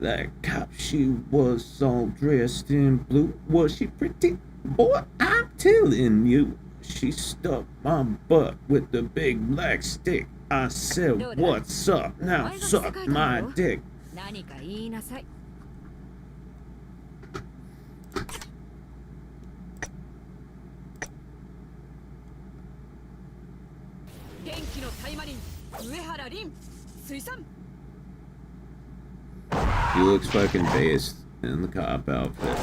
Speaker 3: That cop, she was all dressed in blue. Was she pretty? Boy, I'm telling you. She stuck my butt with the big black stick. I said, "What's up? Now suck my dick."
Speaker 7: 何か言いなさい。元気のタイマリン上原凛水産
Speaker 3: She looks fucking based. in the cop outfit.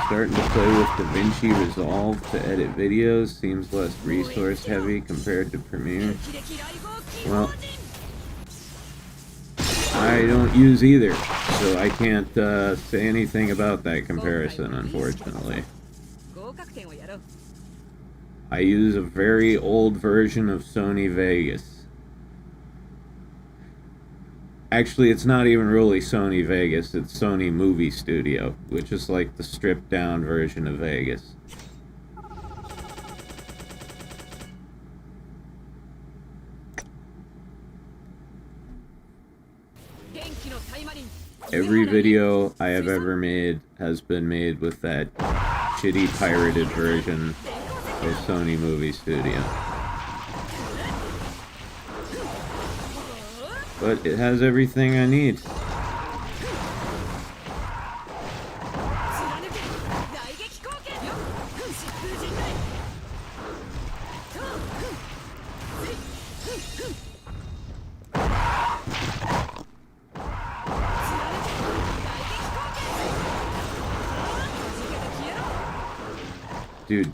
Speaker 3: Starting to play with DaVinci Resolve to edit videos. Seems less resource heavy compared to Premiere. Well, I don't use either, so I can't say anything about that comparison, unfortunately. I use a very old version of Sony Vegas. Actually, it's not even really Sony Vegas, it's Sony Movie Studio, which is like the stripped down version of Vegas. Every video I have ever made has been made with that shitty pirated version of Sony Movie Studio. But it has everything I need. Dude,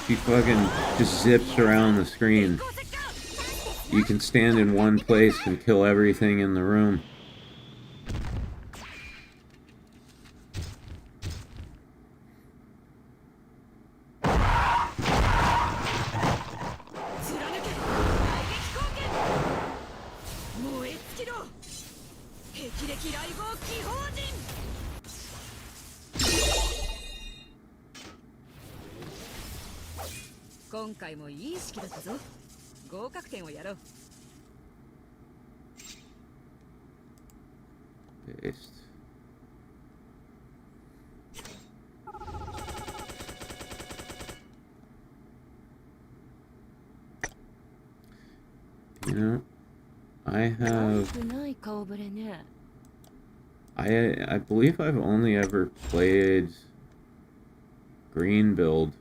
Speaker 3: she fucking just zips around the screen. You can stand in one place and kill everything in the room. Paste. You know, I believe I've only ever played green build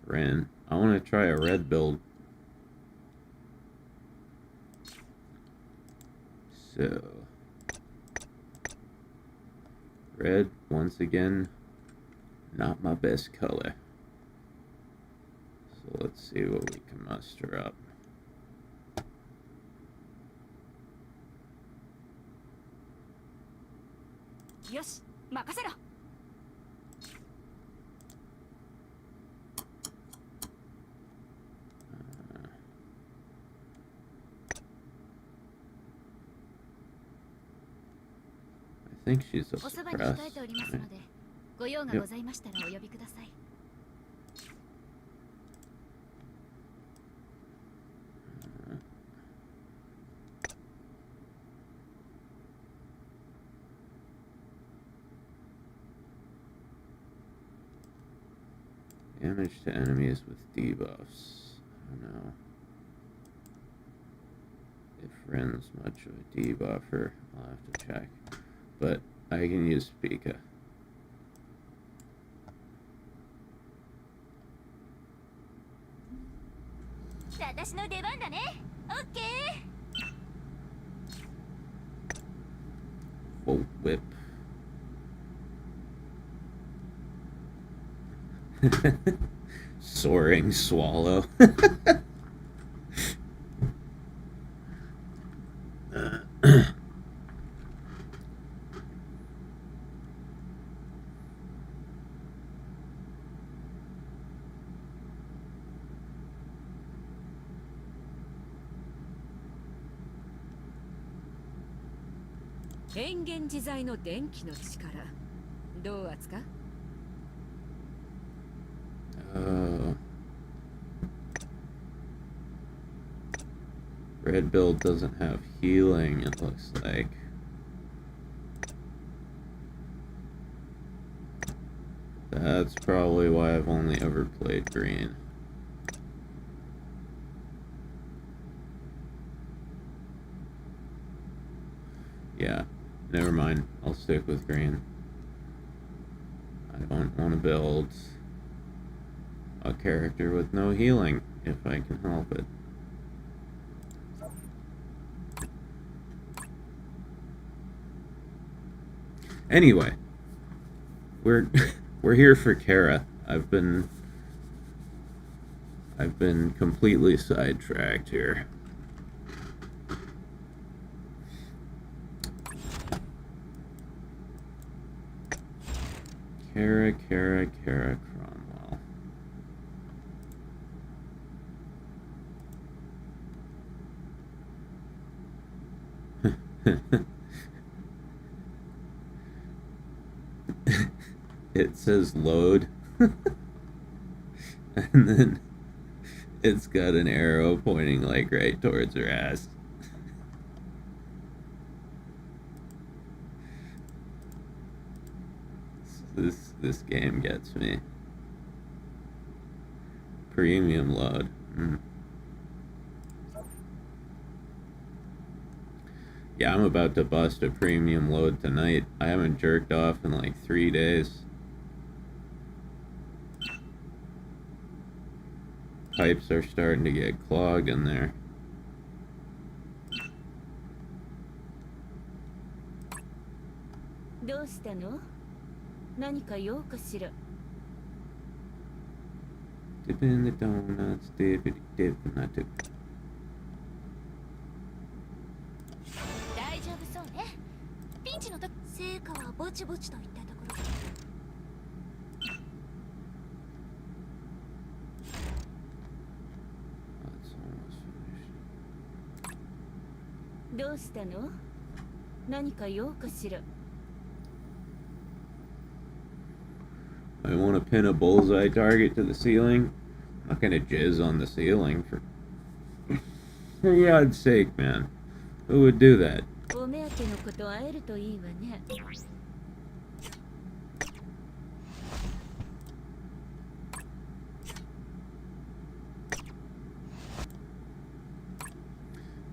Speaker 3: Ren. I want to try a red build. So, red, once again, not my best color. So let's see what we can muster up.
Speaker 7: Yosh, makasero.
Speaker 3: I think she's a suppressed. Right? Yep. Damage to enemies with debuffs. I don't know if Ren's much of a debuffer. I'll have to check. But I can use Pika. Full whip. Soaring swallow.
Speaker 7: 変幻自在の電気の力どう扱う？
Speaker 3: Red build doesn't have healing, it looks like. That's probably why I've only ever played green. Yeah, never mind. I'll stick with green. I don't want to build a character with no healing if I can help it. Anyway, we're here for Cara. I've been completely sidetracked here. Cara, Cromwell. It says load. And then it's got an arrow pointing like right towards her ass. This game gets me. Premium load. Yeah, I'm about to bust a premium load tonight. I haven't jerked off in like 3 days. Pipes are starting to get clogged in there. Dip in the donuts, dip, not dip.
Speaker 4: 大丈夫そうね。ピンチの時成果はぼちぼちといったところ。どうしたの？何か用かしら。
Speaker 3: I want to pin a bullseye target to the ceiling. I'm not gonna jizz on the ceiling for God's sake, man. Who would do that?
Speaker 6: お目当てのこと会えるといいわね。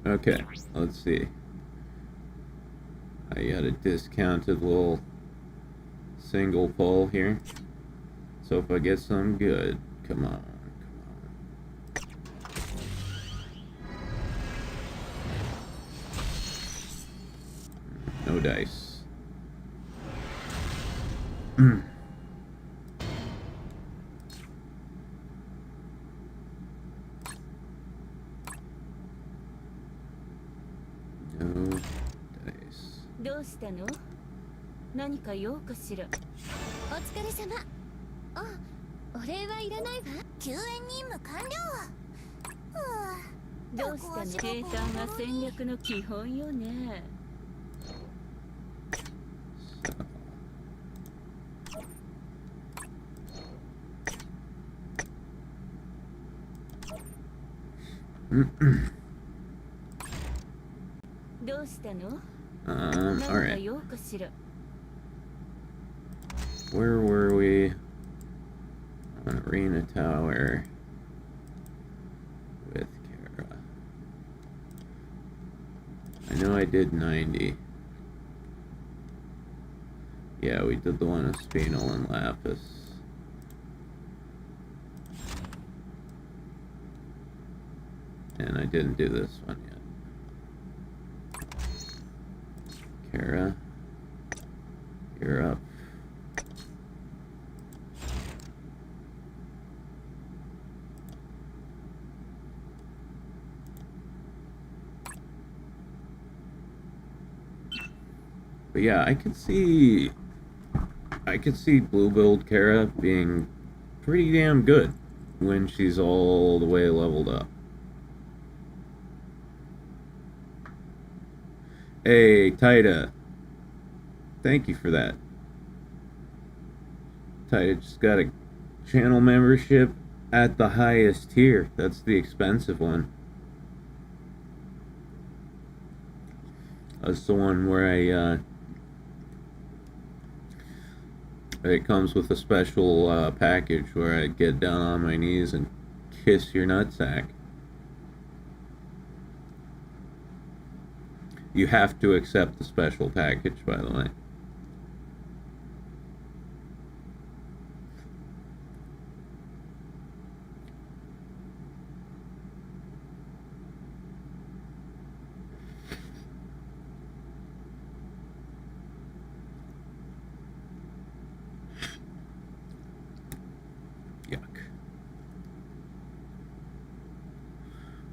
Speaker 3: Okay, let's see. I got a discounted little single pull here. So if I get some good, come on. No dice. No dice.
Speaker 6: どうしたの？何か用かしら。
Speaker 4: お疲れ様。あ、お礼はいらないわ。救援任務完了。
Speaker 6: どうしたの？計算は戦略の基本よね。どうしたの？
Speaker 3: alright.
Speaker 6: 用かしら。
Speaker 3: Where were we? On Arena Tower with Cara. I know I did 90. Yeah, we did the one of Spinal and Lapis. And I didn't do this one yet. Cara, you're up. But yeah, I could see blue build Cara being pretty damn good when she's all the way leveled up. Hey, Taita, Thank you for that. I just got a channel membership at the highest tier. That's the expensive one. That's the one where it comes with a special package where I get down on my knees and kiss your nutsack. You have to accept the special package, by the way.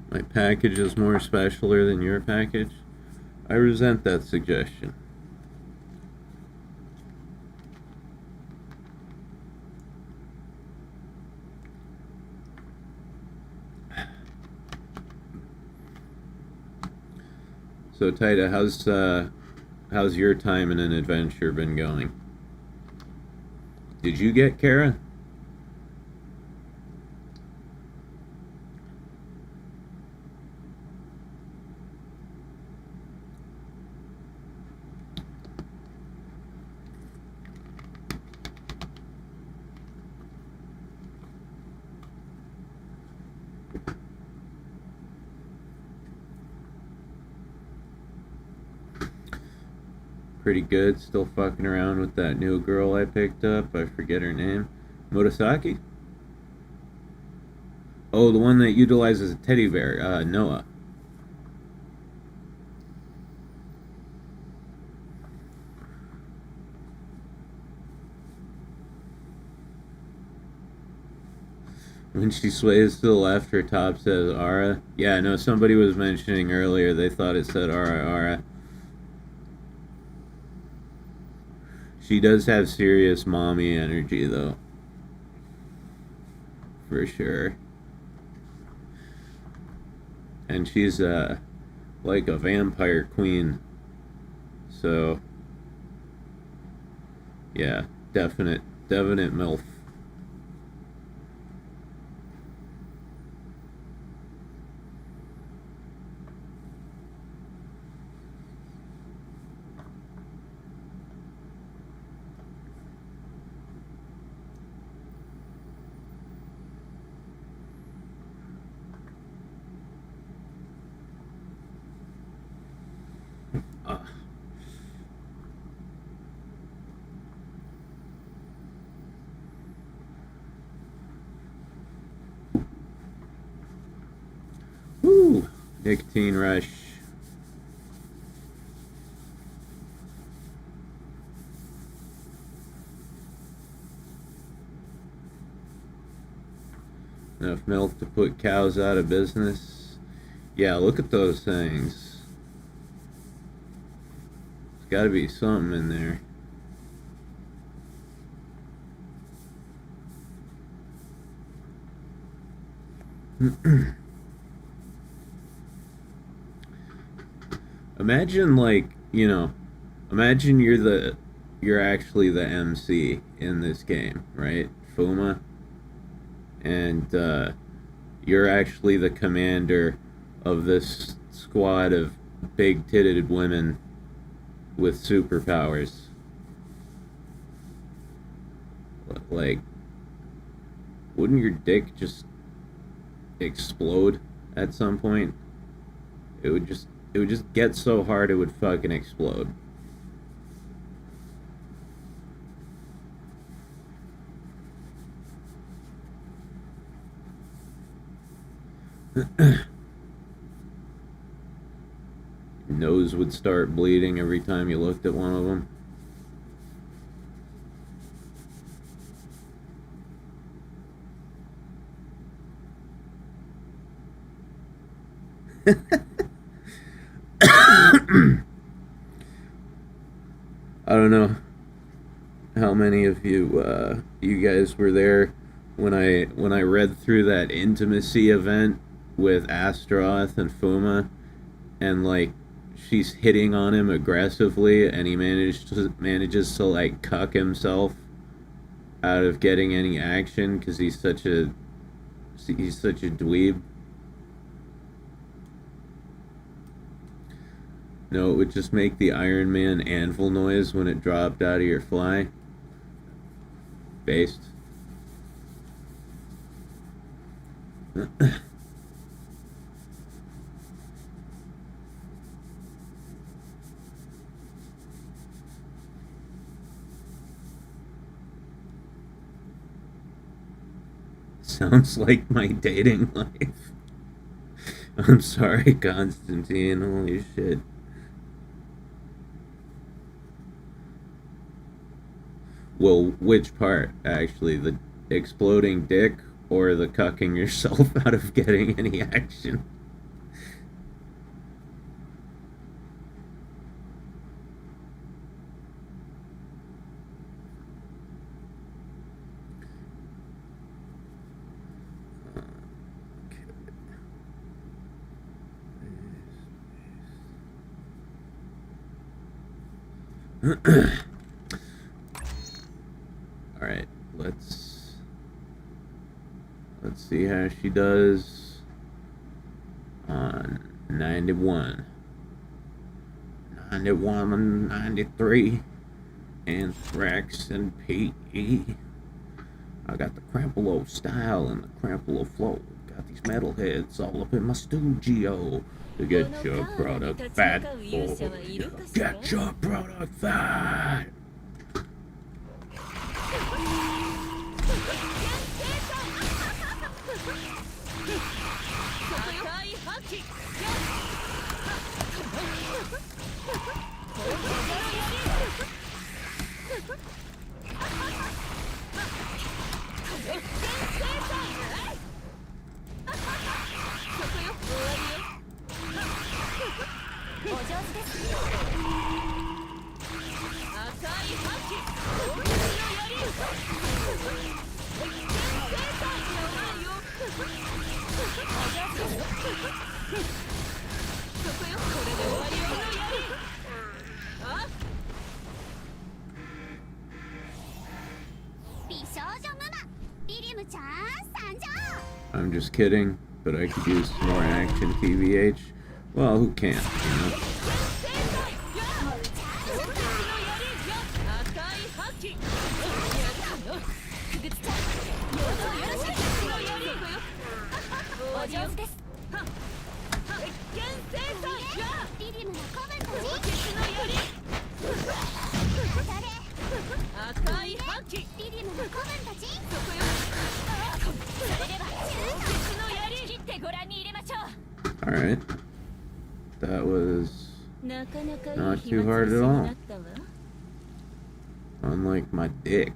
Speaker 3: My package is more specialer than your package? I resent that suggestion. So Taita, how's your time in an adventure been going? Did you get Cara? Pretty good. Still fucking around with that new girl I picked up. I forget her name. Murasaki? Oh, the one that utilizes a teddy bear. Noah. When she sways to the left, her top says Ara. Yeah, no, somebody was mentioning earlier they thought it said Ara Ara. She does have serious mommy energy, though. For sure. And she's, like a vampire queen. So, yeah, definite MILF. Woo! Nicotine rush. Enough milk to put cows out of business. Yeah, look at those things. There's gotta be something in there. Imagine, like, you know, imagine you're actually the MC in this game, right? Fuma. And you're actually the commander of this squad of big-titted women with superpowers. Like, wouldn't your dick just explode at some point? It would just get so hard it would fucking explode. Nose would start bleeding every time you looked at one of them. I don't know how many of you guys were there when I read through that intimacy event with Astaroth and Fuma, and like she's hitting on him aggressively, and he manages to like cuck himself out of getting any action because he's such a dweeb. No, it would just make the Iron Man anvil noise when it dropped out of your fly. Based. Sounds like my dating life. I'm sorry, Constantine. Holy shit. Well, which part, actually? The exploding dick or the cucking yourself out of getting any action? Alright, let's see how she does on 91, 93, Anthrax and PE. I got the Crampolo style and the Crampolo flow. Got these metalheads all up in my studio. To get your product fat, get your product fat. I'm just kidding, but I could use some more action, TBH. Well, who can't, you know? Alright. That was not too hard at all. Unlike my dick.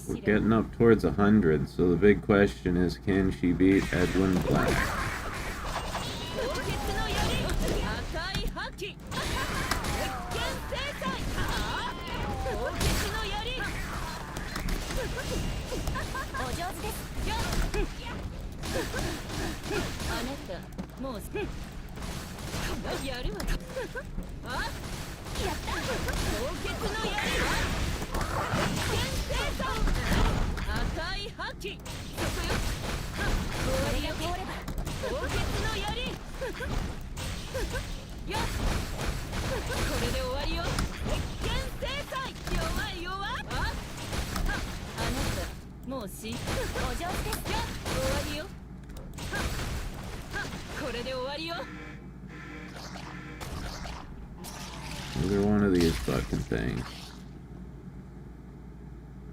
Speaker 3: We're getting up towards 100, so the big question is, can she beat Edwin Black? Either one of these fucking things.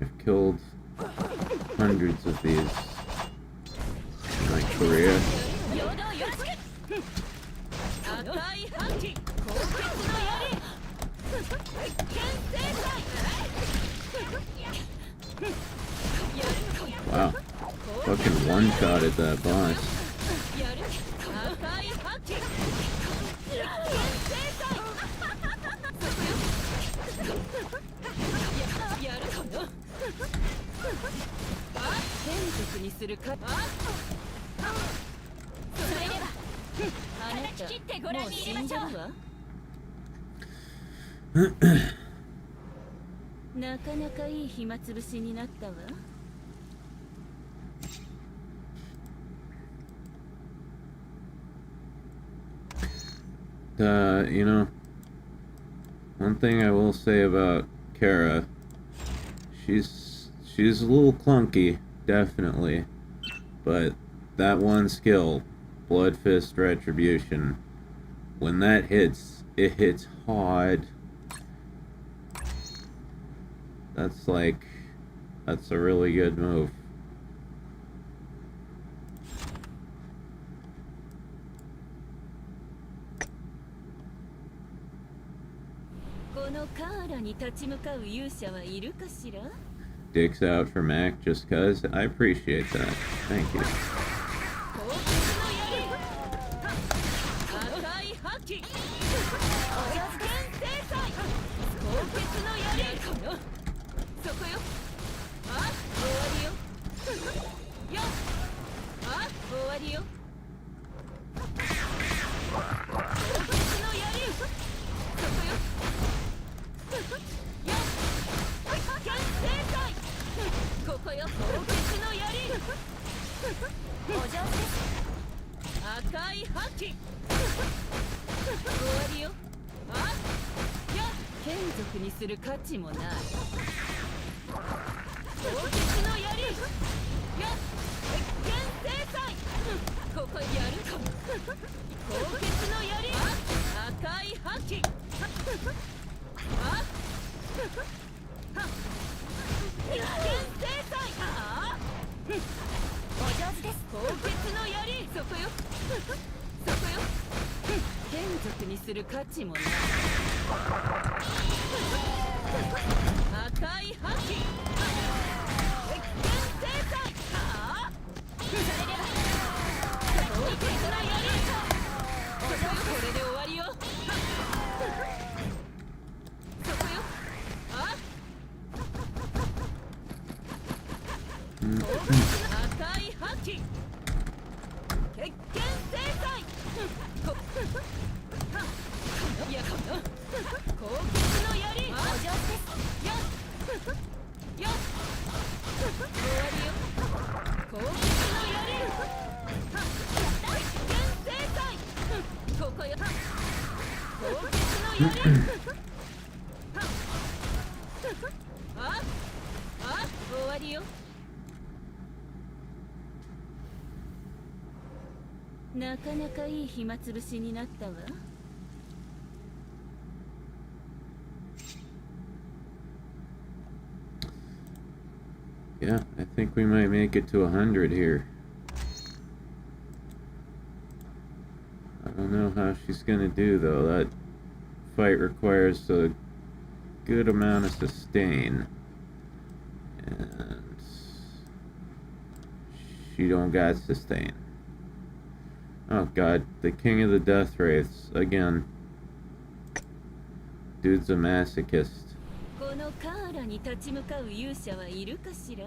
Speaker 3: I've killed hundreds of these in my career. Wow. Fucking one-shotted that boss.
Speaker 6: やる赤い覇気やるかな天族にするかそれではあなた切ってご覧に入れましょうなかなかいい暇つぶしになったわ。
Speaker 3: You know, one thing I will say about Cara, she's a little clunky, definitely, but that one skill, Blood Fist Retribution, when that hits, it hits hard. That's a really good move.
Speaker 6: このカーラに立ち向かう勇者はいるかしら
Speaker 3: Dicks out for Mac just cuz. I appreciate that. Thank you.
Speaker 6: 赤い覇気高血の槍かなそこよあ終わりよよあ終わりよ高血の槍そこよよ剣制裁ここよ高血の槍お上手です赤い覇気終わりよあや眷属にする価値もない高血の槍や剣制裁ここやるか高血の槍赤い覇気あ剣制裁お上手です高血の槍そこよそこよ眷属にする価値もない赤い覇気剣制裁それでは高血の槍そこよこれで終わりよそこよあ赤い覇気鉄拳制裁いやこの高血の槍お上手ですよよ終わりよ高血の槍鉄拳制裁ここよ高血の槍終わりよなかなかいい暇つぶしになったわ。
Speaker 3: Yeah, I think we might make it to 100 here. I don't know how she's gonna do though. That fight requires a good amount of sustain. And she don't got sustain. Oh god, the king of the death wraiths again. Dude's a masochist.
Speaker 6: このカーラに立ち向かう勇者はいるかしら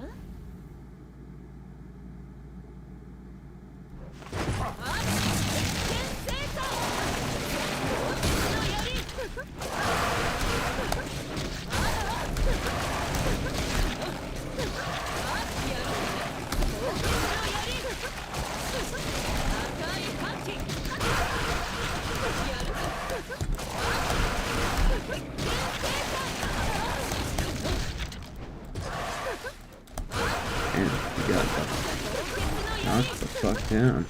Speaker 3: Knock the fuck down.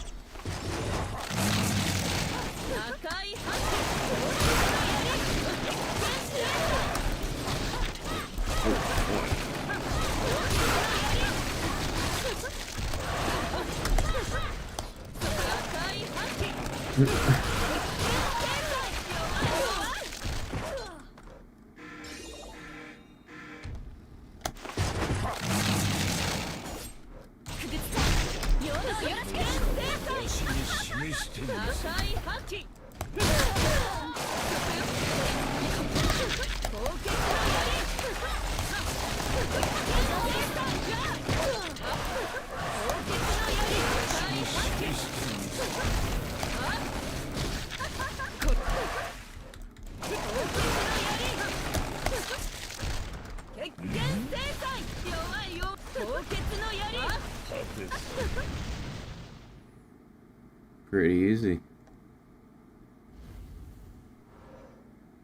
Speaker 3: pretty easy.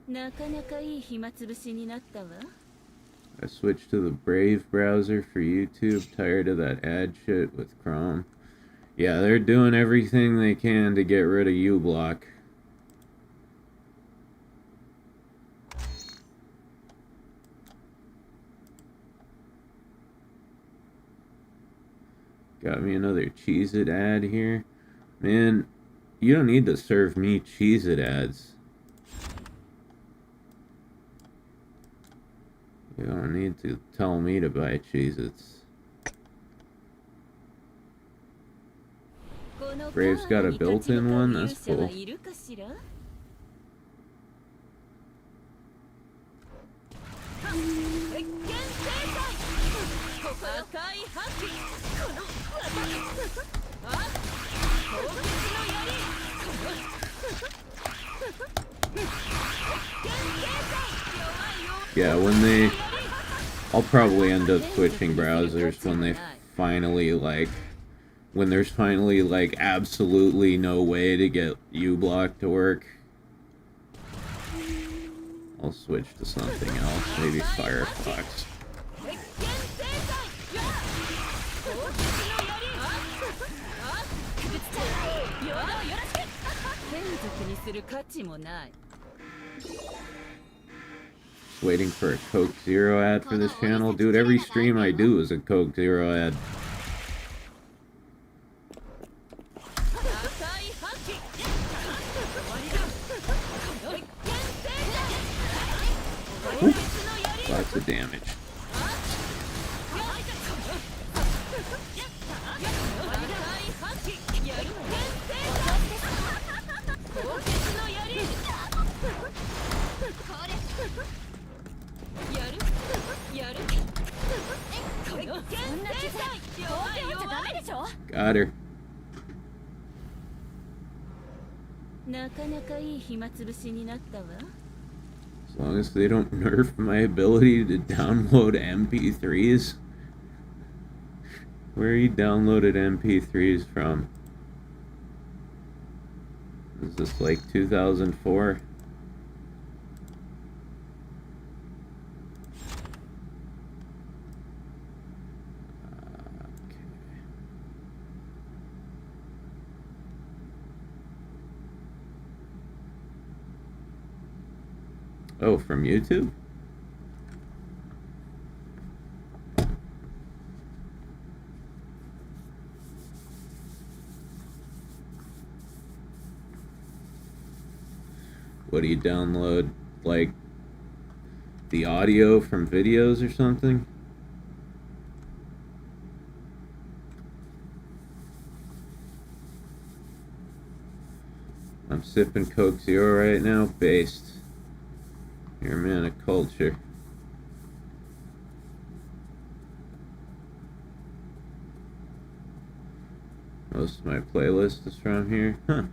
Speaker 4: なかなかいい暇つぶしになったわ。
Speaker 3: I switched to the Brave browser for YouTube. Tired of that ad shit with Chrome. Yeah, they're doing everything they can to get rid of uBlock. Got me another Cheez-It ad here. Man, you don't need to serve me Cheez-It ads. You don't need to tell me to buy Cheez-Its. Brave's got a built-in one? That's cool. Yeah, when they... I'll probably end up switching browsers when they finally, like... When there's finally, like, absolutely no way to get uBlock to work. I'll switch to something else, maybe Firefox. Waiting for a Coke Zero ad for this channel. Dude, every stream I do is a Coke Zero ad. Lots of damage. Got her. As long as they don't nerf my ability to download MP3s. Where you downloaded MP3s from? Is this like 2004? Oh, from YouTube? What do you download? Like the audio from videos or something? I'm sipping Coke Zero right now, based. You're a man of culture. Most of my playlist is from here. Huh.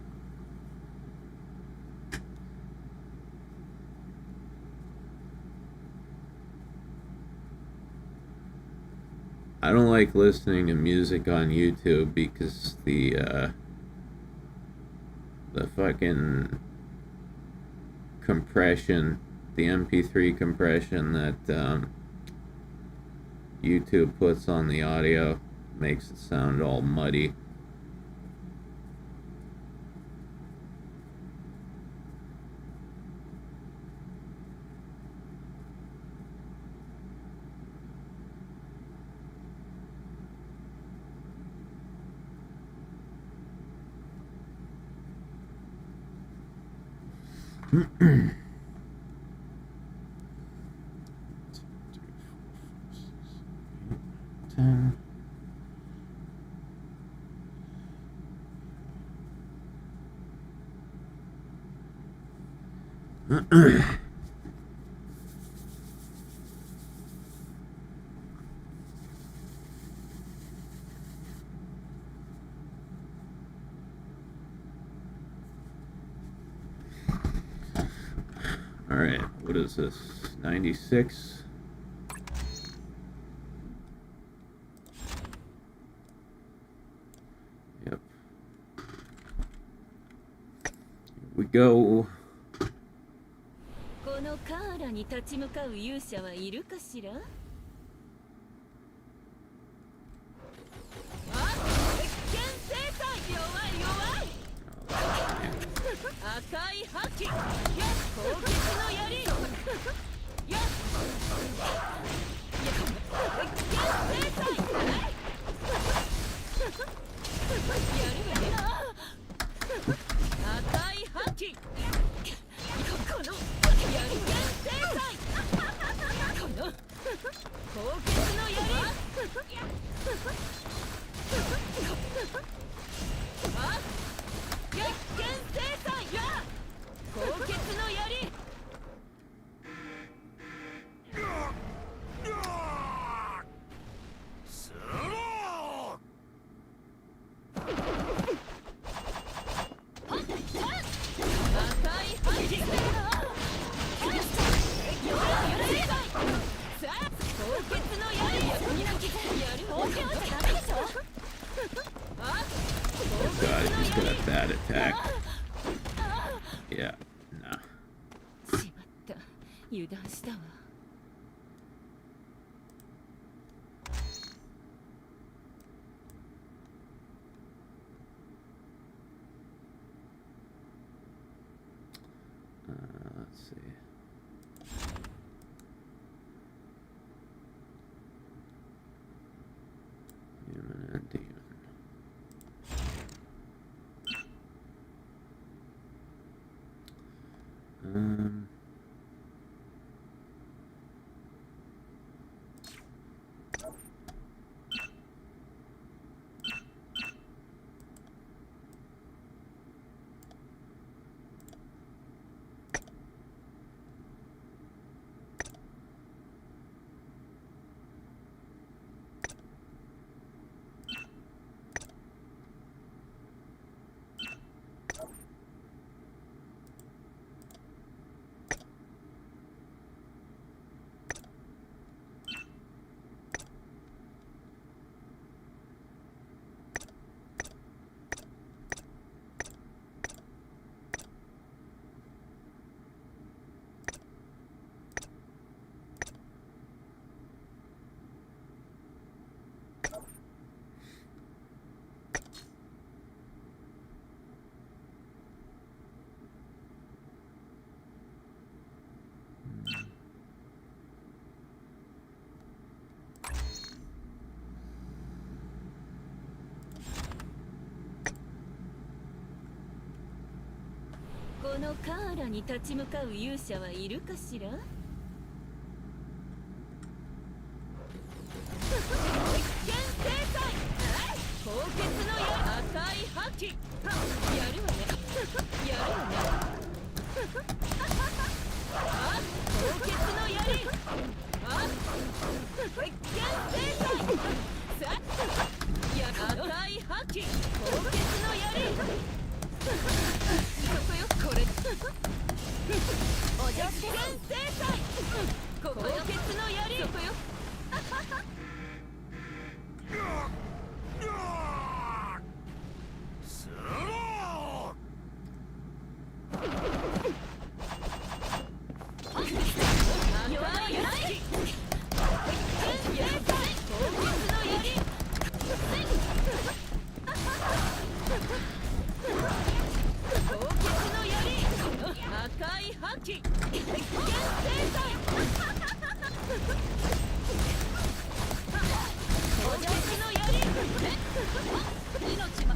Speaker 3: I don't like listening to music on YouTube because the fucking compression, the MP3 compression that YouTube puts on the audio makes it sound all muddy. Alright, what is this? 96? Yep.
Speaker 2: go.
Speaker 6: このカーラに立ち向かう勇者はいるかしら？あ、鉄拳制裁、弱い弱い。赤い覇気、やっ攻撃の槍。やっ鉄拳制裁。やるわね。赤い覇気。このやる剣制裁。この高血の槍。あ、月剣制裁や高血の槍。
Speaker 2: God, he's got a bad attack. Yeah, nah.
Speaker 6: しまった、油断したわ。
Speaker 2: Let's see. Human and demon.
Speaker 6: このカーラに立ち向かう勇者はいるかしら？剣制裁、高血の矢、赤い覇気。やるわね。やるわね。あ、高血の槍。あ、剣制裁。さあ、や赤い覇気、高血の槍。そこよ、これ。おじゃす剣制裁。高血の槍。そこよ。赤い覇気、鉄拳制裁。おじゃすの槍。命ま。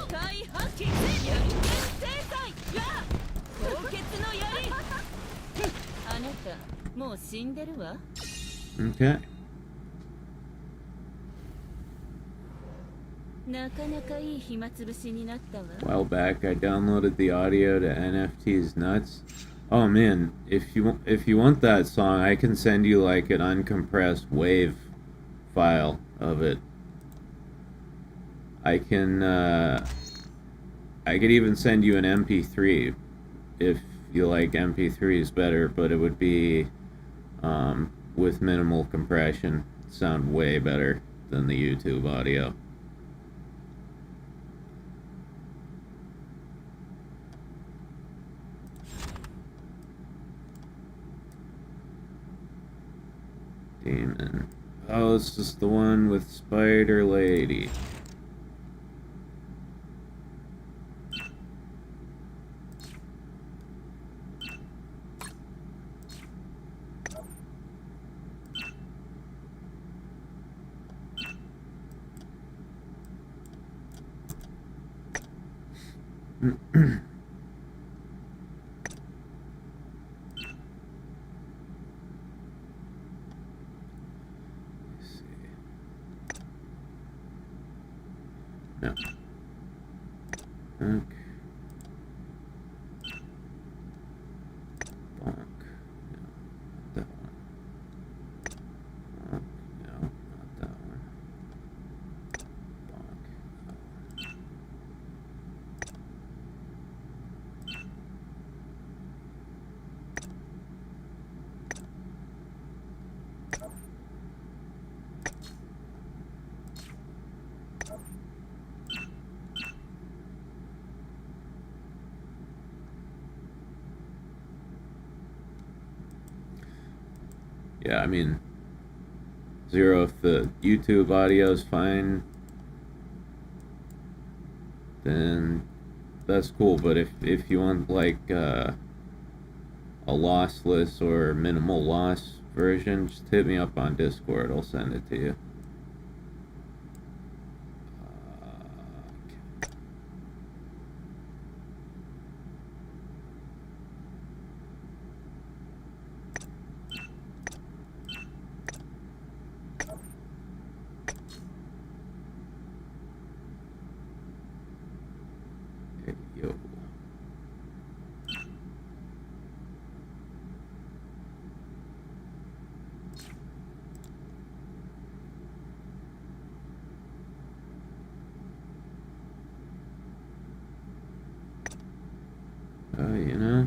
Speaker 6: 赤い覇気、やる剣制裁。や高血の槍。あなたもう死んでるわ。
Speaker 2: Okay.
Speaker 6: なかなかいい暇つぶしになったわ。
Speaker 2: A while back, I downloaded the audio to NFT's Nuts. Oh man, if you want that song, I can send you like an uncompressed wave file of it. I could even send you an MP3 if you like MP3s better, but it would be with minimal compression. Sound way better than the YouTube audio.
Speaker 3: Demon. Oh, this is the one with Spider Lady. No. Okay. Bonk. No, not that one. Bonk. No, not that one. Bonk. No. Yeah, I mean, Zero, if the YouTube audio is fine, then that's cool. But if you want like a lossless or minimal loss version, just hit me up on Discord. I'll send it to you. Yo. You know.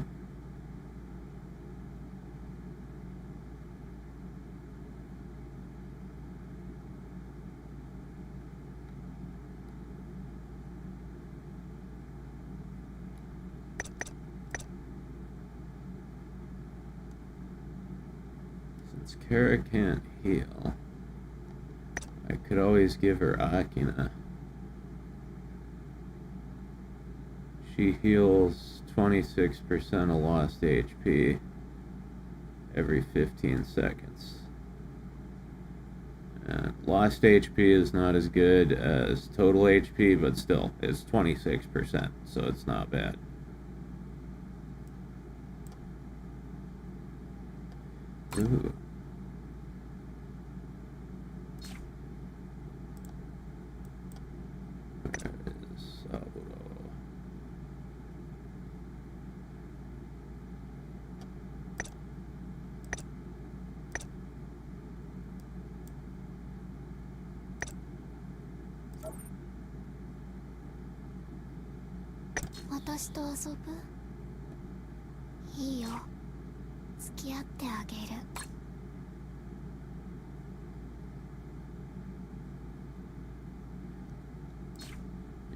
Speaker 3: Since Cara can't heal, I could always give her Akina. She heals 26% of lost HP every 15 seconds. And lost HP is not as good as total HP, but still, it's 26%, so it's not bad. Ooh. Where is Saburo?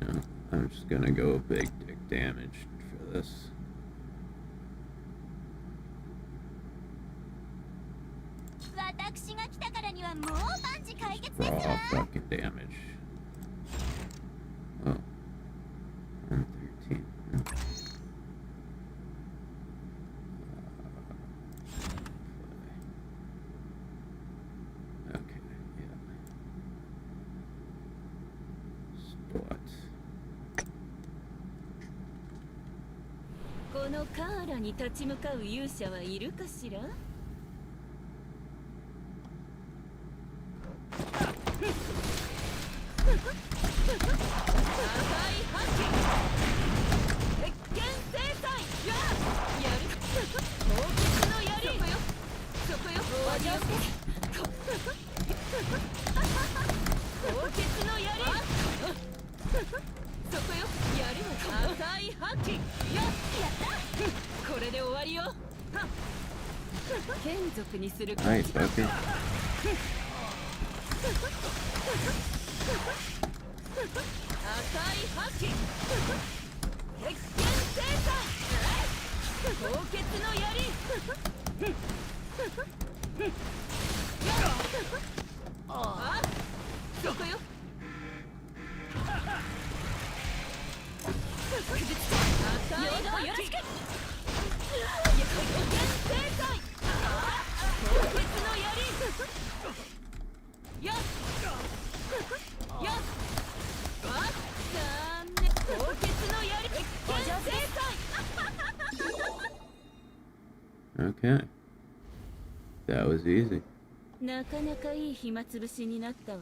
Speaker 3: Yeah, I'm just gonna go big dick damage for this. Raw fucking damage. Oh. 113. Okay, yeah. Spot.
Speaker 6: このカーラに立ち向かう勇者はいるかしら？Alright,
Speaker 3: fucker.
Speaker 6: 凍結の槍
Speaker 3: Okay. That was easy.
Speaker 6: なかなかいい暇つぶしになったわ。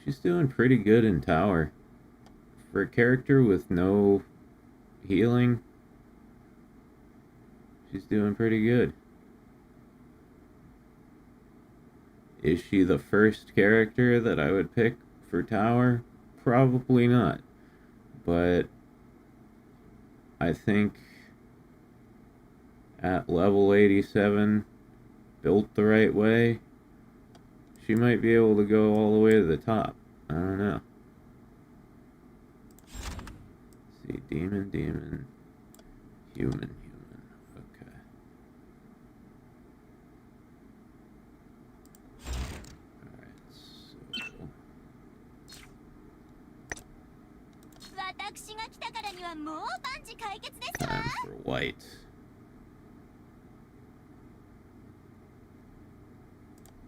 Speaker 3: She's doing pretty good in tower. For a character with no healing, she's doing pretty good. Is she the first character that I would pick for tower? Probably not. But I think at level 87, built the right way, she might be able to go all the way to the top. I don't know. Let's see, demon, demon, human, human. Okay. Alright, so...
Speaker 4: 私が来たからにはもう万事解決ですわ。
Speaker 3: Time for white.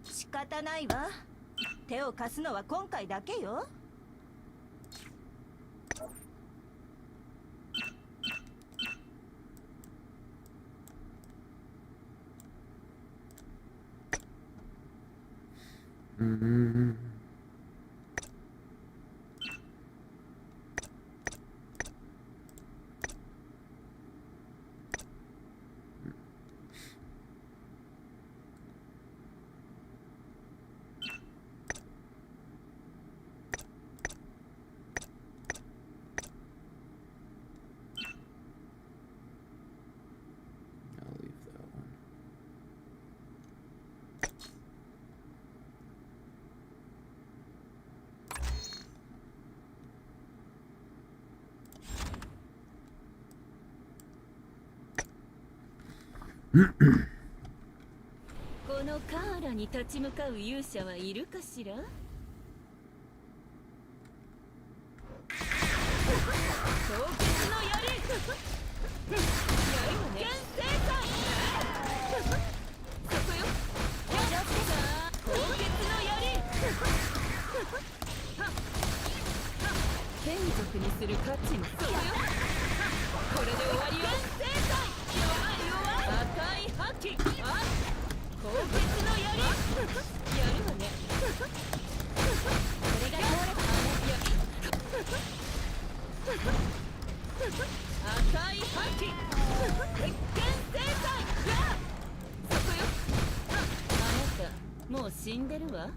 Speaker 4: 仕方ないわ。手を貸すのは今回だけよ。
Speaker 3: Mm-hmm. I'll leave that one. Mm-hmm.
Speaker 6: このカーラに立ち向かう勇者はいるかしら？凍結の槍。やるわね。現世界。そこよ。凍結の槍。眷属にする価値もそこよ。これで終わりよ。現世界。弱い弱い。赤い覇気。あ。凍結の槍。やるわね。これが強烈なや。赤い覇気。現世界。そこよ。あなたもう死んでるわ。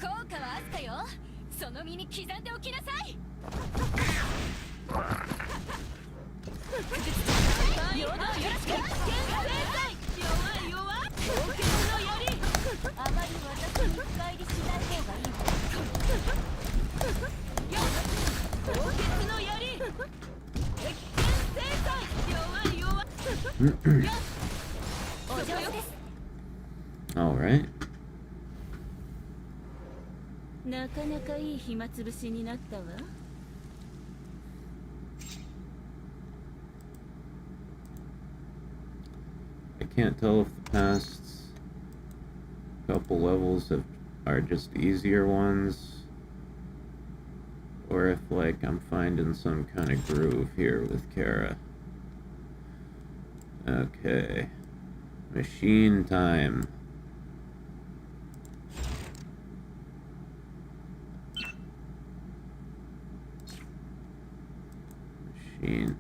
Speaker 7: 効果はあったよ。その身に刻んでおきなさい。
Speaker 6: よろしく。現世界。弱い弱い。凍結の槍。
Speaker 4: あまり私に深入りしない方がいいわ。
Speaker 6: 凍結の槍。現世界。弱い弱い。お上手です。
Speaker 3: Alright.
Speaker 6: なかなかいい暇つぶしになったわ。
Speaker 3: I can't tell if the past couple levels are just easier ones, or if, like, I'm finding some kind of groove here with Cara. Okay. Machine time. Machine time.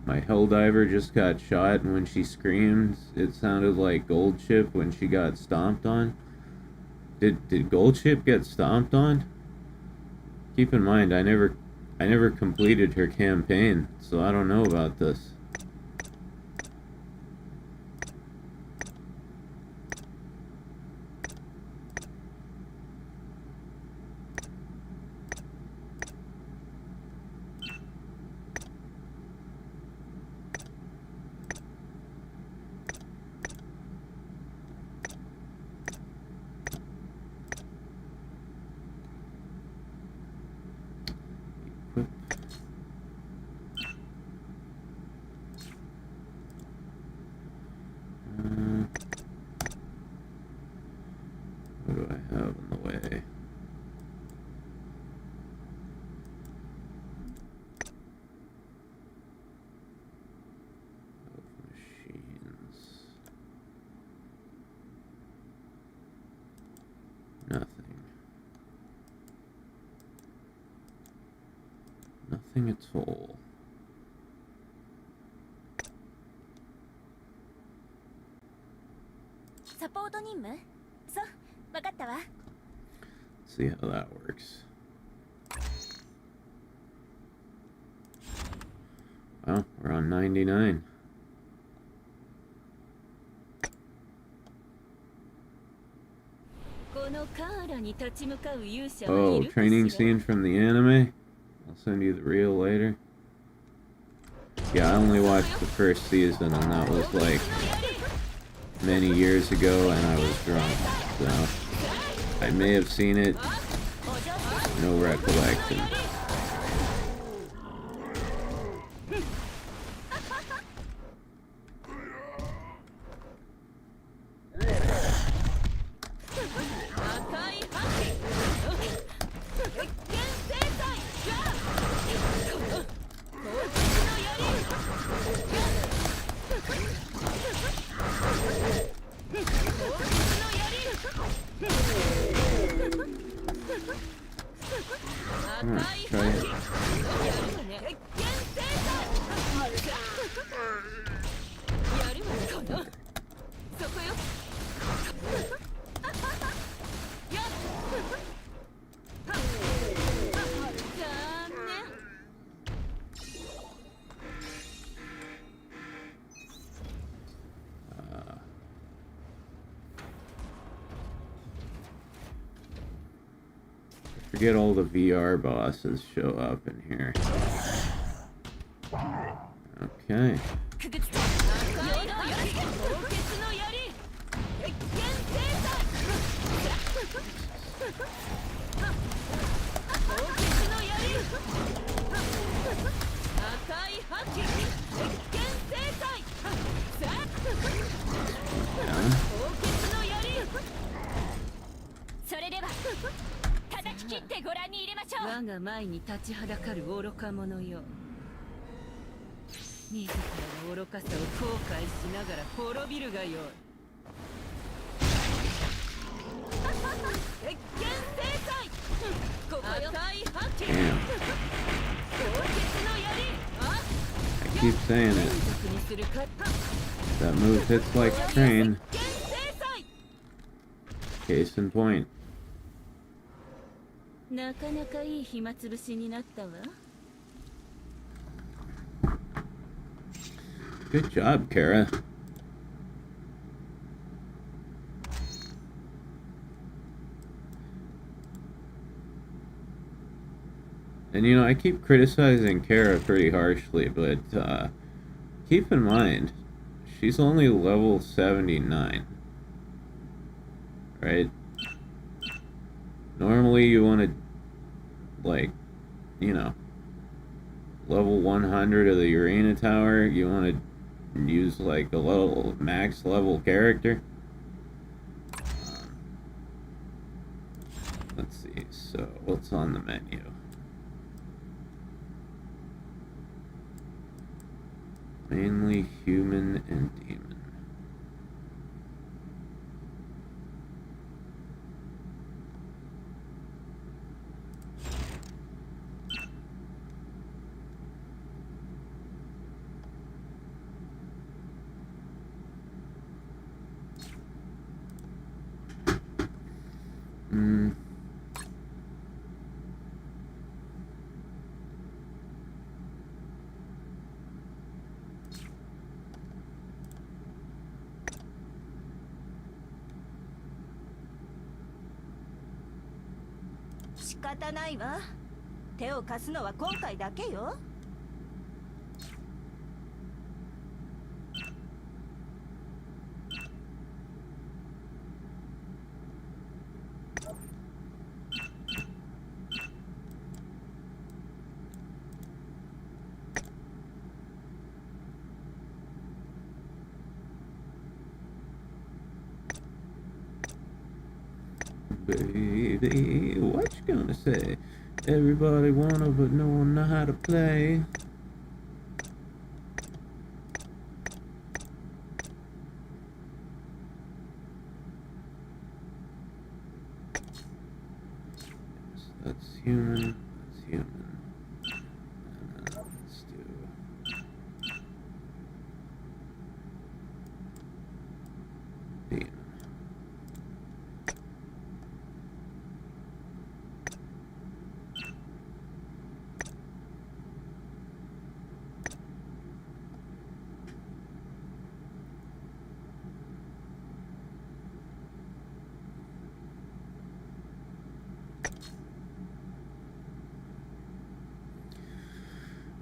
Speaker 3: My Helldiver just got shot, and when she screamed, it sounded like Goldship when she got stomped on. Did Goldship get stomped on? Keep in mind, I never completed her campaign, so I don't know about this. have in the way? Of machines. Nothing. Nothing at all.
Speaker 4: Support 任務? そう、わかったわ。
Speaker 3: See how that works. Well, we're on 99. Oh, training scene from the anime? I'll send you the reel later. Yeah, I only watched the first season, and that was like many years ago, and I was drunk, so I may have seen it. No recollection. Alright, try it. Forget all the VR bosses show up in here. Okay.
Speaker 6: Yeah. 我が前に立ちはだかる愚か者よ。自らの愚かさを後悔しながら滅びるがよい。鉄拳制裁。ここよ。赤い覇気。氷結の槍。
Speaker 3: I keep saying it. That move hits like a train. Case in point.
Speaker 6: なかなかいい暇つぶしになったわ。
Speaker 3: Good job, Cara. And you know, I keep criticizing Cara pretty harshly, but keep in mind, she's only level 79. Right? Normally you want to, like, you know, level 100 of the arena tower, you want to use like a little max level character. Let's see, so what's on the menu? Mainly human and demon. Hmm.
Speaker 4: Shikata nai wa. 手を貸すのは今回だけよ。
Speaker 3: Big What you gonna say? Everybody wanna, but no one know how to play. That's human. That's human. And then let's do. Demon.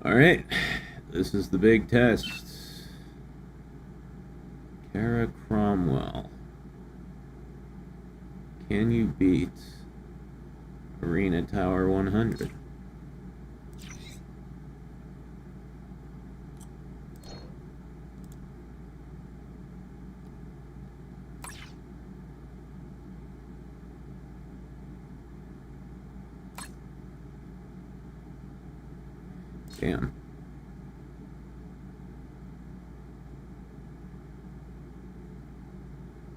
Speaker 3: Alright, this is the big test. Cara Cromwell. Can you beat Arena Tower 100? Damn.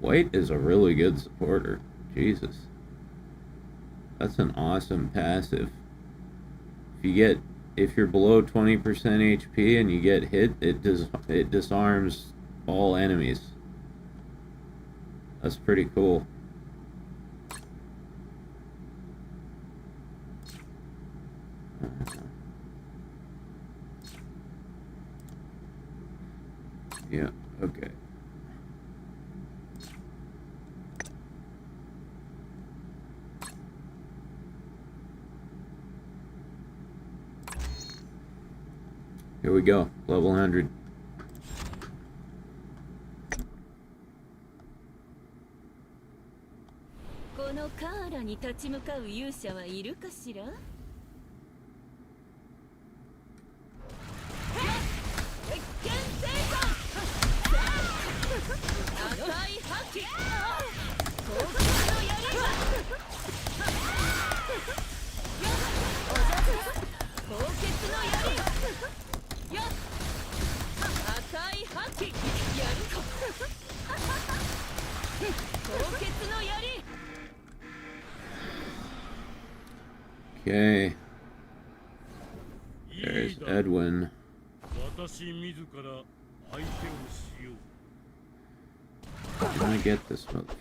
Speaker 3: White is a really good supporter. Jesus. That's an awesome passive. If you're below 20% HP and you get hit, it disarms all enemies. That's pretty cool. Yeah, okay. Here we go, level 100.
Speaker 6: このカーラに立ち向かう勇者はいるかしら？Okay.
Speaker 3: There's Edwin. Can I get this motherfucker?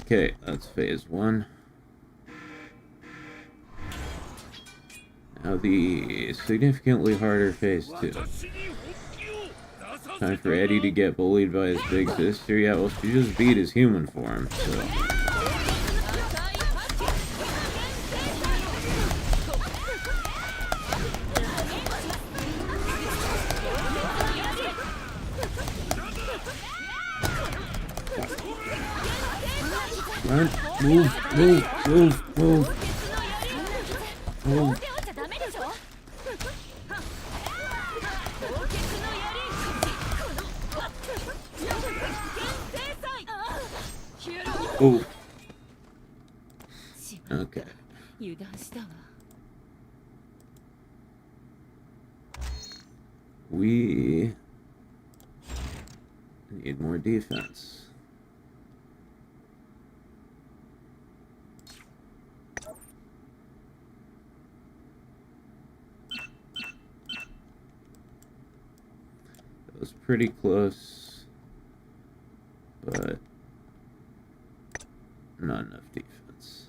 Speaker 3: Okay, that's phase 1. Now the significantly harder phase 2. Time for Eddie to get bullied by his big sister. Yeah, well, she just beat his human form, so... Run, move. Oh. Okay. We need more defense. That was pretty close, but not enough defense.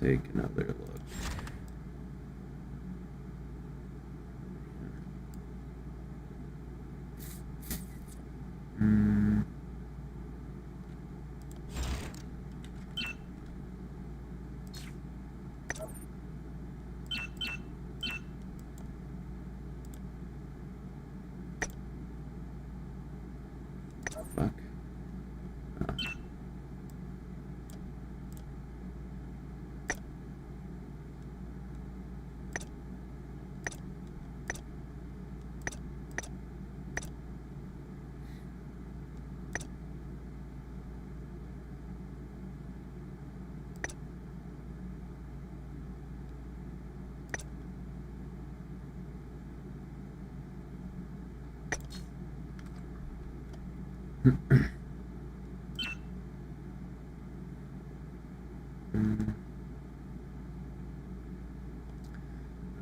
Speaker 2: take another look. Fuck.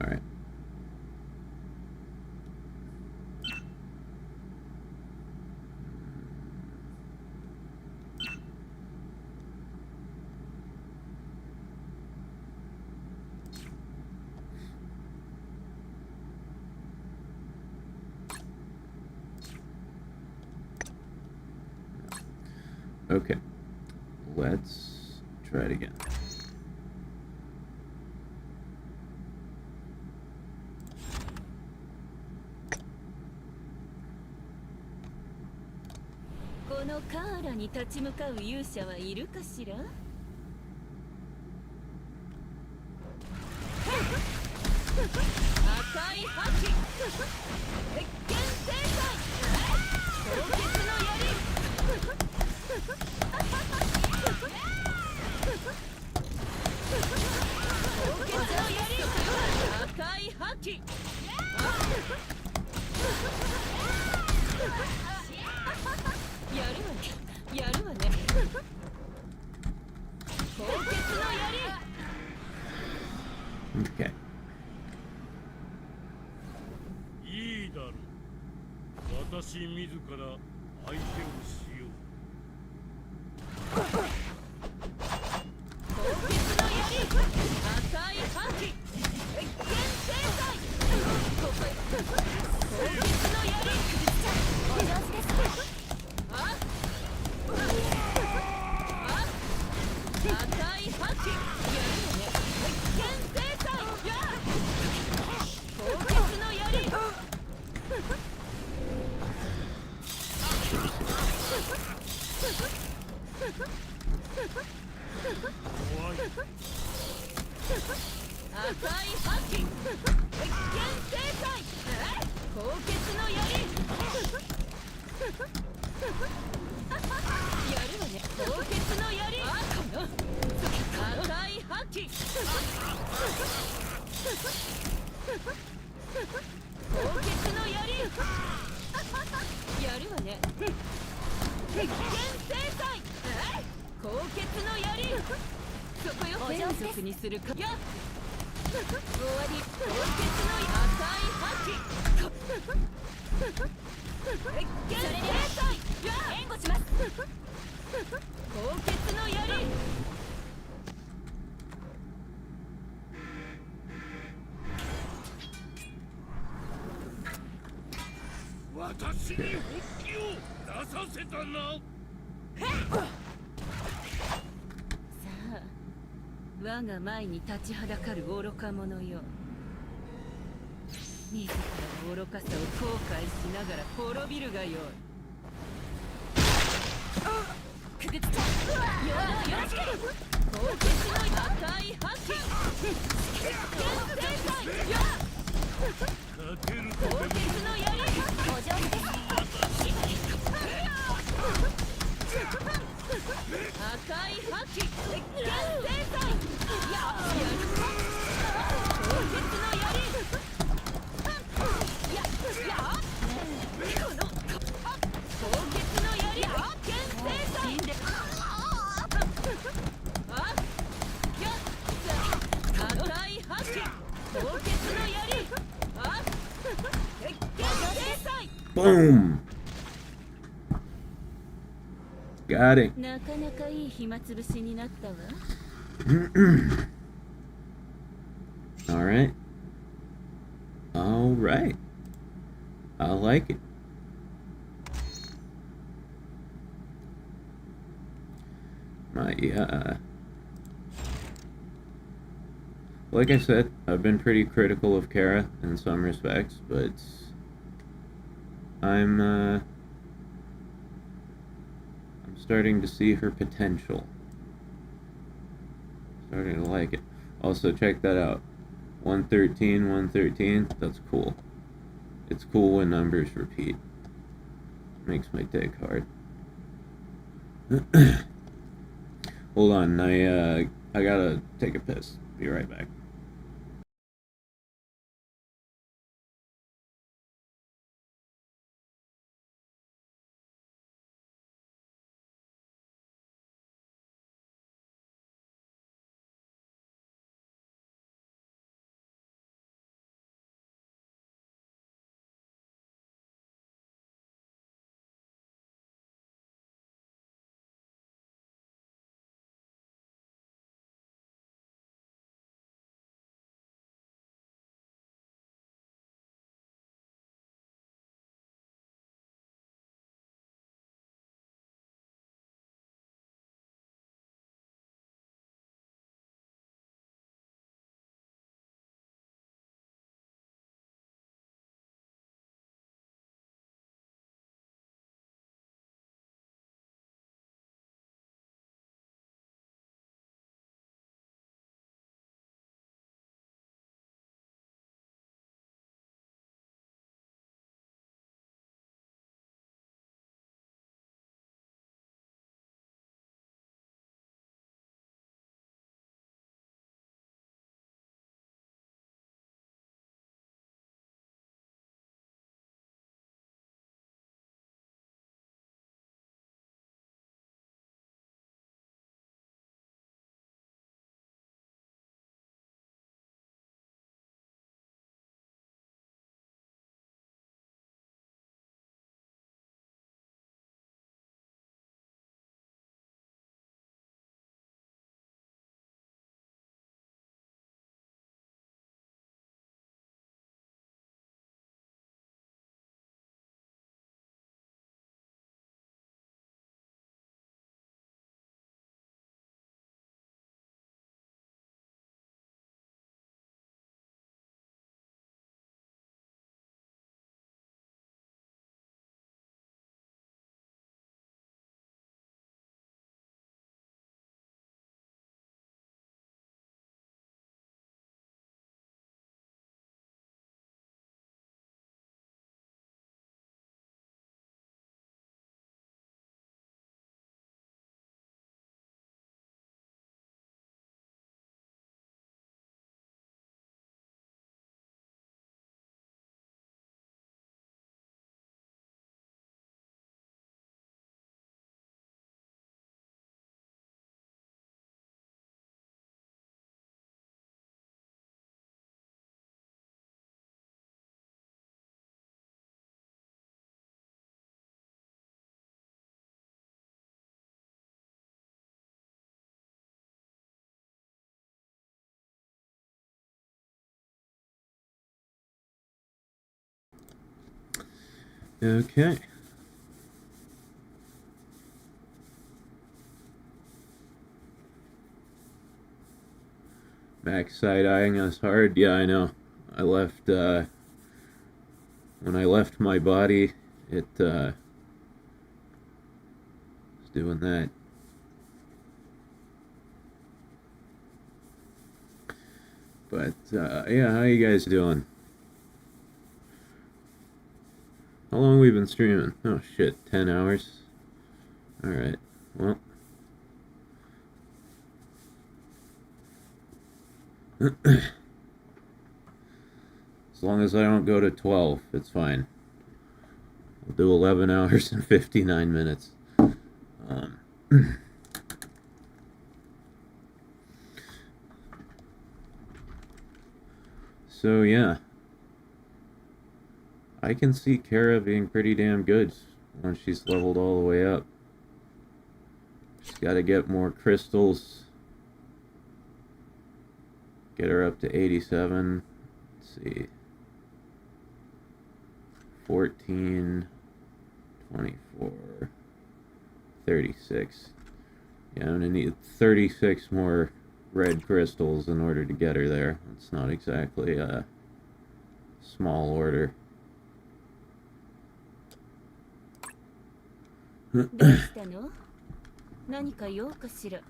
Speaker 2: All right. Okay, let's try it again.
Speaker 6: このカーラに立ち向かう勇者はいるかしら？赤い覇気、鉄拳制裁、凍結の槍。凍結の槍、赤い覇気。やるわね、やるわね。凍結の槍。
Speaker 2: Okay.
Speaker 5: いいだろう。私自ら相手をしよう。
Speaker 6: 凍結の槍、赤い覇気、鉄拳制裁。凍結の槍、お上手です。赤い覇気、やるわね。鉄拳制裁。凍結の槍。
Speaker 5: 怖い。
Speaker 6: 赤い覇気、鉄拳制裁。凍結の槍。やるわね。凍結の槍。赤い覇気。凍結の槍。やるわね。鉄拳制裁。凍結の槍。そこよ。連続にするか。やっ。終わり。凍結の赤い覇気。鉄拳制裁。援護します。凍結の槍。
Speaker 5: 私に本気を出させたな。
Speaker 6: さあ、我が前に立ちはだかる愚か者よ。自らの愚かさを後悔しながら滅びるがよい。くぐっちゃう。よろしく。凍結の赤い覇気。鉄拳制裁。
Speaker 5: 勝てる
Speaker 6: 凍結の槍。お上手です。赤い覇気。鉄拳制裁。やる。凍結の槍。この凍結の槍。鉄拳制裁。赤い覇気。凍結の槍。鉄拳制裁。
Speaker 2: Boom! Got it.
Speaker 6: なかなかいい暇つぶしになったわ。
Speaker 3: Alright. Alright. I like it. Like I said, I've been pretty critical of Cara in some respects, but I'm starting to see her potential. Starting to like it. Also, check that out. 113, 113. That's cool. It's cool when numbers repeat. Makes my day hard. Hold on, I gotta take a piss. Be right back. Okay. Back side-eyeing us hard. Yeah, I know. I left, when I left my body, it, was doing that. But, yeah, how you guys doing? How long we been streaming? Oh, shit, 10 hours? Alright, well. As long as I don't go to 12, it's fine. I'll do 11 hours and 59 minutes. So, yeah. I can see Cara being pretty damn good once she's leveled all the way up. She's got to get more crystals. Get her up to 87. Let's see. 14, 24, 36. Yeah, I'm gonna need 36 more red crystals in order to get her there. It's not exactly a small order.
Speaker 4: どうしたの？何か用かしら。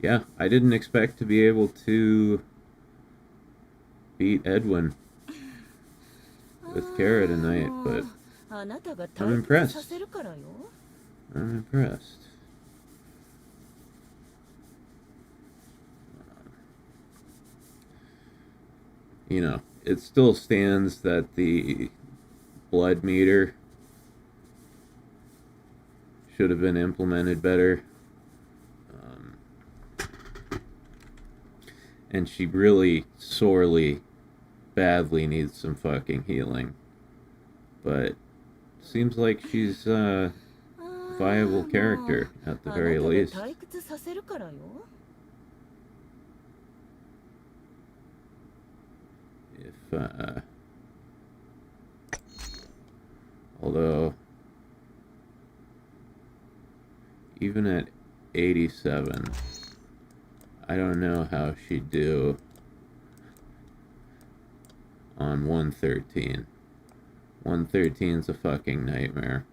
Speaker 3: Yeah, I didn't expect to be able to beat Edwin with Cara tonight, but
Speaker 4: あなたが
Speaker 3: I'm
Speaker 4: 退
Speaker 3: impressed.
Speaker 4: 屈させるからよ。
Speaker 3: I'm impressed. You know, it still stands that the blood meter should have been implemented better. And she really sorely, badly needs some fucking healing. But seems like she's a viable character at the very least.
Speaker 4: あなたが退屈させるからよ。
Speaker 3: If, although, even at 87, I don't know how she'd do on 113. 113's a fucking nightmare.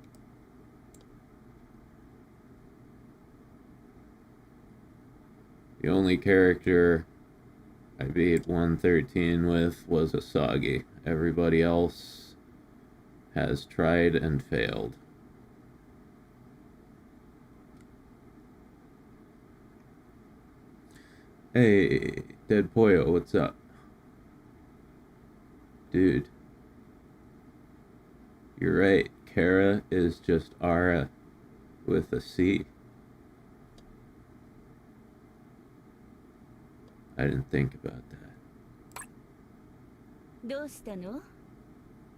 Speaker 3: The only character I beat 113 with was Asagi. Everybody else has tried and failed. Hey, Dead Pollo, what's up? Dude. You're right, Cara is just Ara with a C. I didn't think about that.
Speaker 4: どうしたの？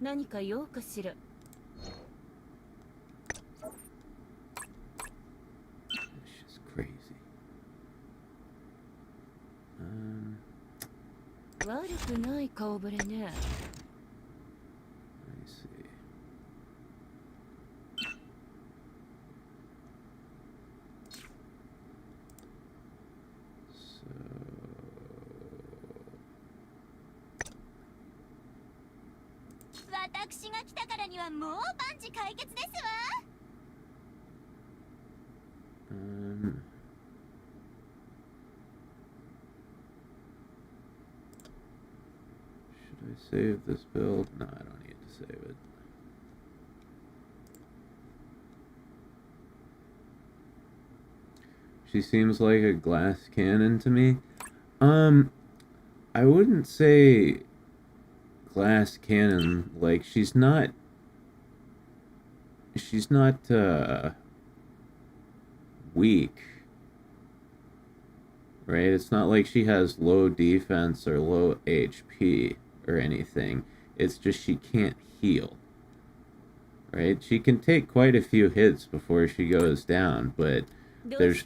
Speaker 4: 何か用かしら。
Speaker 3: It's just crazy.
Speaker 4: 悪くない顔ぶれね。
Speaker 3: Let me see. So
Speaker 4: 私が来たからにはもう万事解決ですわ。
Speaker 3: should I save this build? No, I don't need to save it. She seems like a glass cannon to me. I wouldn't say glass cannon. Like, she's not weak, right? It's not like she has low defense or low HP or anything. It's just she can't heal, right? She can take quite a few hits before she goes down, but there's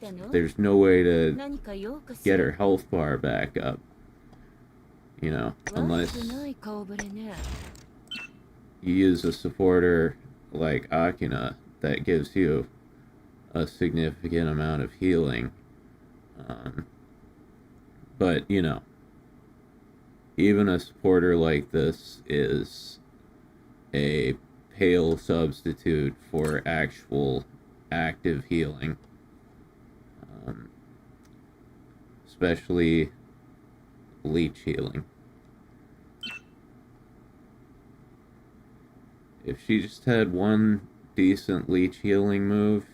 Speaker 3: no way to
Speaker 4: 何か用かし
Speaker 3: get
Speaker 4: ら。
Speaker 3: her health bar back up, you know,
Speaker 4: 悪
Speaker 3: unless
Speaker 4: くない顔ぶれね。
Speaker 3: you use a supporter like Akina that gives you a significant amount of healing. But, you know, even a supporter like this is a pale substitute for actual active healing. Especially leech healing. If she just had one decent leech healing move,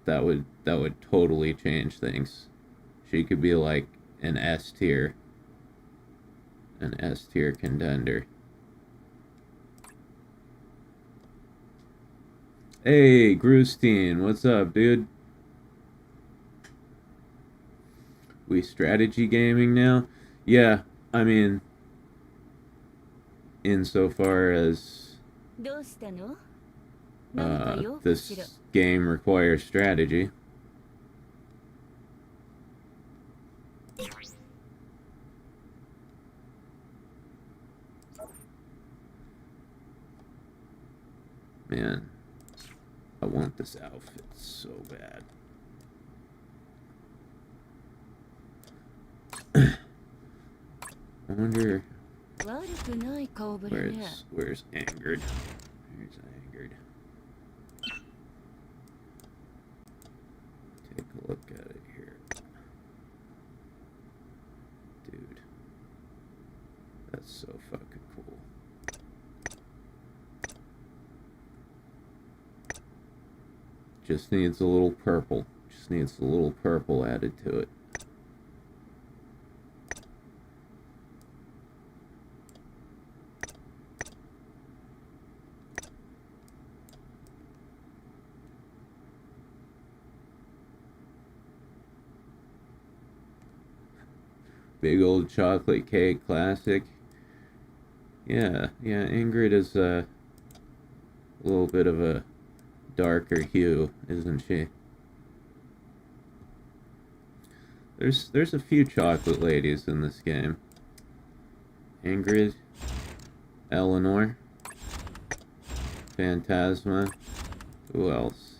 Speaker 3: that would totally change things. She could be like an S tier contender. Hey, Grustein, what's up, dude? We strategy gaming now? Yeah, I mean, insofar as
Speaker 4: どうしたの？何か用かしら。
Speaker 3: this game requires strategy. Man, I want this outfit so bad. I wonder
Speaker 4: 悪くない顔ぶれね。
Speaker 3: where's Angered? Here's Angered. Take a look at it here. Dude. That's so fucking cool. Just needs a little purple. Just needs a little purple added to it. Big old chocolate cake classic. Yeah, Ingrid is a little bit of a darker hue, isn't she? There's a few chocolate ladies in this game. Ingrid, Eleanor, Phantasma, who else?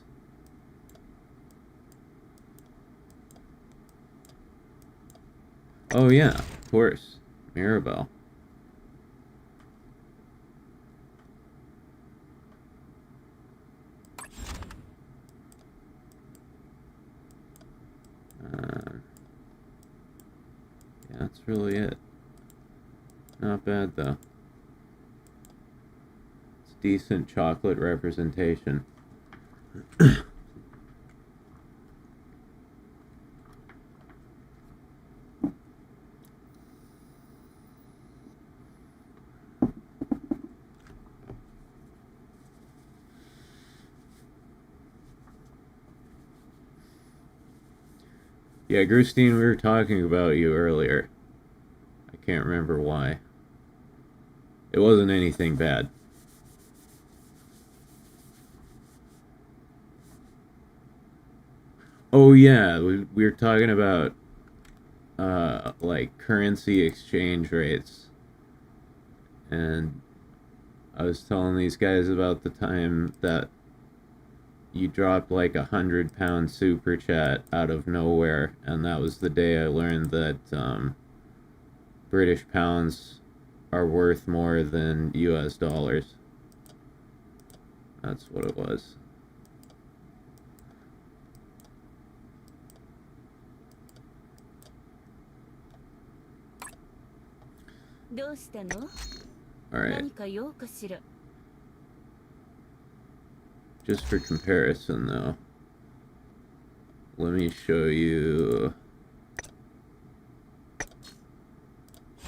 Speaker 3: Oh yeah, of course, Mirabelle. Yeah, that's really it. Not bad though. It's decent chocolate representation. Yeah, Grustein, we were talking about you earlier. I can't remember why. It wasn't anything bad. Oh yeah, we were talking about like currency exchange rates. And I was telling these guys about the time that you dropped like £100 super chat out of nowhere, and that was the day I learned that British pounds are worth more than US dollars. That's what it was. Alright. Just for comparison, though, let me show you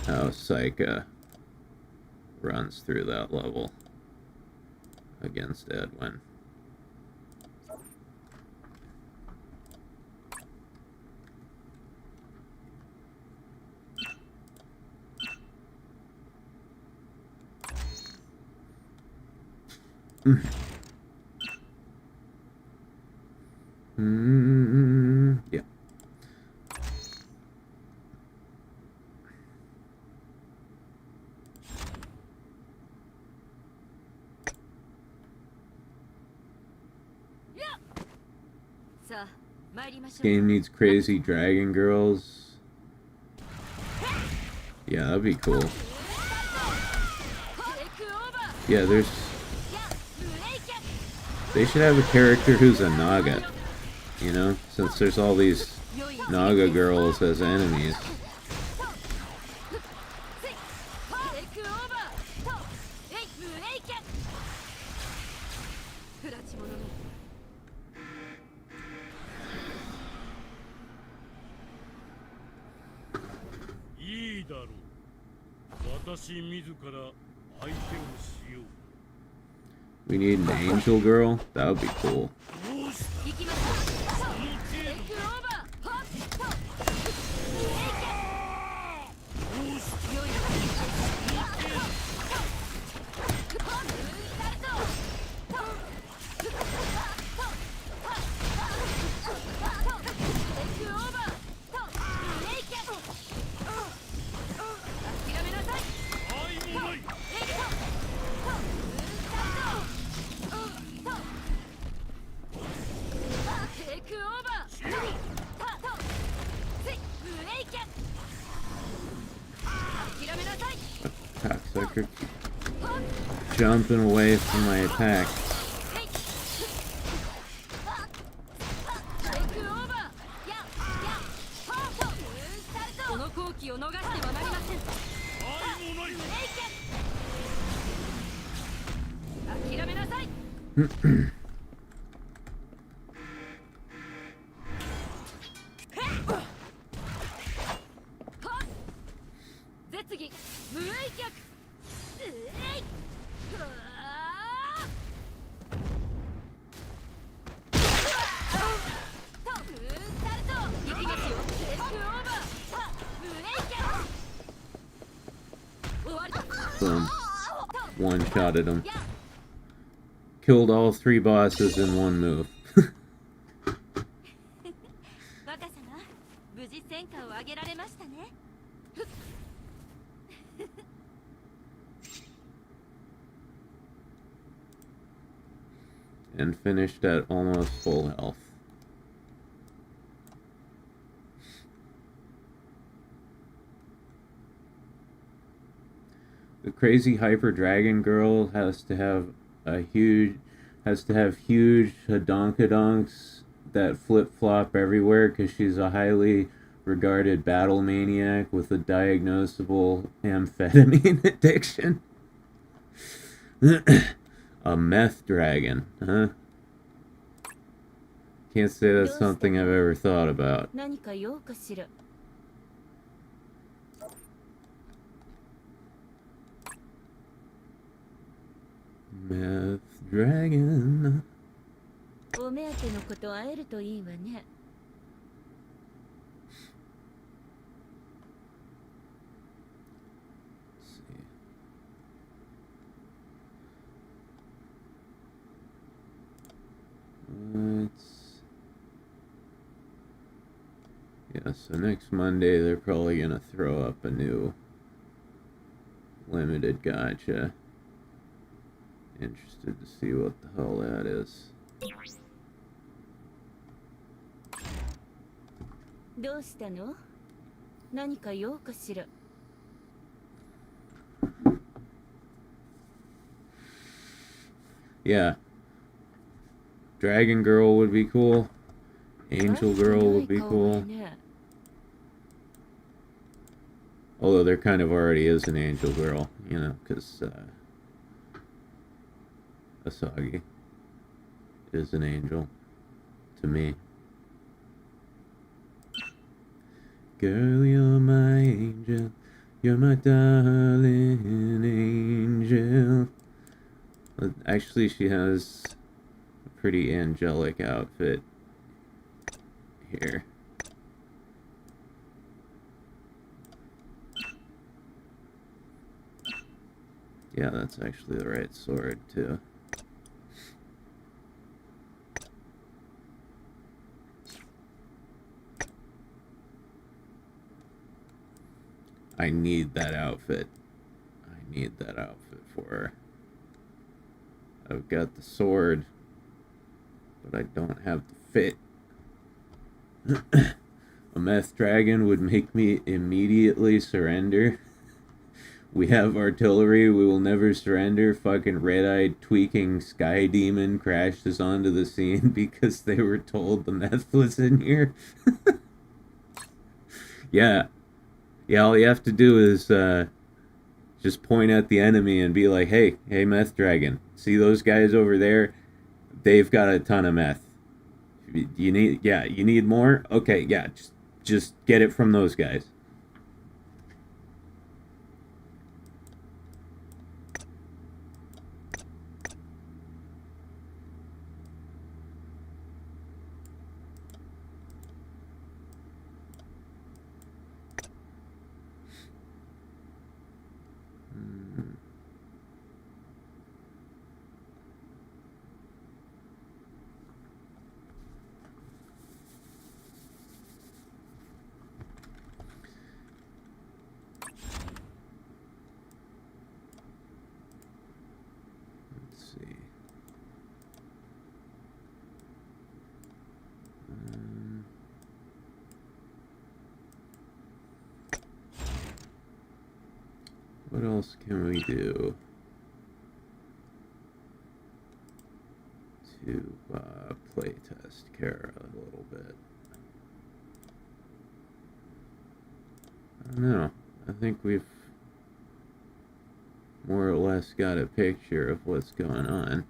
Speaker 3: how Psycha runs through that level against Edwin. Yeah. Game needs crazy dragon girls. Yeah, that'd be cool. Yeah, they should have a character who's a Naga, you know, since there's all these Naga girls as enemies. We need an angel girl? That would be cool.
Speaker 6: 行きましょう。テイクオーバー。はっと。良い
Speaker 3: Cocksucker. Jumping away from my attack.
Speaker 6: この好機を逃してはなりません。諦めなさい。絶技無影脚。
Speaker 3: Boom. One-shotted him. Killed all 3 bosses in 1 move.
Speaker 4: 若様、無事戦果を上げられましたね。
Speaker 3: And finished at almost full health. The crazy hyper dragon girl has to have huge hodonkadonks that flip-flop everywhere because she's a highly regarded battle maniac with a diagnosable amphetamine addiction. A meth dragon, huh? Can't say that's something I've ever thought about.
Speaker 4: 何か用かしら。
Speaker 3: Meth dragon.
Speaker 4: お目当てのこと会えるといいわね。
Speaker 3: Yeah, so next Monday they're probably gonna throw up a new limited gacha. Interested to see what the hell that is.
Speaker 4: どうしたの？何か用かしら。
Speaker 3: Yeah. Dragon Girl would be cool. Angel Girl would be cool. Although there kind of already is an Angel Girl, you know, because Asagi is an angel to me. Girl, you're my angel. You're my darling angel. Actually, she has a pretty angelic outfit here. Yeah, that's actually the right sword, too. I need that outfit. I need that outfit for her. I've got the sword, but I don't have the fit. A meth dragon would make me immediately surrender. We have artillery, we will never surrender. Fucking red-eyed tweaking sky demon crashes onto the scene because they were told the meth was in here. Yeah, all you have to do is just point at the enemy and be like, hey meth dragon, see those guys over there? They've got a ton of meth. You need more? Okay, yeah, just get it from those guys. else can we do to playtest Cara a little bit? I don't know. I think we've more or less got a picture of what's going on.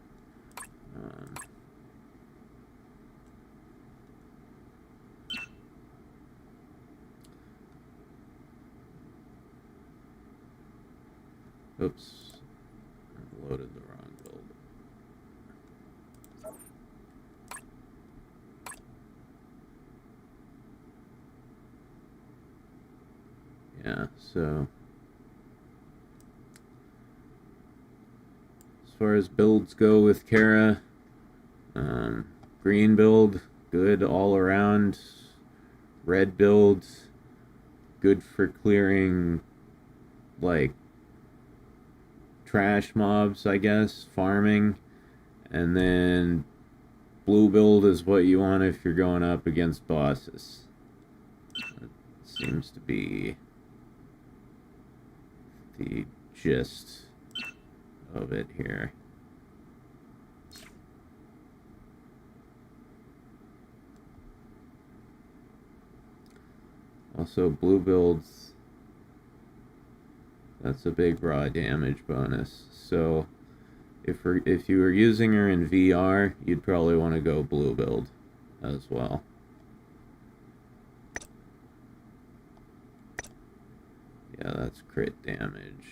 Speaker 3: Oops. I loaded the wrong build. Yeah, so as far as builds go with Cara, green build, good all around. Red build, good for clearing, like, trash mobs, I guess, farming. And then blue build is what you want if you're going up against bosses. That seems to be the gist of it here. Also, blue builds, that's a big raw damage bonus. So if you were using her in VR, you'd probably want to go blue build as well. Yeah, that's crit damage.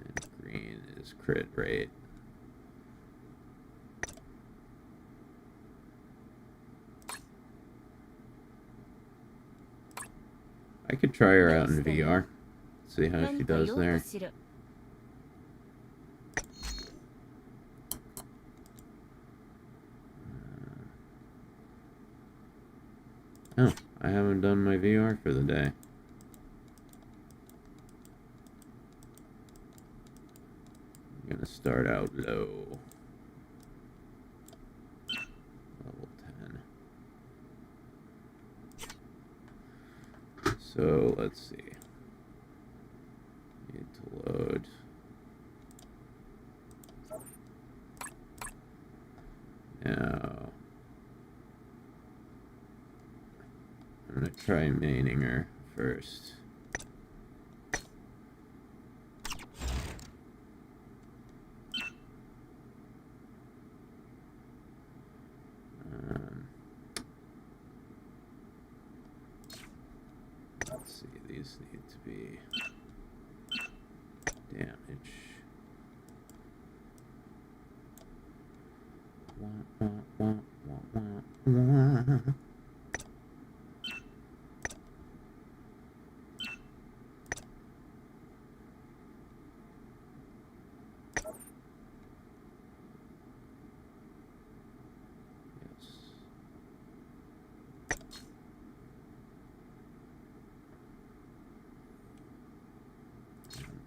Speaker 3: And green is crit rate. I could try her out in VR. See how she does there. Oh, I haven't done my VR for the day. I'm gonna start out low. Level 10. So, let's see. Need to load. Now, I'm gonna try maining her first. Let's see, these need to be damage. Wah, wah, wah, wah, wah, wah.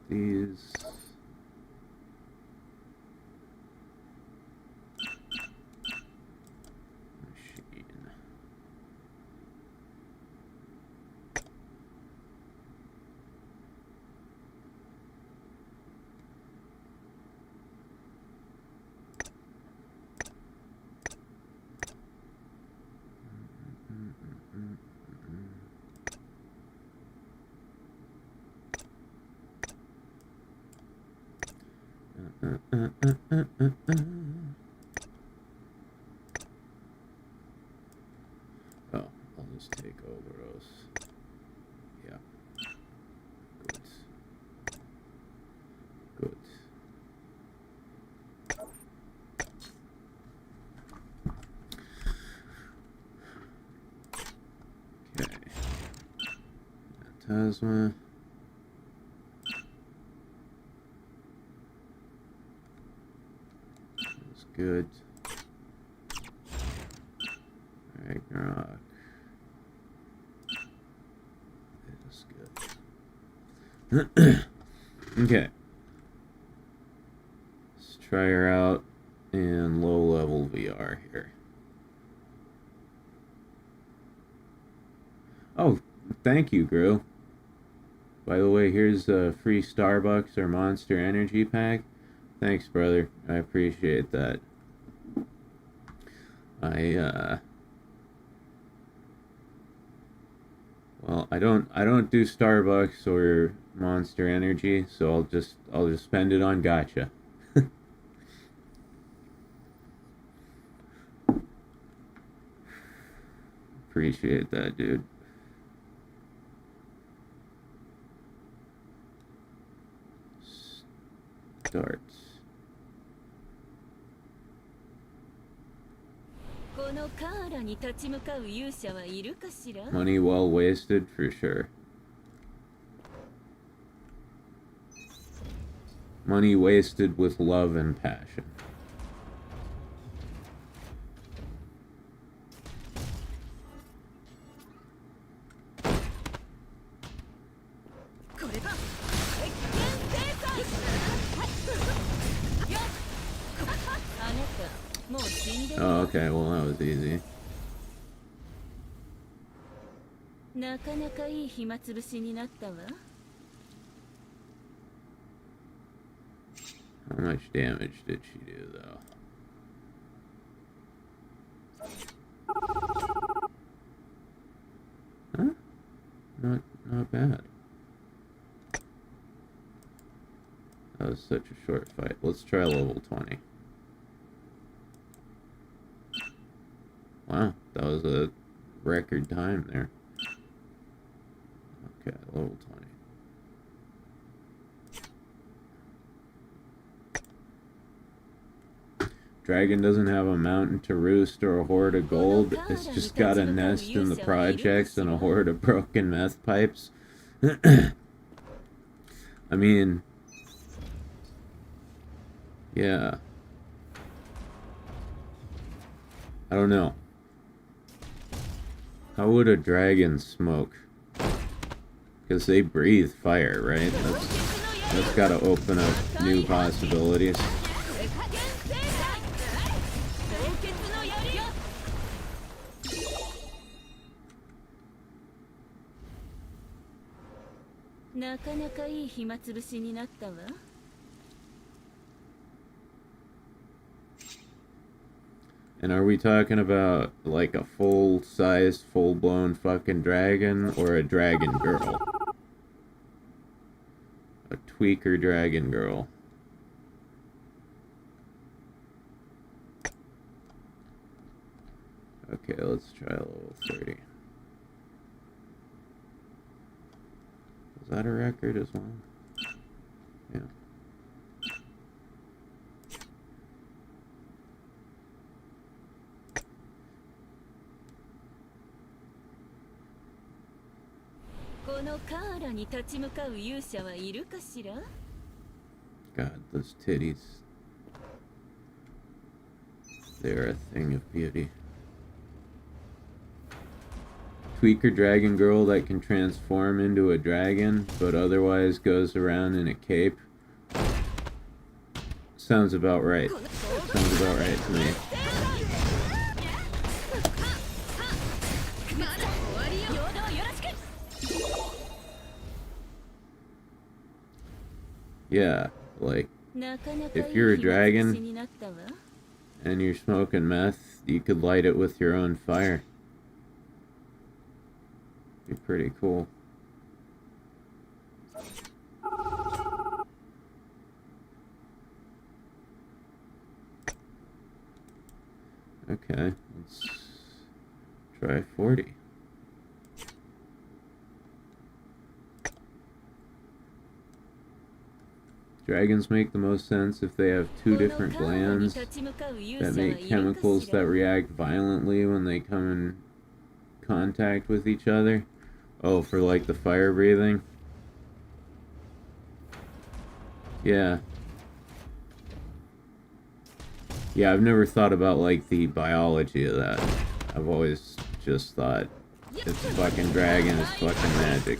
Speaker 3: These machine. Oh, I'll just take Oberos. Yeah. Good. Good. Okay. Tasma. Good. Ragnarok. It is good. Okay. Let's try her out in low-level VR here. Oh, thank you, Gru. By the way, here's a free Starbucks or Monster Energy pack. Thanks, brother. I appreciate that. Well, I don't do Starbucks or Monster Energy, so I'll just spend it on gacha. Appreciate that, dude. Starts.
Speaker 4: このカーラに立ち向かう勇者はいるかしら
Speaker 3: Money well wasted for sure. Money wasted with love and passion. Oh, okay, well that was easy.
Speaker 4: なかなかいい暇つぶしになったわ
Speaker 3: How much damage did she do, though? Huh? Not bad. That was such a short fight. Let's try level 20. Wow, that was a record time there. Okay, level 20. Dragon doesn't have a mountain to roost or a hoard of gold. It's just got a nest in the projects and a hoard of broken meth pipes. I mean, yeah. I don't know. How would a dragon smoke? Because they breathe fire, right? That's gotta open up new possibilities. And are we talking about like a full-sized, full-blown fucking dragon or a dragon girl? A tweaker dragon girl. Okay, let's try level 30. Is that a record as well? Yeah. God, those titties. They're a thing of beauty. Tweaker dragon girl that can transform into a dragon, but otherwise goes around in a cape. Sounds about right. Sounds about right to me. Yeah, like, if you're a dragon and you're smoking meth, you could light it with your own fire. Be pretty cool. Okay, let's try 40. Dragons make the most sense if they have two different glands that make chemicals that react violently when they come in contact with each other. Oh, for like the fire breathing? Yeah. Yeah, I've never thought about like the biology of that. I've always just thought it's a fucking dragon, it's fucking magic.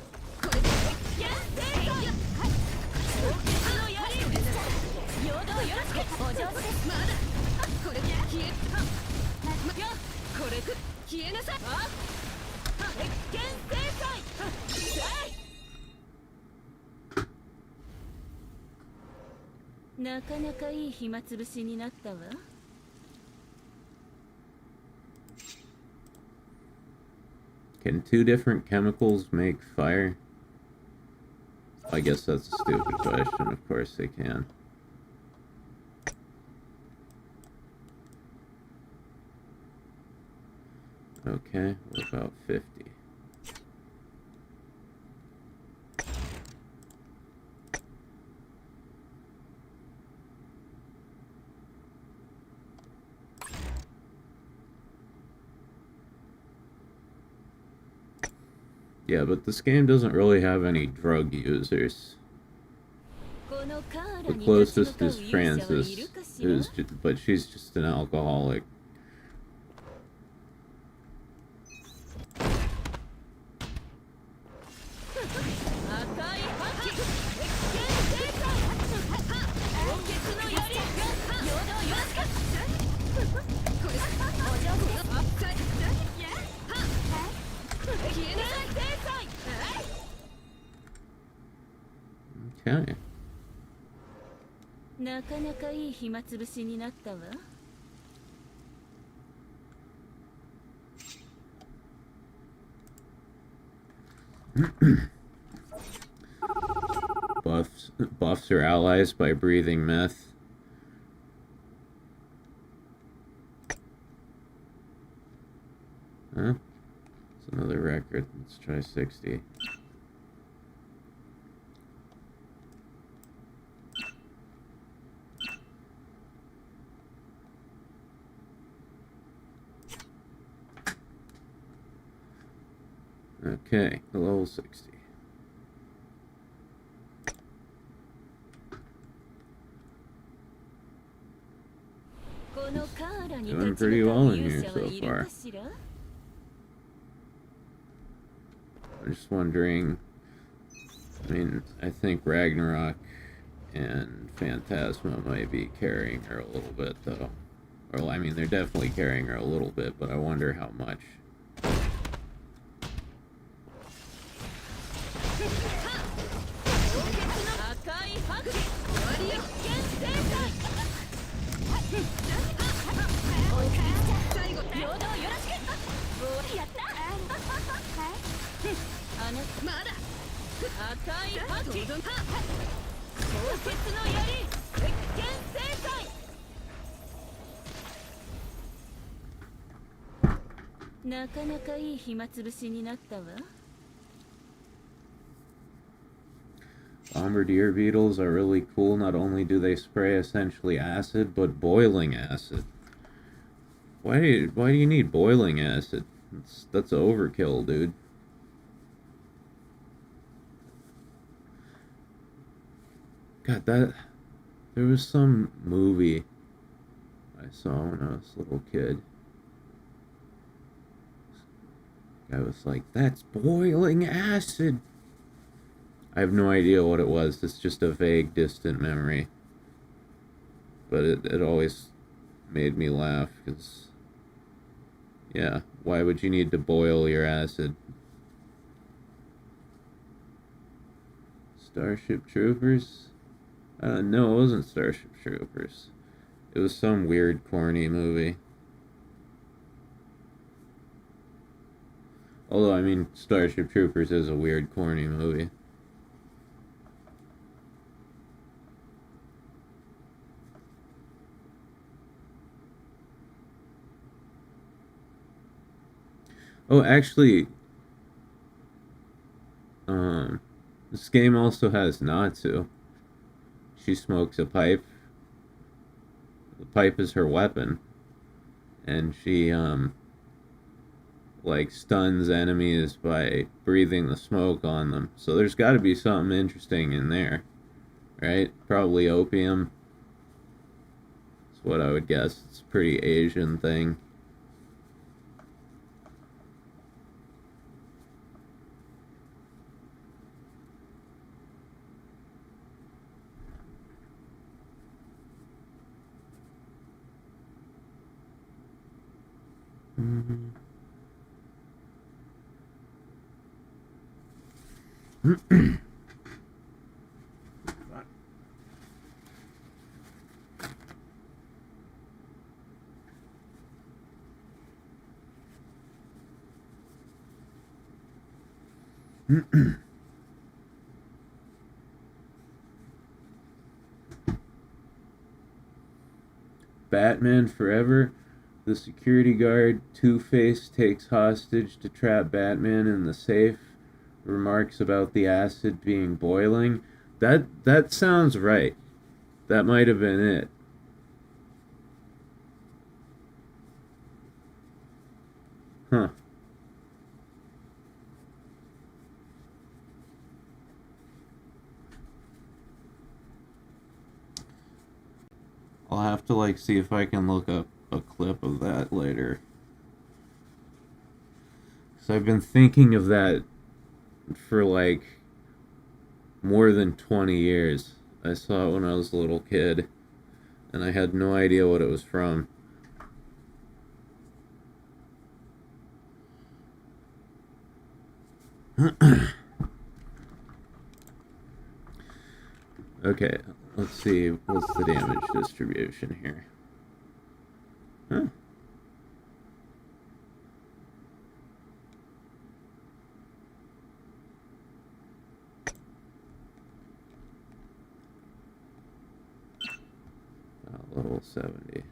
Speaker 4: なかなかいい暇つぶしになったわ。
Speaker 3: Can two different chemicals make fire? I guess that's a stupid question. Of course they can. Okay, what about 50? Yeah, but this game doesn't really have any drug users. The closest is Francis, but she's just an alcoholic. Okay.
Speaker 4: なかなかいい暇つぶしになったわ。
Speaker 3: Buffs her allies by breathing meth. Huh? It's another record. Let's try 60. Okay, level 60. Doing pretty well in here so far. I'm just wondering, I mean, I think Ragnarok and Phantasma might be carrying her a little bit, though. Or, I mean, they're definitely carrying her a little bit, but I wonder how much. Bombardier beetles are really cool. Not only do they spray essentially acid, but boiling acid. Why do you need boiling acid? That's overkill, dude. God, there was some movie I saw when I was a little kid. I was like, that's boiling acid. I have no idea what it was. It's just a vague, distant memory. But it always made me laugh, because, yeah, why would you need to boil your acid? Starship Troopers? No, it wasn't Starship Troopers. It was some weird, corny movie. Although, I mean, Starship Troopers is a weird, corny movie. Oh, actually, this game also has Natsu. She smokes a pipe. The pipe is her weapon. And she, like, stuns enemies by breathing the smoke on them. So there's got to be something interesting in there, right? Probably opium. That's what I would guess. It's a pretty Asian thing. Batman Forever. The security guard Two-Face takes hostage to trap Batman in the safe. Remarks about the acid being boiling. That sounds right. That might have been it. Huh. I'll have to like see if I can look up a clip of that later. 'Cause I've been thinking of that for like more than 20 years. I saw it when I was a little kid, and I had no idea what it was from. Okay, let's see, what's the damage distribution here? Huh? Level 70.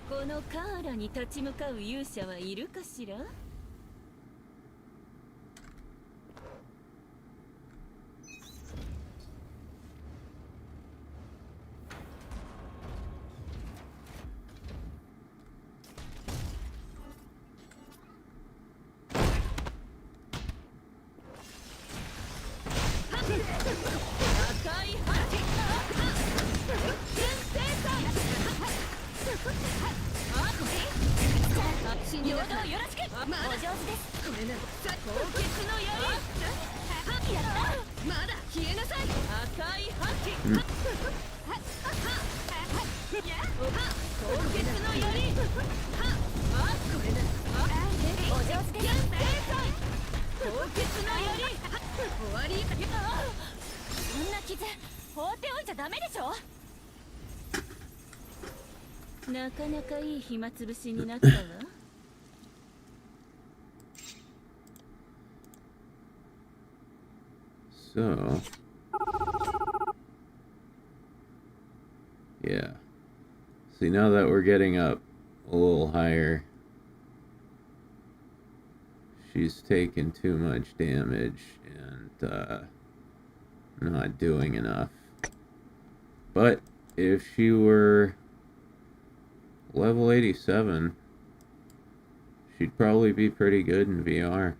Speaker 4: このカーラに立ち向かう勇者はいるかしら？なかなかいい暇つぶしになったわ。
Speaker 3: So, yeah. See, now that we're getting up a little higher, she's taking too much damage and not doing enough. But if she were level 87, she'd probably be pretty good in VR.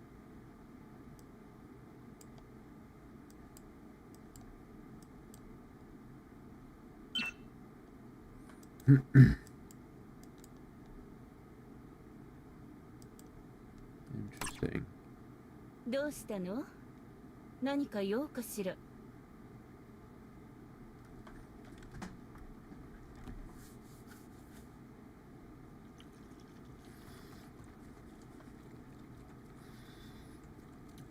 Speaker 3: Interesting.
Speaker 4: どうしたの？何か用かしら？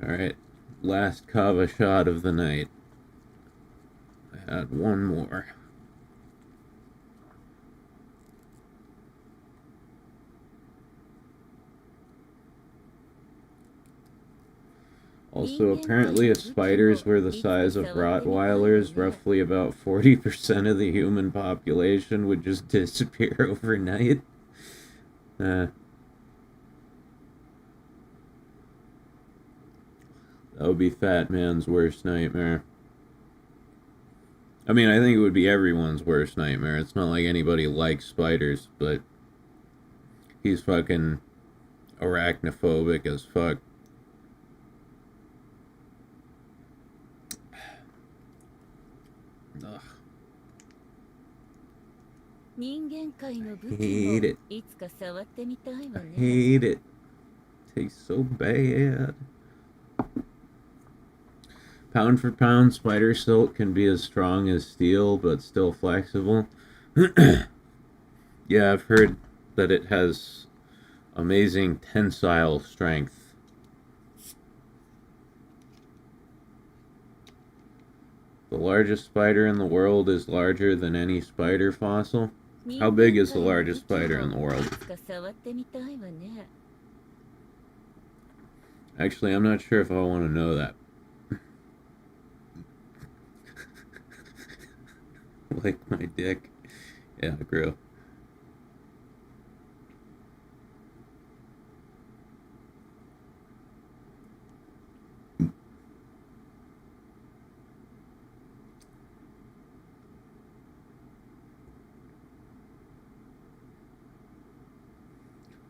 Speaker 3: Alright, last kava shot of the night. I had one more. Also, apparently if spiders were the size of Rottweilers, roughly about 40% of the human population would just disappear overnight. That would be Fat Man's worst nightmare. I mean, I think it would be everyone's worst nightmare. It's not like anybody likes spiders, but he's fucking arachnophobic as fuck. Ugh. Hate it. Hate it. Tastes so bad. Pound for pound, spider silk can be as strong as steel, but still flexible.
Speaker 2: Yeah, I've heard that it has amazing tensile strength. The largest spider in the world is larger than any spider fossil. How big is the largest spider in the world?
Speaker 4: いつか触ってみたいわね。
Speaker 2: Actually, I'm not sure if I want to know that. Like my dick. Yeah, grew.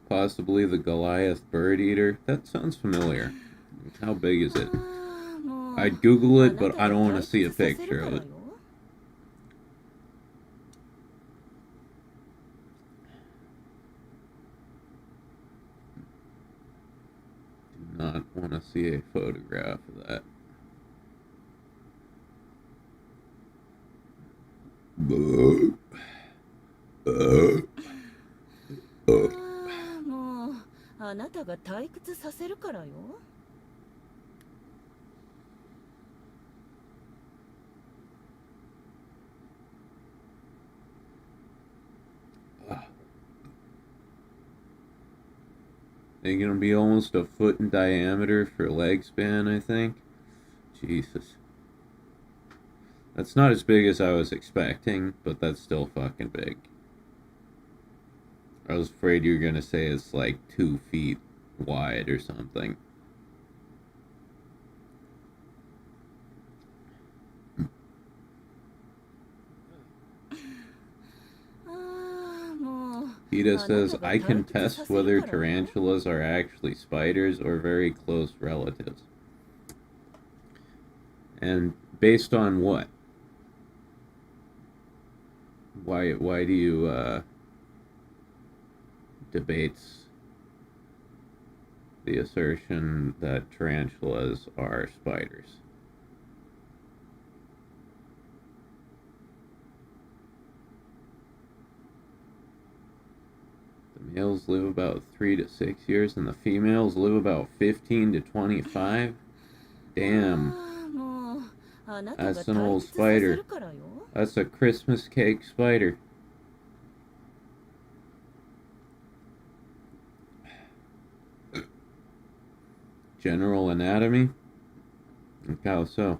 Speaker 2: Possibly the Goliath bird eater. That sounds familiar. How big is it?
Speaker 4: ああ、もう
Speaker 2: I'd Google it, but
Speaker 4: あ
Speaker 2: I
Speaker 4: なた
Speaker 2: don't
Speaker 4: が
Speaker 2: want to see a
Speaker 4: 退屈させる
Speaker 2: picture
Speaker 4: か
Speaker 2: of
Speaker 4: ら
Speaker 2: it.
Speaker 4: よ。
Speaker 2: Do not want to see a photograph of that.
Speaker 4: ああ、もうあなたが退屈させるからよ。
Speaker 2: They're gonna be almost a foot in diameter for leg span, I think. Jesus. That's not as big as I was expecting, but that's still fucking big. I was afraid you were gonna say it's like 2 feet wide or something. PETA says, I can test whether tarantulas are actually spiders or very close relatives. And based on what? Why do you debates the assertion that tarantulas are spiders? The males live about 3 to 6 years and the females live about 15 to 25? Damn. That's an old spider. That's a Christmas cake spider. General anatomy? How so?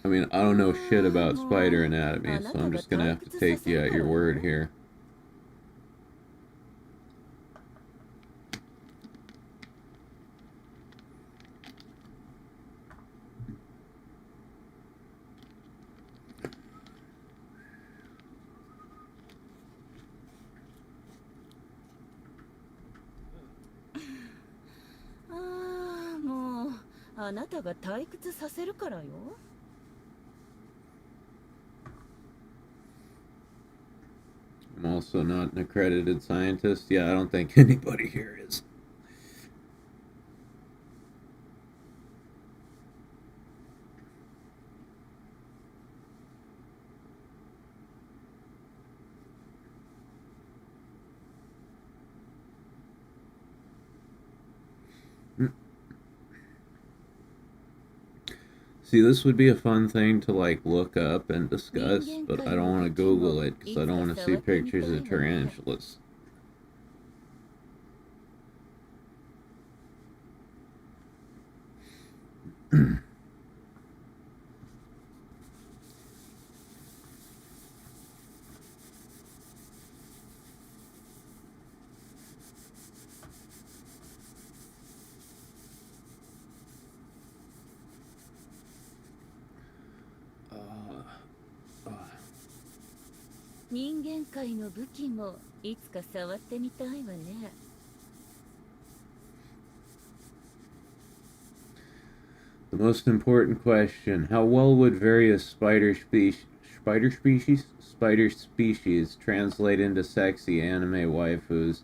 Speaker 2: I mean, I don't know shit about spider anatomy, so I'm just gonna have to take you at your word here. I'm also not an accredited scientist. Yeah, I don't think anybody here is. See, this would be a fun thing to, like, look up and discuss, but I don't want to Google it because I don't want to see pictures of tarantulas. The most important question, how well would various spider species translate into sexy anime waifus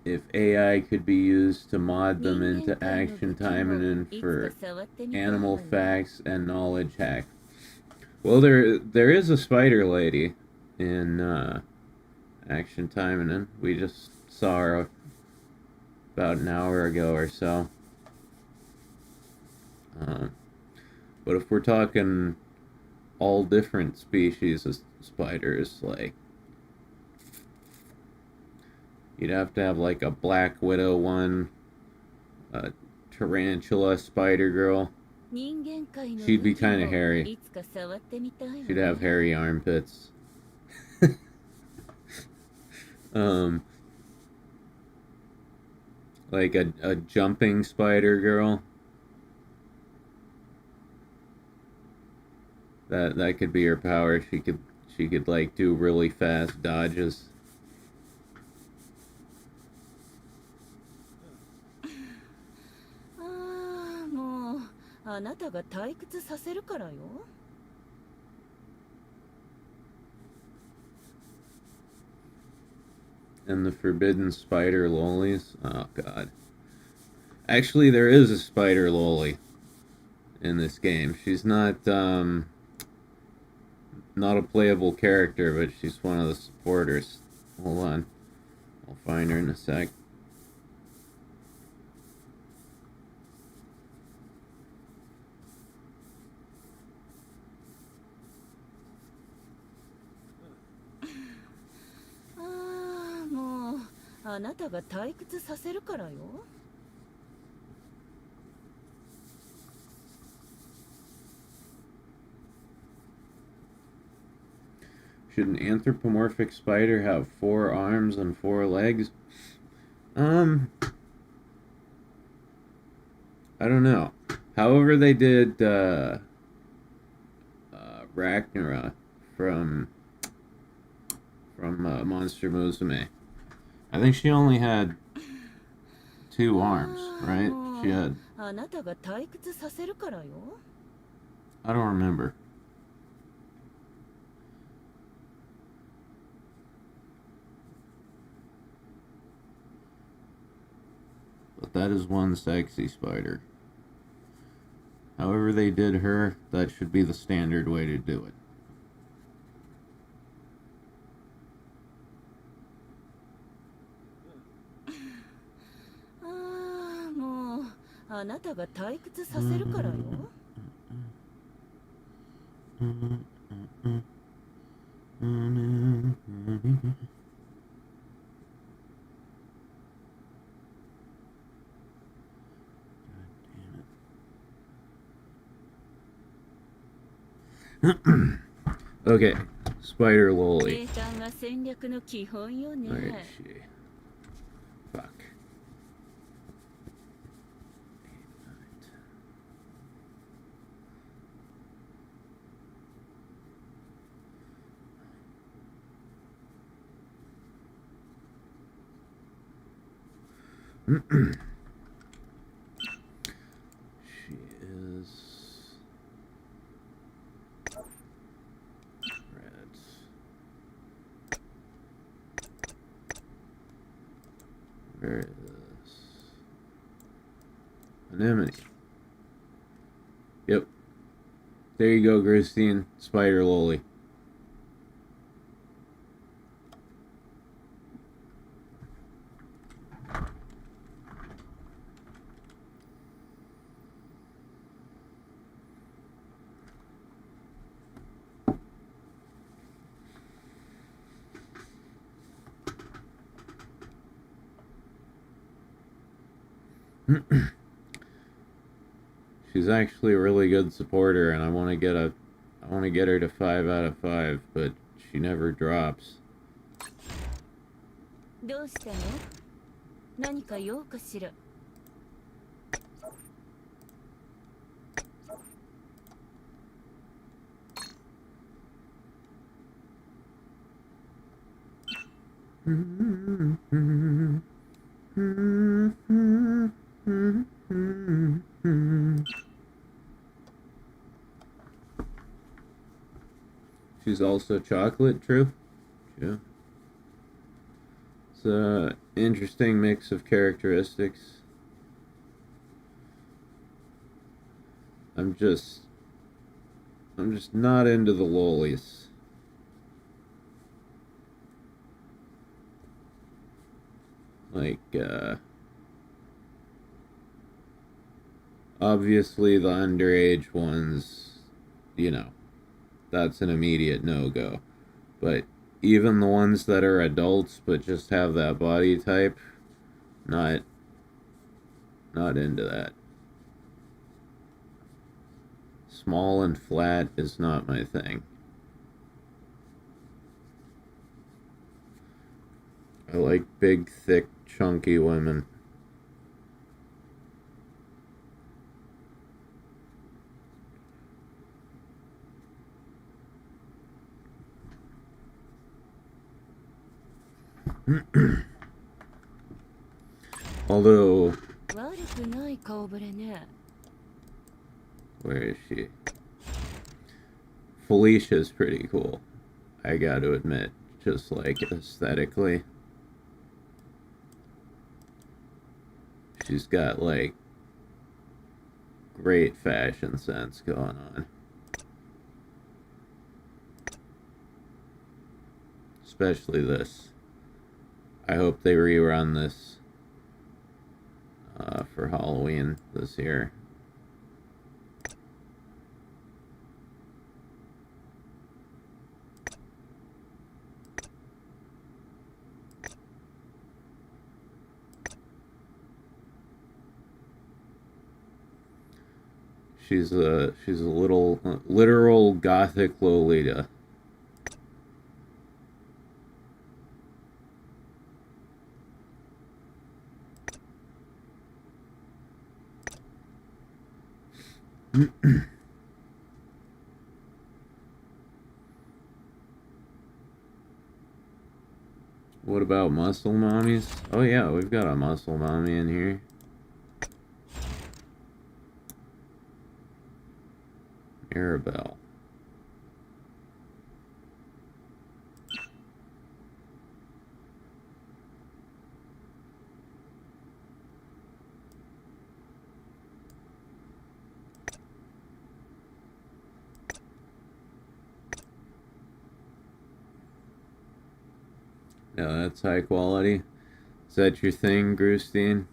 Speaker 3: if AI could be used to mod them
Speaker 4: 人間
Speaker 3: into
Speaker 4: 界の
Speaker 3: action
Speaker 4: 武器
Speaker 3: time
Speaker 4: も
Speaker 3: and
Speaker 4: いつ
Speaker 3: for
Speaker 4: か触ってみたいわ
Speaker 3: animal
Speaker 4: ね
Speaker 3: facts and knowledge hack. Well, there is a spider lady in action time, and then we just saw her about an hour ago or so. But if we're talking all different species of spiders, like you'd have to have like a black widow one, a tarantula spider girl.
Speaker 4: 人間界の
Speaker 3: She'd
Speaker 4: 武
Speaker 3: be
Speaker 4: 器
Speaker 3: kind of
Speaker 4: も
Speaker 3: hairy.
Speaker 4: いつか触ってみたいわ
Speaker 3: She'd have
Speaker 4: ね
Speaker 3: hairy armpits. Like a jumping spider girl. That could be her power. She could like do really fast dodges.
Speaker 4: ああもうあなたが退屈させるからよ
Speaker 3: And the forbidden spider lolies. Oh god. Actually, there is a spider loli in this game. She's not a playable character, but she's one of the supporters. Hold on. I'll find her in a sec.
Speaker 4: ああもうあなたが退屈させるからよ
Speaker 3: Should an anthropomorphic spider have 4 arms and 4 legs? I don't know. However, they did Ragnara from Monster Musume. I think she only had 2 arms, right? She had.
Speaker 4: あなたが退屈させるからよ
Speaker 3: I don't remember. But that is one sexy spider. However they did her, that should be the standard way to do it.
Speaker 4: Ah, もうあなたが退屈させるからよ
Speaker 3: Okay, Spider Loli.
Speaker 4: 英単が戦略の基本よね
Speaker 3: Where is she? Fuck. She is red. Where is anemone? Yep. There you go, Christine. Spider Loli. She's actually a really good supporter, and I want to get her to 5 out of 5, but she never drops.
Speaker 4: どうしたの何か用かしら
Speaker 3: She's also chocolate, true? Yeah. It's a interesting mix of characteristics. I'm just not into the lolies. Like, obviously the underage ones, you know, that's an immediate no-go. But even the ones that are adults but just have that body type, not into that. Small and flat is not my thing. I like big, thick, chunky women. Although,
Speaker 6: 悪くない顔ぶれね。
Speaker 3: where is she? Felicia's pretty cool, I gotta admit, just like aesthetically. She's got like great fashion sense going on. Especially this. I hope they rerun this for Halloween this year. She's a little literal gothic Lolita. What about muscle mommies? Oh yeah, we've got a muscle mommy in here. Arabelle. Yeah, that's high quality. Is that your thing, Grustine?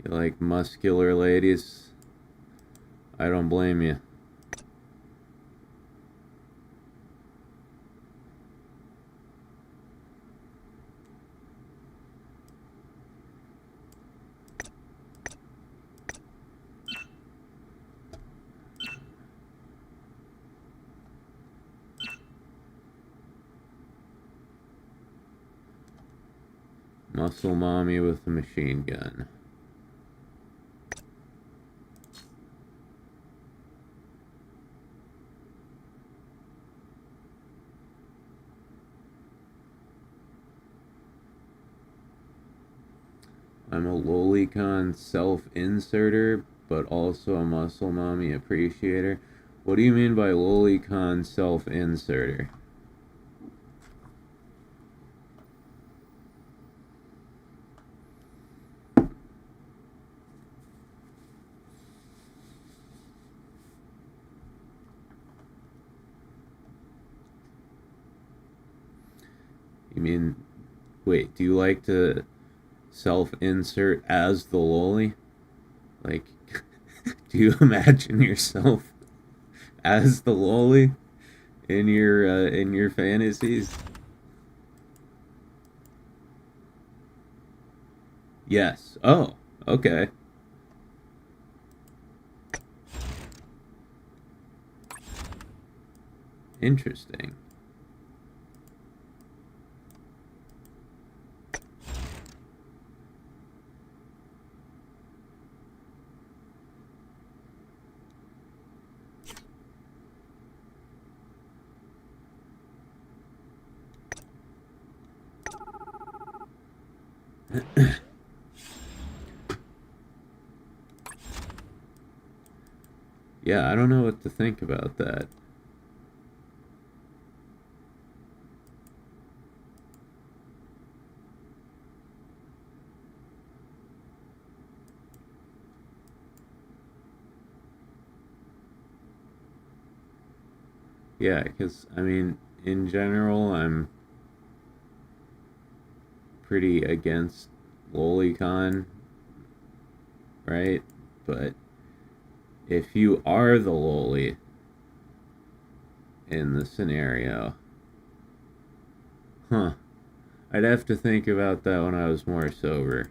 Speaker 3: You like muscular ladies? I don't blame you. Muscle mommy with a machine gun. I'm a lolicon self-inserter, but also a muscle mommy appreciator. What do you mean by lolicon self-inserter? You mean, wait, do you like to self-insert as the loli? Like, do you imagine yourself as the loli in your fantasies? Yes. Oh, okay. Interesting. Yeah, I don't know what to think about that. Yeah, because, I mean, in general, I'm pretty against lolicon, right? But if you are the loli in the scenario, I'd have to think about that when I was more sober.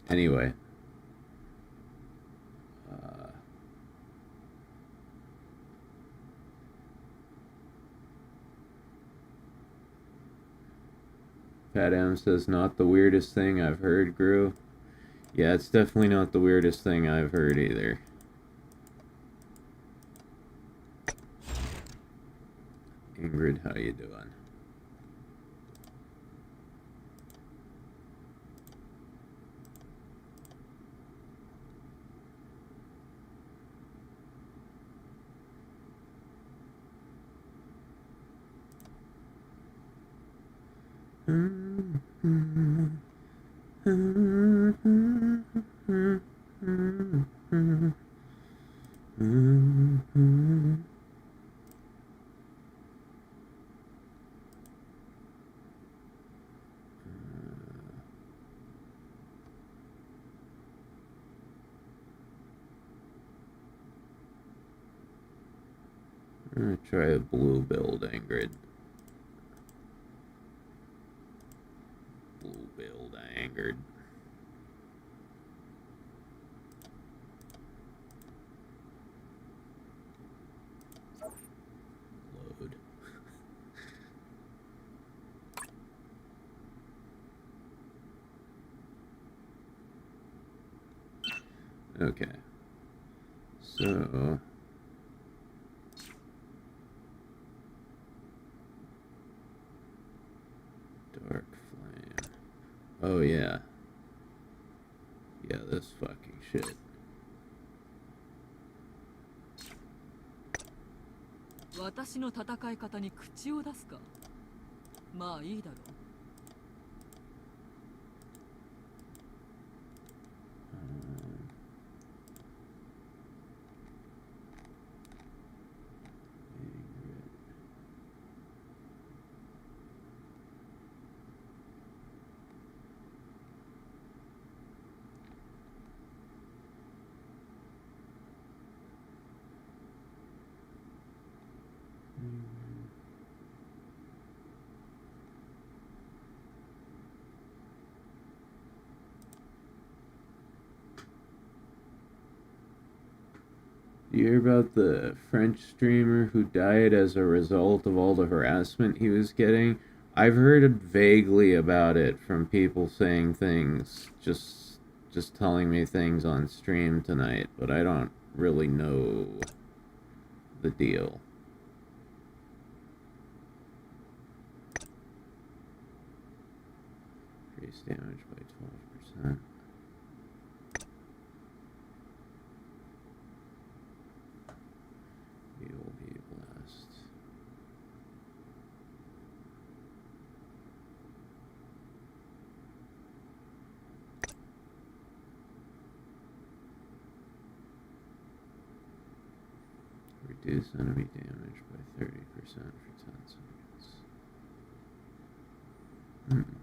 Speaker 3: Anyway. Pat M says, not the weirdest thing I've heard, Gru. Yeah, it's definitely not the weirdest thing I've heard either. Ingrid, how you doing? I'm gonna try a blue build, Ingrid. Blue build, Ingrid. Load. Okay. So... Dark flame. Oh yeah. Yeah, this fucking shit.
Speaker 6: Watashi no tatakai kata ni kuchi o dasu ka? Maa ii daro.
Speaker 3: You hear about the French streamer who died as a result of all the harassment he was getting? I've heard vaguely about it from people saying things, just telling me things on stream tonight, but I don't really know the deal. Increase damage by 12%. Reduce enemy damage by 30% for 10 seconds.